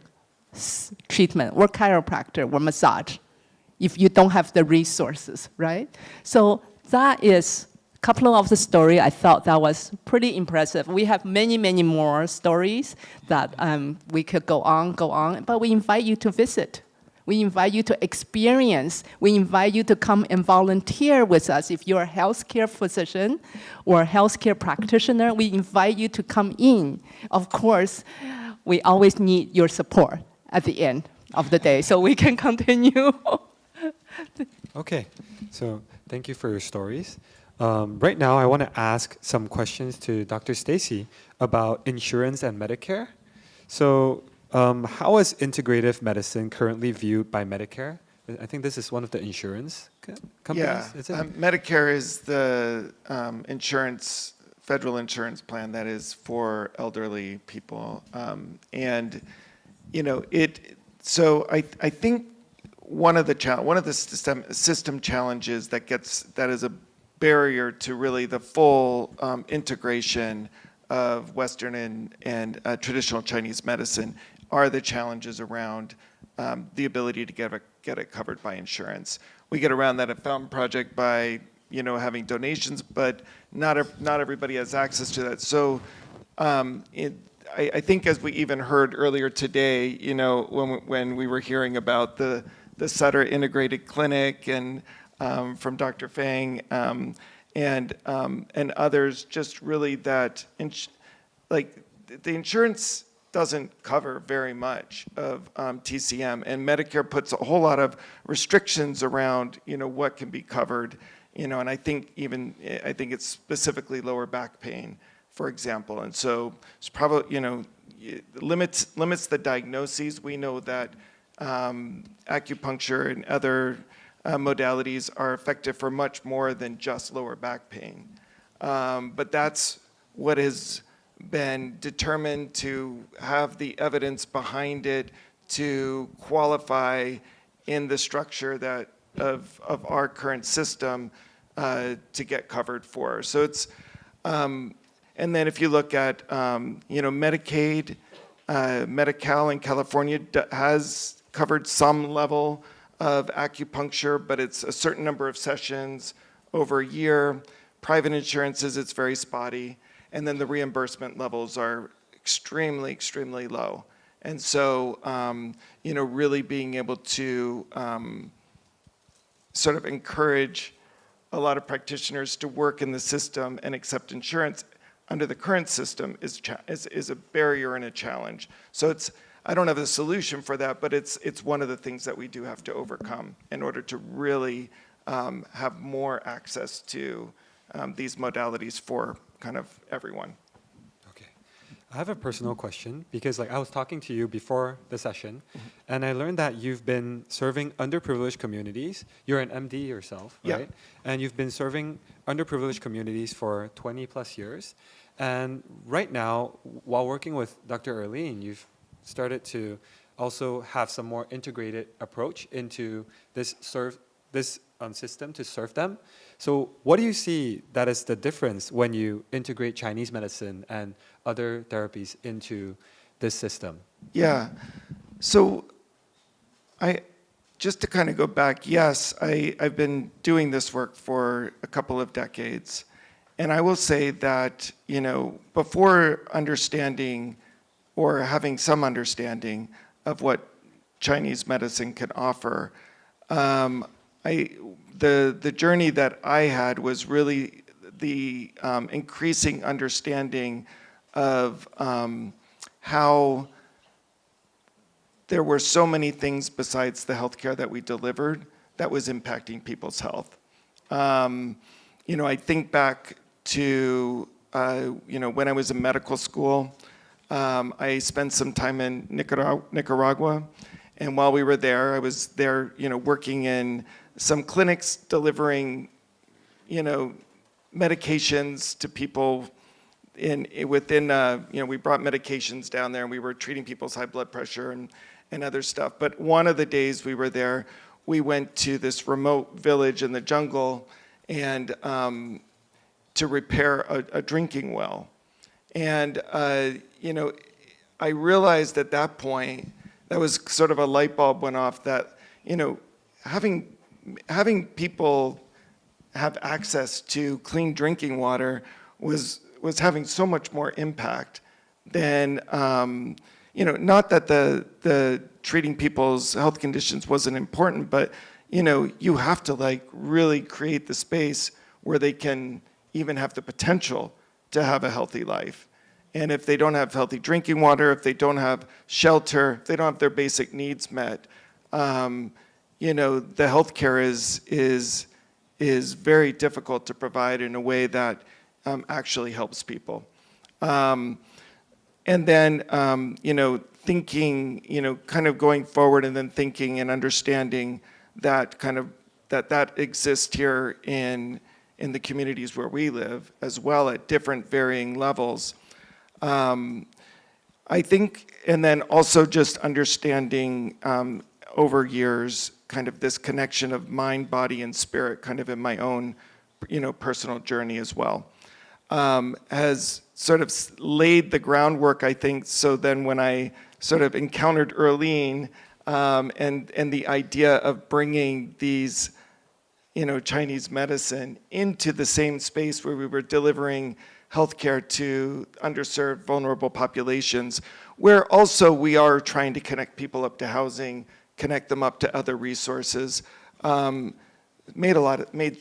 treatment or chiropractor or massage if you don't have the resources, right? So that is a couple of the story. I thought that was pretty impressive. We have many, many more stories that we could go on, but we invite you to visit. We invite you to experience. We invite you to come and volunteer with us. If you're a healthcare physician or a healthcare practitioner, we invite you to come in. Of course, we always need your support at the end of the day so we can continue. Okay, so thank you for your stories. Right now, I want to ask some questions to Dr. Stacy about insurance and Medicare. So how is integrative medicine currently viewed by Medicare? I think this is one of the insurance companies. Yeah, Medicare is the federal insurance plan that is for elderly people. So I think one of the system challenges that is a barrier to really the full integration of Western and traditional Chinese medicine are the challenges around the ability to get it covered by insurance. We get around that at Fountain Project by having donations, but not everybody has access to that. So I think, as we even heard earlier today, when we were hearing about the Sutter Integrated Clinic and from Dr. Fang and others, just really that the insurance doesn't cover very much of TCM, and Medicare puts a whole lot of restrictions around what can be covered, and I think it's specifically lower back pain, for example, and so it's probably limits the diagnoses. We know that acupuncture and other modalities are effective for much more than just lower back pain, but that's what has been determined to have the evidence behind it to qualify in the structure of our current system to get covered for. So it's and then if you look at Medicaid, Medi-Cal in California has covered some level of acupuncture, but it's a certain number of sessions over a year. Private insurances, it's very spotty. And then the reimbursement levels are extremely, extremely low. And so, really being able to sort of encourage a lot of practitioners to work in the system and accept insurance under the current system is a barrier and a challenge. So I don't have a solution for that, but it's one of the things that we do have to overcome in order to really have more access to these modalities for kind of everyone. I have a personal question because I was talking to you before the session, and I learned that you've been serving underprivileged communities. You're an MD yourself, right? And you've been serving underprivileged communities for 20 plus years. And right now, while working with Dr. Erlene, you've started to also have some more integrated approach into this system to serve them. So what do you see that is the difference when you integrate Chinese medicine and other therapies into this system? Yeah. So just to kind of go back, yes, I've been doing this work for a couple of decades. And I will say that, before understanding or having some understanding of what Chinese medicine can offer, the journey that I had was really the increasing understanding of how there were so many things besides the healthcare that we delivered that was impacting people's health. I think back to when I was in medical school. I spent some time in Nicaragua, and while we were there, I was there, working in some clinics delivering, medications to people we brought medications down there, and we were treating people's high blood pressure and other stuff. But one of the days we were there, we went to this remote village in the jungle and to repair a drinking well. And, I realized at that point, that was sort of a light bulb went off that, having people have access to clean drinking water was having so much more impact than, not that the treating people's health conditions wasn't important, but, you have to really create the space where they can even have the potential to have a healthy life. And if they don't have healthy drinking water, if they don't have shelter, if they don't have their basic needs met, the healthcare is very difficult to provide in a way that actually helps people. And then, thinking, kind of going forward and then thinking and understanding that that exists here in the communities where we live as well at different varying levels. I think, and then also just understanding over years kind of this connection of mind, body, and spirit kind of in my own, personal journey as well, has sort of laid the groundwork, I think, so then when I sort of encountered Erlene and the idea of bringing these, Chinese medicine into the same space where we were delivering healthcare to underserved, vulnerable populations, where also we are trying to connect people up to housing, connect them up to other resources,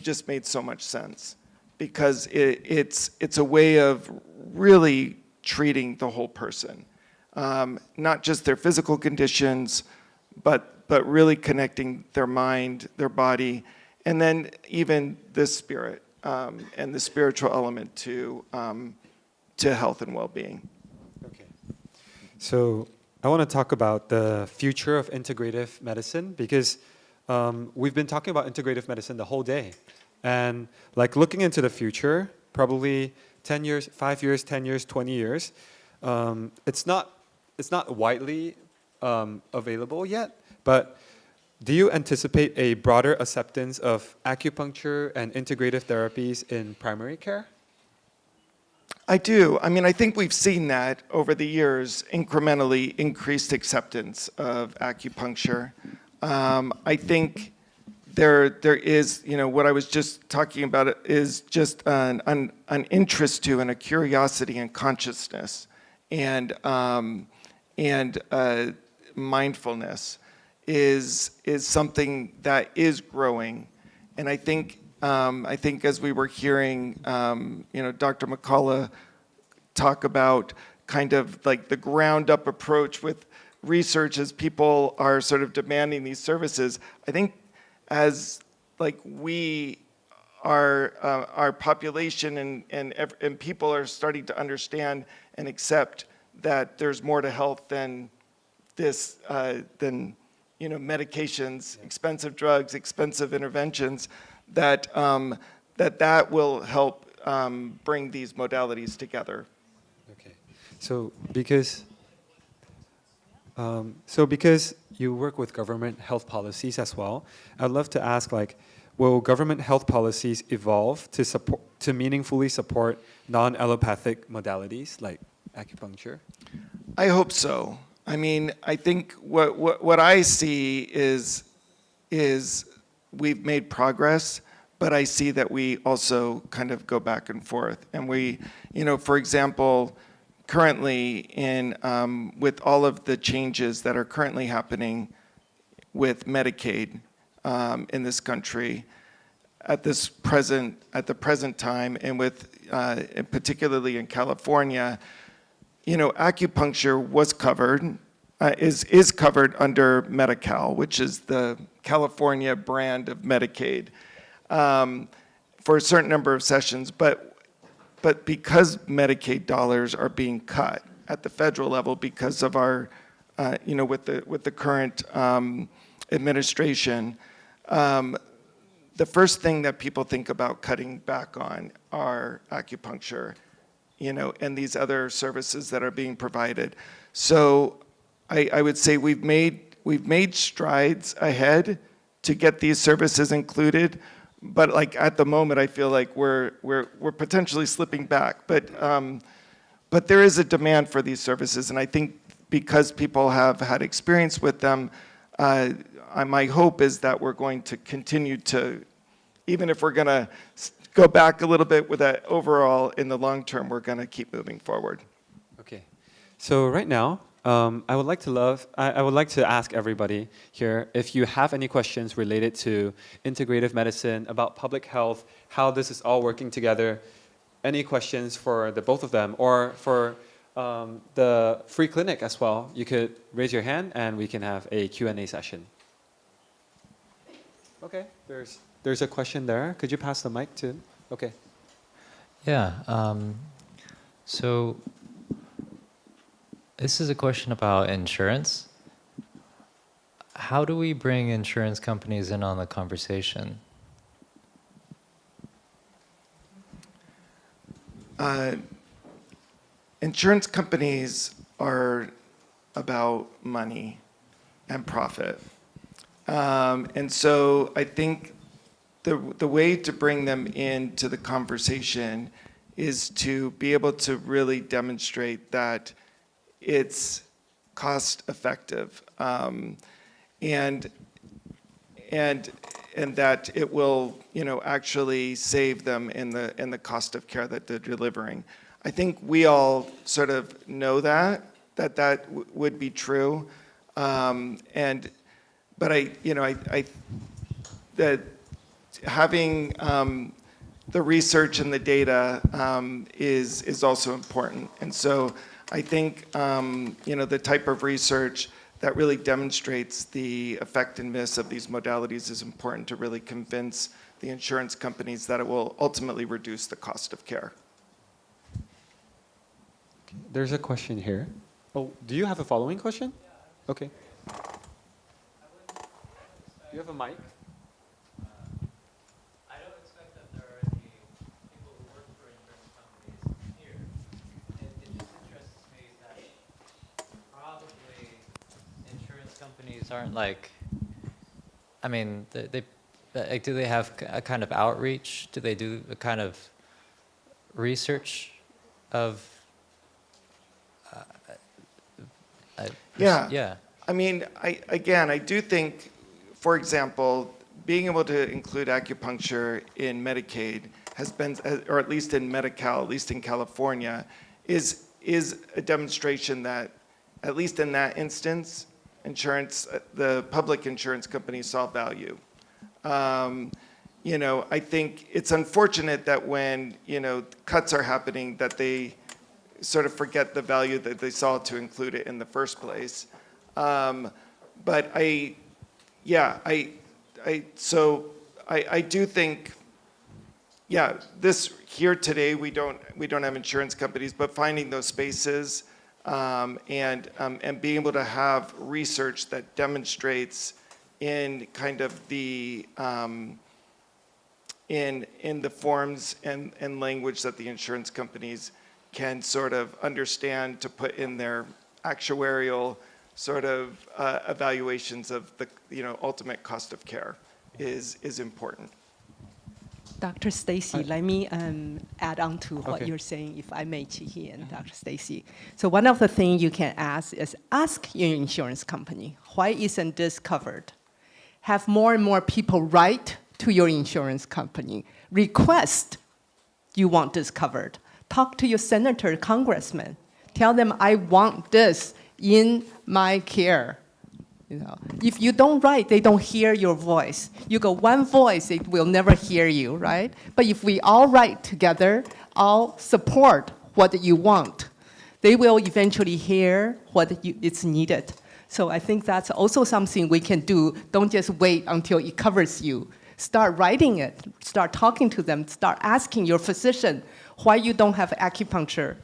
just made so much sense, because it's a way of really treating the whole person, not just their physical conditions, but really connecting their mind, their body, and then even the spirit. And the spiritual element to health and well-being. Okay. So I want to talk about the future of integrative medicine, because we've been talking about integrative medicine the whole day. And looking into the future, probably 10 years, 5 years, 10 years, 20 years, it's not widely available yet, but do you anticipate a broader acceptance of acupuncture and integrative therapies in primary care? I do. I think we've seen that over the years, incrementally increased acceptance of acupuncture. I think there is, what I was just talking about is just an interest to and a curiosity and consciousness and mindfulness is something that is growing. And I think as we were hearing, Dr. McCullough talk about kind of like the ground up approach with research as people are sort of demanding these services. I think as like our population and people are starting to understand and accept that there's more to health than this, than medications, expensive drugs, expensive interventions, that that will help bring these modalities together. Okay, so because you work with government health policies as well, I'd love to ask, like, will government health policies evolve to meaningfully support non-allopathic modalities like acupuncture? I hope so. I mean, I think what I see is we've made progress, but I see that we also kind of go back and forth. And we, for example, currently with all of the changes that are currently happening with Medicaid in this country at the present time, and and particularly in California, acupuncture was covered, is covered under Medi-Cal, which is the California brand of Medicaid, for a certain number of sessions. But because Medicaid dollars are being cut at the federal level because of our, with the current administration, the first thing that people think about cutting back on are acupuncture, and these other services that are being provided. So I would say we've made strides ahead to get these services included, but like at the moment I feel like we're potentially slipping back. But there is a demand for these services, and I think because people have had experience with them, my hope is that we're going to continue to, even if we're going to go back a little bit with that overall, in the long term, we're going to keep moving forward. Okay, so right now, I would like to ask everybody here if you have any questions related to integrative medicine, about public health, how this is all working together. Any questions for the both of them, or for the free clinic as well? You could raise your hand and we can have a Q&A session. Okay, there's a question there. Could you pass the mic to? Okay. Yeah. So this is a question about insurance. How do we bring insurance companies in on the conversation? Insurance companies are about money and profit. And so I think the way to bring them into the conversation is to be able to really demonstrate that it's cost effective, and that it will, actually save them in the cost of care that they're delivering. I think we all sort of know that would be true, but that having the research and the data is also important. And so I think the type of research that really demonstrates the effectiveness of these modalities is important to really convince the insurance companies that it will ultimately reduce the cost of care. There's a question here. Oh, do you have a following question? Okay. Do you have a mic? I don't expect that there are any people who work for insurance companies here. It just interests me that probably insurance companies aren't like, I mean, do they have a kind of outreach? Do they do a kind of research of? Yeah. I mean, I do think, for example, being able to include acupuncture in Medicaid has been, or at least in Medi-Cal, at least in California, is a demonstration that, at least in that instance, the public insurance companies saw value. I think it's unfortunate that when, cuts are happening, that sort of forget the value that they saw to include it in the first place. But I do think, this here today, we don't have insurance companies, but finding those spaces and being able to have research that demonstrates in kind of the in the forms and language that the insurance companies can sort of understand to put in their actuarial sort of evaluations of the ultimate cost of care is important. Dr. Stacy, let me add on to what you're saying, if I may, Chi-Hee and Dr. Stacy. So one of the things you can ask is, ask your insurance company, why isn't this covered? Have more and more people write to your insurance company, request you want this covered. Talk to your senator, congressman. Tell them, I want this in my care. If you don't write, they don't hear your voice. You go one voice, it will never hear you, right? But if we all write together, all support what you want, they will eventually hear what it's needed. So I think that's also something we can do. Don't just wait until it covers you. Start writing it, start talking to them, start asking your physician why you don't have acupuncture,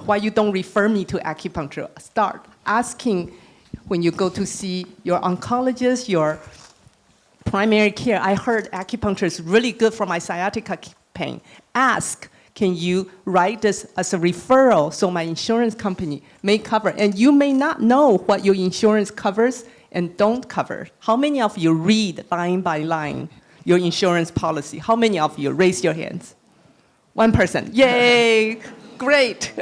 why you don't refer me to acupuncture. Start asking when you go to see your oncologist, your primary care. I heard acupuncture is really good for my sciatica pain. Ask, can you write this as a referral so my insurance company may cover? And you may not know what your insurance covers and don't cover. How many of you read line by line your insurance policy? How many of you raise your hands? One person, yay, great.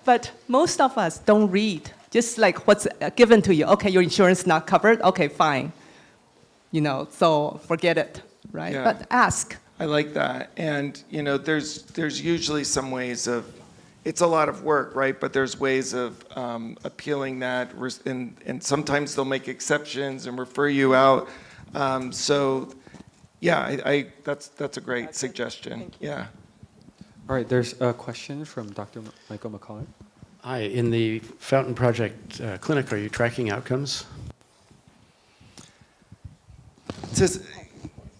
But most of us don't read. Just like what's given to you. Okay, your insurance not covered. Okay, fine. So forget it, right? Yeah. But ask. I like that. And there's usually some ways of, it's a lot of work, right? But there's ways of appealing that, and sometimes they'll make exceptions and refer you out. That's a great suggestion. Yeah. All right, there's a question from Dr. Michael McCullough. Hi, in the Fountain Project clinic, are you tracking outcomes?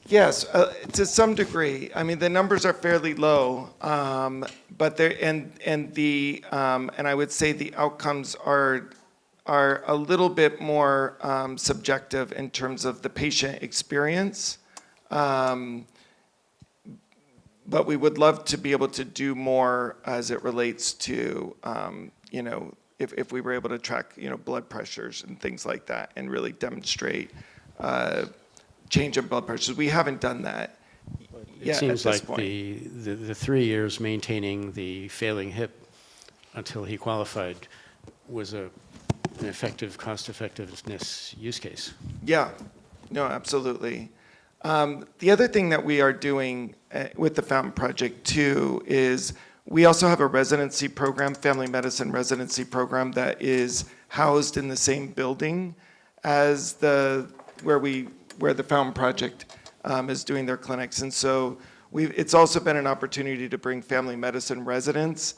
Yes, to some degree. I mean, the numbers are fairly low, but and I would say the outcomes are a little bit more subjective in terms of the patient experience. But we would love to be able to do more as it relates to, if we were able to track, blood pressures and things like that, and really demonstrate change in blood pressures. We haven't done that yet. It seems at this like point. the 3 years maintaining the failing hip until he qualified was an effective cost-effectiveness use case. Yeah, no, absolutely. The other thing that we are doing with the Fountain Project too is we also have a residency program, family medicine residency program, that is housed in the same building as where the Fountain Project is doing their clinics. And so it's also been an opportunity to bring family medicine residents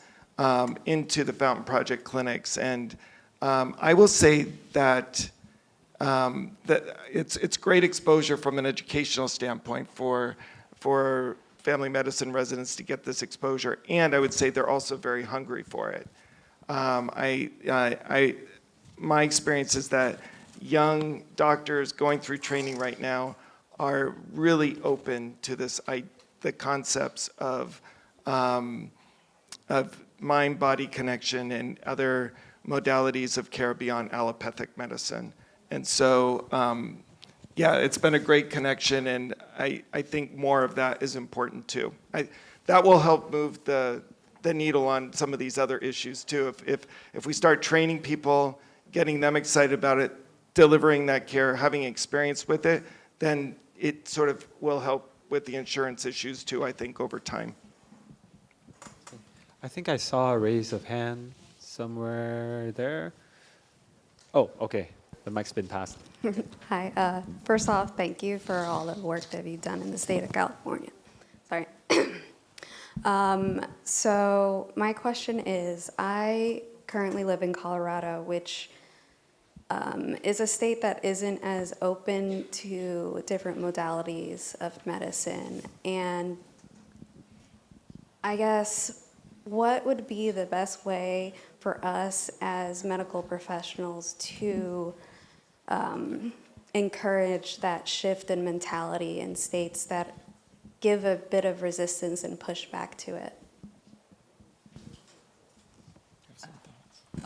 into the Fountain Project clinics. And I will say that it's great exposure from an educational standpoint for family medicine residents to get this exposure, and I would say they're also very hungry for it. My experience is that young doctors going through training right now are really open to the concepts of mind-body connection and other modalities of care beyond allopathic medicine. And so, it's been a great connection, and I think more of that is important too. That will help move the needle on some of these other issues too. If we start training people, getting them excited about it, delivering that care, having experience with it, then it sort of will help with the insurance issues too, I think, over time. I think I saw a raise of hand somewhere there. Oh, okay. The mic's been passed. Hi. First off, thank you for all the work that you've done in the state of California. Sorry. So my question is, I currently live in Colorado, which is a state that isn't as open to different modalities of medicine. And I guess, what would be the best way for us as medical professionals to encourage that shift in mentality in states that give a bit of resistance and pushback to it?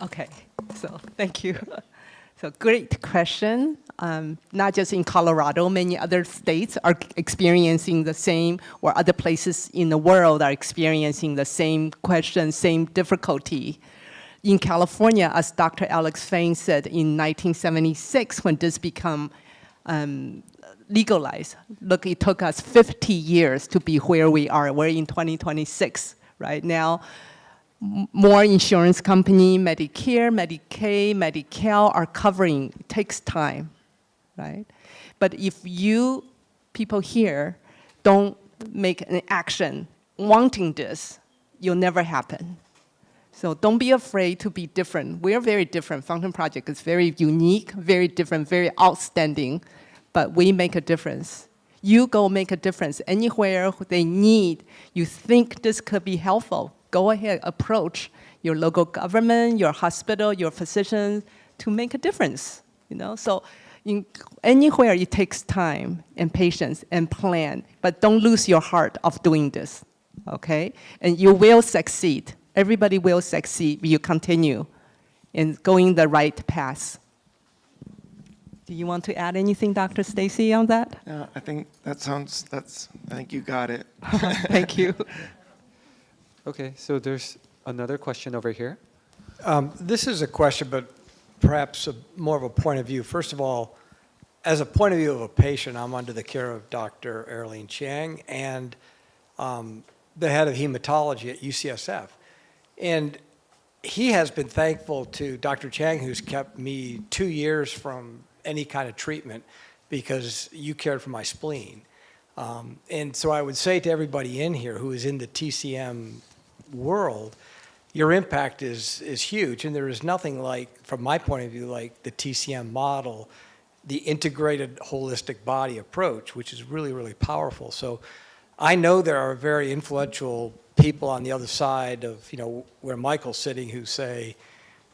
Okay, so thank you. So great question. Not just in Colorado, many other states are experiencing the same, or other places in the world are experiencing the same question, same difficulty. In California, as Dr. Alex Fain said in 1976, when this became legalized, look, it took us 50 years to be where we are. We're in 2026 right now. More insurance company, Medicare, Medicaid, Medi-Cal are covering. It takes time, right? But if you people here don't make an action wanting this, it'll never happen. So don't be afraid to be different. We're very different. Fountain Project is very unique, very different, very outstanding, but we make a difference. You go make a difference anywhere they need. You think this could be helpful, go ahead, approach your local government, your hospital, your physician to make a difference. You know, so anywhere it takes time and patience and plan, but don't lose your heart of doing this, okay? And you will succeed. Everybody will succeed if you continue in going the right path. Do you want to add anything, Dr. Stacy, on that? I think I think you got it. Thank you. Okay, so there's another question over here. This is a question, but perhaps more of a point of view. First of all, as a point of view of a patient, I'm under the care of Dr. Arlene Chiang and the head of hematology at UCSF. And he has been thankful to Dr. Chiang, who's kept me 2 years from any kind of treatment because you cared for my spleen. And so I would say to everybody in here who is in the TCM world, your impact is huge. And there is nothing like, from my point of view, like the TCM model, the integrated holistic body approach, which is really, really powerful. So I know there are very influential people on the other side of, you know, where Michael's sitting who say,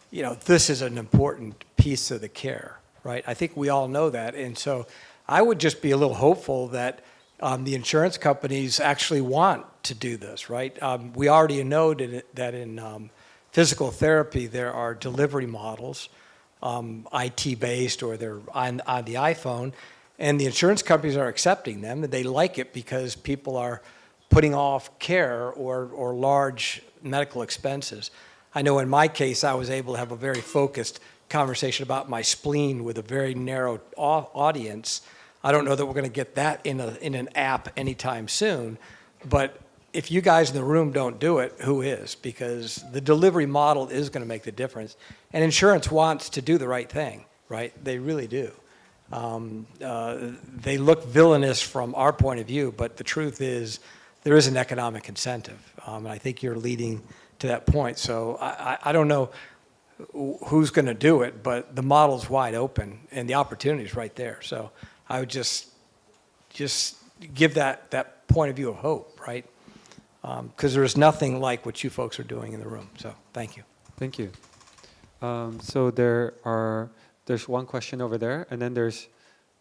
you know, this is an important piece of the care, right? I think we all know that. And so I would just be a little hopeful that the insurance companies actually want to do this, right? We already know that in physical therapy, there are delivery models, IT-based, or they're on the iPhone, and the insurance companies are accepting them, and they like it because people are putting off care or large medical expenses. I know in my case, I was able to have a very focused conversation about my spleen with a very narrow audience. I don't know that we're going to get that in an app anytime soon, but if you guys in the room don't do it, who is? Because the delivery model is going to make the difference. And insurance wants to do the right thing, right? They really do. They look villainous from our point of view, but the truth is there is an economic incentive. And I think you're leading to that point. So I don't know who's going to do it, but the model's wide open and the opportunity is right there. So I would just give that point of view of hope, right? Because there's nothing like what you folks are doing in the room. So thank you. Thank you. So there's one question over there, and then there's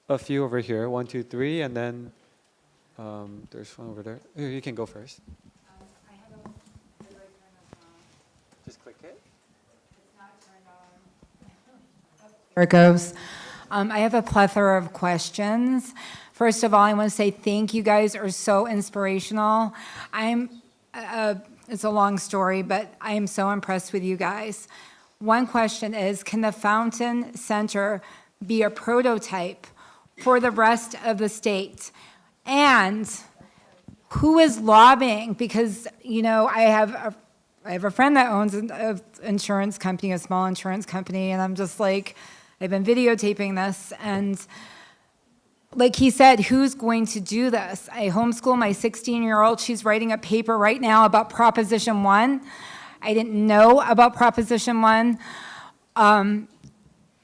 a few over here. 1, 2, 3, and then there's one over there. Here, you can go first. Just click it. There it goes. I have a plethora of questions. First of all, I want to say thank you. Guys are so inspirational. It's a long story, but I am so impressed with you guys. One question is, can the Fountain Center be a prototype for the rest of the state? And who is lobbying? Because, you know, I have a friend that owns an insurance company, a small insurance company, and I'm just like, I've been videotaping this, and like he said, who's going to do this? I homeschool my 16-year-old. She's writing a paper right now about Proposition 1. I didn't know about Proposition 1.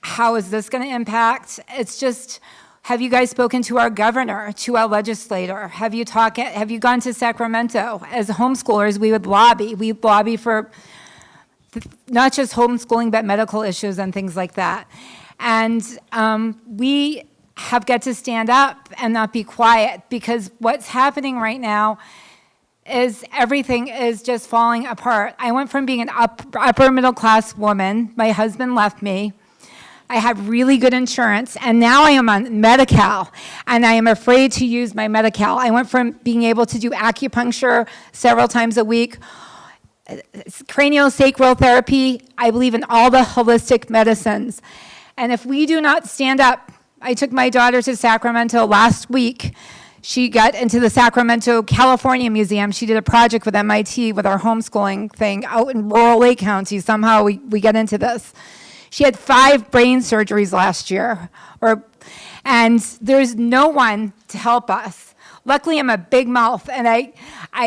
How is this going to impact? It's just, have you guys spoken to our governor, to our legislator? Have you gone to Sacramento? As homeschoolers, we would lobby. We lobby for not just homeschooling, but medical issues and things like that. And we have got to stand up and not be quiet, because what's happening right now is everything is just falling apart. I went from being an upper middle class woman, my husband left me, I had really good insurance, and now I am on Medi-Cal, and I am afraid to use my Medi-Cal. I went from being able to do acupuncture several times a week, craniosacral therapy. I believe in all the holistic medicines. And if we do not stand up, I took my daughter to Sacramento last week. She got into the Sacramento, California Museum. She did a project with MIT with our homeschooling thing out in rural Lake County. Somehow we get into this. She had 5 brain surgeries last year, and there's no one to help us. Luckily, I'm a big mouth, and I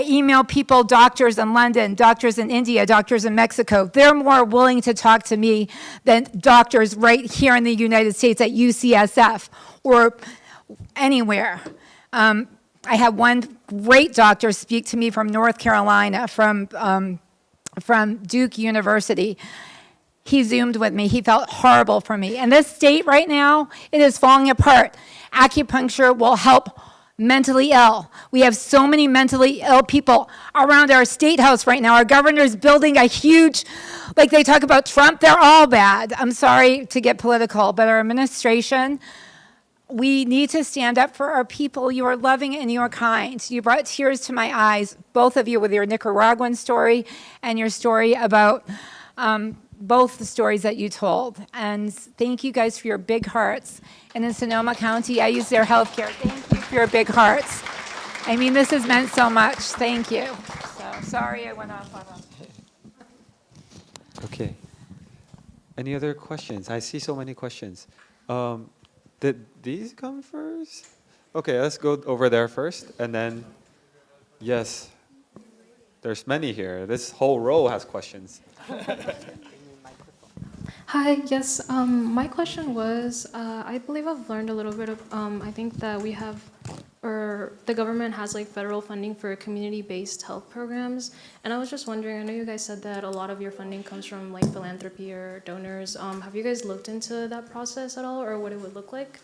email people, doctors in London, doctors in India, doctors in Mexico. They're more willing to talk to me than doctors right here in the United States at UCSF or anywhere. I had one great doctor speak to me from North Carolina, from Duke University. He Zoomed with me. He felt horrible for me. And this state right now, it is falling apart. Acupuncture will help mentally ill. We have so many mentally ill people around our state house right now. Our governor's building a huge, like they talk about Trump, they're all bad. I'm sorry to get political, but our administration, we need to stand up for our people. You are loving and you are kind. You brought tears to my eyes, both of you, with your Nicaraguan story and your story about both the stories that you told. And thank you guys for your big hearts. And in Sonoma County, I use their healthcare. Thank you for your big hearts. I mean, this has meant so much. Thank you. So sorry I went off on a... Okay. Any other questions? I see so many questions. Did these come first? Okay, let's go over there first, and then, yes, there's many here. This whole row has questions. Hi, yes, my question was, I believe I've learned a little bit of, I think that we have, or the government has like federal funding for community-based health programs. And I was just wondering, I know you guys said that a lot of your funding comes from like philanthropy or donors. Have you guys looked into that process at all, or what it would look like?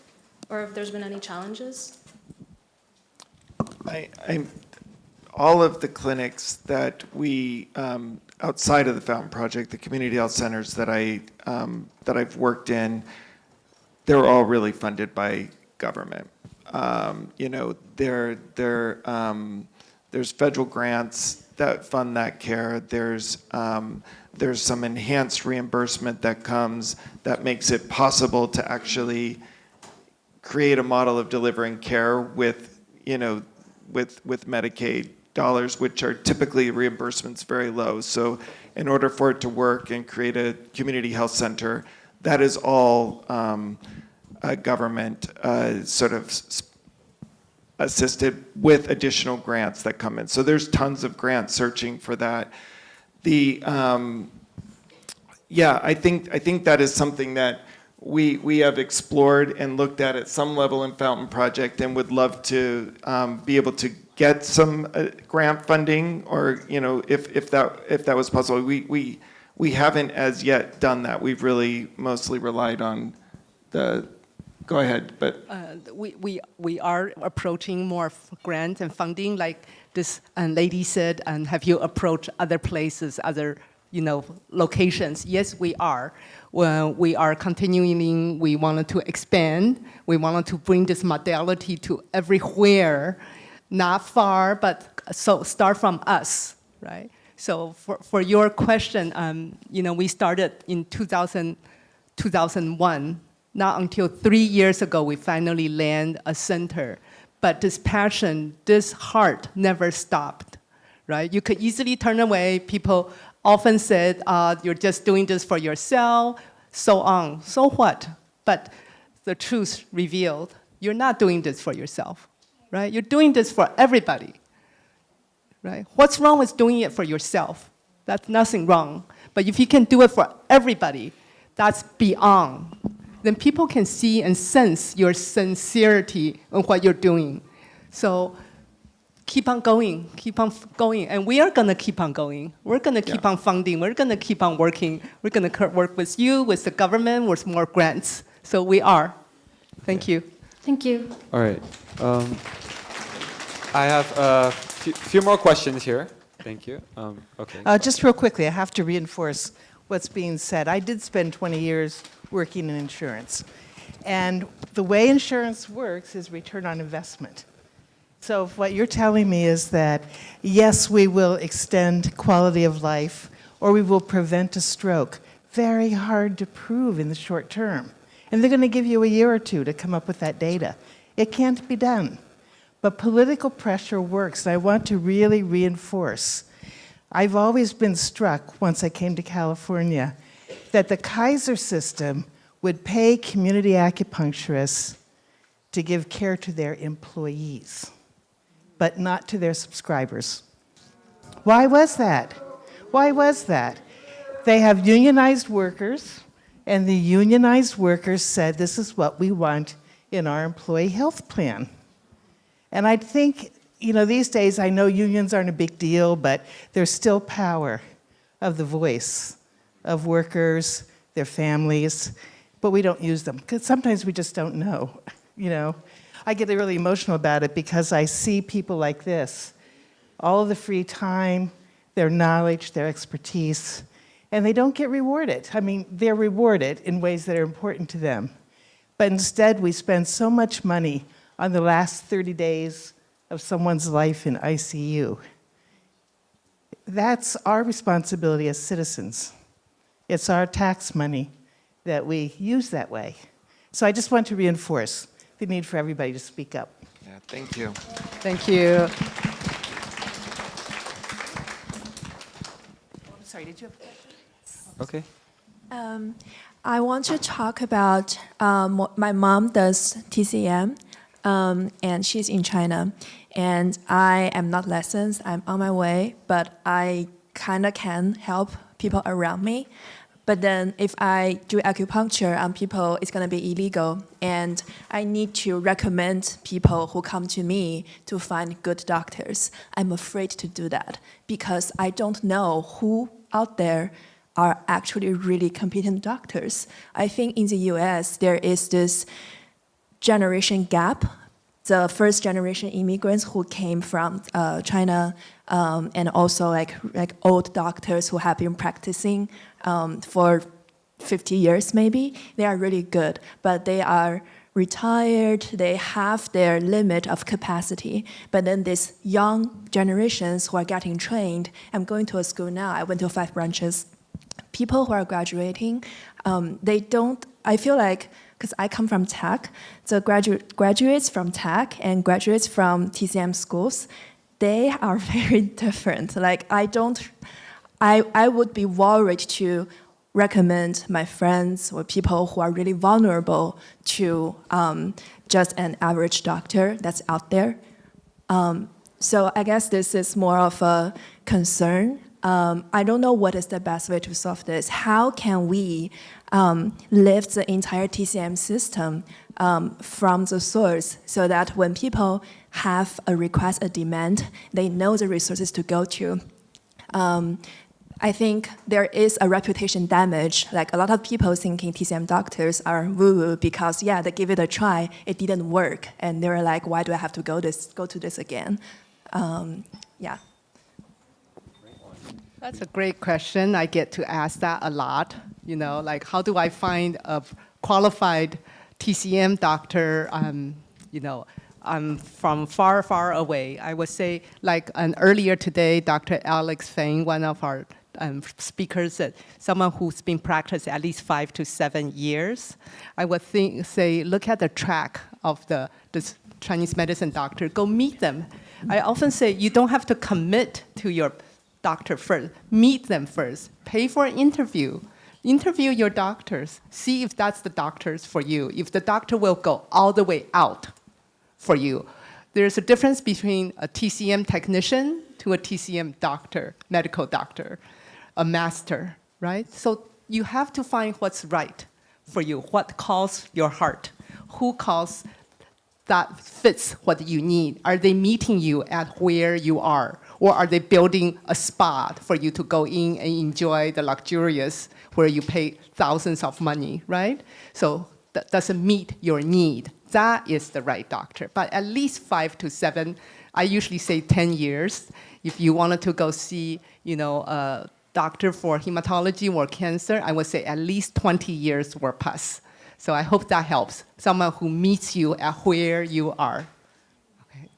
Or if there's been any challenges? All of the clinics that we, outside of the Fountain Project, the community health centers that I've worked in, they're all really funded by government. There's federal grants that fund that care. There's some enhanced reimbursement that comes that makes it possible to actually create a model of delivering care with Medicaid dollars, which are typically reimbursements very low. So in order for it to work and create a community health center, that is all government sort of assisted with additional grants that come in. So there's tons of grants searching for that. I think that is something that we have explored and looked at some level in Fountain Project, and would love to be able to get some grant funding, or if that was possible. We haven't as yet done that. We've really mostly relied on the. Go ahead, but we are approaching more grants and funding, like this lady said. And have you approached other places, other locations? Yes, we are. Well, we are continuing. We wanted to expand. We wanted to bring this modality to everywhere, not far, but so start from us, right? So for your question, we started in 2001. Not until 3 years ago, we finally land a center. But this passion, this heart never stopped, right? You could easily turn away. People often said, you're just doing this for yourself, so on. So what? But the truth revealed You're not doing this for yourself, right? You're doing this for everybody, right? What's wrong with doing it for yourself? That's nothing wrong. But if you can do it for everybody, that's beyond. Then people can see and sense your sincerity in what you're doing. So keep on going, and we are gonna keep on going. We're gonna keep on funding, we're gonna keep on working. We're gonna work with you, with the government, with more grants. So we are. Thank you. Thank you. All right. I have a few more questions here. Thank you. Okay. Just real quickly, I have to reinforce what's being said. I did spend 20 years working in insurance. And the way insurance works is return on investment. So what you're telling me is that, yes, we will extend quality of life, or we will prevent a stroke. Very hard to prove in the short term. And they're going to give you a year or two to come up with that data. It can't be done. But political pressure works, and I want to really reinforce. I've always been struck, once I came to California, that the Kaiser system would pay community acupuncturists to give care to their employees, but not to their subscribers. Why was that? Why was that? They have unionized workers, and the unionized workers said, this is what we want in our employee health plan. And I think, these days I know unions aren't a big deal, but there's still power of the voice of workers, their families, but we don't use them, because sometimes we just don't know, I get really emotional about it because I see people like this, all of the free time, their knowledge, their expertise, and they don't get rewarded. I mean, they're rewarded in ways that are important to them. But instead, we spend so much money on the last 30 days of someone's life in ICU. That's our responsibility as citizens. It's our tax money that we use that way. So I just want to reinforce the need for everybody to speak up. Yeah, thank you. Thank you. I'm sorry, did you have a question? Okay. I want to talk about my mom does TCM, and she's in China. And I am not licensed, I'm on my way, but I kind of can help people around me. But then if I do acupuncture on people, it's going to be illegal. And I need to recommend people who come to me to find good doctors. I'm afraid to do that because I don't know who out there are actually really competent doctors. I think in the US, there is this generation gap. The first generation immigrants who came from China, and also like old doctors who have been practicing for 50 years maybe, they are really good, but they are retired, they have their limit of capacity. But then these young generations who are getting trained, I'm going to a school now, I went to 5 branches. People who are graduating, they don't, I feel like, because I come from tech, so graduates from tech and graduates from TCM schools, they are very different. Like I would be worried to recommend my friends or people who are really vulnerable to just an average doctor that's out there. So I guess this is more of a concern. I don't know what is the best way to solve this. How can we lift the entire TCM system from the source so that when people have a request, a demand, they know the resources to go to? I think there is a reputation damage. Like a lot of people thinking TCM doctors are woo-woo because, yeah, they give it a try, it didn't work. And they're like, why do I have to go to this again? Yeah. That's a great question. I get to ask that a lot. Like how do I find a qualified TCM doctor? I'm from far, far away. I would say, like earlier today, Dr. Alex Feng, one of our speakers, said someone who's been practicing at least 5 to 7 years. I would say, look at the track of this Chinese medicine doctor. Go meet them. I often say you don't have to commit to your doctor first. Meet them first. Pay for an interview. Interview your doctors. See if that's the doctors for you. If the doctor will go all the way out for you. There's a difference between a TCM technician to a TCM doctor, medical doctor, a master, right? So you have to find what's right for you, what calls your heart, who calls that fits what you need. Are they meeting you at where you are? Or are they building a spot for you to go in and enjoy the luxurious where you pay thousands of money, right? So that doesn't meet your need. That is the right doctor. But at least 5 to 7, I usually say 10 years. If you wanted to go see, a doctor for hematology or cancer, I would say at least 20 years or plus. So I hope that helps. Someone who meets you at where you are. Okay.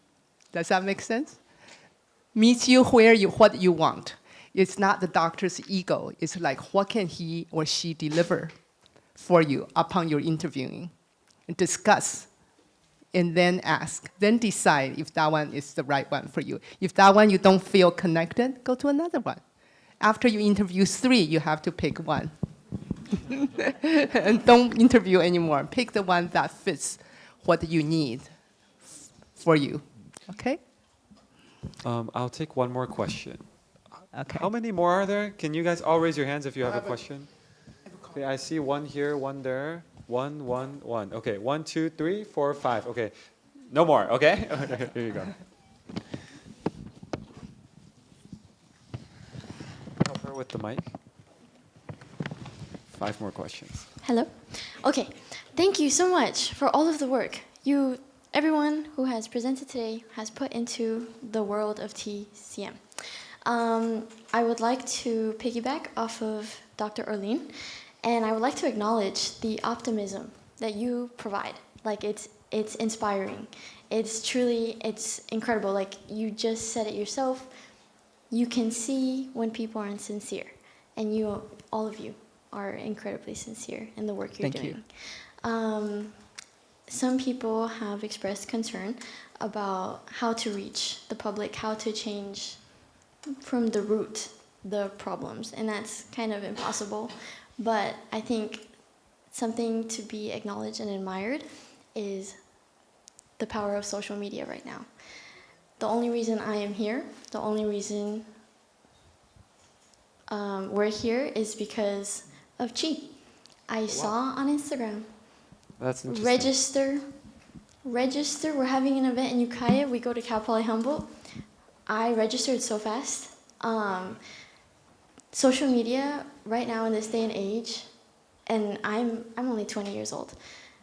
Does that make sense? Meets you what you want. It's not the doctor's ego. It's like, what can he or she deliver for you upon your interviewing? And discuss, and then ask. Then decide if that one is the right one for you. If that one you don't feel connected, go to another one. After you interview 3, you have to pick one. And don't interview anymore. Pick the one that fits what you need for you. Okay? I'll take one more question. Okay. How many more are there? Can you guys all raise your hands if you have a question? Okay, I see one here, one there. 1, 1, 1. Okay, 1, 2, 3, 4, 5. Okay, no more. Okay, here you go. Help her with the mic. 5 more questions. Hello. Okay. Thank you so much for all of the work everyone who has presented today has put into the world of TCM. I would like to piggyback off of Dr. Erlene, and I would like to acknowledge the optimism that you provide. Like, it's inspiring. It's incredible. Like, you just said it yourself. You can see when people are insincere, and all of you are incredibly sincere in the work you're doing. Thank you. Some people have expressed concern about how to reach the public, how to change from the root the problems, and that's kind of impossible. But I think something to be acknowledged and admired is the power of social media right now. The only reason I am here, the only reason we're here is because of Chi. I saw on Instagram. That's interesting. Register. We're having an event in Ukiah. We go to Cal Poly Humboldt. I registered so fast. Social media right now in this day and age, and I'm only 20 years old.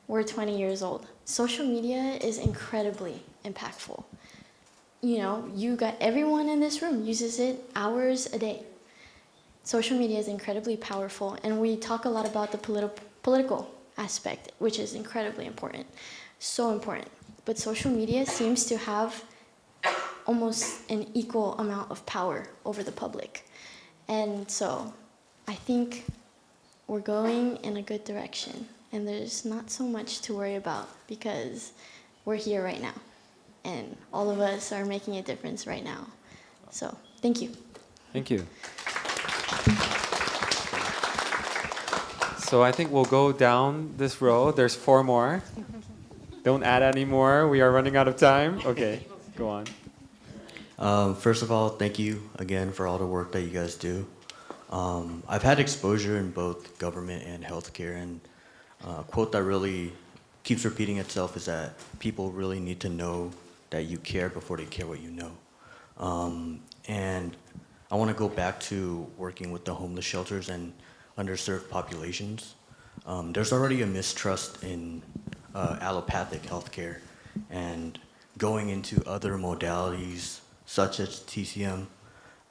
We're 20 years old. Social media is incredibly impactful. You got everyone in this room uses it hours a day. Social media is incredibly powerful, and we talk a lot about the political aspect, which is incredibly important, so important. But social media seems to have almost an equal amount of power over the public. And so I think we're going in a good direction, and there's not so much to worry about because we're here right now, and all of us are making a difference right now. So thank you. Thank you. So I think we'll go down this row. There's 4 more. Don't add any more. We are running out of time. Okay, go on. First of all, thank you again for all the work that you guys do. I've had exposure in both government and healthcare, and a quote that really keeps repeating itself is that people really need to know that you care before they care what you know. And I want to go back to working with the homeless shelters and underserved populations. There's already a mistrust in allopathic healthcare, and going into other modalities such as TCM,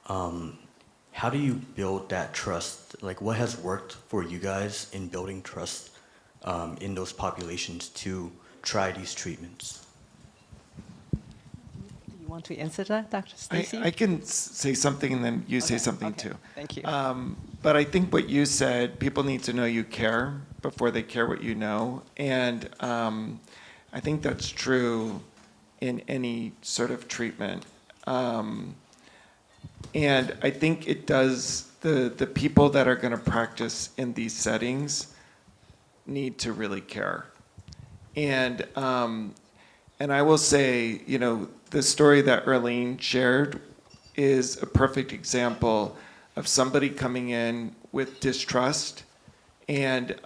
how do you build that trust? Like, what has worked for you guys in building trust in those populations to try these treatments? Do you want to answer that, Dr. Stacy? I can say something and then you say something too. Thank you. But I think what you said, people need to know you care before they care what you know. And I think that's true in any sort of treatment. And I think it does the people that are going to practice in these settings need to really care. And I will say, you know, the story that Erlene shared is a perfect example of somebody coming in with distrust and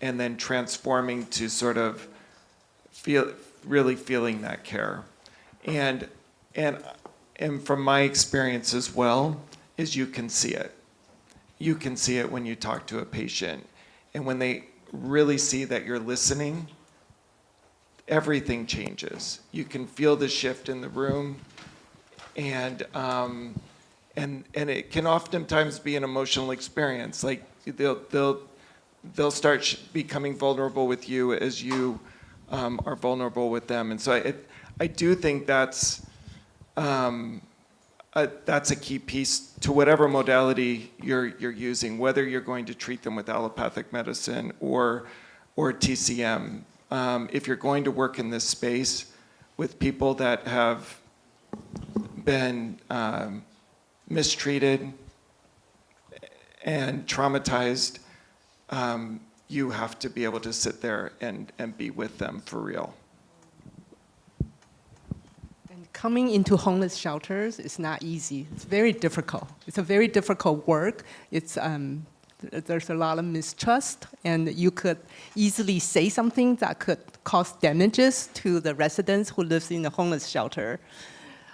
then transforming to sort of really feeling that care. And from my experience as well, is you can see it. You can see it when you talk to a patient. And when they really see that you're listening, everything changes. You can feel the shift in the room, and it can oftentimes be an emotional experience. Like they'll start becoming vulnerable with you as you are vulnerable with them. And so I do think that's a key piece to whatever modality you're using, whether you're going to treat them with allopathic medicine or TCM. If you're going to work in this space with people that have been mistreated and traumatized, you have to be able to sit there and be with them for real. Coming into homeless shelters is not easy. It's very difficult. It's a very difficult work. It's there's a lot of mistrust, and you could easily say something that could cause damages to the residents who lives in the homeless shelter.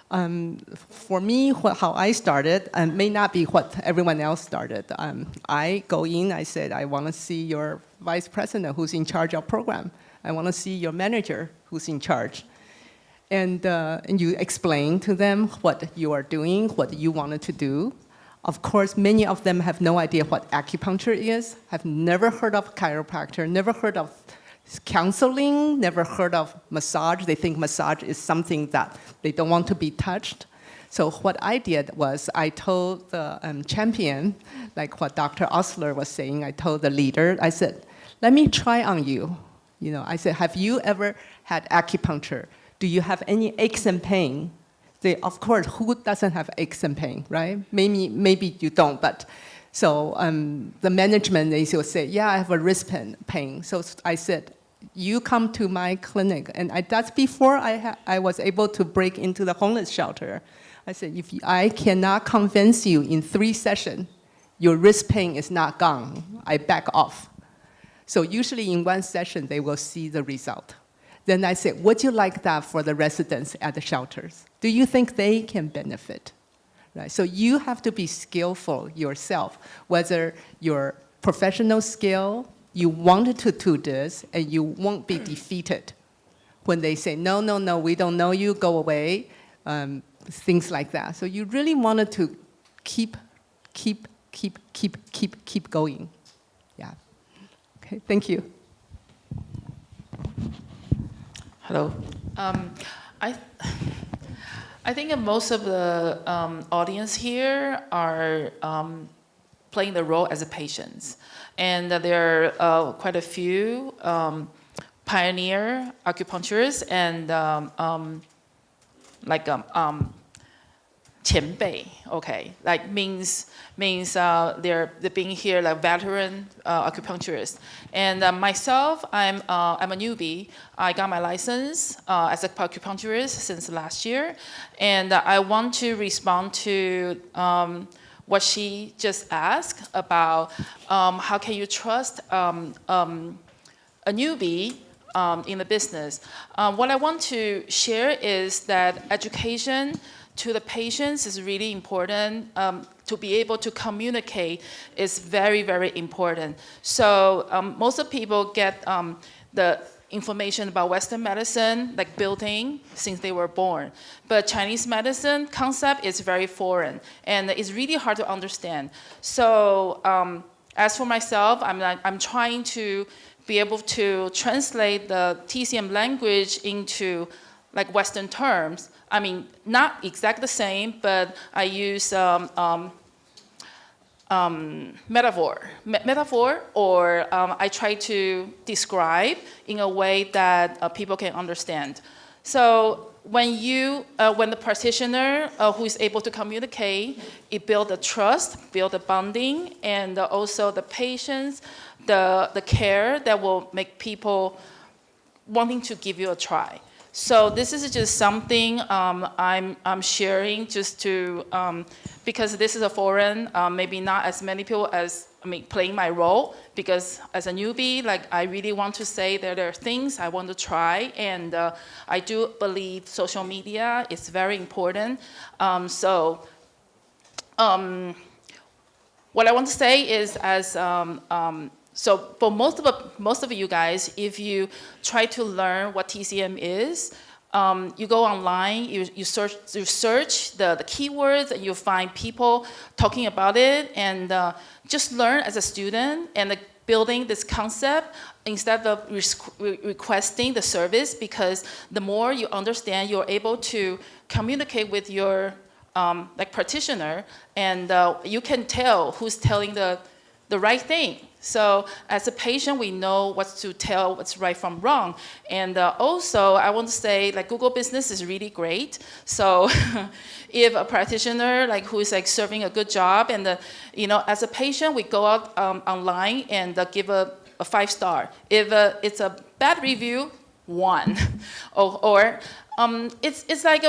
For me, how I started may not be what everyone else started. I go in, I said, I want to see your vice president who's in charge of program. I want to see your manager who's in charge. And you explain to them what you are doing, what you wanted to do. Of course, many of them have no idea what acupuncture is, have never heard of chiropractor, never heard of counseling, never heard of massage. They think massage is something that they don't want to be touched. So what I did was I told the champion, like what Dr. Osler was saying, I told the leader, I said, let me try on you. You know, I said, have you ever had acupuncture? Do you have any aches and pain? They, of course, who doesn't have aches and pain, right? Maybe you don't, but so the management, they will say, yeah, I have a wrist pain. So I said, you come to my clinic. And that's before I was able to break into the homeless shelter. I said, if I cannot convince you in 3 sessions, your wrist pain is not gone, I back off. So usually in 1 session, they will see the result. Then I said, would you like that for the residents at the shelters? Do you think they can benefit? Right? So you have to be skillful yourself, whether your professional skill, you wanted to do this, and you won't be defeated when they say, no, no, no, we don't know you, go away, things like that. So you really wanted to keep going. Yeah. Okay, thank you. Hello. I think most of the audience here are playing the role as a patients. And there are quite a few pioneer acupuncturists and 前辈, okay, like means they're being here like veteran acupuncturists. And myself, I'm a newbie. I got my license as a acupuncturist since last year, and I want to respond to what she just asked about how can you trust a newbie in the business. What I want to share is that education to the patients is really important. To be able to communicate is very, very important. So most of people get the information about Western medicine, like built-in, since they were born. But Chinese medicine concept is very foreign, and it's really hard to understand. So as for myself, I'm trying to be able to translate the TCM language into like Western terms. I mean, not exactly the same, but I use metaphor, or I try to describe in a way that people can understand. So when the practitioner who is able to communicate, it builds a trust, build a bonding, and also the patients, the care that will make people wanting to give you a try. So this is just something I'm sharing just to, because this is a foreign, maybe not as many people as, playing my role, because as a newbie, like I really want to say that there are things I want to try, and I do believe social media is very important. What I want to say is so for most of you guys, if you try to learn what TCM is, you go online, you search the keywords, and you find people talking about it, and just learn as a student and building this concept instead of requesting the service, because the more you understand, you're able to communicate with your practitioner, and you can tell who's telling the right thing. So as a patient, we know what to tell, what's right from wrong. And also, I want to say, like, Google Business is really great. So if a practitioner, like, who is like serving a good job, and as a patient, we go out online and give a 5-star. If it's a bad review, 1, or it's like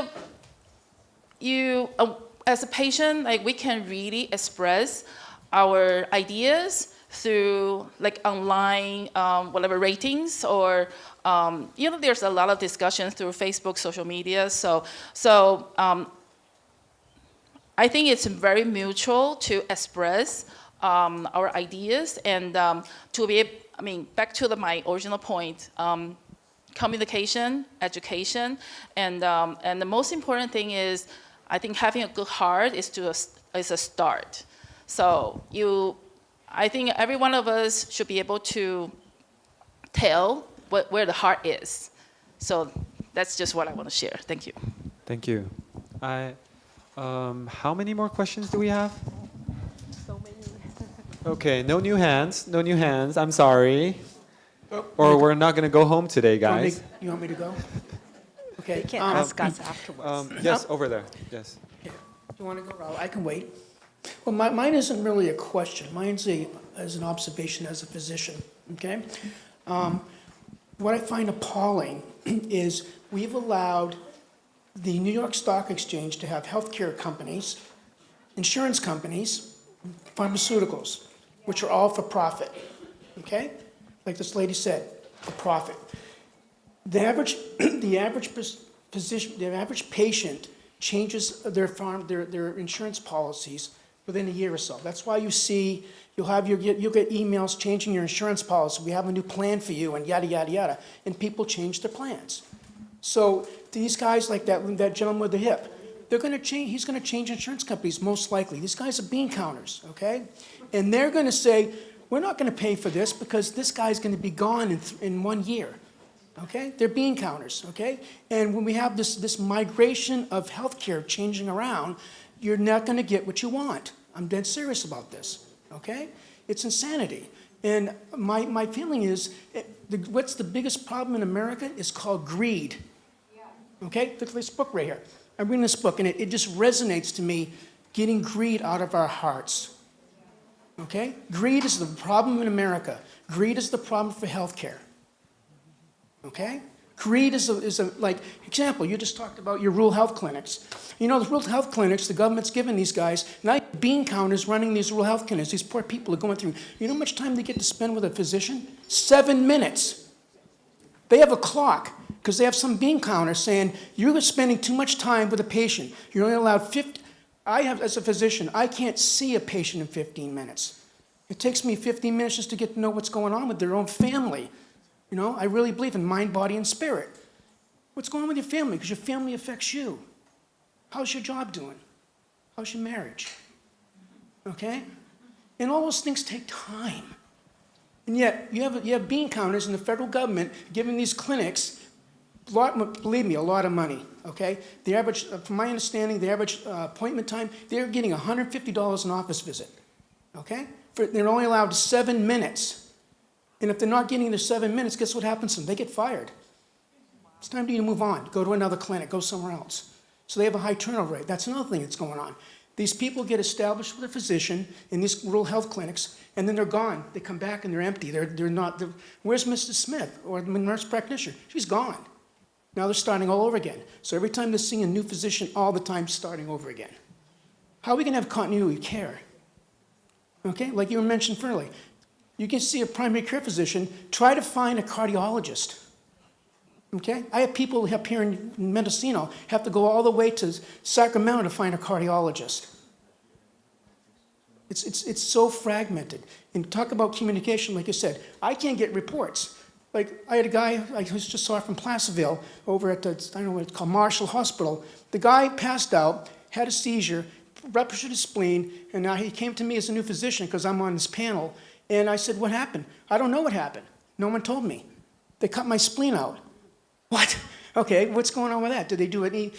as a patient, like, we can really express our ideas through like online whatever ratings, or there's a lot of discussion through Facebook, social media. So I think it's very mutual to express our ideas, and to be back to my original point, communication, education, and the most important thing is, I think having a good heart is a start. So I think every one of us should be able to tell where the heart is. So that's just what I want to share. Thank you. Thank you. How many more questions do we have? So many. Okay, no new hands. No new hands. I'm sorry. Oh, Or we're not going to go home today, guys. You want me to go? Okay. They can ask us afterwards. Yes, over there. Yes. Do you want to go, Raul? I can wait. Well, mine isn't really a question. Mine's as an observation as a physician, okay? What I find appalling is we've allowed the New York Stock Exchange to have healthcare companies, insurance companies, pharmaceuticals, which are all for profit, okay? Like this lady said, for profit. The average patient changes their insurance policies within a year or so. That's why you'll get emails changing your insurance policy. We have a new plan for you, and yada, yada, yada. And people change their plans. So these guys, like that gentleman with the hip, he's going to change insurance companies, most likely. These guys are bean counters, okay? And they're going to say, we're not going to pay for this because this guy's going to be gone in 1 year. Okay? They're bean counters, okay? And when we have this migration of healthcare changing around, you're not going to get what you want. I'm dead serious about this, okay? It's insanity. And my feeling is, what's the biggest problem in America is called greed. Okay? Look at this book right here. I'm reading this book, and it just resonates to me, getting greed out of our hearts. Okay? Greed is the problem in America. Greed is the problem for healthcare. Okay? Greed is like, example, you just talked about your rural health clinics. The rural health clinics, the government's giving these guys, now bean counters running these rural health clinics. These poor people are going through, you know how much time they get to spend with a physician? 7 minutes. They have a clock, because they have some bean counter saying, you're spending too much time with a patient. You're only allowed 50. As a physician, I can't see a patient in 15 minutes. It takes me 15 minutes just to get to know what's going on with their own family. I really believe in mind, body, and spirit. What's going on with your family? Because your family affects you. How's your job doing? How's your marriage? Okay? And all those things take time. And yet, you have bean counters in the federal government giving these clinics, believe me, a lot of money. Okay? The average, from my understanding, the average appointment time, they're getting $150 an office visit. Okay? They're only allowed 7 minutes. And if they're not getting their 7 minutes, guess what happens to them? They get fired. It's time for you to move on. Go to another clinic. Go somewhere else. So they have a high turnover rate. That's another thing that's going on. These people get established with a physician in these rural health clinics, and then they're gone. They come back and they're empty. They're not. Where's Mrs. Smith or the nurse practitioner? She's gone. Now they're starting all over again. So every time they're seeing a new physician, all the time starting over again. How are we going to have continuity of care? Okay, like you mentioned earlier, you can see a primary care physician. Try to find a cardiologist. Okay, I have people up here in Mendocino have to go all the way to Sacramento to find a cardiologist. It's so fragmented. And talk about communication, like you said, I can't get reports. Like, I had a guy I just saw from Placerville over at the, I don't know what it's called, Marshall Hospital. The guy passed out, had a seizure, ruptured his spleen, and now he came to me as a new physician because I'm on this panel. And I said, what happened? I don't know what happened. No one told me. They cut my spleen out. What? Okay, what's going on with that? Did they do an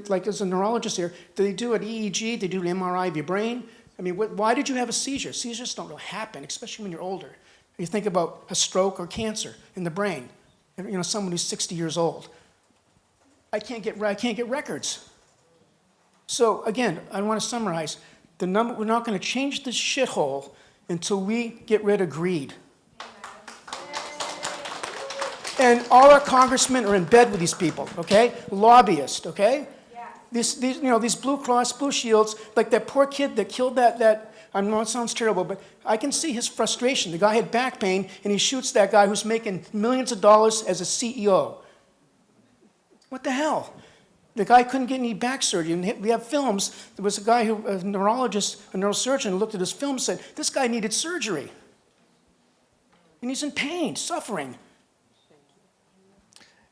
like as a neurologist here, did they do an EEG? Did they do an MRI of your brain? I mean, why did you have a seizure? Seizures don't happen, especially when you're older. You think about a stroke or cancer in the brain, someone who's 60 years old. I can't get records. So again, I want to summarize. We're not going to change this shithole until we get rid of greed. And all our congressmen are in bed with these people, okay? Lobbyists, okay? These Blue Cross, Blue Shields, like that poor kid that killed that I know it sounds terrible, but I can see his frustration. The guy had back pain, and he shoots that guy who's making millions of dollars as a CEO. What the hell? The guy couldn't get any back surgery. And we have films. There was a guy a neurologist, a neurosurgeon, looked at his film and said, this guy needed surgery. And he's in pain, suffering.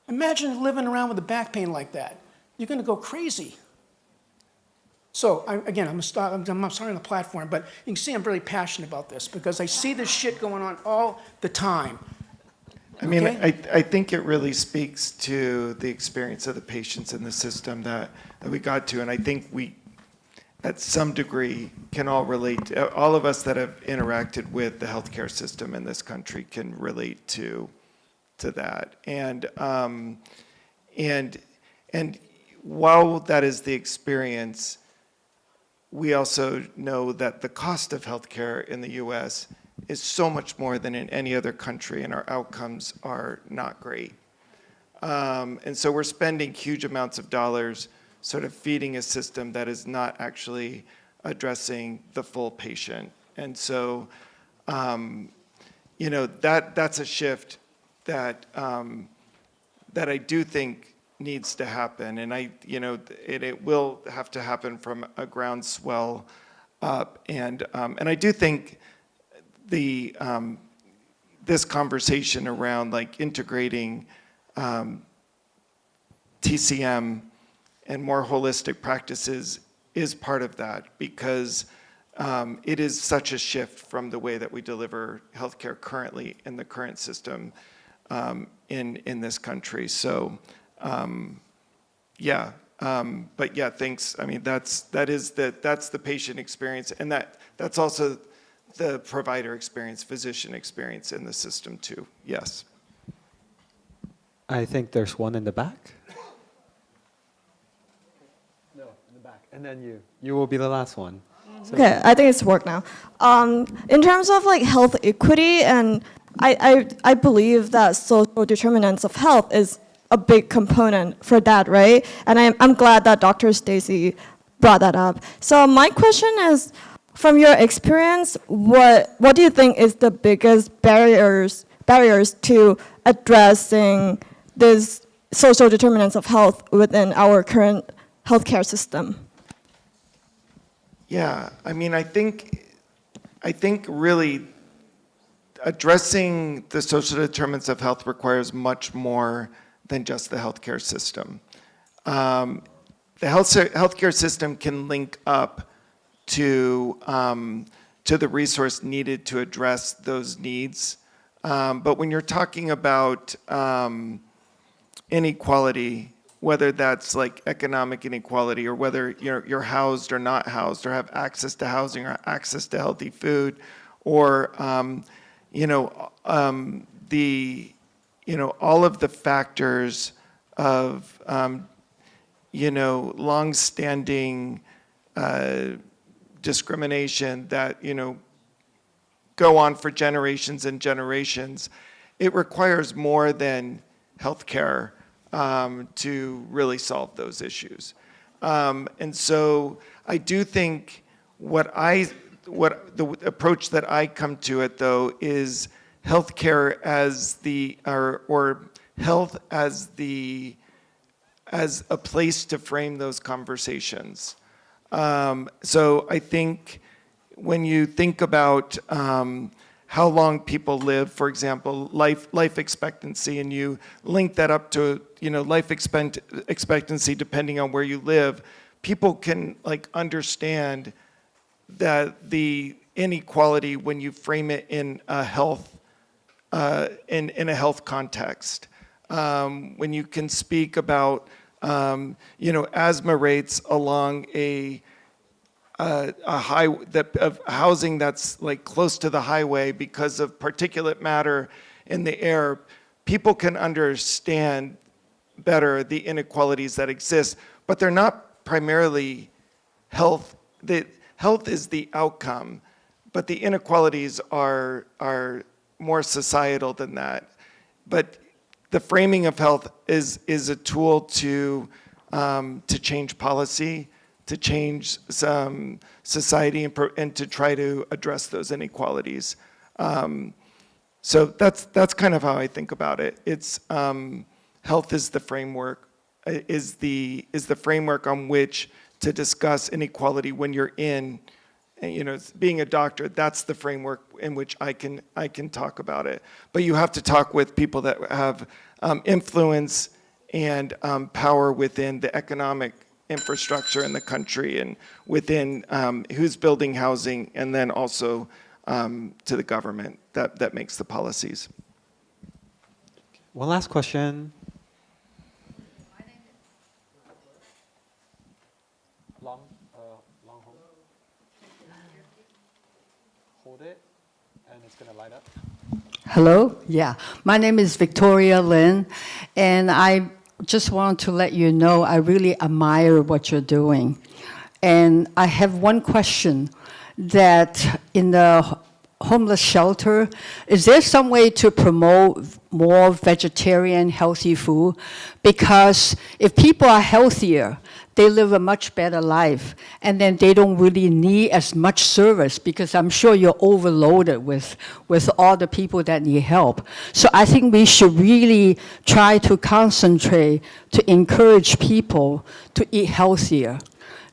Imagine living around with a back pain like that. You're going to go crazy. So, I'm sorry on the platform, but you can see I'm really passionate about this because I see this shit going on all the time. I mean, I think it really speaks to the experience of the patients in the system that we got to, and I think we, at some degree, can all relate. All of us that have interacted with the healthcare system in this country can relate to that. And while that is the experience, we also know that the cost of healthcare in the U.S. is so much more than in any other country, and our outcomes are not great. And so we're spending huge amounts of dollars sort of feeding a system that is not actually addressing the full patient. And so, that's a shift that I do think needs to happen, and it will have to happen from a groundswell up, and I do think this conversation around like integrating TCM and more holistic practices is part of that because it is such a shift from the way that we deliver healthcare currently in the current system in this country. So. But yeah, thanks. I mean, that's the patient experience, and that's also the provider experience, physician experience in the system too. Yes. I think there's one in the back. No, in the back, and then you will be the last one. So. Okay, I think it's worked now. In terms of like health equity, and I believe that social determinants of health is a big component for that, right? And I'm glad that Dr. Stacy brought that up. So my question is, from your experience, what do you think is the biggest barriers to addressing these social determinants of health within our current healthcare system? Yeah, I mean, I think really addressing the social determinants of health requires much more than just the healthcare system. The healthcare system can link up to the resource needed to address those needs. But when you're talking about inequality, whether that's like economic inequality or whether you're housed or not housed or have access to housing or access to healthy food, or all of the factors of, long-standing discrimination that, go on for generations and generations, it requires more than healthcare to really solve those issues. And so I do think the approach that I come to it, though, is healthcare as or health as a place to frame those conversations. So I think when you think about how long people live, for example, life expectancy, and you link that up to life expectancy depending on where you live, people can understand that the inequality when you frame it in a health in a health context. When you can speak about asthma rates along a of housing that's close to the highway because of particulate matter in the air, people can understand better the inequalities that exist, but they're not primarily health. Health is the outcome, but the inequalities are more societal than that. But the framing of health is a tool to change policy, to change some society, and to try to address those inequalities. So that's kind of how I think about it. It's health is the framework, is the framework on which to discuss inequality when you're in, being a doctor. That's the framework in which I can talk about it. But you have to talk with people that have influence and power within the economic infrastructure in the country, and within who's building housing, and then also to the government that makes the policies. One last question. Long hold it, and it's going to light up. Hello, yeah. My name is Victoria Lin, and I just want to let you know I really admire what you're doing. And I have one question, that in the homeless shelter, is there some way to promote more vegetarian, healthy food? Because if people are healthier, they live a much better life, and then they don't really need as much service, because I'm sure you're overloaded with all the people that need help. So I think we should really try to concentrate to encourage people to eat healthier.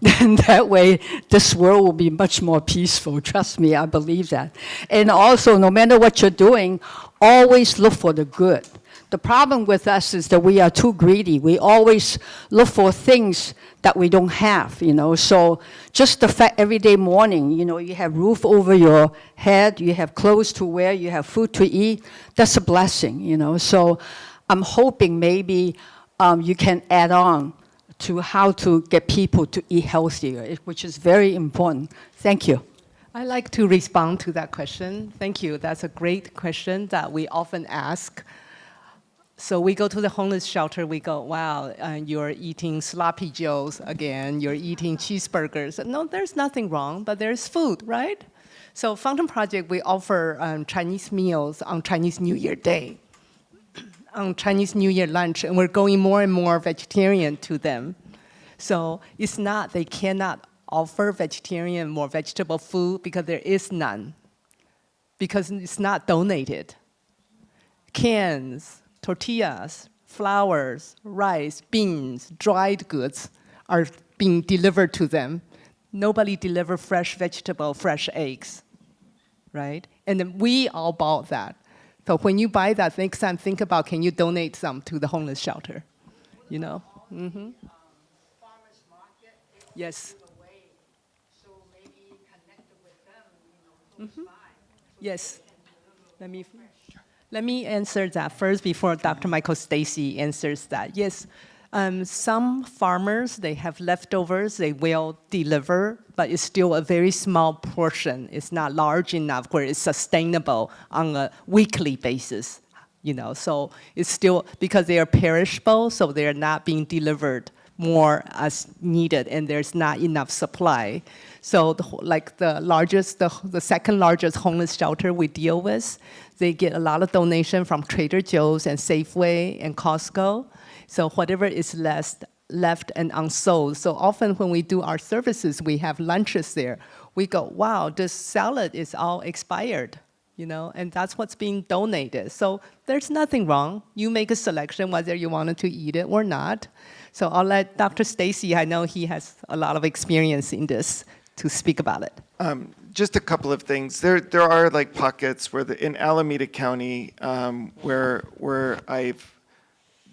Then that way, this world will be much more peaceful. Trust me, I believe that. And also, no matter what you're doing, always look for the good. The problem with us is that we are too greedy. We always look for things that we don't have, So just the fact every day morning, you have roof over your head, you have clothes to wear, you have food to eat, that's a blessing, So I'm hoping maybe you can add on to how to get people to eat healthier, which is very important. Thank you. I'd like to respond to that question. Thank you. That's a great question that we often ask. So we go to the homeless shelter, we go, wow, you're eating sloppy joes again, you're eating cheeseburgers. No, there's nothing wrong, but there's food, right? So Fountain Project, we offer Chinese meals on Chinese New Year Day, on Chinese New Year lunch, and we're going more and more vegetarian to them. So it's not, they cannot offer vegetarian, more vegetable food, because there is none, because it's not donated. Cans, tortillas, flours, rice, beans, dried goods are being delivered to them. Nobody delivers fresh vegetable, fresh eggs, right? And then we all bought that. So when you buy that, next time think about, can you donate some to the homeless shelter? Mm-hmm. Yes. Mm-hmm. Yes. Let me answer that first before Dr. Michael Stacy answers that. Yes, some farmers, they have leftovers, they will deliver, but it's still a very small portion. It's not large enough where it's sustainable on a weekly basis. So it's still, because they are perishable, so they're not being delivered more as needed, and there's not enough supply. So the second largest homeless shelter we deal with, they get a lot of donation from Trader Joe's and Safeway and Costco. So whatever is left and unsold. So often when we do our services, we have lunches there. We go, wow, this salad is all expired, and that's what's being donated. So there's nothing wrong. You make a selection whether you wanted to eat it or not. So I'll let Dr. Stacy, I know he has a lot of experience in this, to speak about it. Just a couple of things. There are like pockets where in Alameda County, where I've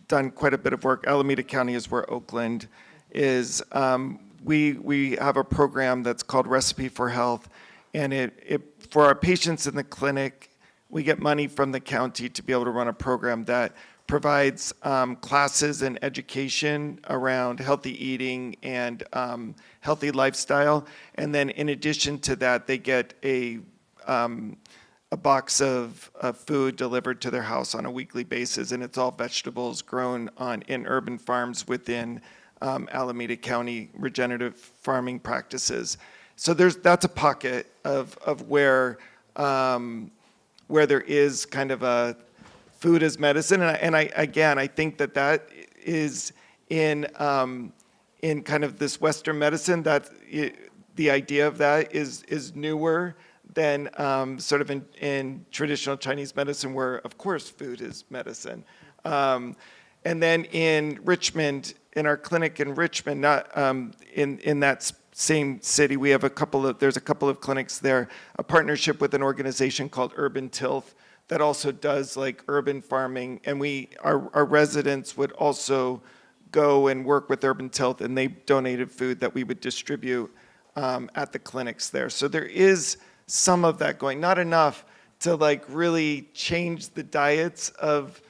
done quite a bit of work. Alameda County is where Oakland is. We have a program that's called Recipe for Health, and for our patients in the clinic, we get money from the county to be able to run a program that provides classes and education around healthy eating and healthy lifestyle. And then in addition to that, they get a box of food delivered to their house on a weekly basis, and it's all vegetables grown in urban farms within Alameda County regenerative farming practices. So that's a pocket of where there is kind of a food as medicine, and I think that is in kind of this Western medicine, that the idea of that is newer than sort of in traditional Chinese medicine, where of course food is medicine. And then in Richmond, in our clinic in Richmond, not in that same city, there's a couple of clinics there, a partnership with an organization called Urban Tilth that also does like urban farming, and our residents would also go and work with Urban Tilth, and they donated food that we would distribute at the clinics there. So there is some of that going, not enough to like really change the diets of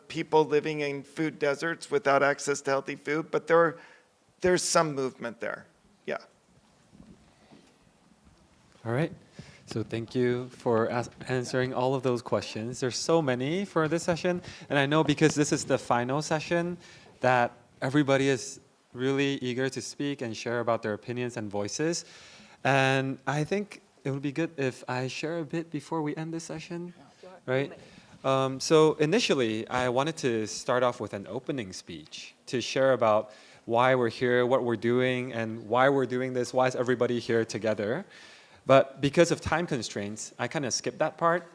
people living in food deserts without access to healthy food, but there's some movement there. Yeah. All right. So thank you for answering all of those questions. There's so many for this session, and I know because this is the final session that everybody is really eager to speak and share about their opinions and voices. And I think it would be good if I share a bit before we end this session, right? So initially, I wanted to start off with an opening speech to share about why we're here, what we're doing, and why we're doing this, why is everybody here together. But because of time constraints, I kind of skipped that part.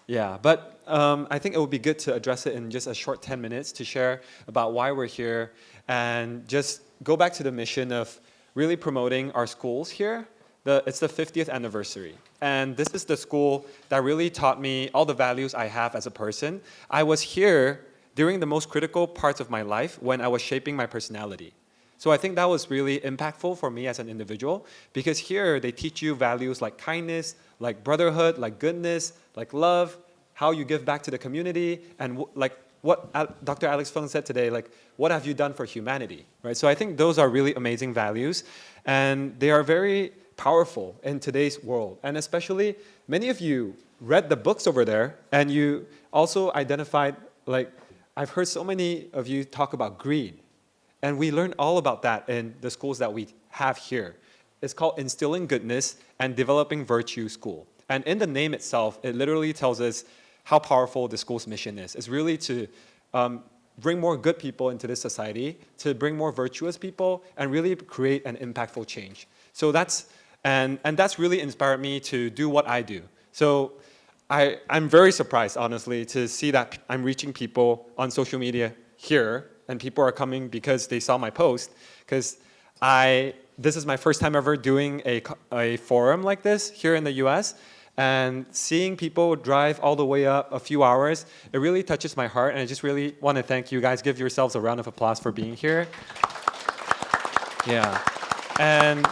Yeah, but I think it would be good to address it in just a short 10 minutes to share about why we're here and just go back to the mission of really promoting our schools here. It's the 50th anniversary. And this is the school that really taught me all the values I have as a person. I was here during the most critical parts of my life when I was shaping my personality. So I think that was really impactful for me as an individual, because here they teach you values like kindness, like brotherhood, like goodness, like love, how you give back to the community, and like what Dr. Alex Feng said today, like what have you done for humanity, right? So I think those are really amazing values, and they are very powerful in today's world. And especially many of you read the books over there, and you also identified, like I've heard so many of you talk about greed. And we learned all about that in the schools that we have here. It's called Instilling Goodness and Developing Virtue School. And in the name itself, it literally tells us how powerful the school's mission is. It's really to bring more good people into this society, to bring more virtuous people, and really create an impactful change. So that's really inspired me to do what I do. So I'm very surprised, honestly, to see that I'm reaching people on social media here, and people are coming because they saw my post, because this is my first time ever doing a forum like this here in the US, and seeing people drive all the way up a few hours, it really touches my heart, and I just really want to thank you guys. Give yourselves a round of applause for being here. Yeah. And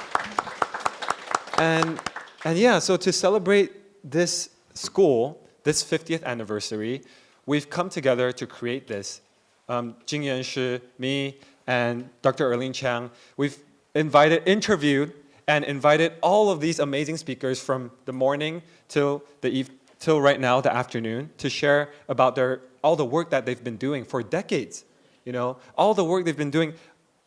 yeah, so to celebrate this school, this 50th anniversary, we've come together to create this. Jing Yanshi, me, and Dr. Erlene Chang, we've interviewed and invited all of these amazing speakers from the morning till the till right now, the afternoon, to share about all the work that they've been doing for decades. You know, all the work they've been doing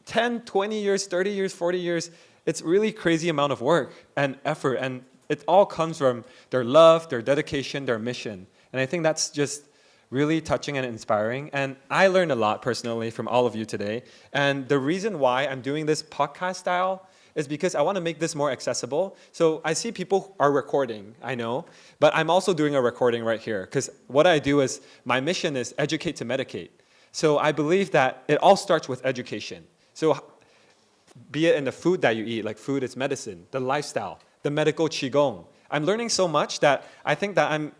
10, 20 years, 30 years, 40 years. It's really crazy amount of work and effort, and it all comes from their love, their dedication, their mission. And I think that's just really touching and inspiring. And I learned a lot personally from all of you today. And the reason why I'm doing this podcast style is because I want to make this more accessible. So I see people are recording, I know, but I'm also doing a recording right here, because what I do is, my mission is educate to medicate. So I believe that it all starts with education. So be it in the food that you eat, like food is medicine, the lifestyle, the medical Qigong. I'm learning so much that I think that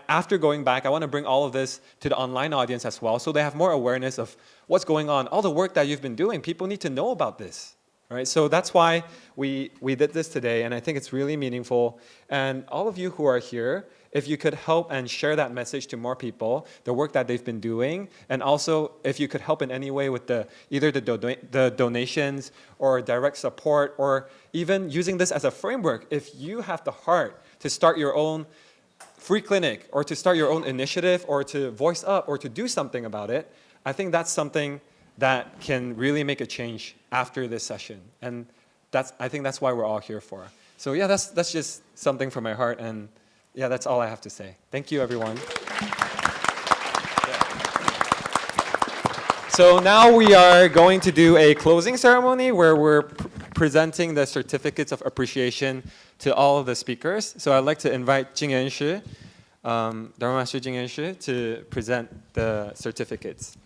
after going back, I want to bring all of this to the online audience as well, so they have more awareness of what's going on, all the work that you've been doing. People need to know about this. Right? So that's why we did this today, and I think it's really meaningful. And all of you who are here, if you could help and share that message to more people, the work that they've been doing, and also if you could help in any way with either the donations or direct support, or even using this as a framework. If you have the heart to start your own free clinic, or to start your own initiative, or to voice up, or to do something about it, I think that's something that can really make a change after this session. And I think that's why we're all here for. So yeah, that's just something from my heart, and yeah, that's all I have to say. Thank you, everyone. So now we are going to do a closing ceremony where we're presenting the certificates of appreciation to all of the speakers. So I'd like to invite Jing Yanshi, Dharma Master Jing Yanshi, to present the certificates.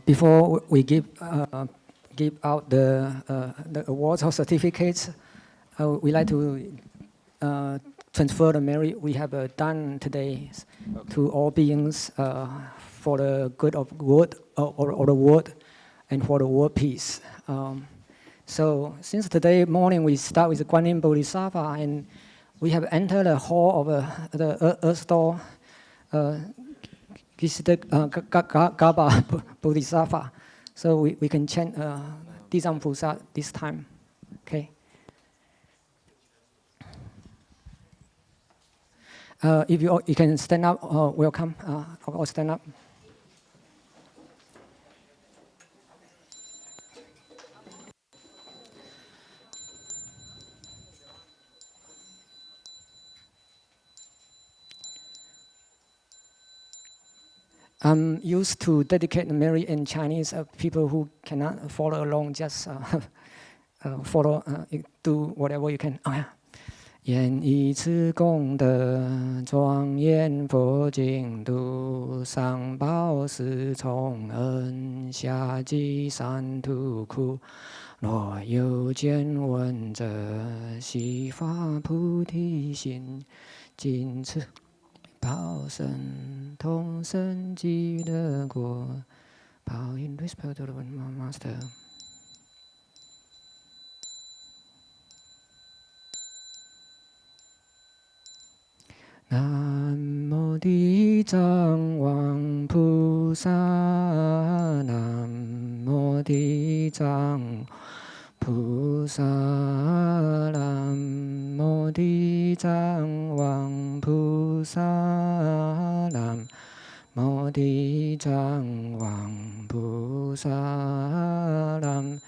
Before we give out the awards or certificates, we like to transfer the merit we have done today to all beings for the good of world or the world, and for the world peace. So since today morning we start with the Guanyin Bodhisattva, and we have entered the hall of the Earth Door. Gaba Bodhisattva. So we can chant Dizang Pusa this time. Okay. If you can stand up, welcome. I'll stand up. I'm used to dedicate the merit in Chinese. People who cannot follow along, just follow, do whatever you can. Oh, yeah. 愿以此功德庄严佛净土，上报四重恩，下济三途苦。若有见闻者，悉发菩提心，尽此报身同生极乐国。Bow in respect to the Master. Nam mô Di Giang Hoàng Pu Sa. Nam mô Di Giang Pu Sa. Nam mô Di Giang Hoàng Pu Sa. Nam mô Di Giang Hoàng Pu Sa. Nam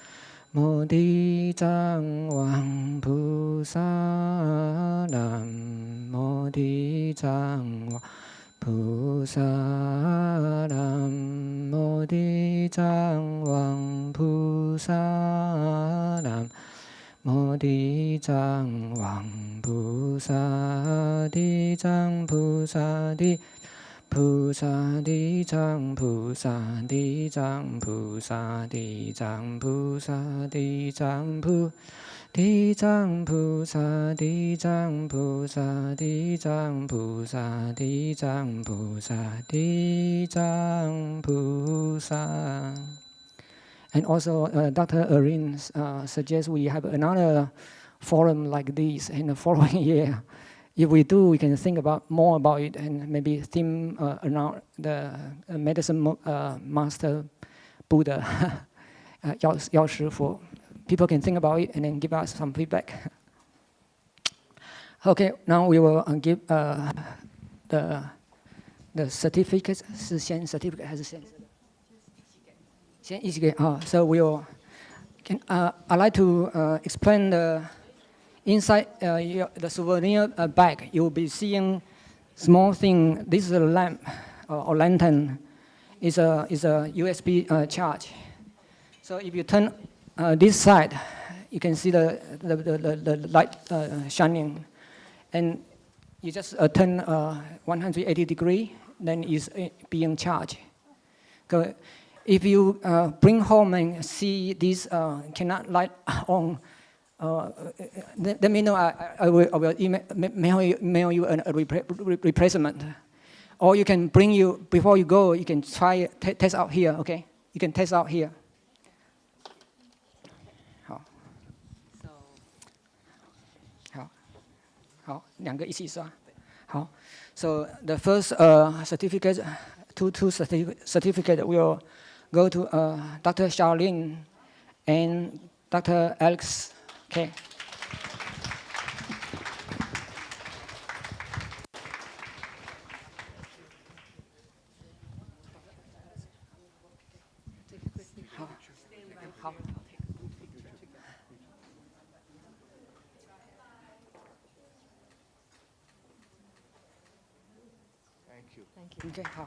mô Di Giang Hoàng Pu Sa. Nam mô Di Giang Hoàng Pu Sa. Nam mô Di Giang Hoàng Pu Sa. Nam mô Di Giang Hoàng Pu Sa. Di Giang Pu Sa. Di Pu Sa. Di Giang Pu Sa. Di Giang Pu Sa. Di Giang Pu Sa. Di Giang Pu. Di Giang Pu Sa. Di Giang Pu Sa. Di Giang Pu Sa. Di Giang Pu Sa. Di Giang Pu Sa. And also, Dr. Erin suggests we have another forum like this in the following year. If we do, we can think more about it, and maybe theme around the medicine master Buddha, Yao Shifu. People can think about it and then give us some feedback. Okay, now we will give the certificate 是先 certificate 还是先一起给啊？So I'd like to explain the inside the souvenir bag. You'll be seeing small thing. This is a lamp or lantern. Is a USB charge. So if you turn this side, you can see the light shining, and you just turn 180 degree, then it's being charged. So if you bring home and see this cannot light on, let me know. I will mail you a replacement. Or you can before you go, you can try test out here, okay? You can test out here. 好，两个一起刷。好 ，so the first certificate, two certificate will go to Dr. Charlene and Dr. Alex. Okay. Okay, 好。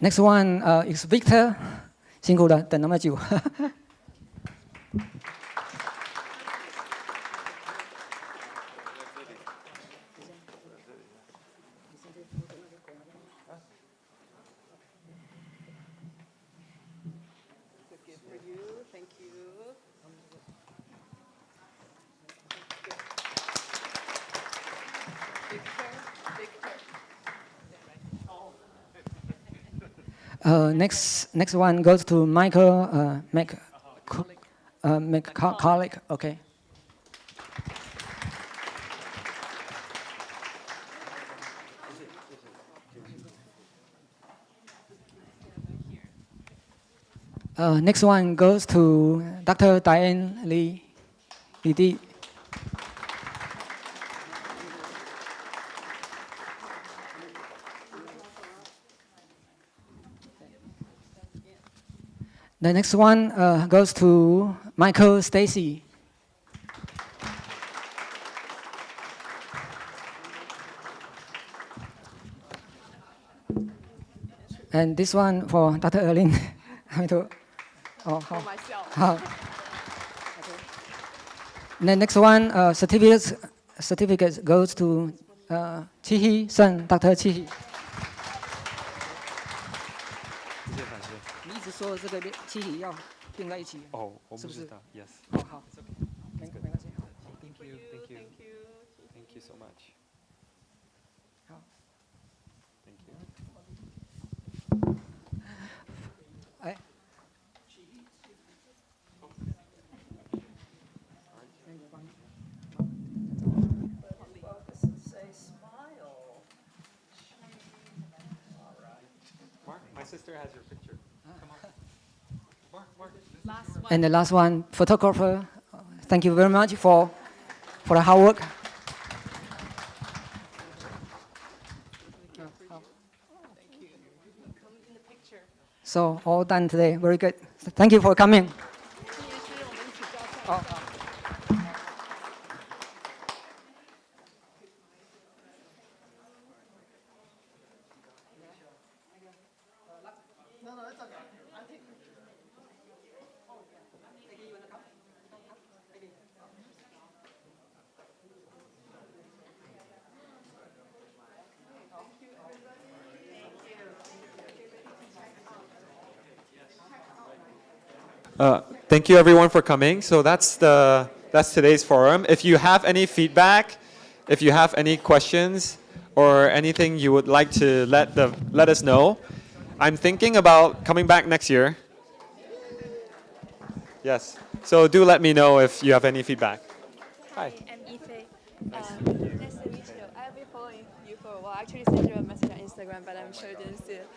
Next one is Victor， 辛苦了，等那么久。Next one goes to Michael McCulloch. Okay. Next one goes to Dr. Diane Lee. The next one goes to Michael Stacy. And this one for Dr. Erlin. For myself. The next one, certificate goes to Chihi Sun, Dr. Chihi. 你一直说这个气体要并在一起。哦，我不知道。是不是 Yes. 哦，好，没关系。 Thank you. Thank you so much. 好。Thank you. 哎。Mark, my sister has your picture. Come on. Mark. And the last one, photographer. Thank you very much for the hard work. So all done today. Very good. Thank you for coming. Oh. Thank you everyone for coming. So that's today's forum. If you have any feedback, if you have any questions or anything you would like to let us know, I'm thinking about coming back next year. Yes. So do let me know if you have any feedback. Hi. I'm Ife. Nice to meet you. I've been following you for a while. I actually sent you a message on Instagram, but I'm sure you didn't see it.